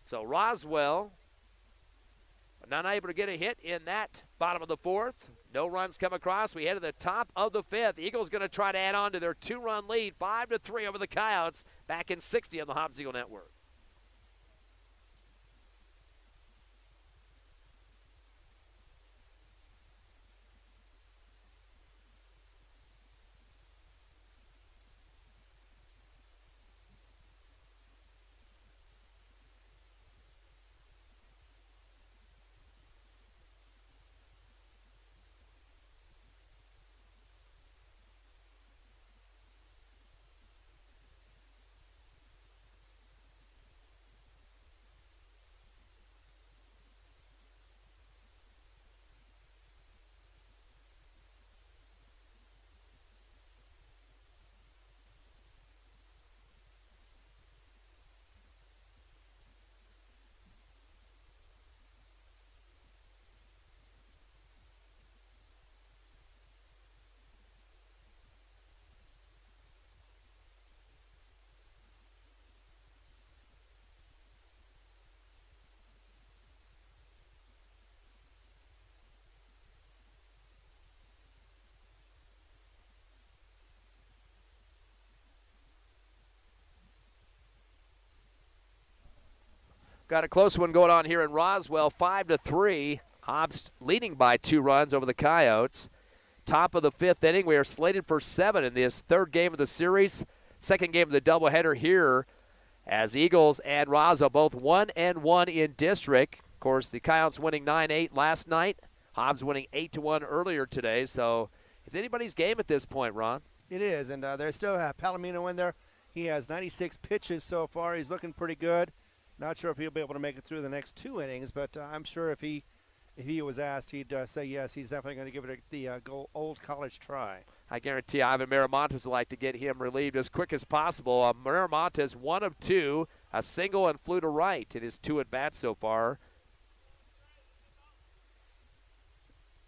So Roswell not able to get a hit in that bottom of the 4th. No runs come across. We head to the top of the 5th. Eagles going to try to add on to their 2-run lead, 5-3 over the Coyotes, back in 60 on the Hobbs Eagle Network. Got a close one going on here in Roswell, 5-3. Hobbs leading by 2 runs over the Coyotes. Top of the 5th inning. We are slated for 7 in this 3rd game of the series. 2nd game of the doubleheader here as Eagles and Roswell both 1-1 in district. Of course, the Coyotes winning 9-8 last night. Hobbs winning 8-1 earlier today. So it's anybody's game at this point, Ron. It is, and they still have Palomino in there. He has 96 pitches so far. He's looking pretty good. Not sure if he'll be able to make it through the next 2 innings, but I'm sure if he was asked, he'd say yes. He's definitely going to give it the old college try. I guarantee Ivan Miramontes would like to get him relieved as quick as possible. Miramontes, 1 of 2, a single and flew to right in his 2 at-bats so far.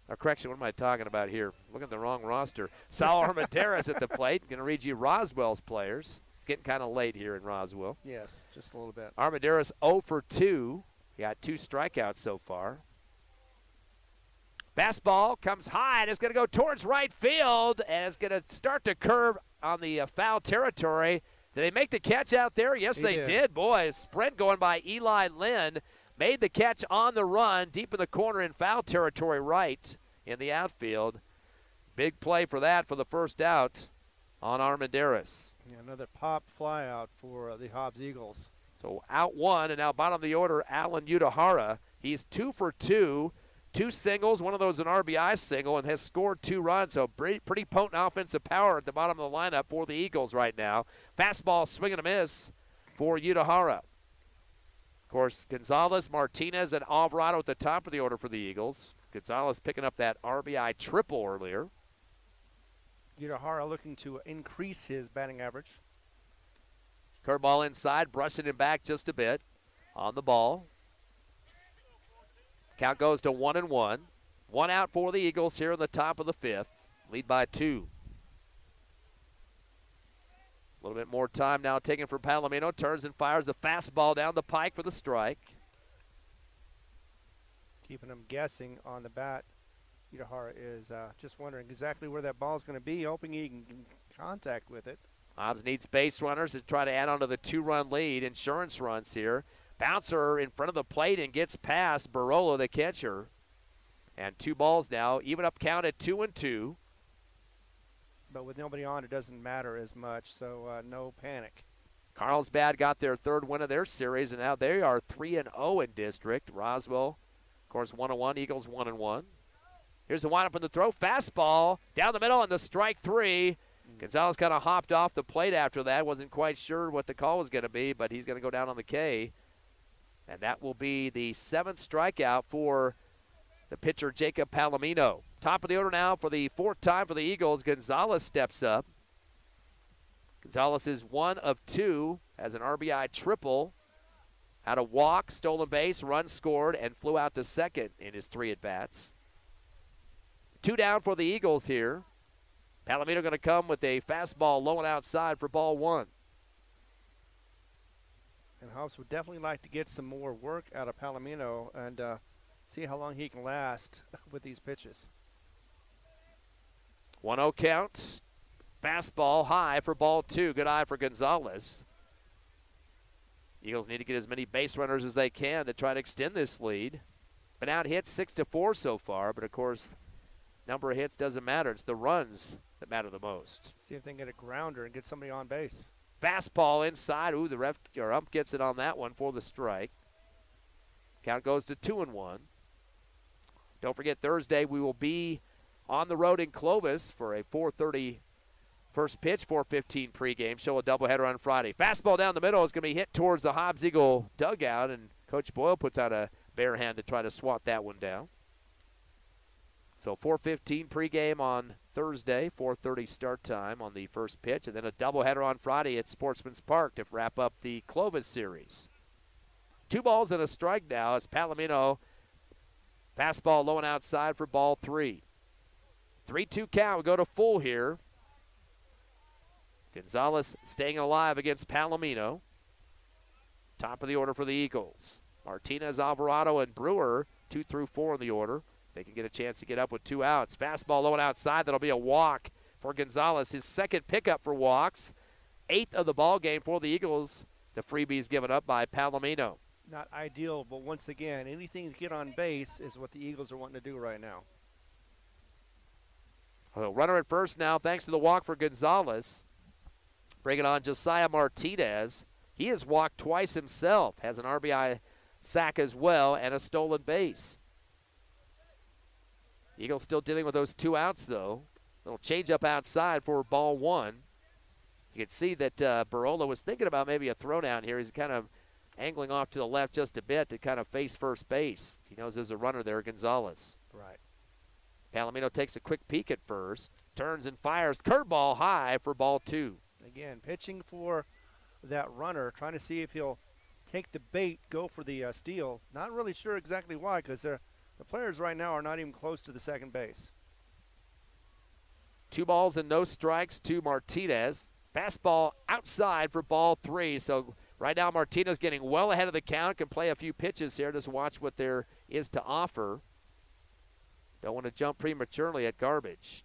Or correction, what am I talking about here? Looking at the wrong roster. Saul Armendariz at the plate. Going to read you Roswell's players. It's getting kind of late here in Roswell. Yes, just a little bit. Armendariz 0 for 2. He got 2 strikeouts so far. Fastball comes high, and it's going to go towards right field, and it's going to start to curve on the foul territory. Did they make the catch out there? Yes, they did. Boy, a sprint going by Eli Lynn. Made the catch on the run, deep in the corner in foul territory right in the outfield. Big play for that for the first out on Armendariz. Yeah, another pop fly out for the Hobbs Eagles. So out 1, and now bottom of the order, Alan Udahara. He's 2 for 2. 2 singles, one of those an RBI single, and has scored 2 runs. So pretty potent offensive power at the bottom of the lineup for the Eagles right now. Fastball swing and a miss for Udahara. Of course, Gonzalez, Martinez, and Alvarado at the top of the order for the Eagles. Gonzalez picking up that RBI triple earlier. Udahara looking to increase his batting average. Curveball inside, brushing him back just a bit on the ball. Count goes to 1-1. 1 out for the Eagles here in the top of the 5th. Lead by 2. A little bit more time now taken for Palomino. Turns and fires the fastball down the pike for the strike. Keeping him guessing on the bat. Udahara is just wondering exactly where that ball is going to be, hoping he can get contact with it. Hobbs needs base runners to try to add on to the 2-run lead. Insurance runs here. Bouncer in front of the plate and gets past Barola, the catcher. And 2 balls now, even up count at 2-2. But with nobody on, it doesn't matter as much, so no panic. Carlsbad got their 3rd win of their series, and now they are 3-0 in district. Roswell, of course, 1-1. Eagles 1-1. Here's the windup in the throw. Fastball down the middle, and the strike 3. Gonzalez kind of hopped off the plate after that. Wasn't quite sure what the call was going to be, but he's going to go down on the K. And that will be the 7th strikeout for the pitcher, Jacob Palomino. Top of the order now for the 4th time for the Eagles. Gonzalez steps up. Gonzalez is 1 of 2, has an RBI triple. Had a walk, stolen base, run scored, and flew out to second in his 3 at-bats. 2 down for the Eagles here. Palomino going to come with a fastball low and outside for ball 1. And Hobbs would definitely like to get some more work out of Palomino and see how long he can last with these pitches. 1-0 count. Fastball high for ball 2. Good eye for Gonzalez. Eagles need to get as many base runners as they can to try to extend this lead. Been out hit 6-4 so far, but of course, number of hits doesn't matter. It's the runs that matter the most. See if they can get a grounder and get somebody on base. Fastball inside. Ooh, the ref or ump gets it on that one for the strike. Count goes to 2-1. Don't forget, Thursday we will be on the road in Clovis for a 4:30 first pitch, 4:15 pregame. Show a doubleheader on Friday. Fastball down the middle is going to be hit towards the Hobbs Eagle dugout, and Coach Boyle puts out a bare hand to try to swat that one down. So 4:15 pregame on Thursday, 4:30 start time on the first pitch, and then a doubleheader on Friday at Sportsman's Park to wrap up the Clovis series. 2 balls and a strike now as Palomino fastball low and outside for ball 3. 3-2 count. We go to full here. Gonzalez staying alive against Palomino. Top of the order for the Eagles. Martinez, Alvarado, and Brewer, 2 through 4 in the order. They can get a chance to get up with 2 outs. Fastball low and outside. That'll be a walk for Gonzalez. His 2nd pickup for walks. 8th of the ball game for the Eagles. The freebies given up by Palomino. not ideal, but once again, anything to get on base is what the Eagles are wanting to do right now. Well, runner at first now, thanks to the walk for Gonzalez. Bringing on Josiah Martinez. He has walked twice himself, has an RBI sack as well, and a stolen base. Eagles still dealing with those 2 outs, though. Little change up outside for ball 1. You can see that Barola was thinking about maybe a throwdown here. He's kind of angling off to the left just a bit to kind of face first base. He knows there's a runner there, Gonzalez. Right. Palomino takes a quick peek at first, turns and fires. Curveball high for ball 2. Again, pitching for that runner, trying to see if he'll take the bait, go for the steal. Not really sure exactly why, because the players right now are not even close to the second base. 2 balls and no strikes to Martinez. Fastball outside for ball 3. So right now Martinez getting well ahead of the count, can play a few pitches here. Just watch what there is to offer. Don't want to jump prematurely at garbage.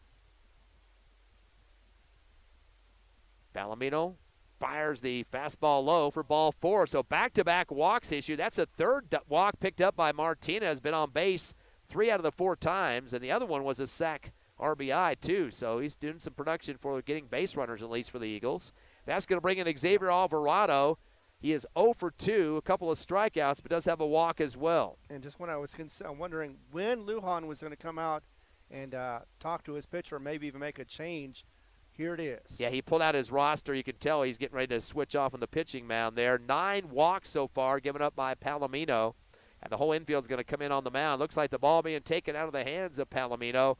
Palomino fires the fastball low for ball 4. So back-to-back walks issue. That's a third walk picked up by Martinez. Been on base 3 out of the 4 times, and the other one was a sac RBI too. So he's doing some production for getting base runners, at least for the Eagles. That's going to bring in Xavier Alvarado. He is 0 for 2, a couple of strikeouts, but does have a walk as well. And just when I was wondering when Lujan was going to come out and talk to his pitcher, or maybe even make a change, here it is. Yeah, he pulled out his roster. You can tell he's getting ready to switch off on the pitching mound there. 9 walks so far given up by Palomino, and the whole infield's going to come in on the mound. Looks like the ball being taken out of the hands of Palomino,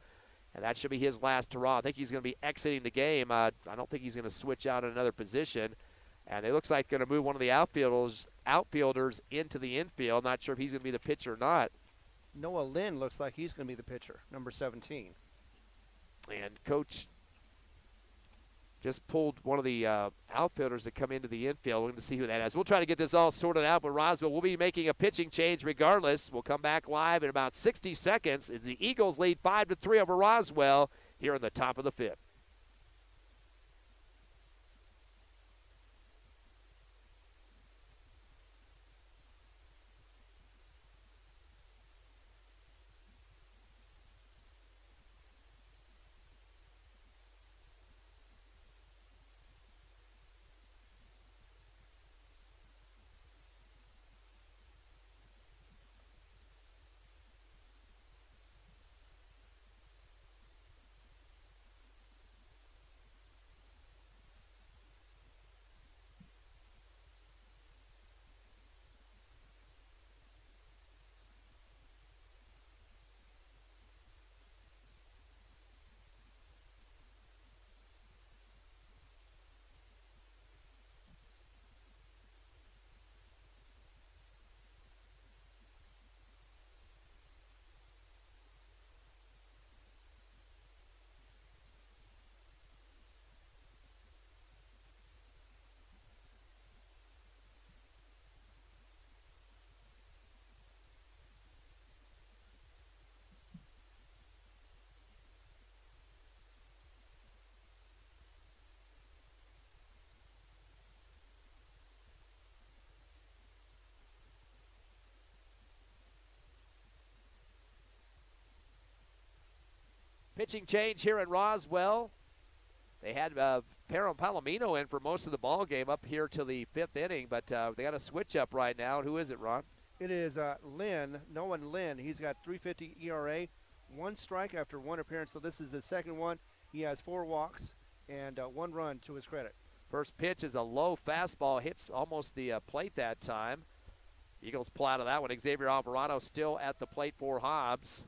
and that should be his last hurrah. I think he's going to be exiting the game. I don't think he's going to switch out in another position. And it looks like going to move one of the outfielders into the infield. Not sure if he's going to be the pitcher or not. Noah Lynn looks like he's going to be the pitcher, number 17. And Coach just pulled one of the outfielders that come into the infield. We're going to see who that is. We'll try to get this all sorted out, but Roswell will be making a pitching change regardless. We'll come back live in about 60 seconds. It's the Eagles lead 5-3 over Roswell here in the top of the 5th. Pitching change here in Roswell. They had Palomino in for most of the ball game up here to the 5th inning, but they got a switch up right now. Who is it, Ron? It is Noah Lynn. He's got 3.50 ERA, 1 strike after 1 appearance, so this is his second one. He has 4 walks and 1 run to his credit. First pitch is a low fastball, hits almost the plate that time. Eagles pull out of that one. Xavier Alvarado still at the plate for Hobbs.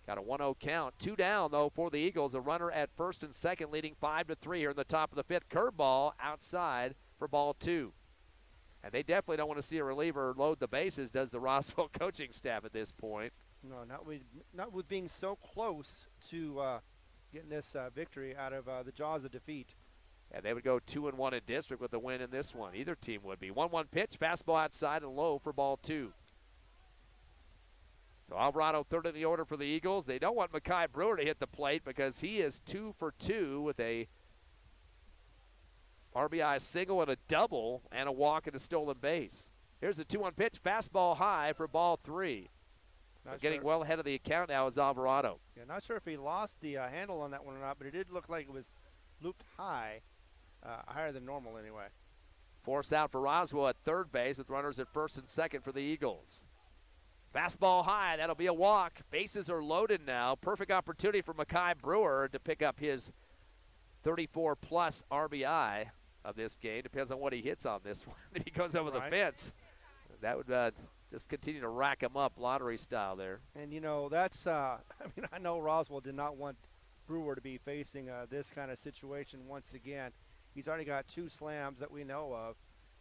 Got a 1-0 count. 2 down, though, for the Eagles. A runner at first and second, leading 5-3 here in the top of the 5th. Curveball outside for ball 2. And they definitely don't want to see a reliever load the bases, does the Roswell coaching staff at this point. No, not with being so close to getting this victory out of the jaws of defeat. And they would go 2-1 in district with a win in this one. Either team would be. 1-1 pitch, fastball outside and low for ball 2. So Alvarado third in the order for the Eagles. They don't want Mekhi Brewer to hit the plate because he is 2 for 2 with a RBI single and a double and a walk and a stolen base. Here's the 2-1 pitch. Fastball high for ball 3. Getting well ahead of the account now is Alvarado. Yeah, not sure if he lost the handle on that one or not, but it did look like it was looped high, higher than normal anyway. Force out for Roswell at third base with runners at first and second for the Eagles. Fastball high, that'll be a walk. Bases are loaded now. Perfect opportunity for Makai Brewer to pick up his 34-plus RBI of this game. Depends on what he hits on this one. If he goes over the fence, that would just continue to rack him up lottery style there. And, you know, that's I know Roswell did not want Brewer to be facing this kind of situation once again. He's already got 2 slams that we know of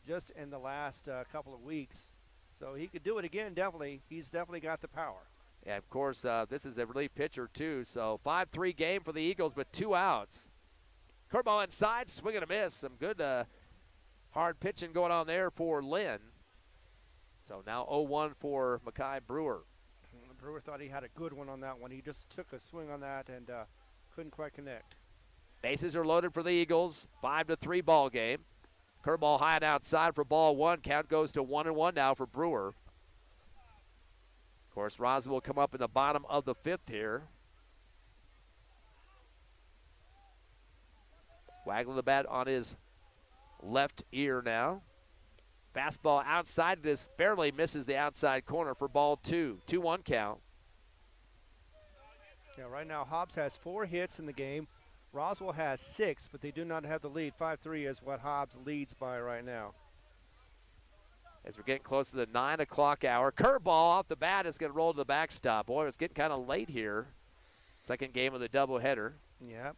just in the last couple of weeks. So he could do it again, definitely. He's definitely got the power. Yeah, of course, this is a relief pitcher, too. So 5-3 game for the Eagles, but 2 outs. Curveball inside, swing and a miss. Some good hard pitching going on there for Lynn. So now 0-1 for Makai Brewer. Brewer thought he had a good one on that one. He just took a swing on that and couldn't quite connect. Bases are loaded for the Eagles. 5-3 ball game. Curveball high and outside for ball 1. Count goes to 1-1 now for Brewer. Of course, Roswell will come up in the bottom of the 5th here. Waggling the bat on his left ear now. Fastball outside, this barely misses the outside corner for ball 2. 2-1 count. Yeah, right now Hobbs has 4 hits in the game. Roswell has 6, but they do not have the lead. 5-3 is what Hobbs leads by right now. As we're getting close to the 9 o'clock hour. Curveball off the bat is going to roll to the backstop. Boy, it's getting kind of late here. Second game of the doubleheader. Yeah,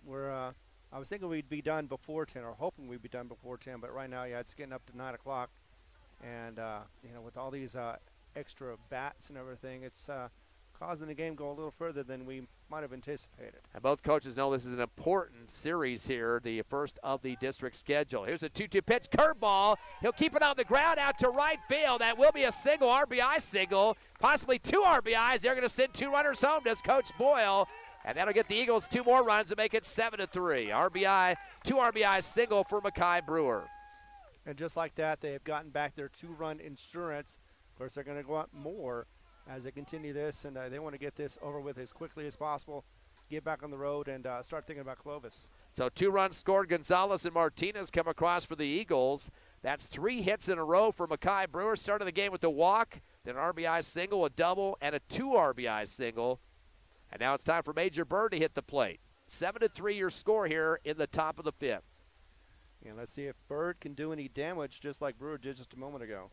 I was thinking we'd be done before 10, or hoping we'd be done before 10, but right now, yeah, it's getting up to 9 o'clock. And, you know, with all these extra bats and everything, it's causing the game to go a little further than we might have anticipated. And both coaches know this is an important series here, the first of the district schedule. Here's a 2-2 pitch, curveball. He'll keep it on the ground out to right field. That will be a single, RBI single, possibly 2 RBIs. They're going to send 2 runners home, does Coach Boyle. And that'll get the Eagles 2 more runs and make it 7-3. RBI, 2 RBI single for Makai Brewer. And just like that, they have gotten back their 2-run insurance. Of course, they're going to go out more as they continue this, and they want to get this over with as quickly as possible, get back on the road, and start thinking about Clovis. So 2 runs scored. Gonzalez and Martinez come across for the Eagles. That's 3 hits in a row for Makai Brewer. Started the game with a walk, then an RBI single, a double, and a 2 RBI single. And now it's time for Major Bird to hit the plate. 7-3 your score here in the top of the 5th. And let's see if Bird can do any damage just like Brewer did just a moment ago.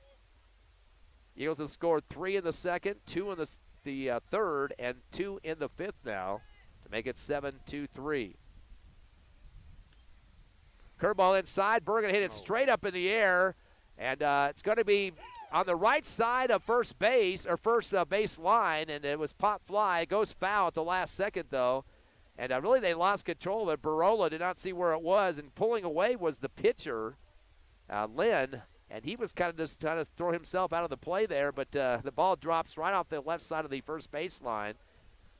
Eagles have scored 3 in the second, 2 in the third, and 2 in the 5th now to make it 7-3. Curveball inside. Bird going to hit it straight up in the air, and it's going to be on the right side of first base, or first base line, and it was pop fly. It goes foul at the last second, though. And really they lost control of it. Barola did not see where it was, and pulling away was the pitcher, Lynn, and he was kind of just trying to throw himself out of the play there, but the ball drops right off the left side of the first base line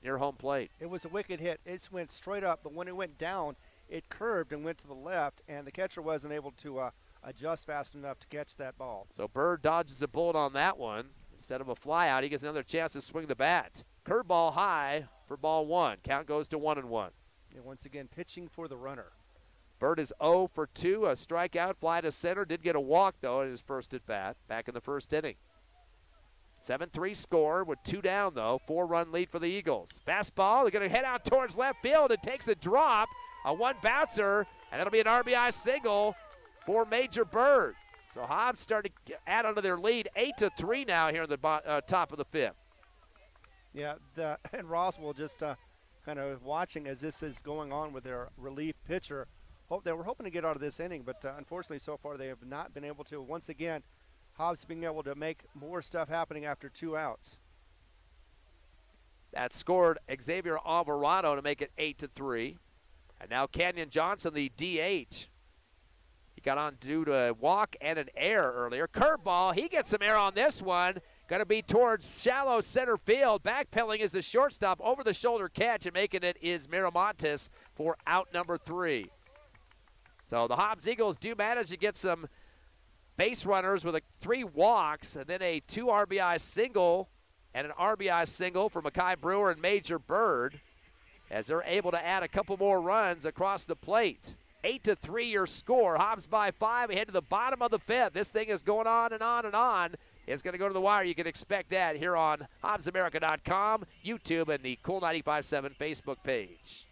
near home plate. It was a wicked hit. It went straight up, but when it went down, it curved and went to the left, and the catcher wasn't able to adjust fast enough to catch that ball. So Bird dodges a bullet on that one. Instead of a fly out, he gets another chance to swing the bat. Curveball high for ball 1. Count goes to 1-1. And once again, pitching for the runner. Bird is 0 for 2, a strikeout, fly to center. Did get a walk, though, at his first at bat back in the first inning. 7-3 score with 2 down, though. 4-run lead for the Eagles. Fastball, they're going to head out towards left field. It takes a drop, a 1 bouncer, and that'll be an RBI single for Major Bird. So Hobbs started to add onto their lead, 8-3 now here in the top of the 5th. Yeah, and Roswell just kind of watching as this is going on with their relief pitcher. They were hoping to get out of this inning, but unfortunately so far they have not been able to. Once again, Hobbs being able to make more stuff happening after 2 outs. That scored Xavier Alvarado to make it 8-3. And now Canyon Johnson, the DH. He got on due to a walk and an error earlier. Curveball, he gets some air on this one. Going to be towards shallow center field. Backpedaling is the shortstop, over the shoulder catch, and making it is Miramontes for out number 3. So the Hobbs Eagles do manage to get some base runners with 3 walks, and then a 2 RBI single and an RBI single for Mackay Brewer and Major Bird, as they're able to add a couple more runs across the plate. 8-3 your score. Hobbs by 5. We head to the bottom of the 5th. This thing is going on and on and on. It's going to go to the wire. You can expect that here on HobbsAmerica.com, YouTube, and the Cool 95.7 Facebook page.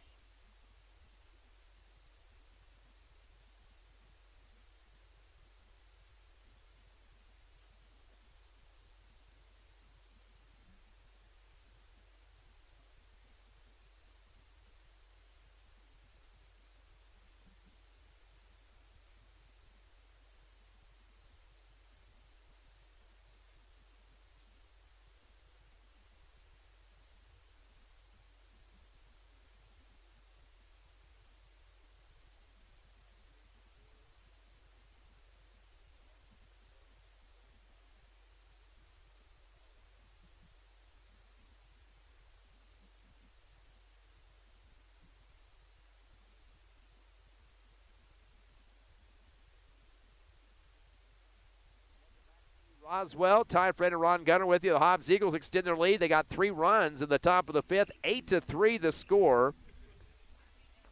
Roswell, Ty Fred and Ron Gunner with you. The Hobbs Eagles extend their lead. They got 3 runs in the top of the 5th. 8-3 the score.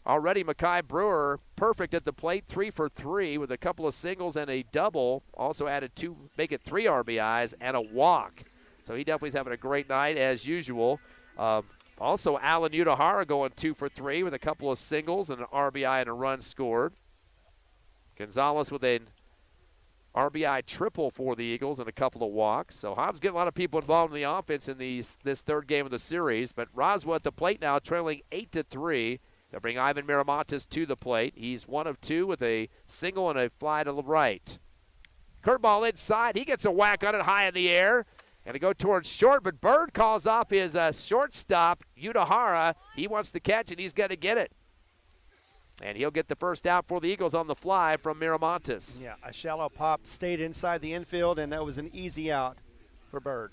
Already Mackay Brewer perfect at the plate, 3 for 3 with a couple of singles and a double. Also added 2, make it 3 RBIs and a walk. So he definitely is having a great night as usual. Also Alan Udahara going 2 for 3 with a couple of singles and an RBI and a run scored. Gonzalez with an RBI triple for the Eagles and a couple of walks. So Hobbs getting a lot of people involved in the offense in this 3rd game of the series. But Roswell at the plate now, trailing 8-3. They'll bring Ivan Miramontes to the plate. He's 1 of 2 with a single and a fly to the right. Curveball inside. He gets a whack on it high in the air. And to go towards short, but Bird calls off his shortstop, Udahara. He wants to catch it. He's going to get it. And he'll get the first out for the Eagles on the fly from Miramontes. Yeah, a shallow pop stayed inside the infield, and that was an easy out for Bird.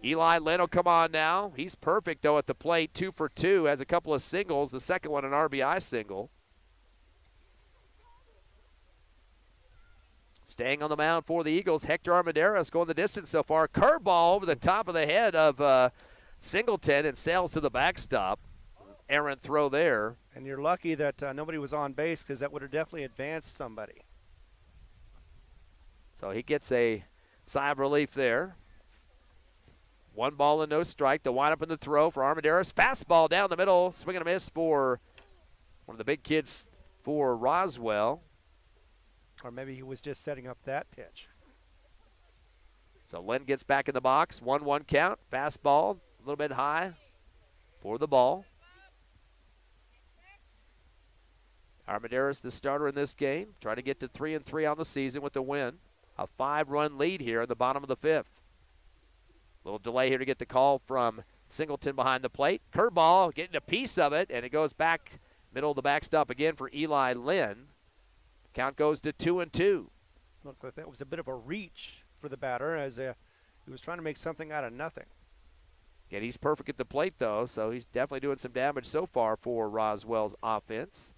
Eli Lynn will come on now. He's perfect, though, at the plate. 2 for 2, has a couple of singles. The second one an RBI single. Staying on the mound for the Eagles, Hector Armendariz going the distance so far. Curveball over the top of the head of Singleton and sails to the backstop. Errant throw there. And you're lucky that nobody was on base, because that would have definitely advanced somebody. So he gets a sigh of relief there. 1 ball and no strike. The windup in the throw for Armendariz. Fastball down the middle. Swing and a miss for one of the big kids for Roswell. Or maybe he was just setting up that pitch. So Lynn gets back in the box. 1-1 count. Fastball a little bit high for the ball. Armendariz, the starter in this game, trying to get to 3-3 on the season with the win. A 5-run lead here in the bottom of the 5th. Little delay here to get the call from Singleton behind the plate. Curveball, getting a piece of it, and it goes back middle of the backstop again for Eli Lynn. Count goes to 2-2. Looked like that was a bit of a reach for the batter, as he was trying to make something out of nothing. Yeah, he's perfect at the plate, though, so he's definitely doing some damage so far for Roswell's offense.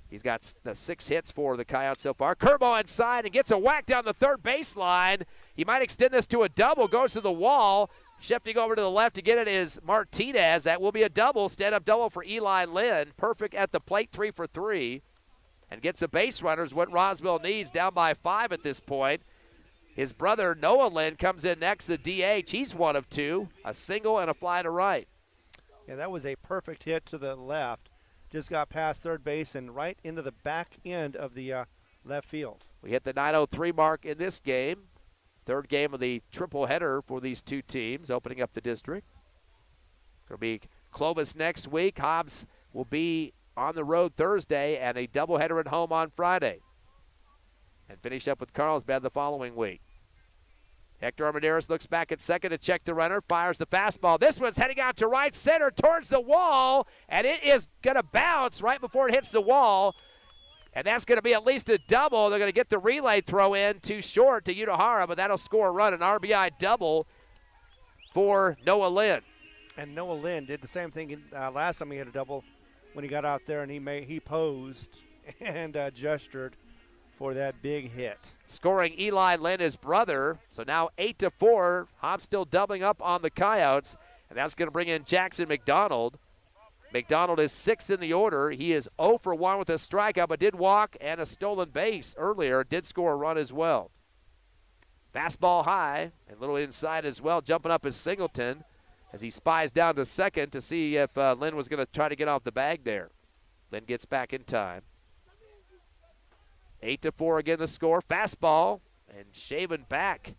He's got the 6 hits for the Coyotes so far. Curveball inside and gets a whack down the third baseline. He might extend this to a double, goes to the wall. Shifting over to the left to get it is Martinez. That will be a double, stand-up double for Eli Lynn. Perfect at the plate, 3 for 3. And gets the base runners, what Roswell needs, down by 5 at this point. His brother, Noah Lynn, comes in next, the DH. He's 1 of 2, a single and a fly to right. Yeah, that was a perfect hit to the left. Just got past third base and right into the back end of the left field. We hit the 9:03 mark in this game. 3rd game of the triple header for these two teams, opening up the district. It'll be Clovis next week. Hobbs will be on the road Thursday and a doubleheader at home on Friday. And finish up with Carlsbad the following week. Hector Armendariz looks back at second to check the runner, fires the fastball. This one's heading out to right center towards the wall, and it is going to bounce right before it hits the wall. And that's going to be at least a double. They're going to get the relay throw in too short to Udahara, but that'll score a run, an RBI double for Noah Lynn. And Noah Lynn did the same thing last time he had a double when he got out there, and he posed and gestured for that big hit. Scoring Eli Lynn, his brother. So now 8-4. Hobbs still doubling up on the Coyotes, and that's going to bring in Jackson McDonald. McDonald is 6th in the order. He is 0 for 1 with a strikeout, but did walk and a stolen base earlier. Did score a run as well. Fastball high, and a little inside as well. Jumping up is Singleton as he spies down to second to see if Lynn was going to try to get off the bag there. Lynn gets back in time. 8-4 again the score. Fastball and shaving back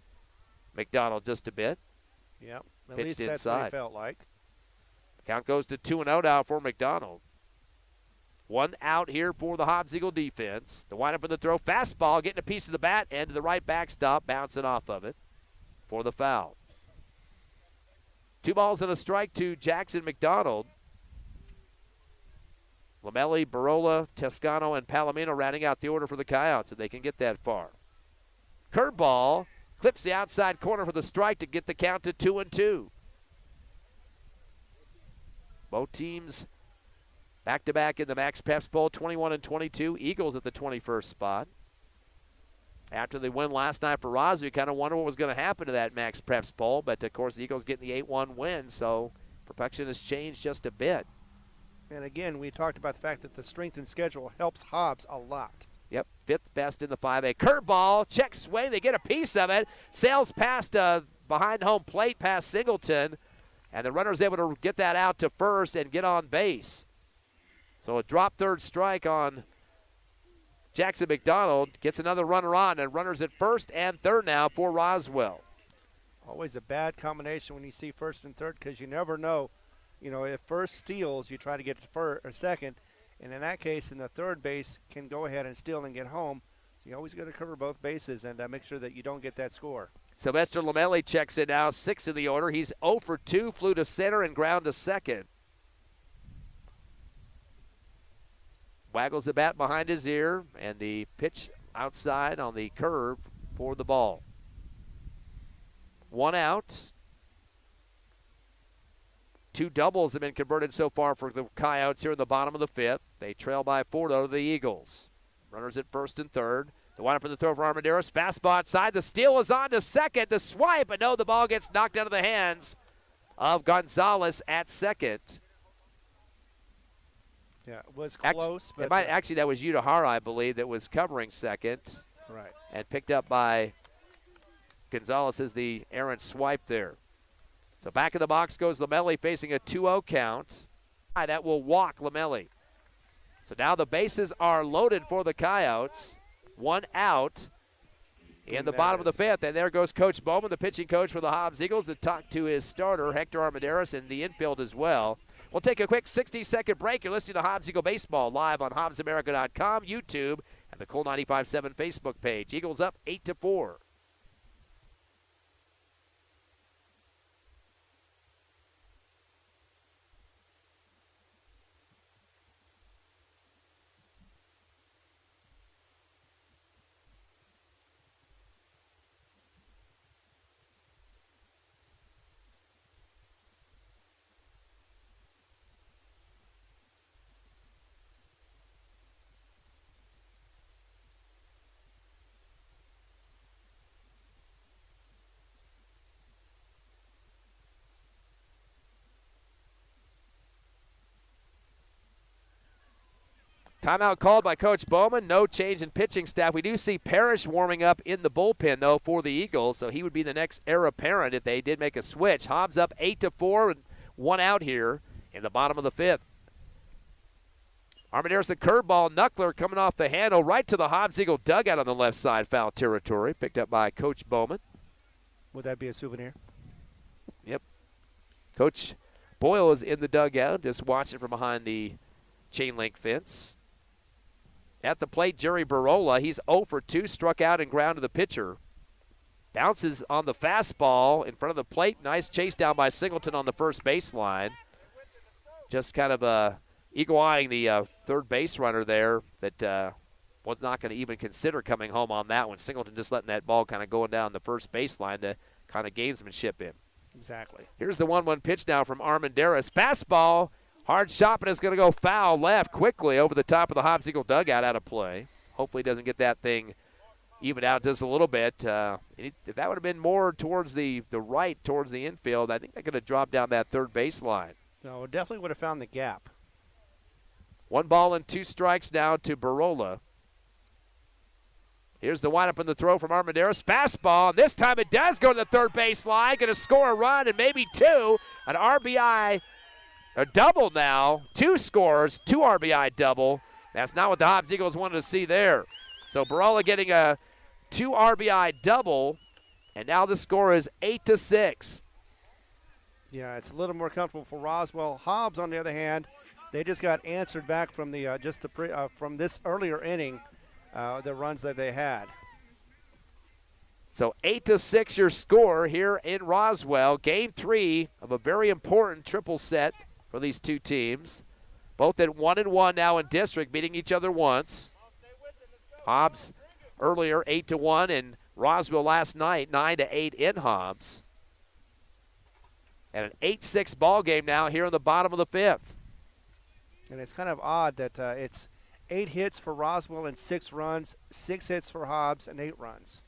McDonald just a bit. Yep, at Pitched least that's inside. what it felt like. Count goes to 2-0 now for McDonald. 1 out here for the Hobbs Eagle defense. The windup in the throw. Fastball getting a piece of the bat and to the right backstop, bouncing off of it for the foul. 2 balls and a strike to Jackson McDonald. Lamelli, Barola, Toscano, and Palomino rounding out the order for the Coyotes if they can get that far. Curveball clips the outside corner for the strike to get the count to 2-2. Both teams back-to-back in the Max Preps Bowl, 21 and 22. Eagles at the 21st spot. After the win last night for Roswell, you kind of wonder what was going to happen to that Max Preps Bowl, but of course the Eagles getting the 8-1 win, so perfection has changed just a bit. And again, we talked about the fact that the strength in schedule helps Hobbs a lot. Yep, 5th best in the 5A. Curveball, check swing, they get a piece of it. Sails past behind home plate past Singleton, and the runner's able to get that out to first and get on base. So a drop third strike on Jackson McDonald. Gets another runner on, and runners at first and third now for Roswell. Always a bad combination when you see first and third because you never know. You know, if first steals, you try to get to first or second. And in that case, in the third base can go ahead and steal and get home. So you always got to cover both bases and make sure that you don't get that score. Sylvester Lamelli checks in now, 6th in the order. He's 0 for 2, flew to center and ground to second. Waggles the bat behind his ear, and the pitch outside on the curve for the ball. 1 out. 2 doubles have been converted so far for the Coyotes here in the bottom of the 5th. They trail by 4 to the Eagles. Runners at first and third. The windup in the throw for Armendariz. Fastball outside. The steal is on to second. The swipe, but no, the ball gets knocked out of the hands of Gonzalez at second. Yeah, it was close. But actually, that was Utahara, I believe, that was covering second. Right. And picked up by Gonzalez as the errant swipe there. So back in the box goes Lamelli facing a 2-0 count. That will walk Lamelli. So now the bases are loaded for the Coyotes. 1 out in the bottom of the 5th. And there goes Coach Bowman, the pitching coach for the Hobbs Eagles, to talk to his starter, Hector Armendariz, in the infield as well. We'll take a quick 60-second break. You're listening to Hobbs Eagle Baseball live on HobbsAmerica.com, YouTube, and the Cool 95.7 Facebook page. Eagles up 8-4. Timeout called by Coach Bowman. No change in pitching staff. We do see Parrish warming up in the bullpen, though, for the Eagles, so he would be the next heir apparent if they did make a switch. Hobbs up 8-4 and 1 out here in the bottom of the 5th. Armendariz, the curveball. Knuckler coming off the handle right to the Hobbs Eagle dugout on the left side, foul territory, picked up by Coach Bowman. Would that be a souvenir? Yep. Coach Boyle is in the dugout, just watching from behind the chain link fence. At the plate, Jerry Barola. He's 0 for 2, struck out and ground to the pitcher. Bounces on the fastball in front of the plate. Nice chase down by Singleton on the first baseline. Just kind of eagle-eyeing the third base runner there that was not going to even consider coming home on that one. Singleton just letting that ball kind of going down the first baseline to kind of gamesmanship him. Exactly. Here's the 1-1 pitch now from Armendariz. Fastball. Hard shot, but it's going to go foul left quickly over the top of the Hobbs Eagle dugout, out of play. hopefully doesn't get that thing even out just a little bit. If that would have been more towards the right, towards the infield, I think I could have dropped down that third baseline. No, it definitely would have found the gap. 1 ball and 2 strikes now to Barola. Here's the windup and the throw from Armendariz. Fastball, and this time it does go to the third baseline. Going to score a run and maybe 2. An RBI, a double now. 2 scores, 2 RBI double. That's not what the Hobbs Eagles wanted to see there. So Barola getting a 2 RBI double, and now the score is 8-6. Yeah, it's a little more comfortable for Roswell. Hobbs, on the other hand, they just got answered back from the from this earlier inning, the runs that they had. So 8-6 your score here in Roswell. Game 3 of a very important triple set for these two teams. Both at 1-1 now in district, beating each other once. Hobbs earlier 8-1, and Roswell last night 9-8 in Hobbs. And an 8-6 ball game now here in the bottom of the 5th. And it's kind of odd that it's 8 hits for Roswell and 6 runs, 6 hits for Hobbs and 8 runs.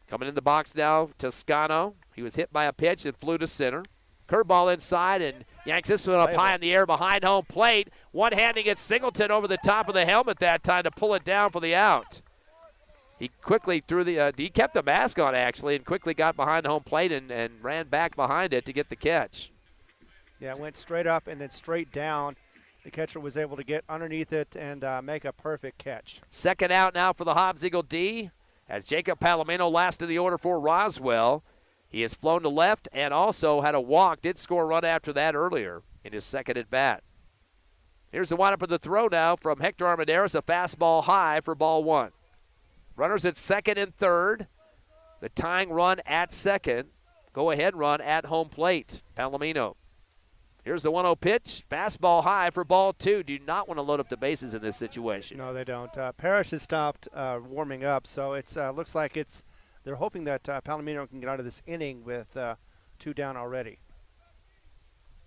Coming in the box now, Toscano. He was hit by a pitch and flew to center. Curveball inside, and yanks this one up high in the air behind home plate. One-handing it Singleton over the top of the helmet that time to pull it down for the out. He quickly threw he kept the mask on actually, and quickly got behind home plate and ran back behind it to get the catch. Yeah, it went straight up and then straight down. The catcher was able to get underneath it and make a perfect catch. Second out now for the Hobbs Eagle D, as Jacob Palomino last in the order for Roswell. He has flown to left and also had a walk. Did score a run after that earlier in his second at bat. Here's the windup of the throw now from Hector Armendariz. A fastball high for ball 1. Runners at second and third. The tying run at second. Go-ahead run at home plate. Palomino. Here's the 1-0 pitch. Fastball high for ball 2. Do not want to load up the bases in this situation. No, they don't. Parrish has stopped warming up, so it looks like they're hoping that Palomino can get out of this inning with 2 down already.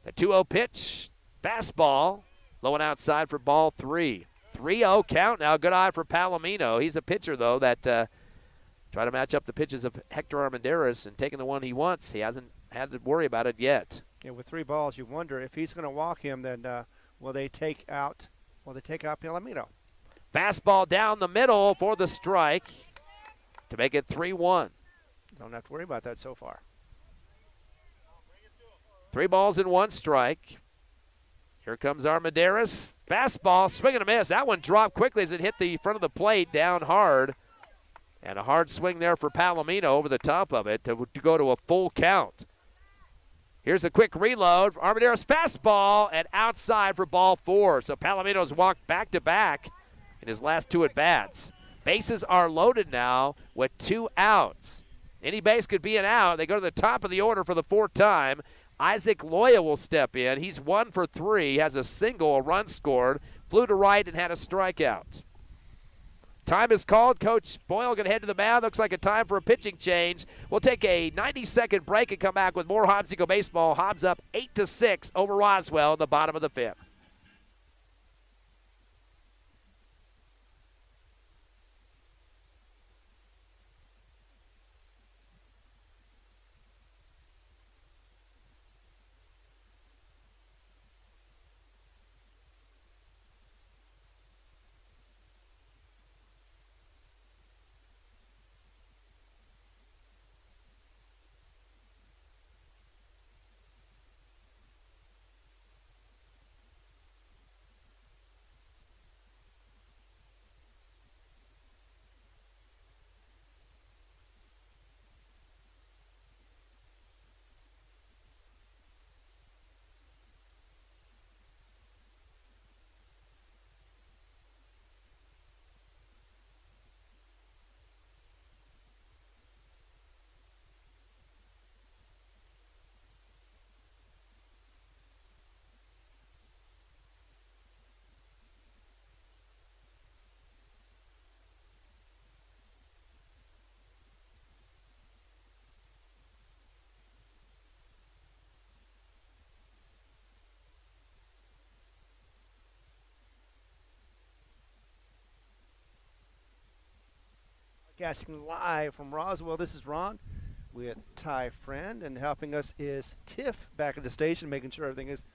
The 2-0 pitch. Fastball. Low and outside for ball 3. 3-0 count now. Good eye for Palomino. He's a pitcher, though, that try to match up the pitches of Hector Armendariz and taking the one he wants. He hasn't had to worry about it yet. Yeah, with 3 balls, you wonder if he's going to walk him, then will they take out Palomino? Fastball down the middle for the strike to make it 3-1. Don't have to worry about that so far. 3 balls and 1 strike. Here comes Armendariz. Fastball, swing and a miss. That one dropped quickly as it hit the front of the plate down hard. And a hard swing there for Palomino over the top of it to go to a full count. Here's a quick reload. Armendariz fastball and outside for ball 4. So Palomino's walked back-to-back in his last 2 at-bats. Bases are loaded now with 2 outs. Any base could be an out. They go to the top of the order for the 4th time. Isaac Loya will step in. He's 1 for 3, has a single, a run scored, flew to right and had a strikeout. Time is called. Coach Boyle going to head to the mound. Looks like a time for a pitching change. We'll take a 90-second break and come back with more Hobbs Eagle baseball. Hobbs up 8-6 over Roswell in the bottom of the 5th. Broadcasting live from Roswell. This is Ron with Ty Friend, and helping us is Tiff back at the station, making sure everything is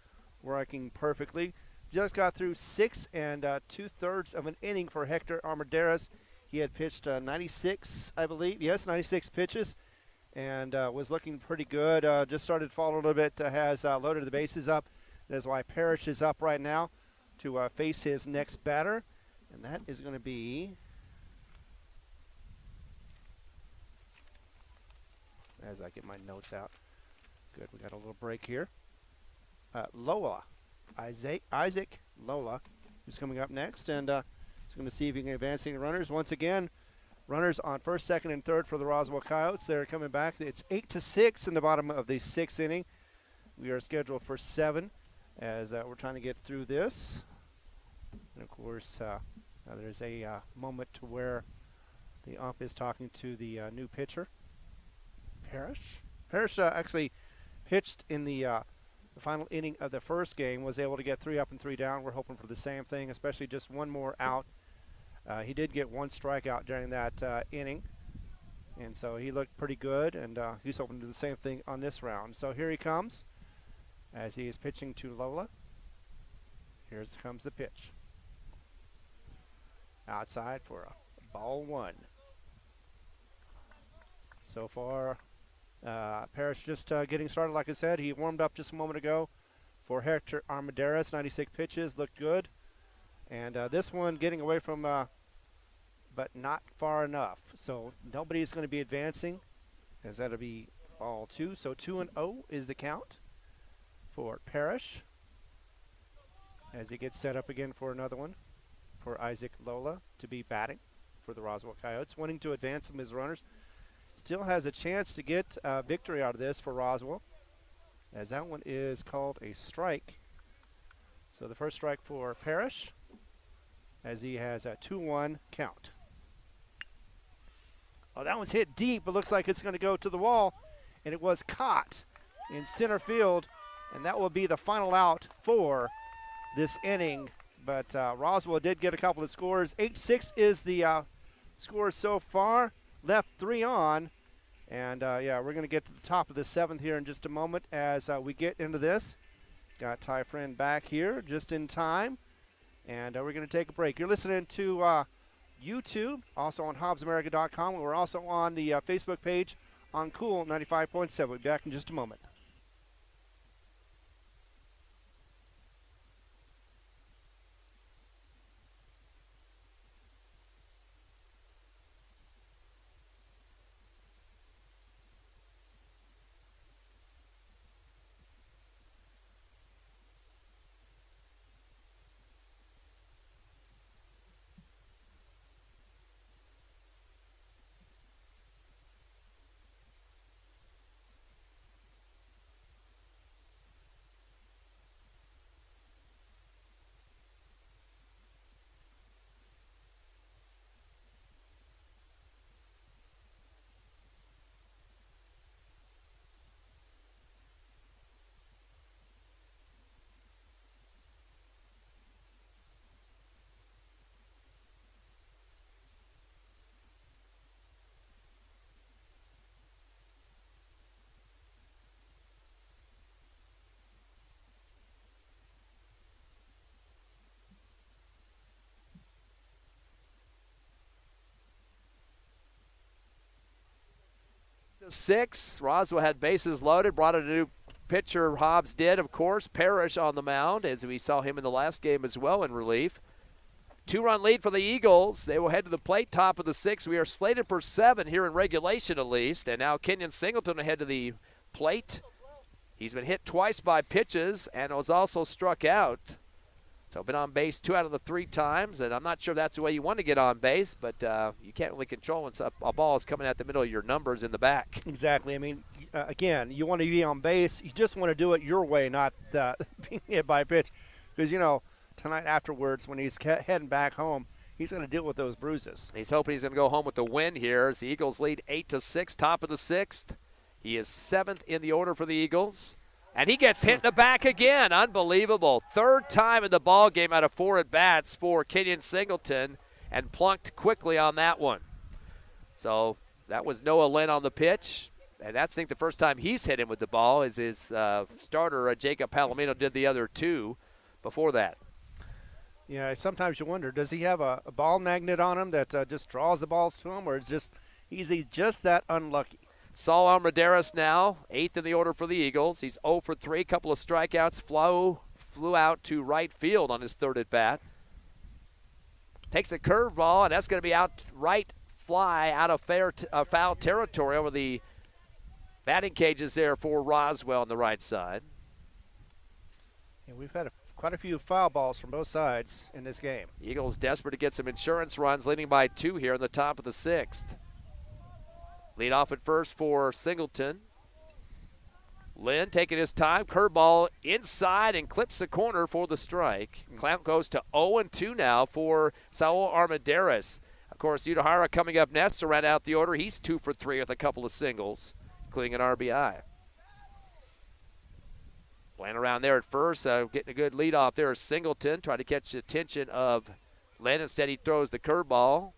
working perfectly. Just got through 6 2/3 of an inning for Hector Armendariz. He had pitched 96, I believe. Yes, 96 pitches, and was looking pretty good. Just started falling a little bit. Has loaded the bases up. That's why Parrish is up right now to face his next batter, and that is going to be, as I get my notes out. Good, we got a little break here. Lola, Isaac Lola, who's coming up next, and he's going to see if he can advance any runners. Once again, runners on first, second, and third for the Roswell Coyotes. They're coming back. It's 8-6 in the bottom of the 6th inning. We are scheduled for 7 as we're trying to get through this. And, of course, there's a moment to where the ump is talking to the new pitcher, Parrish. Parrish actually pitched in the final inning of the first game, was able to get 3 up and 3 down. We're hoping for the same thing, especially just one more out. He did get 1 strikeout during that inning, and so he looked pretty good, and he's hoping to do the same thing on this round. So here he comes as he is pitching to Lola. Here comes the pitch. Outside for a ball 1. So far, Parrish just getting started. Like I said, he warmed up just a moment ago for Hector Armendariz. 96 pitches, looked good. And this one getting away from, but not far enough. So nobody's going to be advancing, as that'll be ball 2. So 2-0 is the count for Parrish as he gets set up again for another one for Isaac Lola to be batting for the Roswell Coyotes, wanting to advance some of his runners. Still has a chance to get a victory out of this for Roswell, as that one is called a strike. So the first strike for Parrish, as he has a 2-1 count. Oh, that one's hit deep. It looks like it's going to go to the wall, and it was caught in center field, and that will be the final out for this inning. But Roswell did get a couple of scores. 8-6 is the score so far. Left 3 on, and yeah, we're going to get to the top of the 7th here in just a moment as we get into this. Got Ty Friend back here just in time, and we're going to take a break. You're listening to YouTube, also on HobbsAmerica.com. We're also on the Facebook page on Cool 95.7. We'll be back in just a moment. Six. Roswell had bases loaded, brought in a new pitcher. Hobbs did, of course. Parrish on the mound, as we saw him in the last game as well in relief. 2-run lead for the Eagles. They will head to the plate, top of the 6th. We are slated for 7 here in regulation at least. And now Kenyon Singleton will head to the plate. He's been hit twice by pitches and was also struck out. So been on base 2 out of the 3 times, and I'm not sure that's the way you want to get on base, but you can't really control when a ball is coming out the middle of your numbers in the back. Exactly. I mean, again, you want to be on base. You just want to do it your way, not being hit by a pitch. Because, you know, tonight afterwards when he's heading back home, he's going to deal with those bruises. He's hoping he's going to go home with the win here as the Eagles lead 8-6, top of the 6th. He is 7th in the order for the Eagles. And he gets hit in the back again. Unbelievable. 3rd time in the ball game out of 4 at-bats for Kenyon Singleton, and plunked quickly on that one. So that was Noah Lynn on the pitch. And that's, I think, the first time he's hit him with the ball, as his starter, Jacob Palomino, did the other two before that. Yeah, sometimes you wonder, does he have a ball magnet on him that just draws the balls to him, or is he just that unlucky? Saul Armendariz now, 8th in the order for the Eagles. He's 0 for 3, couple of strikeouts, flew out to right field on his third at bat. Takes a curveball, and that's going to be out right fly out of foul territory over the batting cages there for Roswell on the right side. And we've had quite a few foul balls from both sides in this game. Eagles desperate to get some insurance runs, leading by 2 here in the top of the 6th. Lead off at first for Singleton. Lynn taking his time. Curveball inside and clips the corner for the strike. Count goes to 0-2 now for Saul Armendariz. Of course, Udahara coming up next to round out the order. He's 2 for 3 with a couple of singles, including an RBI. Playing around there at first, getting a good lead off there is Singleton, trying to catch the attention of Lynn. Instead, he throws the curveball.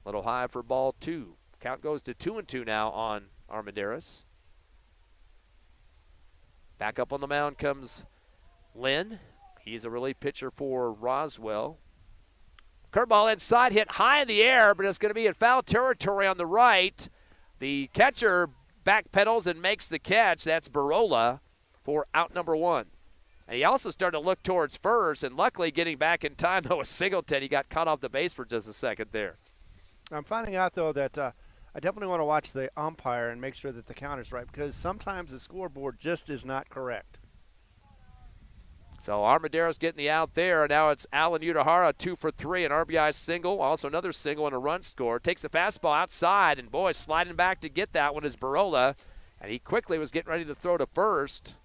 A little high for ball 2. Count goes to 2-2 now on Armendariz. Back up on the mound comes Lynn. He's a relief pitcher for Roswell. Curveball inside, hit high in the air, but it's going to be in foul territory on the right. The catcher backpedals and makes the catch. That's Barola for out number 1. And he also started to look towards first, and luckily getting back in time, though, was Singleton. He got caught off the base for just a second there. I'm finding out, though, that I definitely want to watch the umpire and make sure that the count is right, because sometimes the scoreboard just is not correct. So Armendariz getting the out there. Now it's Alan Udahara, 2 for 3, an RBI single. Also another single and a run score. Takes the fastball outside, and boy, sliding back to get that one is Barola. And he quickly was getting ready to throw to first.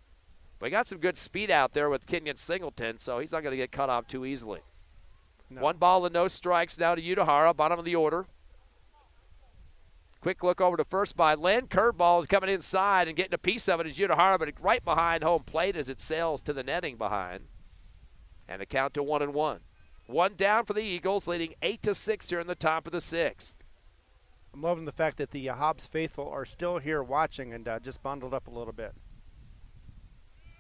But he got some good speed out there with Kenyon Singleton, so he's not going to get cut off too easily. No. 1 ball and no strikes now to Udahara, bottom of the order. Quick look over to first by Lynn. Curveball is coming inside and getting a piece of it is Udahara, but right behind home plate as it sails to the netting behind. And the count to 1-1. 1 down for the Eagles, leading 8-6 here in the top of the 6th. I'm loving the fact that the Hobbs faithful are still here watching and just bundled up a little bit.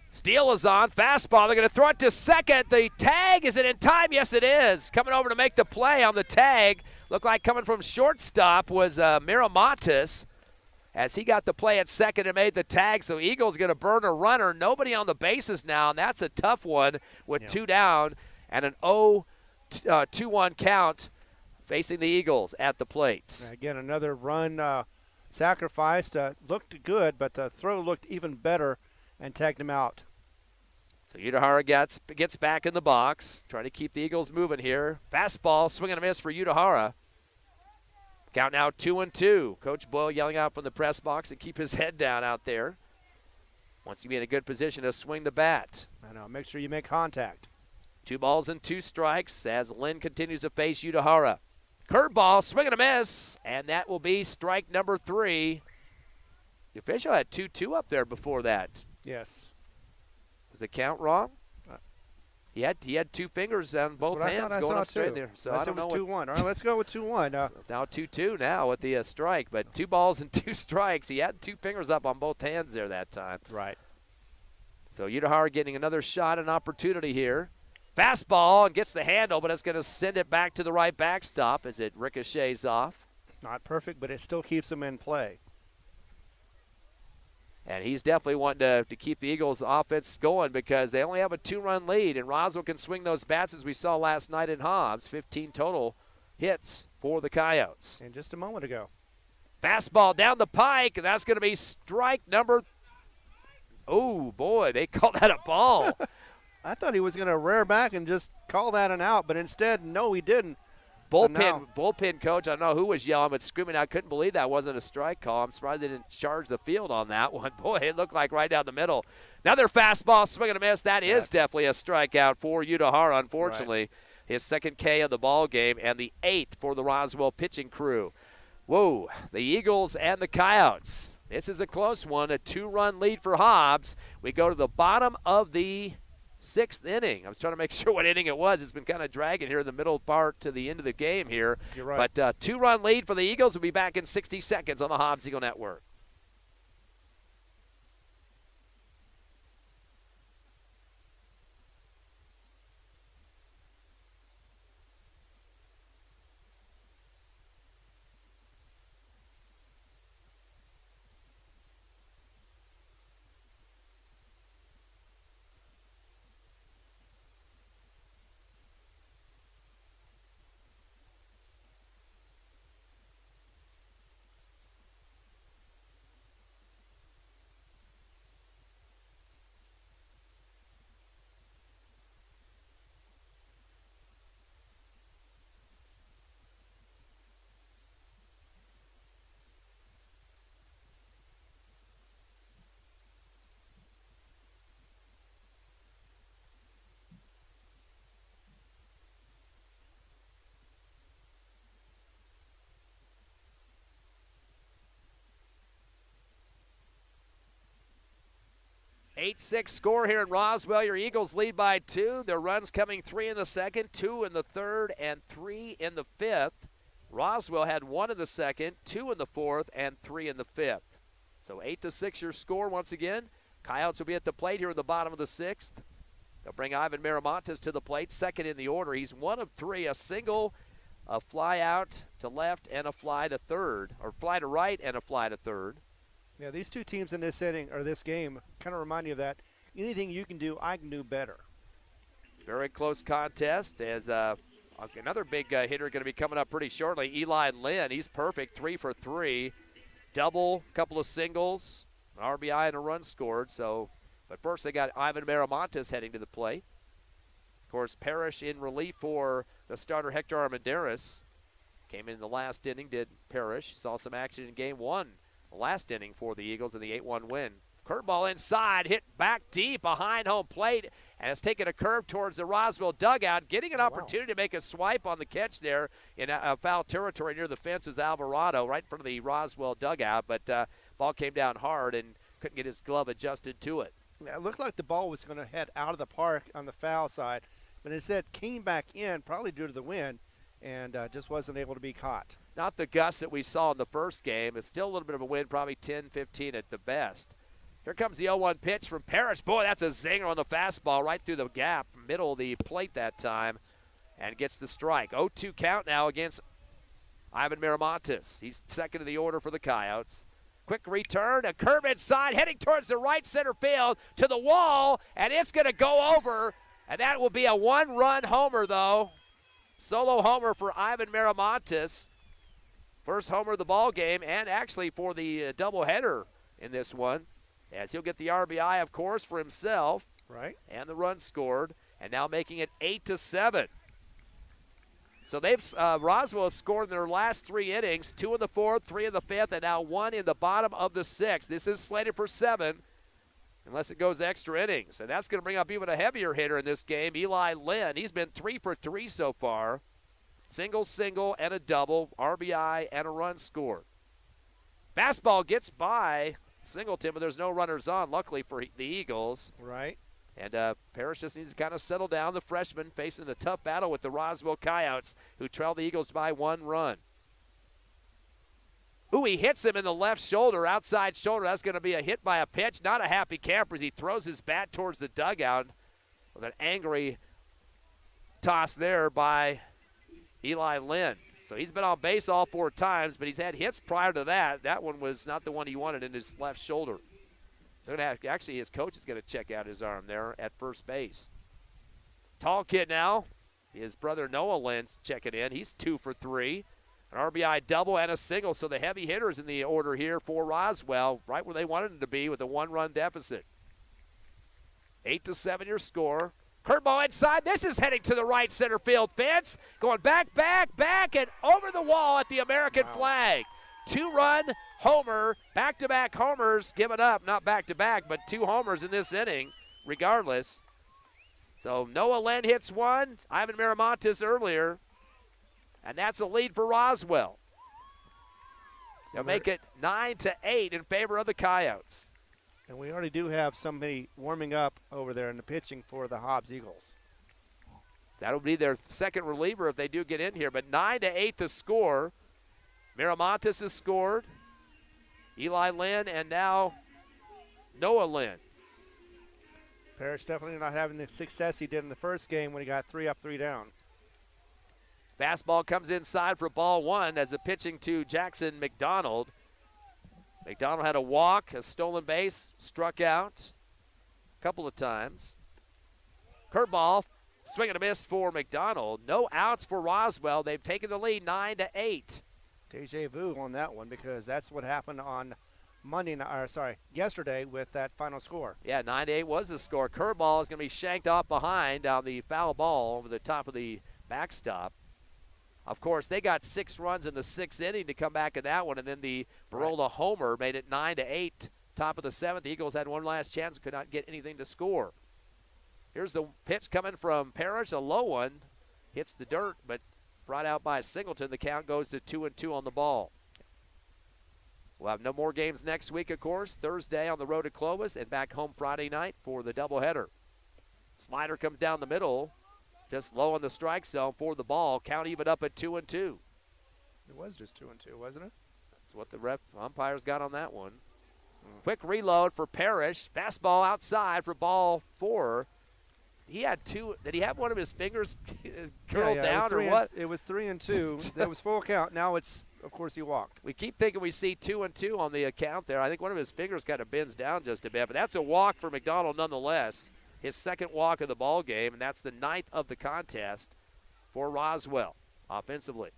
Steele is on. Fastball. They're going to throw it to second. The tag, is it in time? Yes, it is. Coming over to make the play on the tag. Looked like coming from shortstop was Miramatis as he got the play at second and made the tag. So Eagles going to burn a runner. Nobody on the bases now, and that's a tough one with 2 down and an 0-2-1 count facing the Eagles at the plate. Again, another run sacrificed. Looked good, but the throw looked even better and tagged him out. So Udahara gets back in the box, trying to keep the Eagles moving here. Fastball, swing and a miss for Udahara. Count now 2-2. Coach Boyle yelling out from the press box to keep his head down out there. Wants to be in a good position to swing the bat. I know, make sure you make contact. 2 balls and 2 strikes as Lynn continues to face Udahara. Curveball, swing and a miss, and that will be strike number 3. The official had 2-2 up there before that. Yes. Was the count wrong? He had 2 fingers on both hands going up straight there. So I don't know. It was 2-1. All right, let's go with 2-1. Now 2-2 now with the strike, but 2 balls and 2 strikes. He had 2 fingers up on both hands there that time. Right. So Udahara getting another shot and opportunity here. Fastball and gets the handle, but it's going to send it back to the right backstop as it ricochets off. Not perfect, but it still keeps him in play. And he's definitely wanting to keep the Eagles' offense going because they only have a 2-run lead, and Roswell can swing those bats as we saw last night in Hobbs. 15 total hits for the Coyotes. And just a moment ago. Fastball down the pike, and that's going to be strike number. Oh, boy, they called that a ball. I thought he was going to rear back and just call that an out, but instead, no, he didn't. Bullpen coach, I don't know who was yelling, but screaming. I couldn't believe that wasn't a strike call. I'm surprised they didn't charge the field on that one. Boy, it looked like right down the middle. Another fastball, swing and a miss. That is definitely a strikeout for Udahara, unfortunately. Right. His second K of the ball game and the 8th for the Roswell pitching crew. Whoa, the Eagles and the Coyotes. This is a close one, a 2-run lead for Hobbs. We go to the bottom of the 6th inning. I was trying to make sure what inning it was. It's been kind of dragging here in the middle part to the end of the game here. You're right. But 2-run lead for the Eagles. Will be back in 60 seconds on the Hobbs Eagle Network. Eight-6 score here in Roswell. Your Eagles lead by 2. Their runs coming 3 in the second, 2 in the third, and 3 in the fifth. Roswell had 1 in the second, 2 in the fourth, and 3 in the fifth. So 8-6 your score once again. Coyotes will be at the plate here in the bottom of the 6th. They'll bring Ivan Miramontes to the plate, second in the order. He's 1 of 3, a single, a fly out to left, and a fly to third, or fly to right and a fly to third. Yeah, these two teams in this inning or this game kind of remind you of that. Anything you can do, I can do better. Very close contest as another big hitter going to be coming up pretty shortly. Eli Lynn, he's perfect, 3 for 3. Double, couple of singles, an RBI and a run scored. So, but first they got Ivan Miramontes heading to the plate. Of course, Parrish in relief for the starter Hector Armendariz. Came in the last inning, did Parrish. Saw some action in game 1. The last inning for the Eagles in the 8-1 win. Curveball inside, hit back deep behind home plate, and it's taken a curve towards the Roswell dugout, getting an opportunity to make a swipe on the catch there in a foul territory near the fence was Alvarado, right in front of the Roswell dugout, but ball came down hard and couldn't get his glove adjusted to it. Yeah, it looked like the ball was going to head out of the park on the foul side, but instead came back in, probably due to the wind, and just wasn't able to be caught. Not the gust that we saw in the first game. It's still a little bit of a wind, probably 10, 15 at the best. Here comes the 0-1 pitch from Parrish. Boy, that's a zinger on the fastball right through the gap, middle of the plate that time, and gets the strike. 0-2 count now against Ivan Miramontes. He's second in the order for the Coyotes. Quick return, a curve inside, heading towards the right center field to the wall, and it's going to go over, and that will be a 1-run homer, though. Solo homer for Ivan Miramontes. First homer of the ball game, and actually for the doubleheader in this one, as he'll get the RBI, of course, for himself. Right. And the run scored, and now making it 8-7. So they've Roswell has scored in their last 3 innings, 2 in the 4th, 3 in the 5th, and now 1 in the bottom of the 6th. This is slated for 7, unless it goes extra innings, and that's going to bring up even a heavier hitter in this game, Eli Lynn. He's been 3 for 3 so far. Single, and a double, RBI, and a run scored. Fastball gets by Singleton, but there's no runners on, luckily for the Eagles. Right. And Parrish just needs to kind of settle down, the freshman, facing a tough battle with the Roswell Coyotes, who trail the Eagles by 1 run. Ooh, he hits him in the left shoulder, outside shoulder. That's going to be a hit by a pitch. Not a happy camper as he throws his bat towards the dugout with an angry toss there by Eli Lynn. So he's been on base all 4 times, but he's had hits prior to that. That one was not the one he wanted in his left shoulder. They're going to actually, his coach is going to check out his arm there at first base. Tall kid now. His brother Noah Lynn's checking in. He's 2 for 3. An RBI double and a single. So the heavy hitters in the order here for Roswell, right where they wanted them to be with a 1-run deficit. 8-7 your score. Curveball inside. This is heading to the right center field fence. Going back, and over the wall at the American flag. 2-run homer, back-to-back homers given up. Not back-to-back, but 2 homers in this inning, regardless. So Noah Lynn hits 1. Ivan Miramontes earlier. And that's a lead for Roswell. They'll make it 9-8 in favor of the Coyotes. And we already do have somebody warming up over there in the pitching for the Hobbs Eagles. That'll be their second reliever if they do get in here. But 9-8 the score. Miramontes has scored. Eli Lynn and now Noah Lynn. Parrish definitely not having the success he did in the first game when he got 3 up, 3 down. Fastball comes inside for ball one as a pitching to Jackson McDonald. McDonald had a walk, a stolen base, struck out a couple of times. Curveball, swing and a miss for McDonald. No outs for Roswell. They've taken the lead 9-8. Deja vu on that one because that's what happened on yesterday with that final score. Yeah, 9-8 was the score. Curveball is going to be shanked off behind on the foul ball over the top of the backstop. Of course, they got 6 runs in the 6th inning to come back in that one, and then the Barola homer made it 9-8. Top of the 7th, the Eagles had one last chance and could not get anything to score. Here's the pitch coming from Parrish, a low one. Hits the dirt, but brought out by Singleton. The count goes to 2-2 on the ball. We'll have no more games next week, of course. Thursday on the road at Clovis and back home Friday night for the doubleheader. Slider comes down the middle. Just low in the strike zone for the ball. Count even up at 2-2. It was just 2-2, wasn't it? That's what the umpires got on that one. Quick reload for Parrish. Fastball outside for ball 4. He had 2. Did he have one of his fingers curled down or what? It was 3-2. That was full count. Now it's, of course, he walked. We keep thinking we see 2-2 on the account there. I think one of his fingers kind of bends down just a bit, but that's a walk for McDonald nonetheless. His second walk of the ball game, and that's the 9th of the contest for Roswell offensively.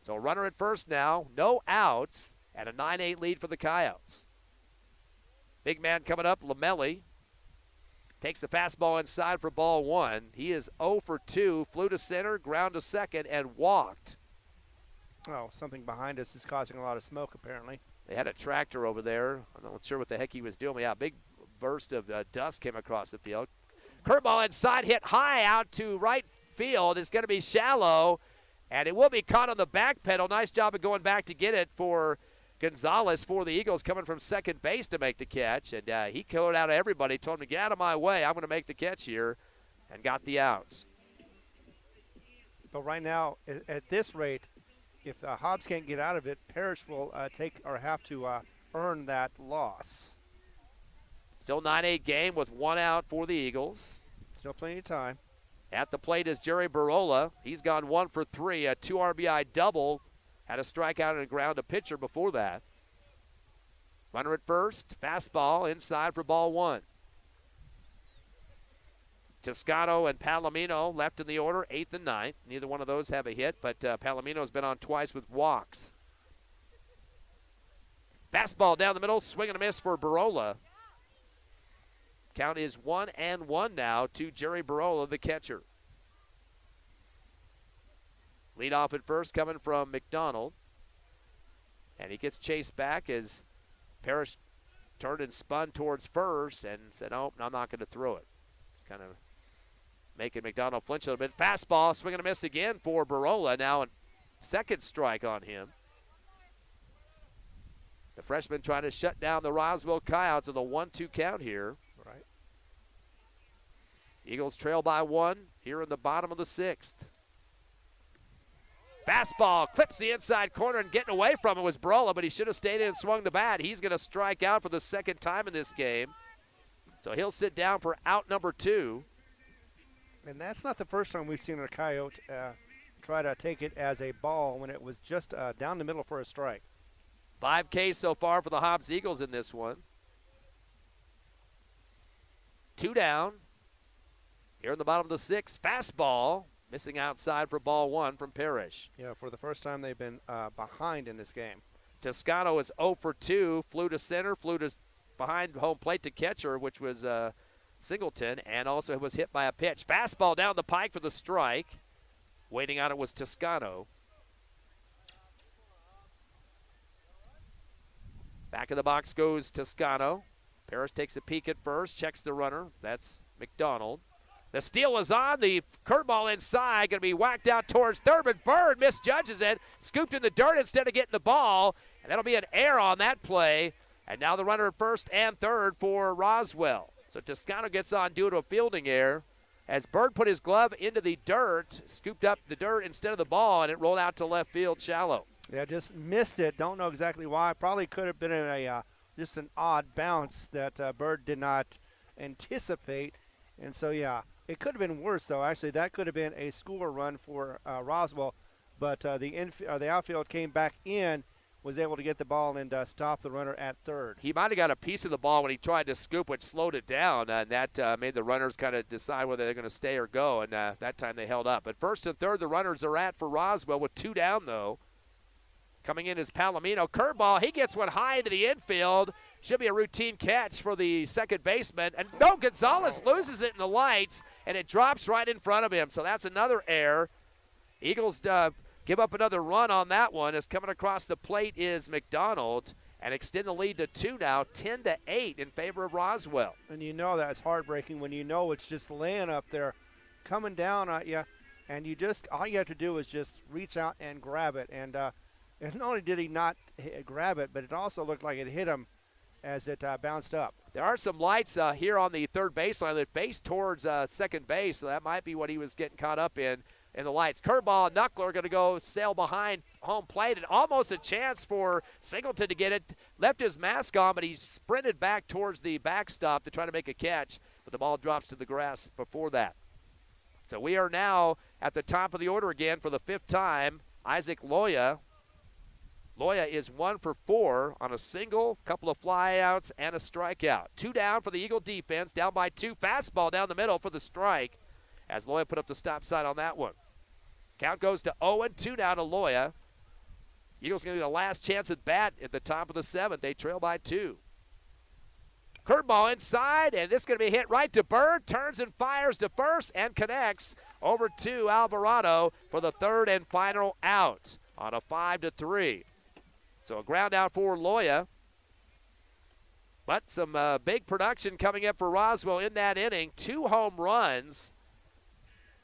So runner at first now, no outs, and a 9-8 lead for the Coyotes. Big man coming up, Lamelli. Takes the fastball inside for ball 1. He is 0 for 2, flew to center, ground to second, and walked. Oh, something behind us is causing a lot of smoke apparently. They had a tractor over there. I'm not sure what the heck he was doing. Yeah, big burst of dust came across the field. Curveball inside, hit high out to right field. It's going to be shallow, and it will be caught on the back pedal. Nice job of going back to get it for Gonzalez for the Eagles, coming from second base to make the catch. And he called out of everybody, told him to get out of my way. I'm going to make the catch here, and got the outs. But right now, at this rate, if Hobbs can't get out of it, Parrish will have to earn that loss. Still 9-8 game with 1 out for the Eagles. Still plenty of time. At the plate is Jerry Barola. He's gone 1 for 3, a 2 RBI double. Had a strikeout and a ground to pitcher before that. Runner at first, fastball inside for ball 1. Toscano and Palomino left in the order, 8th and 9th. Neither one of those have a hit, but Palomino's been on twice with walks. Fastball down the middle, swing and a miss for Barola. Count is 1-1 now to Jerry Barola, the catcher. Lead off at first coming from McDonald. And he gets chased back as Parrish turned and spun towards first and said, oh, I'm not going to throw it. Kind of making McDonald flinch a little bit. Fastball, swing and a miss again for Barola. Now a second strike on him. The freshman trying to shut down the Roswell Coyotes with a 1-2 count here. Right. Eagles trail by 1 here in the bottom of the 6th. Fastball clips the inside corner, and getting away from it was Barola, but he should have stayed in and swung the bat. He's going to strike out for the second time in this game. So he'll sit down for out number 2. And that's not the first time we've seen a Coyote try to take it as a ball when it was just down the middle for a strike. 5 Ks so far for the Hobbs Eagles in this one. 2 down. Here in the bottom of the 6th, fastball. Missing outside for ball 1 from Parrish. Yeah, for the first time they've been behind in this game. Toscano is 0 for 2, flew to center, flew to behind home plate to catcher, which was Singleton, and also was hit by a pitch. Fastball down the pike for the strike. Waiting on it was Toscano. Back of the box goes Toscano. Parrish takes a peek at first, checks the runner. That's McDonald. The steal is on. The curveball inside, going to be whacked out towards third, but Bird misjudges it. Scooped in the dirt instead of getting the ball, and that'll be an error on that play. And now the runner at first and third for Roswell. So Toscano gets on due to a fielding error as Bird put his glove into the dirt, scooped up the dirt instead of the ball, and it rolled out to left field shallow. Yeah, just missed it. Don't know exactly why. Probably could have been just an odd bounce that Bird did not anticipate. And so, yeah, it could have been worse, though. Actually, that could have been a score run for Roswell. But the outfield came back in, was able to get the ball and stop the runner at third. He might have got a piece of the ball when he tried to scoop, which slowed it down, and that made the runners kind of decide whether they're going to stay or go, and that time they held up. But first and third, the runners are at for Roswell with 2 down, though. Coming in is Palomino. Curveball, he gets one high into the infield. Should be a routine catch for the second baseman. And no, Gonzalez loses it in the lights, and it drops right in front of him. So that's another error. Eagles give up another run on that one as coming across the plate is McDonald and extend the lead to 2 now, 10-8 in favor of Roswell. And you know that's heartbreaking when you know it's just laying up there, coming down at you, and all you have to do is just reach out and grab it. And not only did he not grab it, but it also looked like it hit him as it bounced up. There are some lights here on the third baseline that face towards second base, so that might be what he was getting caught up in the lights. Curveball, Knuckler going to go sail behind home plate, and almost a chance for Singleton to get it. Left his mask on, but he sprinted back towards the backstop to try to make a catch, but the ball drops to the grass before that. So we are now at the top of the order again for the 5th time. Isaac Loya. Loya is 1 for 4 on a single, couple of flyouts, and a strikeout. 2 down for the Eagle defense, down by 2. Fastball down the middle for the strike as Loya put up the stop sign on that one. Count goes to 0-2 now to Loya. Eagles going to get a last chance at bat at the top of the 7th. They trail by 2. Curveball inside, and this is going to be hit right to Bird. Turns and fires to first and connects over to Alvarado for the 3rd and final out on a 5-3. So a ground out for Loya. But some big production coming up for Roswell in that inning. 2 home runs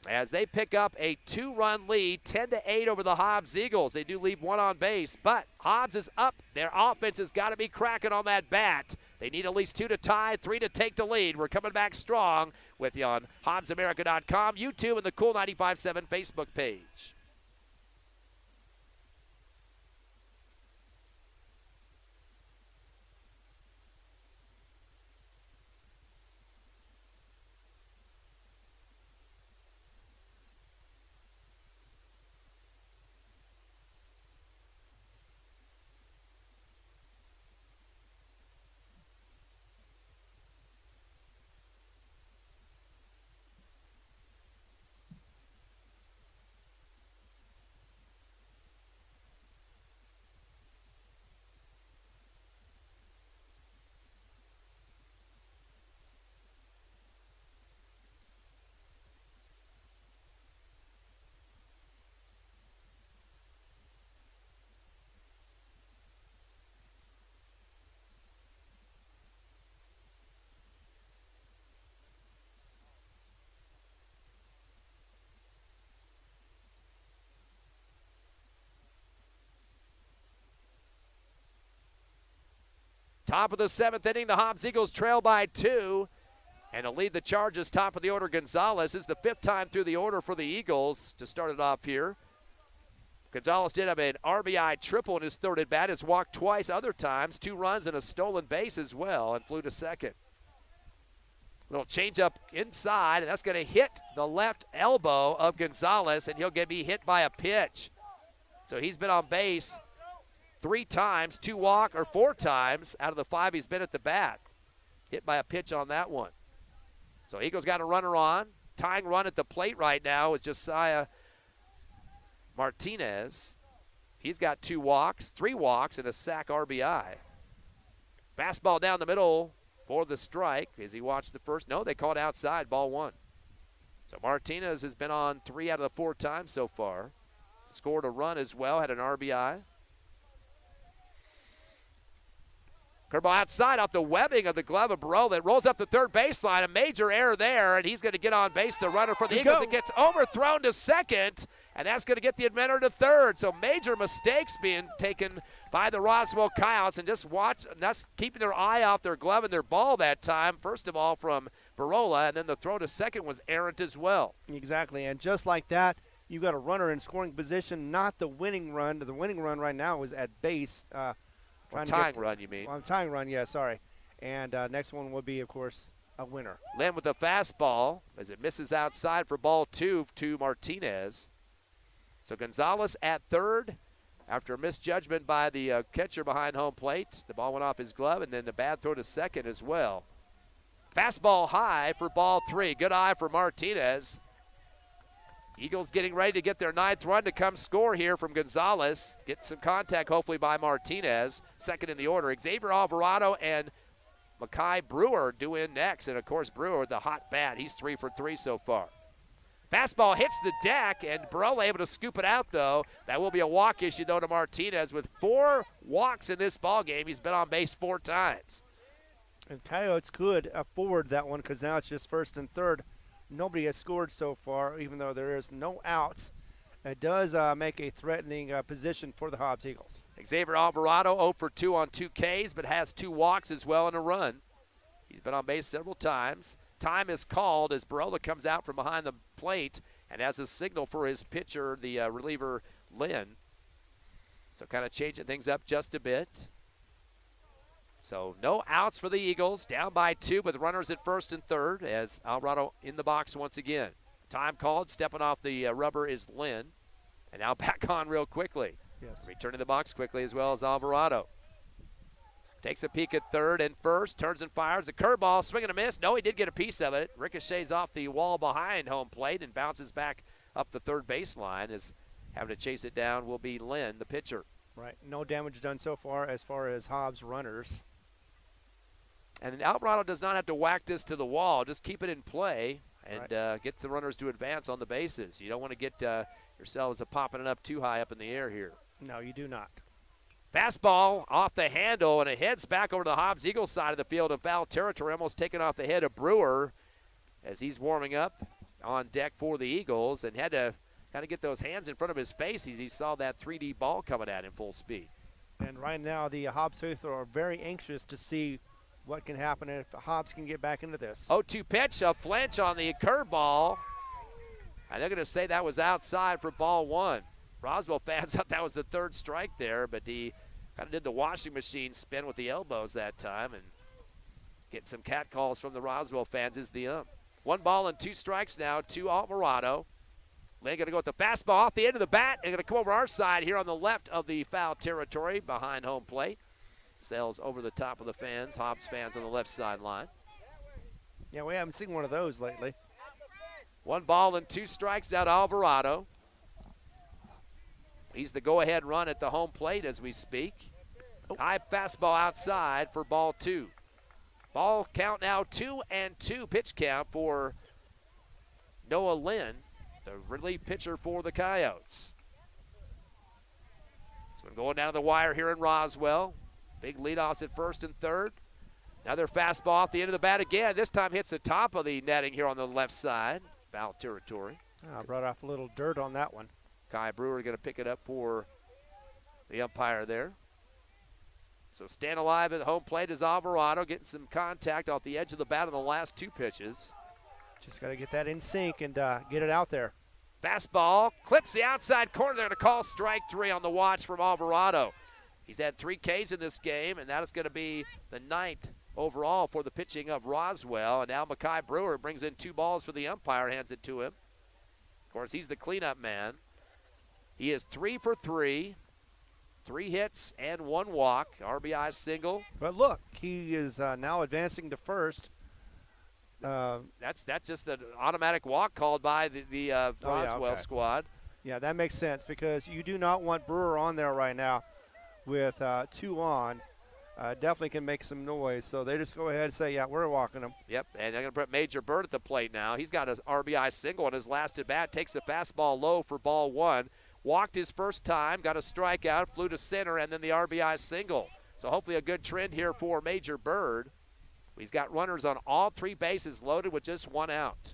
as they pick up a 2-run lead, 10-8 over the Hobbs Eagles. They do leave 1 on base, but Hobbs is up. Their offense has got to be cracking on that bat. They need at least 2 to tie, 3 to take the lead. We're coming back strong with you on HobbsAmerica.com, YouTube, and the Cool 95.7 Facebook page. Top of the 7th inning, the Hobbs Eagles trail by 2. And to lead the charges, top of the order, Gonzalez. This is the 5th time through the order for the Eagles to start it off here. Gonzalez did have an RBI triple in his 3rd at bat. Has walked twice other times, 2 runs and a stolen base as well, and flew to 2nd. Little changeup inside, and that's going to hit the left elbow of Gonzalez, and he'll be hit by a pitch. So he's been on base 3 times, 2 walk, or 4 times out of the 5 he's been at the bat. Hit by a pitch on that one. So Eagles got a runner on. Tying run at the plate right now with Josiah Martinez. He's got 2 walks, 3 walks, and a sac RBI. Fastball down the middle for the strike as he watched the first. No, they called outside, ball 1. So Martinez has been on 3 out of the 4 times so far. Scored a run as well, had an RBI. Curveball outside off the webbing of the glove of Barola. It rolls up the third baseline. A major error there, and he's going to get on base. The runner for the Eagles. It gets overthrown to second, and that's going to get the inventor to third. So major mistakes being taken by the Roswell Coyotes, and just watch, that's keeping their eye off their glove and their ball that time. First of all from Barola, and then the throw to second was errant as well. Exactly, and just like that, you got a runner in scoring position, not the winning run. The winning run right now is at base. Tying run, you mean? Well, tying run, yeah, sorry. And next one will be, of course, a winner. Lynn with a fastball as it misses outside for ball 2 to Martinez. So Gonzalez at third after a misjudgment by the catcher behind home plate. The ball went off his glove, and then the bad throw to second as well. Fastball high for ball 3. Good eye for Martinez. Eagles getting ready to get their 9th run to come score here from Gonzalez. Get some contact hopefully by Martinez. Second in the order. Xavier Alvarado and Mackay Brewer due in next. And, of course, Brewer, the hot bat. He's 3 for 3 so far. Fastball hits the deck, and Barola able to scoop it out, though. That will be a walk issue, though, to Martinez. With 4 walks in this ballgame, he's been on base 4 times. And Coyotes could afford that one because now it's just first and third. Nobody has scored so far, even though there is no outs. It does make a threatening position for the Hobbs Eagles. Xavier Alvarado 0 for 2 on 2 Ks, but has 2 walks as well and a run. He's been on base several times. Time is called as Barola comes out from behind the plate and has a signal for his pitcher, the reliever, Lynn. So kind of changing things up just a bit. So no outs for the Eagles, down by 2 with runners at first and third as Alvarado in the box once again. Time called, stepping off the rubber is Lynn. And now back on real quickly. Yes. Returning the box quickly as well as Alvarado. Takes a peek at third and first, turns and fires. A curveball, swing and a miss. No, he did get a piece of it. Ricochets off the wall behind home plate and bounces back up the third baseline as having to chase it down will be Lynn, the pitcher. Right, no damage done so far as Hobbs runners. And Alvarado does not have to whack this to the wall. Just keep it in play and get the runners to advance on the bases. You don't want to get yourselves popping it up too high up in the air here. No, you do not. Fastball off the handle, and it heads back over to the Hobbs Eagles side of the field in foul territory, almost taking off the head of Brewer as he's warming up on deck for the Eagles and had to kind of get those hands in front of his face as he saw that 3D ball coming at him full speed. And right now the Hobbs faithful are very anxious to see what can happen if Hobbs can get back into this. 0-2 pitch, a flinch on the curveball. And they're going to say that was outside for ball 1. Roswell fans thought that was the 3rd strike there, but he kind of did the washing machine spin with the elbows that time and getting some cat calls from the Roswell fans is the ump. 1 ball and 2 strikes now to Alvarado. Lynn going to go with the fastball off the end of the bat and going to come over our side here on the left of the foul territory behind home plate. Sails over the top of the fans, Hobbs fans on the left sideline. Yeah, we haven't seen one of those lately. 1 ball and 2 strikes now to Alvarado. He's the go-ahead run at the home plate as we speak. High fastball outside for ball 2. Ball count now 2-2 pitch count for Noah Lynn, the relief pitcher for the Coyotes. So going down the wire here in Roswell. Big leadoffs at first and third. Another fastball off the end of the bat again. This time hits the top of the netting here on the left side. Foul territory. I brought off a little dirt on that one. Kai Brewer going to pick it up for the umpire there. So staying alive at home plate is Alvarado, getting some contact off the edge of the bat on the last 2 pitches. Just got to get that in sync and get it out there. Fastball clips the outside corner. They're going to call strike 3 on the watch from Alvarado. He's had 3 Ks in this game, and that is going to be the 9th overall for the pitching of Roswell. And now Mackay Brewer brings in 2 balls for the umpire, hands it to him. Of course, he's the cleanup man. He is 3 for 3, 3 hits and 1 walk, RBI single. But look, he is now advancing to first. That's just an automatic walk called by the Roswell squad. Yeah, that makes sense because you do not want Brewer on there right now with 2 on. Definitely can make some noise, so they just go ahead and say, yeah, we're walking him. Yep, and they're going to put Major Bird at the plate now. He's got an RBI single on his last at-bat, takes the fastball low for ball 1. Walked his first time, got a strikeout, flew to center, and then the RBI single So hopefully a good trend here for Major Bird. He's got runners on all 3 bases loaded with just 1 out.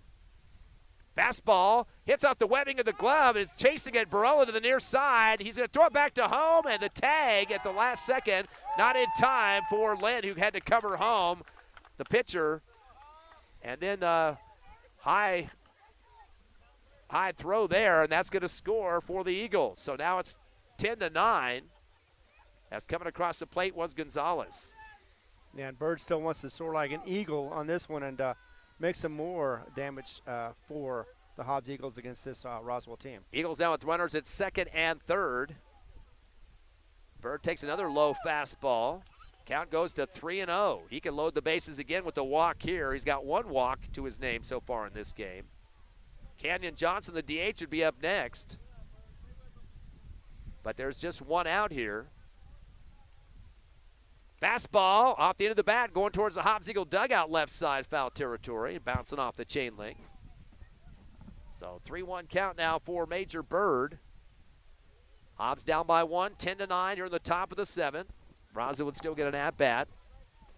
Fastball hits off the webbing of the glove and is chasing it. Barola to the near side. He's going to throw it back to home, and the tag at the last second, not in time for Lynn, who had to cover home the pitcher. And then high throw there, and that's going to score for the Eagles. So now it's 10-9. As coming across the plate was Gonzalez. Yeah, and Bird still wants to soar like an eagle on this one and make some more damage for the Hobbs Eagles against this Roswell team. Eagles now with runners at second and third. Bird takes another low fastball. Count goes to 3-0. He can load the bases again with the walk here. He's got 1 walk to his name so far in this game. Canyon Johnson, the DH, would be up next. But there's just 1 out here. Fastball off the end of the bat, going towards the Hobbs Eagle dugout, left side, foul territory, bouncing off the chain link. So 3-1 count now for Major Bird. Hobbs down by 1, 10-9 here in the top of the 7th. Roswell would still get an at-bat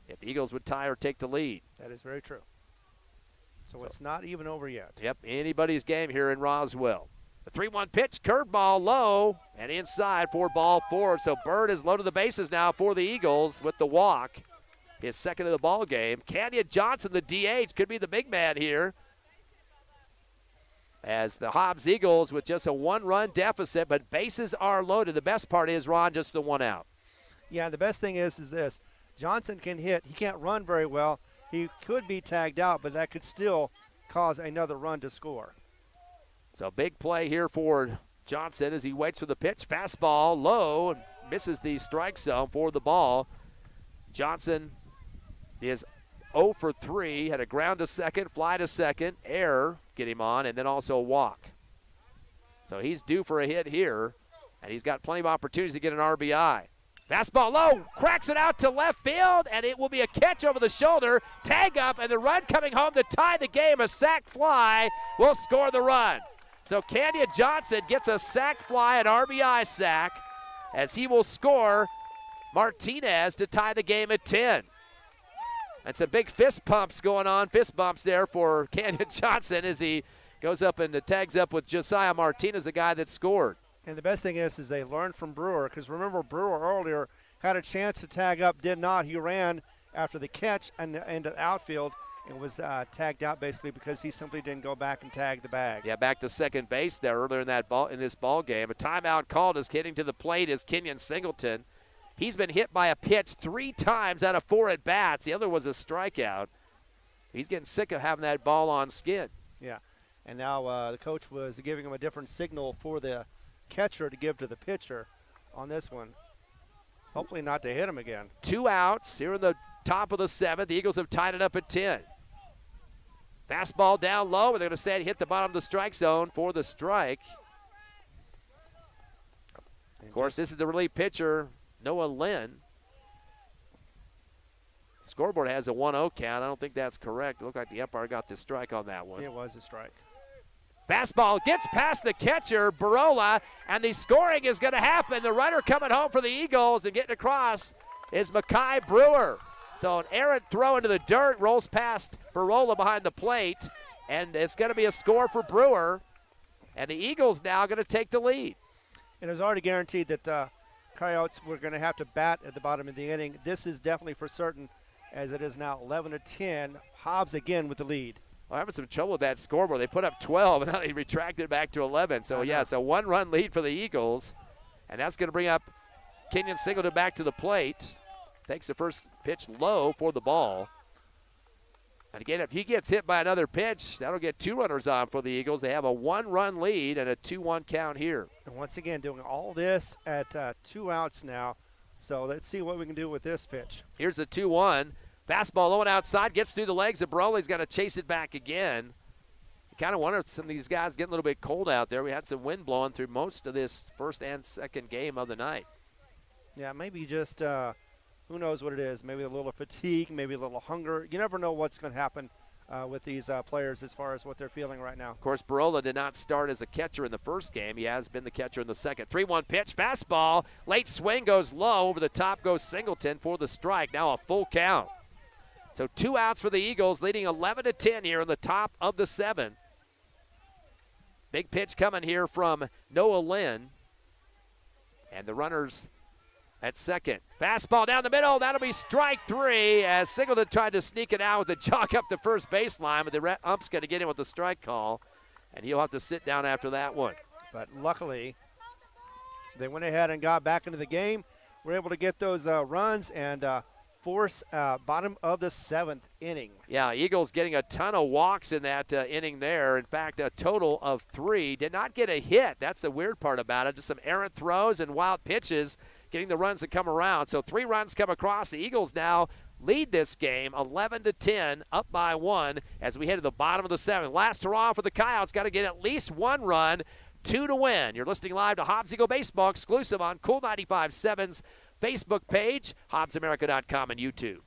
if the Eagles would tie or take the lead. That is very true. So it's not even over yet. Yep, anybody's game here in Roswell. The 3-1 pitch, curveball low, and inside for ball 4. So Bird has loaded the bases now for the Eagles with the walk. His second of the ball game. Canyon Johnson, the DH, could be the big man here. As the Hobbs Eagles with just a 1-run deficit, but bases are loaded. The best part is, Ron, just the 1 out. Yeah, the best thing is this. Johnson can hit. He can't run very well. He could be tagged out, but that could still cause another run to score. So big play here for Johnson as he waits for the pitch. Fastball low and misses the strike zone for the ball. Johnson is 0 for 3. Had a ground to second, fly to second, error, get him on, and then also a walk. So he's due for a hit here, and he's got plenty of opportunities to get an RBI. Fastball low, cracks it out to left field, and it will be a catch over the shoulder. Tag up, and the run coming home to tie the game. A sac fly will score the run. So Canyon Johnson gets a sac fly, an RBI sac, as he will score Martinez to tie the game at 10. That's a big fist bumps going on, fist bumps there for Canyon Johnson as he goes up and tags up with Josiah Martinez, the guy that scored. And the best thing is they learned from Brewer, because remember Brewer earlier had a chance to tag up, did not. He ran after the catch and into the outfield and was tagged out basically because he simply didn't go back and tag the bag. Yeah, back to second base there earlier in this ball game. A timeout called as hitting to the plate is Kenyon Singleton. He's been hit by a pitch 3 times out of 4 at bats. The other was a strikeout. He's getting sick of having that ball on skin. Yeah, and now the coach was giving him a different signal for the catcher to give to the pitcher on this one. Hopefully not to hit him again. 2 outs here in the top of the 7th. The Eagles have tied it up at 10. Fastball down low, but they're going to say it hit the bottom of the strike zone for the strike. Of course, this is the relief pitcher, Noah Lynn. Scoreboard has a 1-0 count. I don't think that's correct. It looked like the umpire got the strike on that one. It was a strike. Fastball gets past the catcher, Barola, and the scoring is going to happen. The runner coming home for the Eagles and getting across is Makai Brewer. So an errant throw into the dirt, rolls past Barola behind the plate, and it's going to be a score for Brewer. And the Eagles now going to take the lead. And it was already guaranteed that Coyotes were going to have to bat at the bottom of the inning. This is definitely for certain, as it is now 11-10. Hobbs again with the lead. Well, having some trouble with that scoreboard. They put up 12, and now they retracted it back to 11. So, yeah, it's a 1-run lead for the Eagles. And that's going to bring up Kenyon Singleton back to the plate. Takes the first pitch low for the ball. And again, if he gets hit by another pitch, that'll get 2 runners on for the Eagles. They have a 1-run lead and a 2-1 count here. And once again, doing all this at 2 outs now. So let's see what we can do with this pitch. Here's the 2-1. Fastball low and outside, gets through the legs of Broly's got to chase it back again. You kind of wonder if some of these guys getting a little bit cold out there. We had some wind blowing through most of this first and second game of the night. Yeah, maybe just who knows what it is. Maybe a little fatigue, maybe a little hunger. You never know what's going to happen with these players as far as what they're feeling right now. Of course, Barola did not start as a catcher in the first game. He has been the catcher in the second. 3-1 pitch, fastball, late swing goes low. Over the top goes Singleton for the strike. Now a full count. So 2 outs for the Eagles, leading 11-10 here in the top of the 7th. Big pitch coming here from Noah Lynn. And the runners at second. Fastball down the middle. That'll be strike 3 as Singleton tried to sneak it out with a jog up the first baseline, but the ump's going to get him with the strike call, and he'll have to sit down after that one. But luckily, they went ahead and got back into the game. Were able to get those runs and force bottom of the 7th inning. Yeah, Eagles getting a ton of walks in that inning there. In fact, a total of 3. Did not get a hit. That's the weird part about it. Just some errant throws and wild pitches getting the runs that come around. So 3 runs come across. The Eagles now lead this game 11-10, up by 1 as we head to the bottom of the 7th. Last hurrah for the Coyotes. Got to get at least 1 run, 2 to win. You're listening live to Hobbs Eagle Baseball, exclusive on Cool 95.7's Facebook page, HobbsAmerica.com, and YouTube.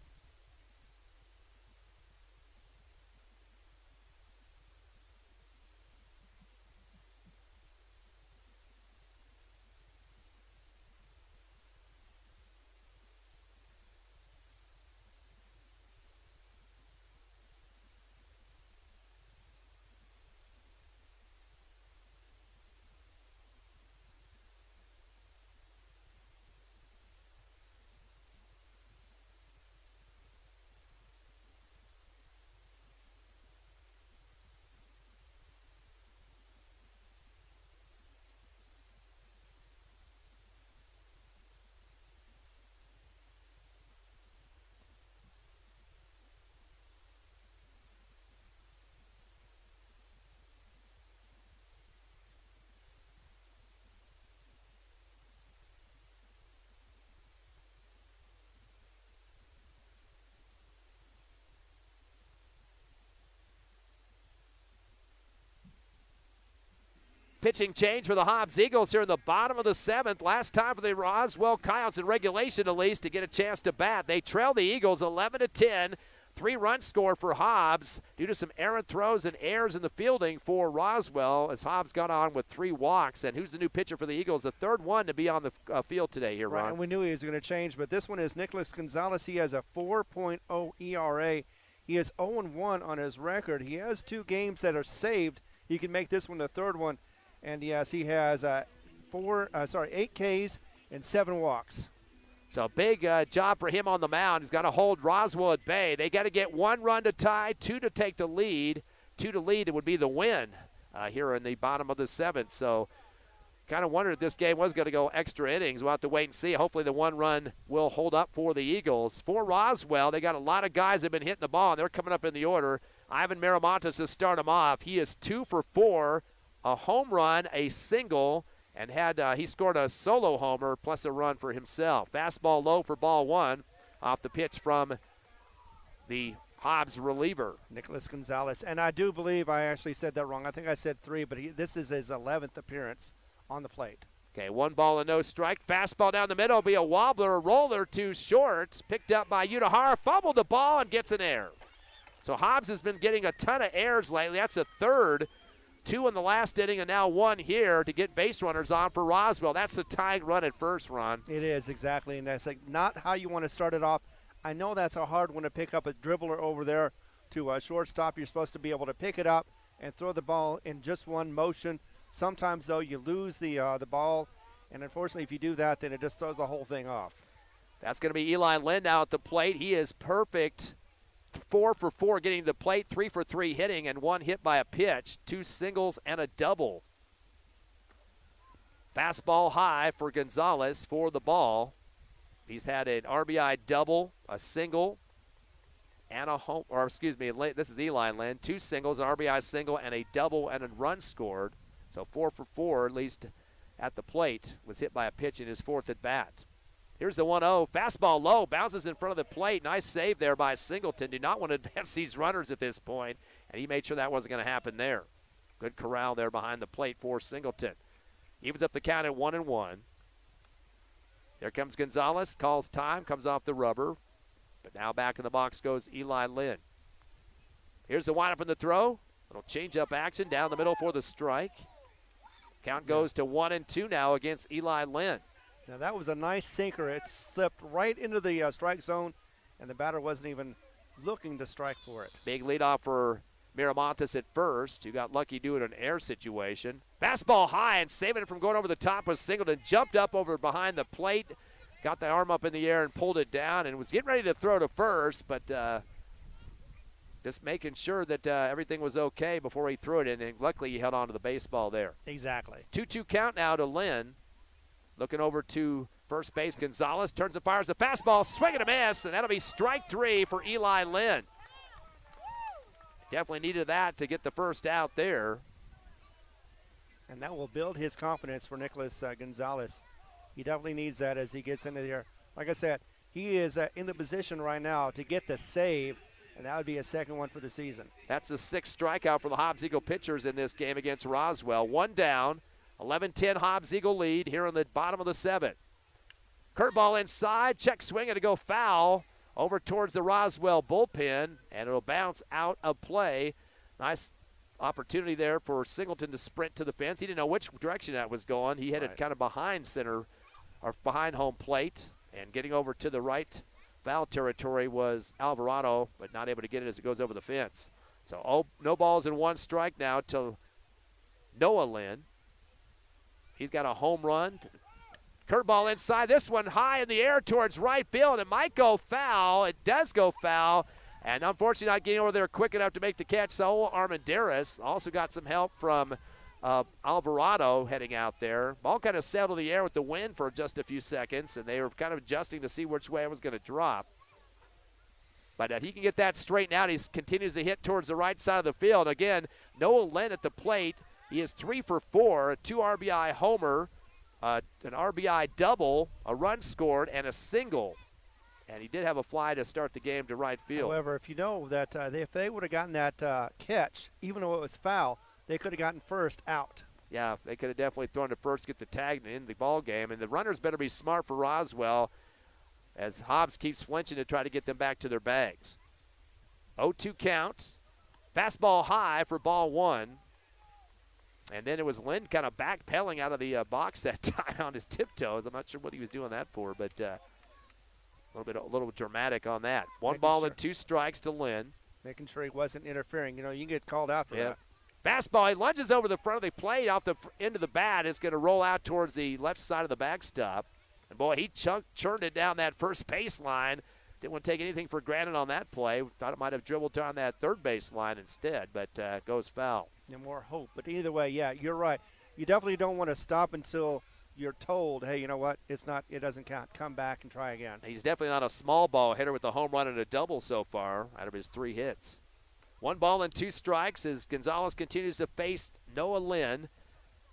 Pitching change for the Hobbs Eagles here in the bottom of the 7th. Last time for the Roswell Coyotes in regulation, at least, to get a chance to bat. They trail the Eagles 11-10. 3-run score for Hobbs due to some errant throws and errors in the fielding for Roswell as Hobbs got on with 3 walks. And who's the new pitcher for the Eagles? The 3rd one to be on the field today here, Ron. Right, and we knew he was going to change, but this one is Nicholas Gonzalez. He has a 4.0 ERA. He is 0-1 on his record. He has 2 games that are saved. He can make this one the 3rd one. And yes, he has 8 Ks and 7 walks. So big job for him on the mound. He's got to hold Roswell at bay. They got to get 1 run to tie, 2 to take the lead. 2 to lead, it would be the win here in the bottom of the 7th. So kind of wondered if this game was going to go extra innings. We'll have to wait and see. Hopefully the 1 run will hold up for the Eagles. For Roswell, they got a lot of guys that have been hitting the ball, and they're coming up in the order. Ivan Miramontes has started them off. He is 2 for 4. A home run, a single, and he scored a solo homer plus a run for himself. Fastball low for ball 1 off the pitch from the Hobbs reliever. Nicholas Gonzalez. And I do believe I actually said that wrong. I think I said 3, but this is his 11th appearance on the plate. Okay, 1 ball and no strike. Fastball down the middle will be a wobbler, a roller to short. Picked up by Udahara, fumbled the ball and gets an error. So Hobbs has been getting a ton of errors lately. That's a 3rd. 2 in the last inning and now 1 here to get base runners on for Roswell. That's the tying run at first, Ron. It is, exactly, and that's not how you want to start it off. I know that's a hard one to pick up a dribbler over there to a shortstop. You're supposed to be able to pick it up and throw the ball in just one motion. Sometimes, though, you lose the ball, and unfortunately, if you do that, then it just throws the whole thing off. That's going to be Eli Lind now at the plate. He is perfect. 4 for 4 getting to the plate, 3 for 3 hitting, and 1 hit by a pitch, 2 singles and a double. Fastball high for Gonzalez for the ball. He's had an RBI double, a single, and a home, or excuse me, this is Eli Lind, 2 singles, an RBI single, and a double and a run scored. So 4 for 4, at least at the plate, was hit by a pitch in his 4th at bat. Here's the 1-0. Fastball low, bounces in front of the plate. Nice save there by Singleton. Do not want to advance these runners at this point, and he made sure that wasn't going to happen there. Good corral there behind the plate for Singleton. Evens up the count at 1-1. There comes Gonzalez, calls time, comes off the rubber. But now back in the box goes Eli Lind. Here's the windup and the throw. Little change-up action down the middle for the strike. Count goes to 1-2 now against Eli Lynn. Now that was a nice sinker. It slipped right into the strike zone, and the batter wasn't even looking to strike for it. Big leadoff for Miramontes at first, who got lucky doing an air situation. Fastball high and saving it from going over the top was Singleton. Jumped up over behind the plate, got the arm up in the air and pulled it down and was getting ready to throw to first, but just making sure that everything was okay before he threw it in, and luckily he held on to the baseball there. Exactly. 2-2 count now to Lynn. Looking over to first base, Gonzalez turns and fires a fastball, swing and a miss, and that'll be strike 3 for Eli Lynn. Definitely needed that to get the first out there. And that will build his confidence for Nicholas Gonzalez. He definitely needs that as he gets into there. Like I said, he is in the position right now to get the save, and that would be a second one for the season. That's the 6th strikeout for the Hobbs Eagle pitchers in this game against Roswell. 1 down, 11-10 Hobbs Eagle lead here in the bottom of the 7th. Curveball inside, check swing, and to go foul over towards the Roswell bullpen, and it'll bounce out of play. Nice opportunity there for Singleton to sprint to the fence. He didn't know which direction that was going. He headed kind of behind center, or behind home plate, and getting over to the right foul territory was Alvarado, but not able to get it as it goes over the fence. So no balls and 1 strike now to Noah Lynn. He's got a home run. Curveball inside. This one high in the air towards right field. It might go foul. It does go foul. And unfortunately not getting over there quick enough to make the catch. Saul Armendariz also got some help from Alvarado heading out there. Ball kind of settled in the air with the wind for just a few seconds, and they were kind of adjusting to see which way it was going to drop. But he can get that straightened out. He continues to hit towards the right side of the field. Again, Noah Lynn at the plate. He is 3 for 4, a 2 RBI homer, an RBI double, a run scored, and a single. And he did have a fly to start the game to right field. However, if you know that if they would have gotten that catch, even though it was foul, they could have gotten first out. Yeah, they could have definitely thrown to first, get the tag in the ball game. And the runners better be smart for Roswell as Hobbs keeps flinching to try to get them back to their bags. 0-2 count. Fastball high for ball 1. And then it was Lynn kind of backpedaling out of the box that time on his tiptoes. I'm not sure what he was doing that for, but a little dramatic on that. One ball and 2 strikes to Lynn. Making sure he wasn't interfering. You know, you can get called out for that. Fastball, he lunges over the front of the plate off the end of the bat. It's going to roll out towards the left side of the backstop. And, boy, he churned it down that first baseline. Didn't want to take anything for granted on that play. Thought it might have dribbled down that third baseline instead, but goes foul. More hope. But either way, yeah, you're right. You definitely don't want to stop until you're told, hey, you know what, it doesn't count. Come back and try again. He's definitely not a small ball hitter with a home run and a double so far out of his 3 hits. 1 ball and 2 strikes as Gonzalez continues to face Noah Lynn.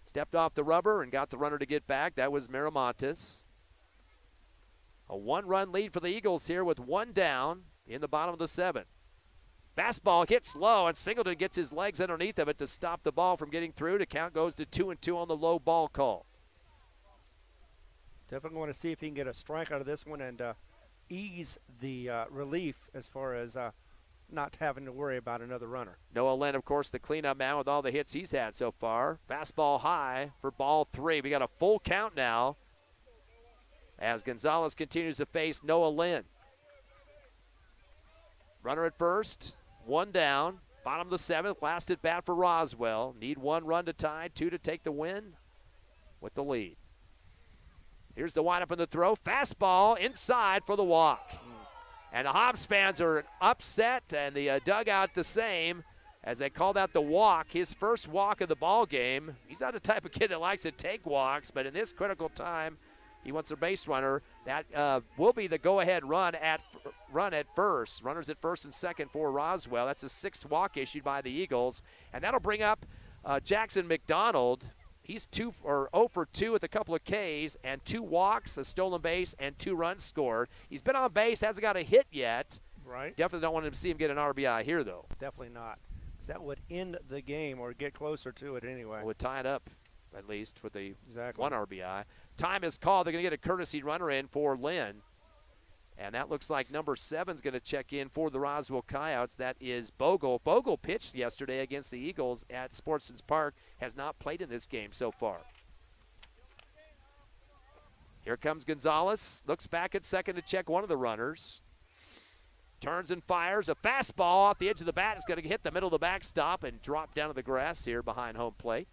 Stepped off the rubber and got the runner to get back. That was Miramontes. A 1-run lead for the Eagles here with 1 down in the bottom of the 7th. Fastball hits low, and Singleton gets his legs underneath of it to stop the ball from getting through. The count goes to 2-2 on the low ball call. Definitely want to see if he can get a strike out of this one and ease the relief as far as not having to worry about another runner. Noah Lynn, of course, the cleanup man with all the hits he's had so far. Fastball high for ball 3. We got a full count now as Gonzalez continues to face Noah Lynn. Runner at first, 1 down, bottom of the 7th, last at bat for Roswell. Need 1 run to tie, 2 to take the win with the lead. Here's the windup and the throw. Fastball inside for the walk. And the Hobbs fans are upset, and the dugout the same as they called out the walk, his first walk of the ball game. He's not the type of kid that likes to take walks, but in this critical time, he wants a base runner. That will be the go-ahead run at first. Runners at first and second for Roswell. That's a 6th walk issued by the Eagles, and that'll bring up Jackson McDonald. He's 0 for 2 with a couple of Ks and 2 walks, a stolen base, and 2 runs scored. He's been on base, hasn't got a hit yet. Right. Definitely don't want to see him get an RBI here, though. Definitely not, because that would end the game or get closer to it anyway. It would tie it up, at least, with the exactly. 1 RBI. Time is called. They're going to get a courtesy runner in for Lynn. And that looks like number 7's going to check in for the Roswell Coyotes. That is Bogle. Bogle pitched yesterday against the Eagles at Sportsman's Park. Has not played in this game so far. Here comes Gonzalez. Looks back at second to check one of the runners. Turns and fires. A fastball off the edge of the bat. It's going to hit the middle of the backstop and drop down to the grass here behind home plate.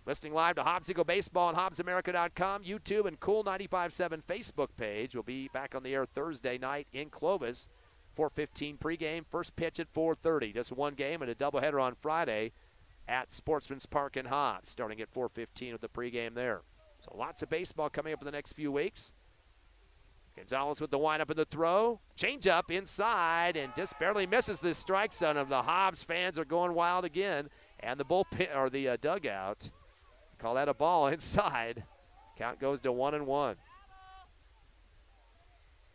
Listening live to Hobbs Eagle Baseball on HobbsAmerica.com, YouTube, and Cool 95.7 Facebook page. We'll be back on the air Thursday night in Clovis. 4:15 pregame, first pitch at 4:30. Just one game and a doubleheader on Friday at Sportsman's Park in Hobbs, starting at 4:15 with the pregame there. So lots of baseball coming up in the next few weeks. Gonzalez with the windup and the throw. Change up inside and just barely misses this strike zone. Of the Hobbs fans are going wild again. And the bullpen, or the dugout. Call that a ball inside. Count goes to 1-1.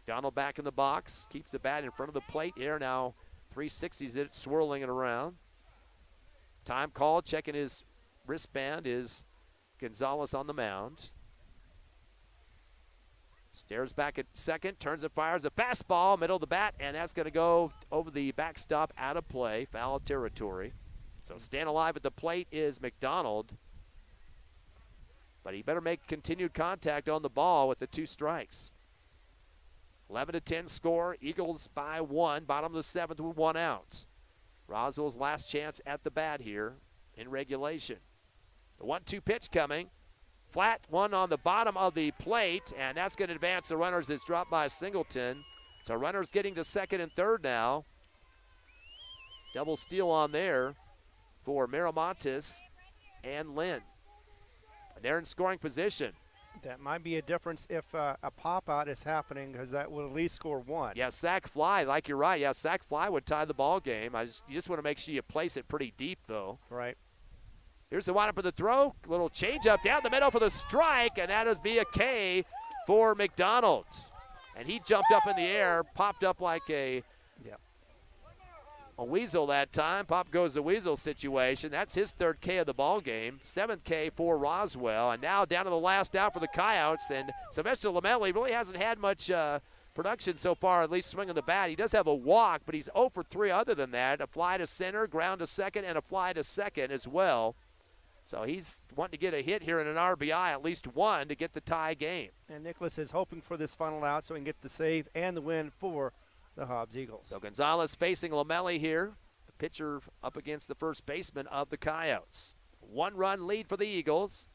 Donald back in the box. Keeps the bat in front of the plate here. Now 360s it, swirling it around. Time called. Checking his wristband is Gonzalez on the mound. Stares back at second. Turns and fires a fastball. Middle of the bat. And that's going to go over the backstop, out of play. Foul territory. So staying alive at the plate is McDonald. But he better make continued contact on the ball with the 2 strikes. 11-10 score. Eagles by 1. Bottom of the 7th with 1 out. Roswell's last chance at the bat here in regulation. The 1-2 pitch coming. Flat one on the bottom of the plate, and that's going to advance the runners. It's dropped by Singleton. So runners getting to second and third now. Double steal on there for Miramontes and Lynn. They're in scoring position. That might be a difference if a pop-out is happening, because that will at least score 1. Yeah, sac fly, like you're right. Yeah, sac fly would tie the ball game. You just want to make sure you place it pretty deep, though. Right. Here's the windup of the throw. Little changeup down the middle for the strike, and that is be a K for McDonald. And he jumped up in the air, popped up like a weasel that time. Pop goes the weasel situation. That's his 3rd K of the ball game. 7th K for Roswell. And now down to the last out for the Coyotes. And Sylvester Lamelli really hasn't had much production so far, at least swinging the bat. He does have a walk, but he's 0 for 3 other than that. A fly to center, ground to second, and a fly to second as well. So he's wanting to get a hit here in an RBI, at least 1, to get the tie game. And Nicholas is hoping for this final out so he can get the save and the win for the Hobbs Eagles. So Gonzalez facing Lamelli here, the pitcher up against the first baseman of the Coyotes. 1-run lead for the Eagles.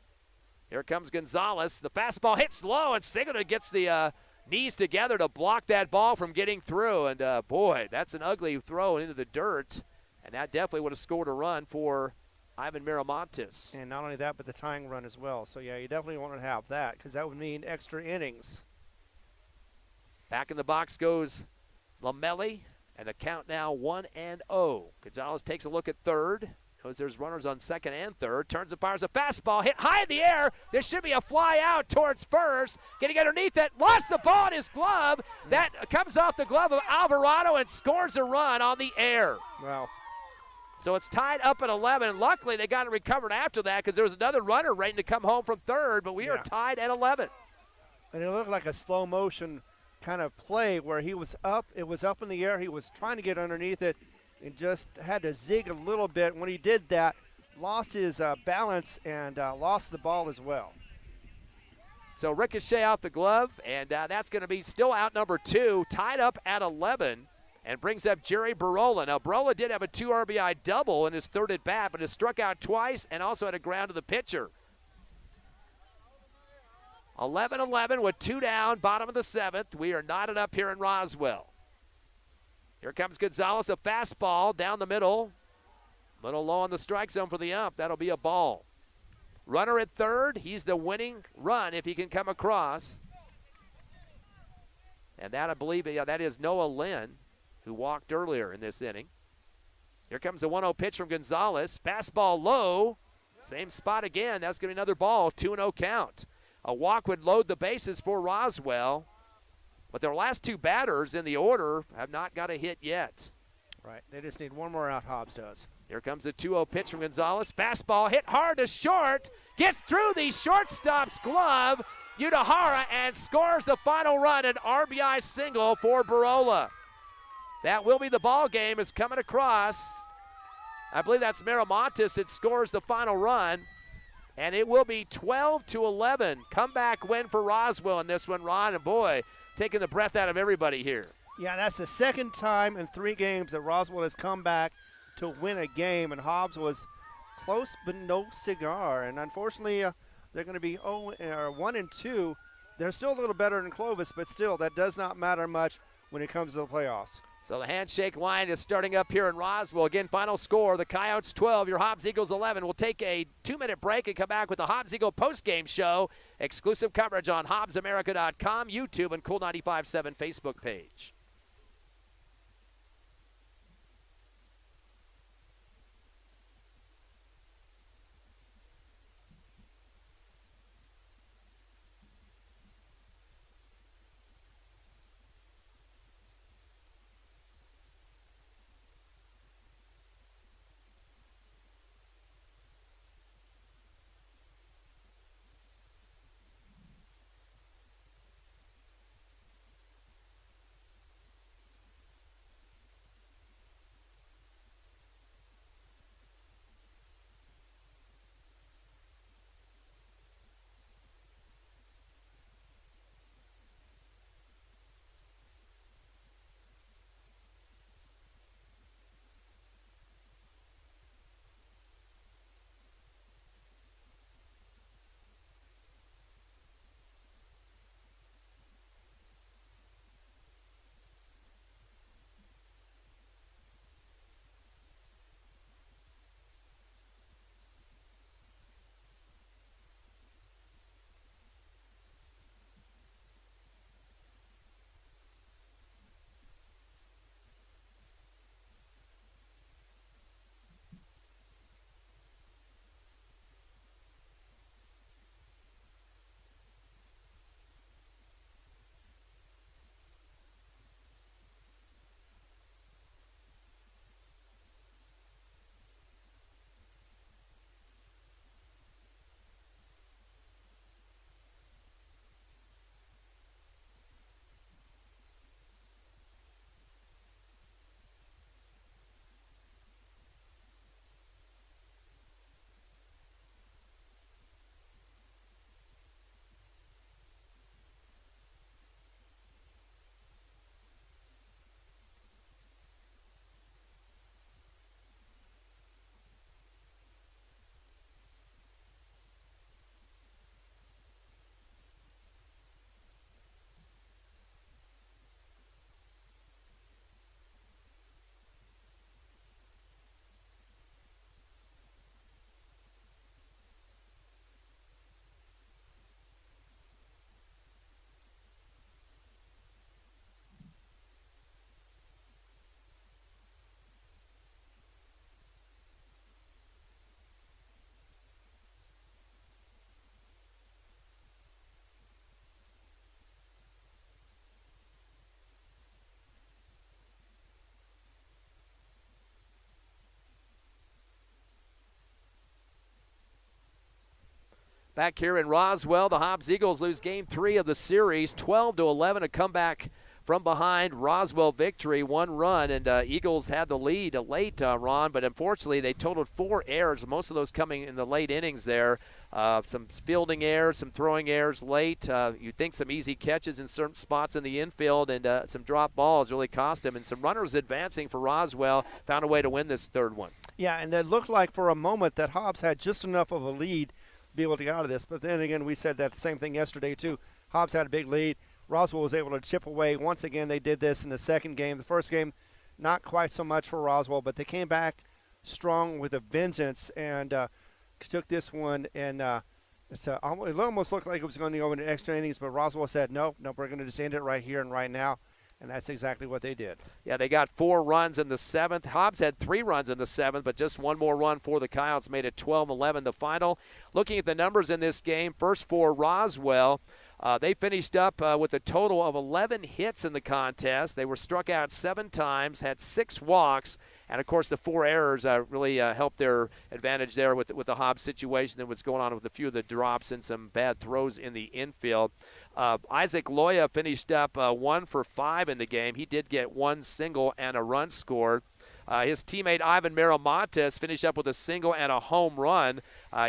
Here comes Gonzalez. The fastball hits low, and Singleton gets the knees together to block that ball from getting through. And, boy, that's an ugly throw into the dirt. And that definitely would have scored a run for Ivan Miramontes. And not only that, but the tying run as well. So, yeah, you definitely want to have that, because that would mean extra innings. Back in the box goes Lamelli, and the count now 1-0. Gonzalez takes a look at third. Knows there's runners on second and third. Turns and fires a fastball. Hit high in the air. There should be a fly out towards first. Getting underneath it. Lost the ball in his glove. That comes off the glove of Alvarado and scores a run on the air. Wow. So it's tied up at 11. Luckily, they got it recovered after that, because there was another runner ready to come home from third, but we are tied at 11. And it looked like a slow motion kind of play where he was up. It was up in the air. He was trying to get underneath it and just had to zig a little bit. When he did that, lost his balance and lost the ball as well. So ricochet out the glove, and that's going to be still out number 2, tied up at 11, and brings up Jerry Barola. Now, Barola did have a 2 RBI double in his third at bat, but has struck out twice and also had a ground to the pitcher. 11-11 with 2 down, bottom of the 7th. We are knotted up here in Roswell. Here comes Gonzalez, a fastball down the middle. Little low on the strike zone for the ump. That'll be a ball. Runner at third. He's the winning run if he can come across. And that, I believe, that is Noah Lynn, who walked earlier in this inning. Here comes the 1-0 pitch from Gonzalez. Fastball low. Same spot again. That's going to be another ball. 2-0 count. A walk would load the bases for Roswell. But their last 2 batters in the order have not got a hit yet. Right. They just need one more out, Hobbs does. Here comes a 2-0 pitch from Gonzalez. Fastball hit hard to short. Gets through the shortstop's glove. Udahara and scores the final run, an RBI single for Barola. That will be the ball game. Is coming across. I believe that's Miramontes that scores the final run. And it will be 12-11. Comeback win for Roswell in this one, Ron. And boy, taking the breath out of everybody here. Yeah, that's the second time in 3 games that Roswell has come back to win a game. And Hobbs was close but no cigar. And unfortunately, they're going to be 1-2. They're still a little better than Clovis, but still, that does not matter much when it comes to the playoffs. So the handshake line is starting up here in Roswell. Again, final score, the Coyotes 12, your Hobbs Eagles 11. We'll take a 2-minute break and come back with the Hobbs Eagle postgame show. Exclusive coverage on HobbsAmerica.com, YouTube, and Cool 95.7 Facebook page. Back here in Roswell, the Hobbs Eagles lose game 3 of the series, 12-11, a comeback from behind. Roswell victory, 1 run, and Eagles had the lead late, Ron, but unfortunately they totaled 4 errors, most of those coming in the late innings there. Some fielding errors, some throwing errors late. You'd think some easy catches in certain spots in the infield, and some drop balls really cost them. And some runners advancing for Roswell found a way to win this 3rd one. Yeah, and it looked like for a moment that Hobbs had just enough of a lead to be able to get out of this. But then again, we said that same thing yesterday too. Hobbs had a big lead. Roswell was able to chip away. Once again, they did this in the 2nd game. The 1st game, not quite so much for Roswell, but they came back strong with a vengeance and took this one. And it almost looked like it was going to go into extra innings, but Roswell said, no, we're going to just end it right here and right now. And that's exactly what they did. Yeah, they got 4 runs in the 7th. Hobbs had 3 runs in the 7th, but just 1 more run for the Coyotes made it 12-11 the final. Looking at the numbers in this game, first for Roswell, they finished up with a total of 11 hits in the contest. They were struck out 7 times, had 6 walks, And, of course, the 4 errors really helped their advantage there with the Hobbs situation and what's going on with a few of the drops and some bad throws in the infield. Isaac Loya finished up 1 for 5 in the game. He did get 1 single and a run scored. His teammate Ivan Miramontes finished up with a single and a home run.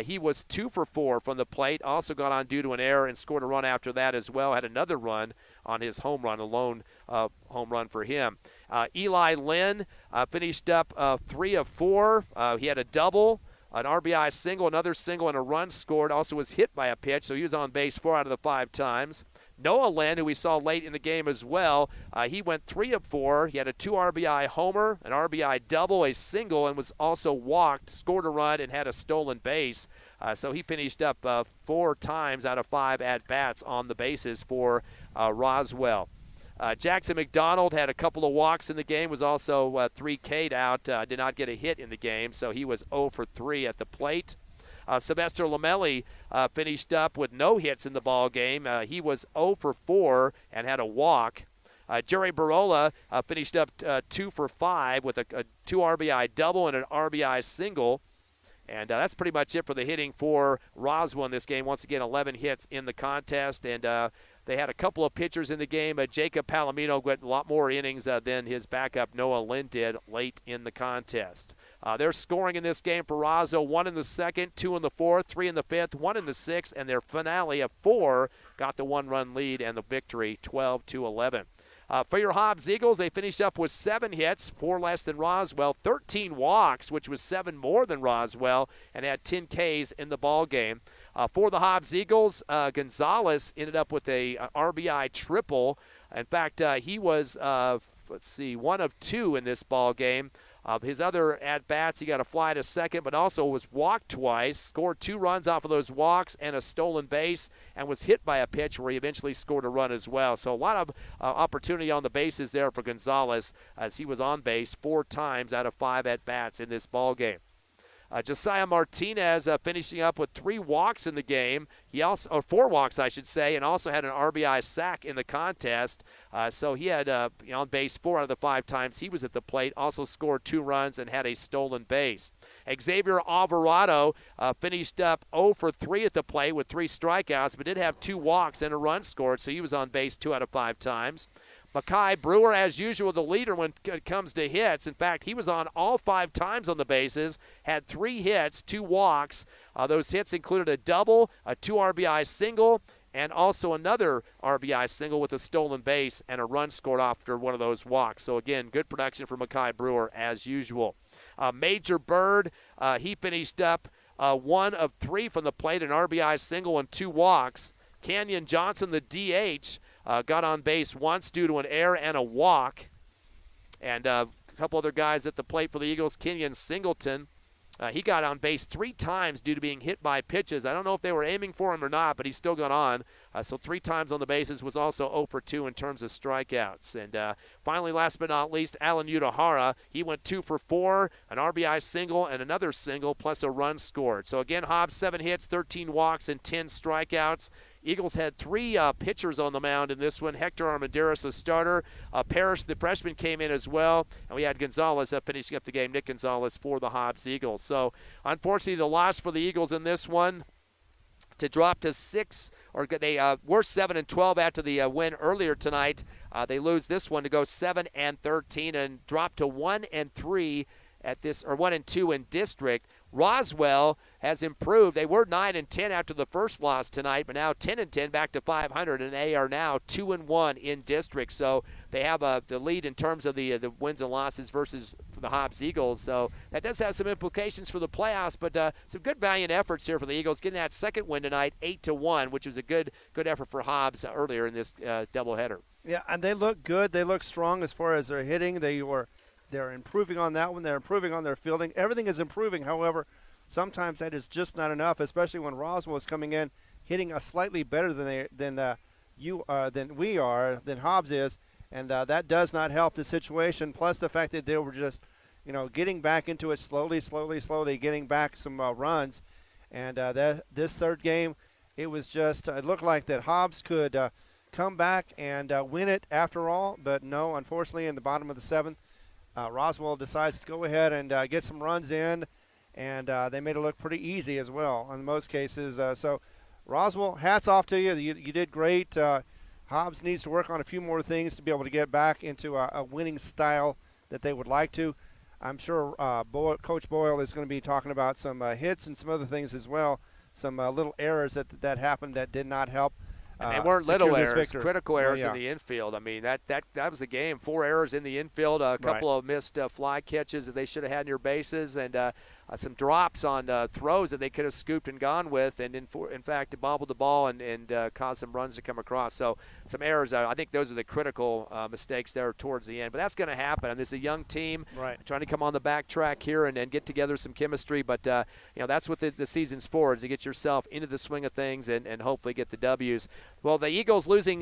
He was 2 for 4 from the plate, also got on due to an error and scored a run after that as well, had another run on his home run, a lone home run for him. Eli Lynn finished up 3 of 4. He had a double, an RBI single, another single, and a run scored. Also was hit by a pitch, so he was on base 4 out of the 5 times. Noah Lynn, who we saw late in the game as well, he went 3 of 4. He had a 2 RBI homer, an RBI double, a single, and was also walked, scored a run, and had a stolen base. So he finished up 4 times out of 5 at-bats on the bases for Roswell. Jackson McDonald had a couple of walks in the game, was also 3 K'd out, did not get a hit in the game, so he was 0 for 3 at the plate. Sylvester Lamelli finished up with no hits in the ball game. He was 0 for 4 and had a walk. Jerry Barola finished up 2 for 5 with a 2 RBI double and an RBI single. And that's pretty much it for the hitting for Roswell in this game. Once again, 11 hits in the contest. And they had a couple of pitchers in the game. Jacob Palomino got a lot more innings than his backup Noah Lynn did late in the contest. They're scoring in this game for Roswell: 1 in the second, 2 in the fourth, 3 in the fifth, 1 in the sixth, and their finale of 4 got the 1-run lead and the victory 12-11. For your Hobbs Eagles, they finished up with 7 hits, 4 less than Roswell, 13 walks, which was 7 more than Roswell, and had 10 Ks in the ball game. For the Hobbs Eagles, Gonzalez ended up with a RBI triple. In fact, he was, 1 of 2 in this ball game. His other at-bats, he got a fly to second, but also was walked twice, scored 2 runs off of those walks and a stolen base, and was hit by a pitch where he eventually scored a run as well. So a lot of opportunity on the bases there for Gonzalez, as he was on base 4 times out of 5 at-bats in this ball game. Josiah Martinez finishing up with 3 walks in the game. He also, or 4 walks, I should say, and also had an RBI sack in the contest. So he had on base 4 out of the 5 times he was at the plate. Also scored 2 runs and had a stolen base. Xavier Alvarado finished up 0 for 3 at the plate with 3 strikeouts, but did have 2 walks and a run scored. So he was on base 2 out of 5 times. Makai Brewer, as usual, the leader when it comes to hits. In fact, he was on all 5 times on the bases, had 3 hits, 2 walks. Those hits included a double, a 2 RBI single, and also another RBI single with a stolen base and a run scored after one of those walks. So, again, good production for Makai Brewer as usual. Major Bird, he finished up 1 of 3 from the plate, an RBI single and 2 walks. Canyon Johnson, the DH, got on base once due to an error and a walk. And a couple other guys at the plate for the Eagles. Kenyon Singleton, he got on base 3 times due to being hit by pitches. I don't know if they were aiming for him or not, but he still got on. So 3 times on the bases, was also 0 for 2 in terms of strikeouts. And finally, last but not least, Alan Udahara. He went 2 for 4, an RBI single and another single, plus a run scored. So again, Hobbs 7 hits, 13 walks, and 10 strikeouts. Eagles had 3 pitchers on the mound in this one. Hector Armendariz, a starter. Parrish, the freshman, came in as well. And we had Gonzalez finishing up the game, Nick Gonzalez, for the Hobbs Eagles. So, unfortunately, the loss for the Eagles in this one to drop to 6, or they were 7-12 after the win earlier tonight. They lose this one to go 7-13 and drop to 1-3 at this, or 1-2 in district. Roswell has improved. They were 9-10 after the first loss tonight, but now 10-10 back to 500, and they are now 2-1 in district. So they have the lead in terms of the wins and losses versus the Hobbs Eagles. So that does have some implications for the playoffs, but some good valiant efforts here for the Eagles, getting that second win tonight, 8-1, which was a good effort for Hobbs earlier in this doubleheader. Yeah, and they look good. They look strong as far as their hitting. They're improving on that one. They're improving on their fielding. Everything is improving. However, sometimes that is just not enough, especially when Roswell is coming in hitting us slightly better than Hobbs is, and that does not help the situation. Plus the fact that they were just, getting back into it slowly, getting back some runs, and this third game, it was just it looked like that Hobbs could come back and win it after all, but no, unfortunately, in the bottom of the 7th. Roswell decides to go ahead and get some runs in, and they made it look pretty easy as well in most cases. So Roswell, hats off to you. You did great. Hobbs needs to work on a few more things to be able to get back into a winning style that they would like to. I'm sure Coach Boyle is going to be talking about some hits and some other things as well, some little errors that happened that did not help. And they weren't little errors, critical errors in the infield. I mean, that was the game. 4 errors in the infield, a couple of missed fly catches that they should have had near bases, and some drops on throws that they could have scooped and gone with, and in fact, it bobbled the ball and caused some runs to come across. So some errors. I think those are the critical mistakes there towards the end. But that's going to happen. And this is a young team trying to come on the back track here and get together some chemistry. But, that's what the season's for, is to get yourself into the swing of things and hopefully get the W's. Well, the Eagles losing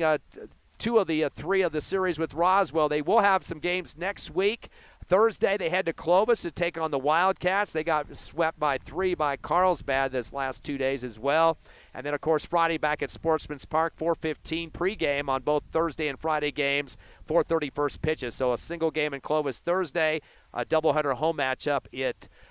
2 of the 3 of the series with Roswell. They will have some games next week. Thursday, they head to Clovis to take on the Wildcats. They got swept by 3 by Carlsbad this last 2 days as well. And then, of course, Friday back at Sportsman's Park, 4:15 pregame on both Thursday and Friday games, 4:30 first pitches. So a single game in Clovis Thursday, a doubleheader home matchup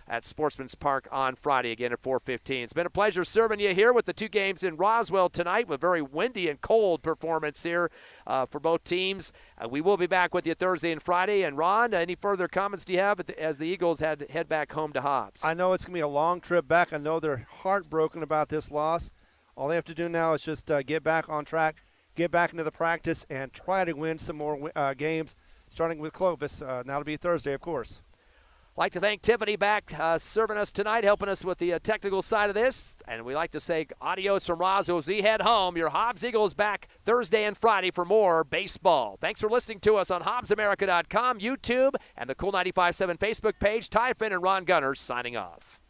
at Sportsman's Park on Friday, again at 4:15. It's been a pleasure serving you here with the 2 games in Roswell tonight, with very windy and cold performance here for both teams. We will be back with you Thursday and Friday. And, Ron, any further comments do you have as the Eagles head back home to Hobbs? I know it's going to be a long trip back. I know they're heartbroken about this loss. All they have to do now is just get back on track, get back into the practice, and try to win some more games, starting with Clovis. That'll be Thursday, of course. I'd like to thank Tiffany back serving us tonight, helping us with the technical side of this. And we like to say adios from Roswell as we head home. Your Hobbs Eagles back Thursday and Friday for more baseball. Thanks for listening to us on HobbsAmerica.com, YouTube, and the Cool 95.7 Facebook page. Ty Finn and Ron Gunners signing off.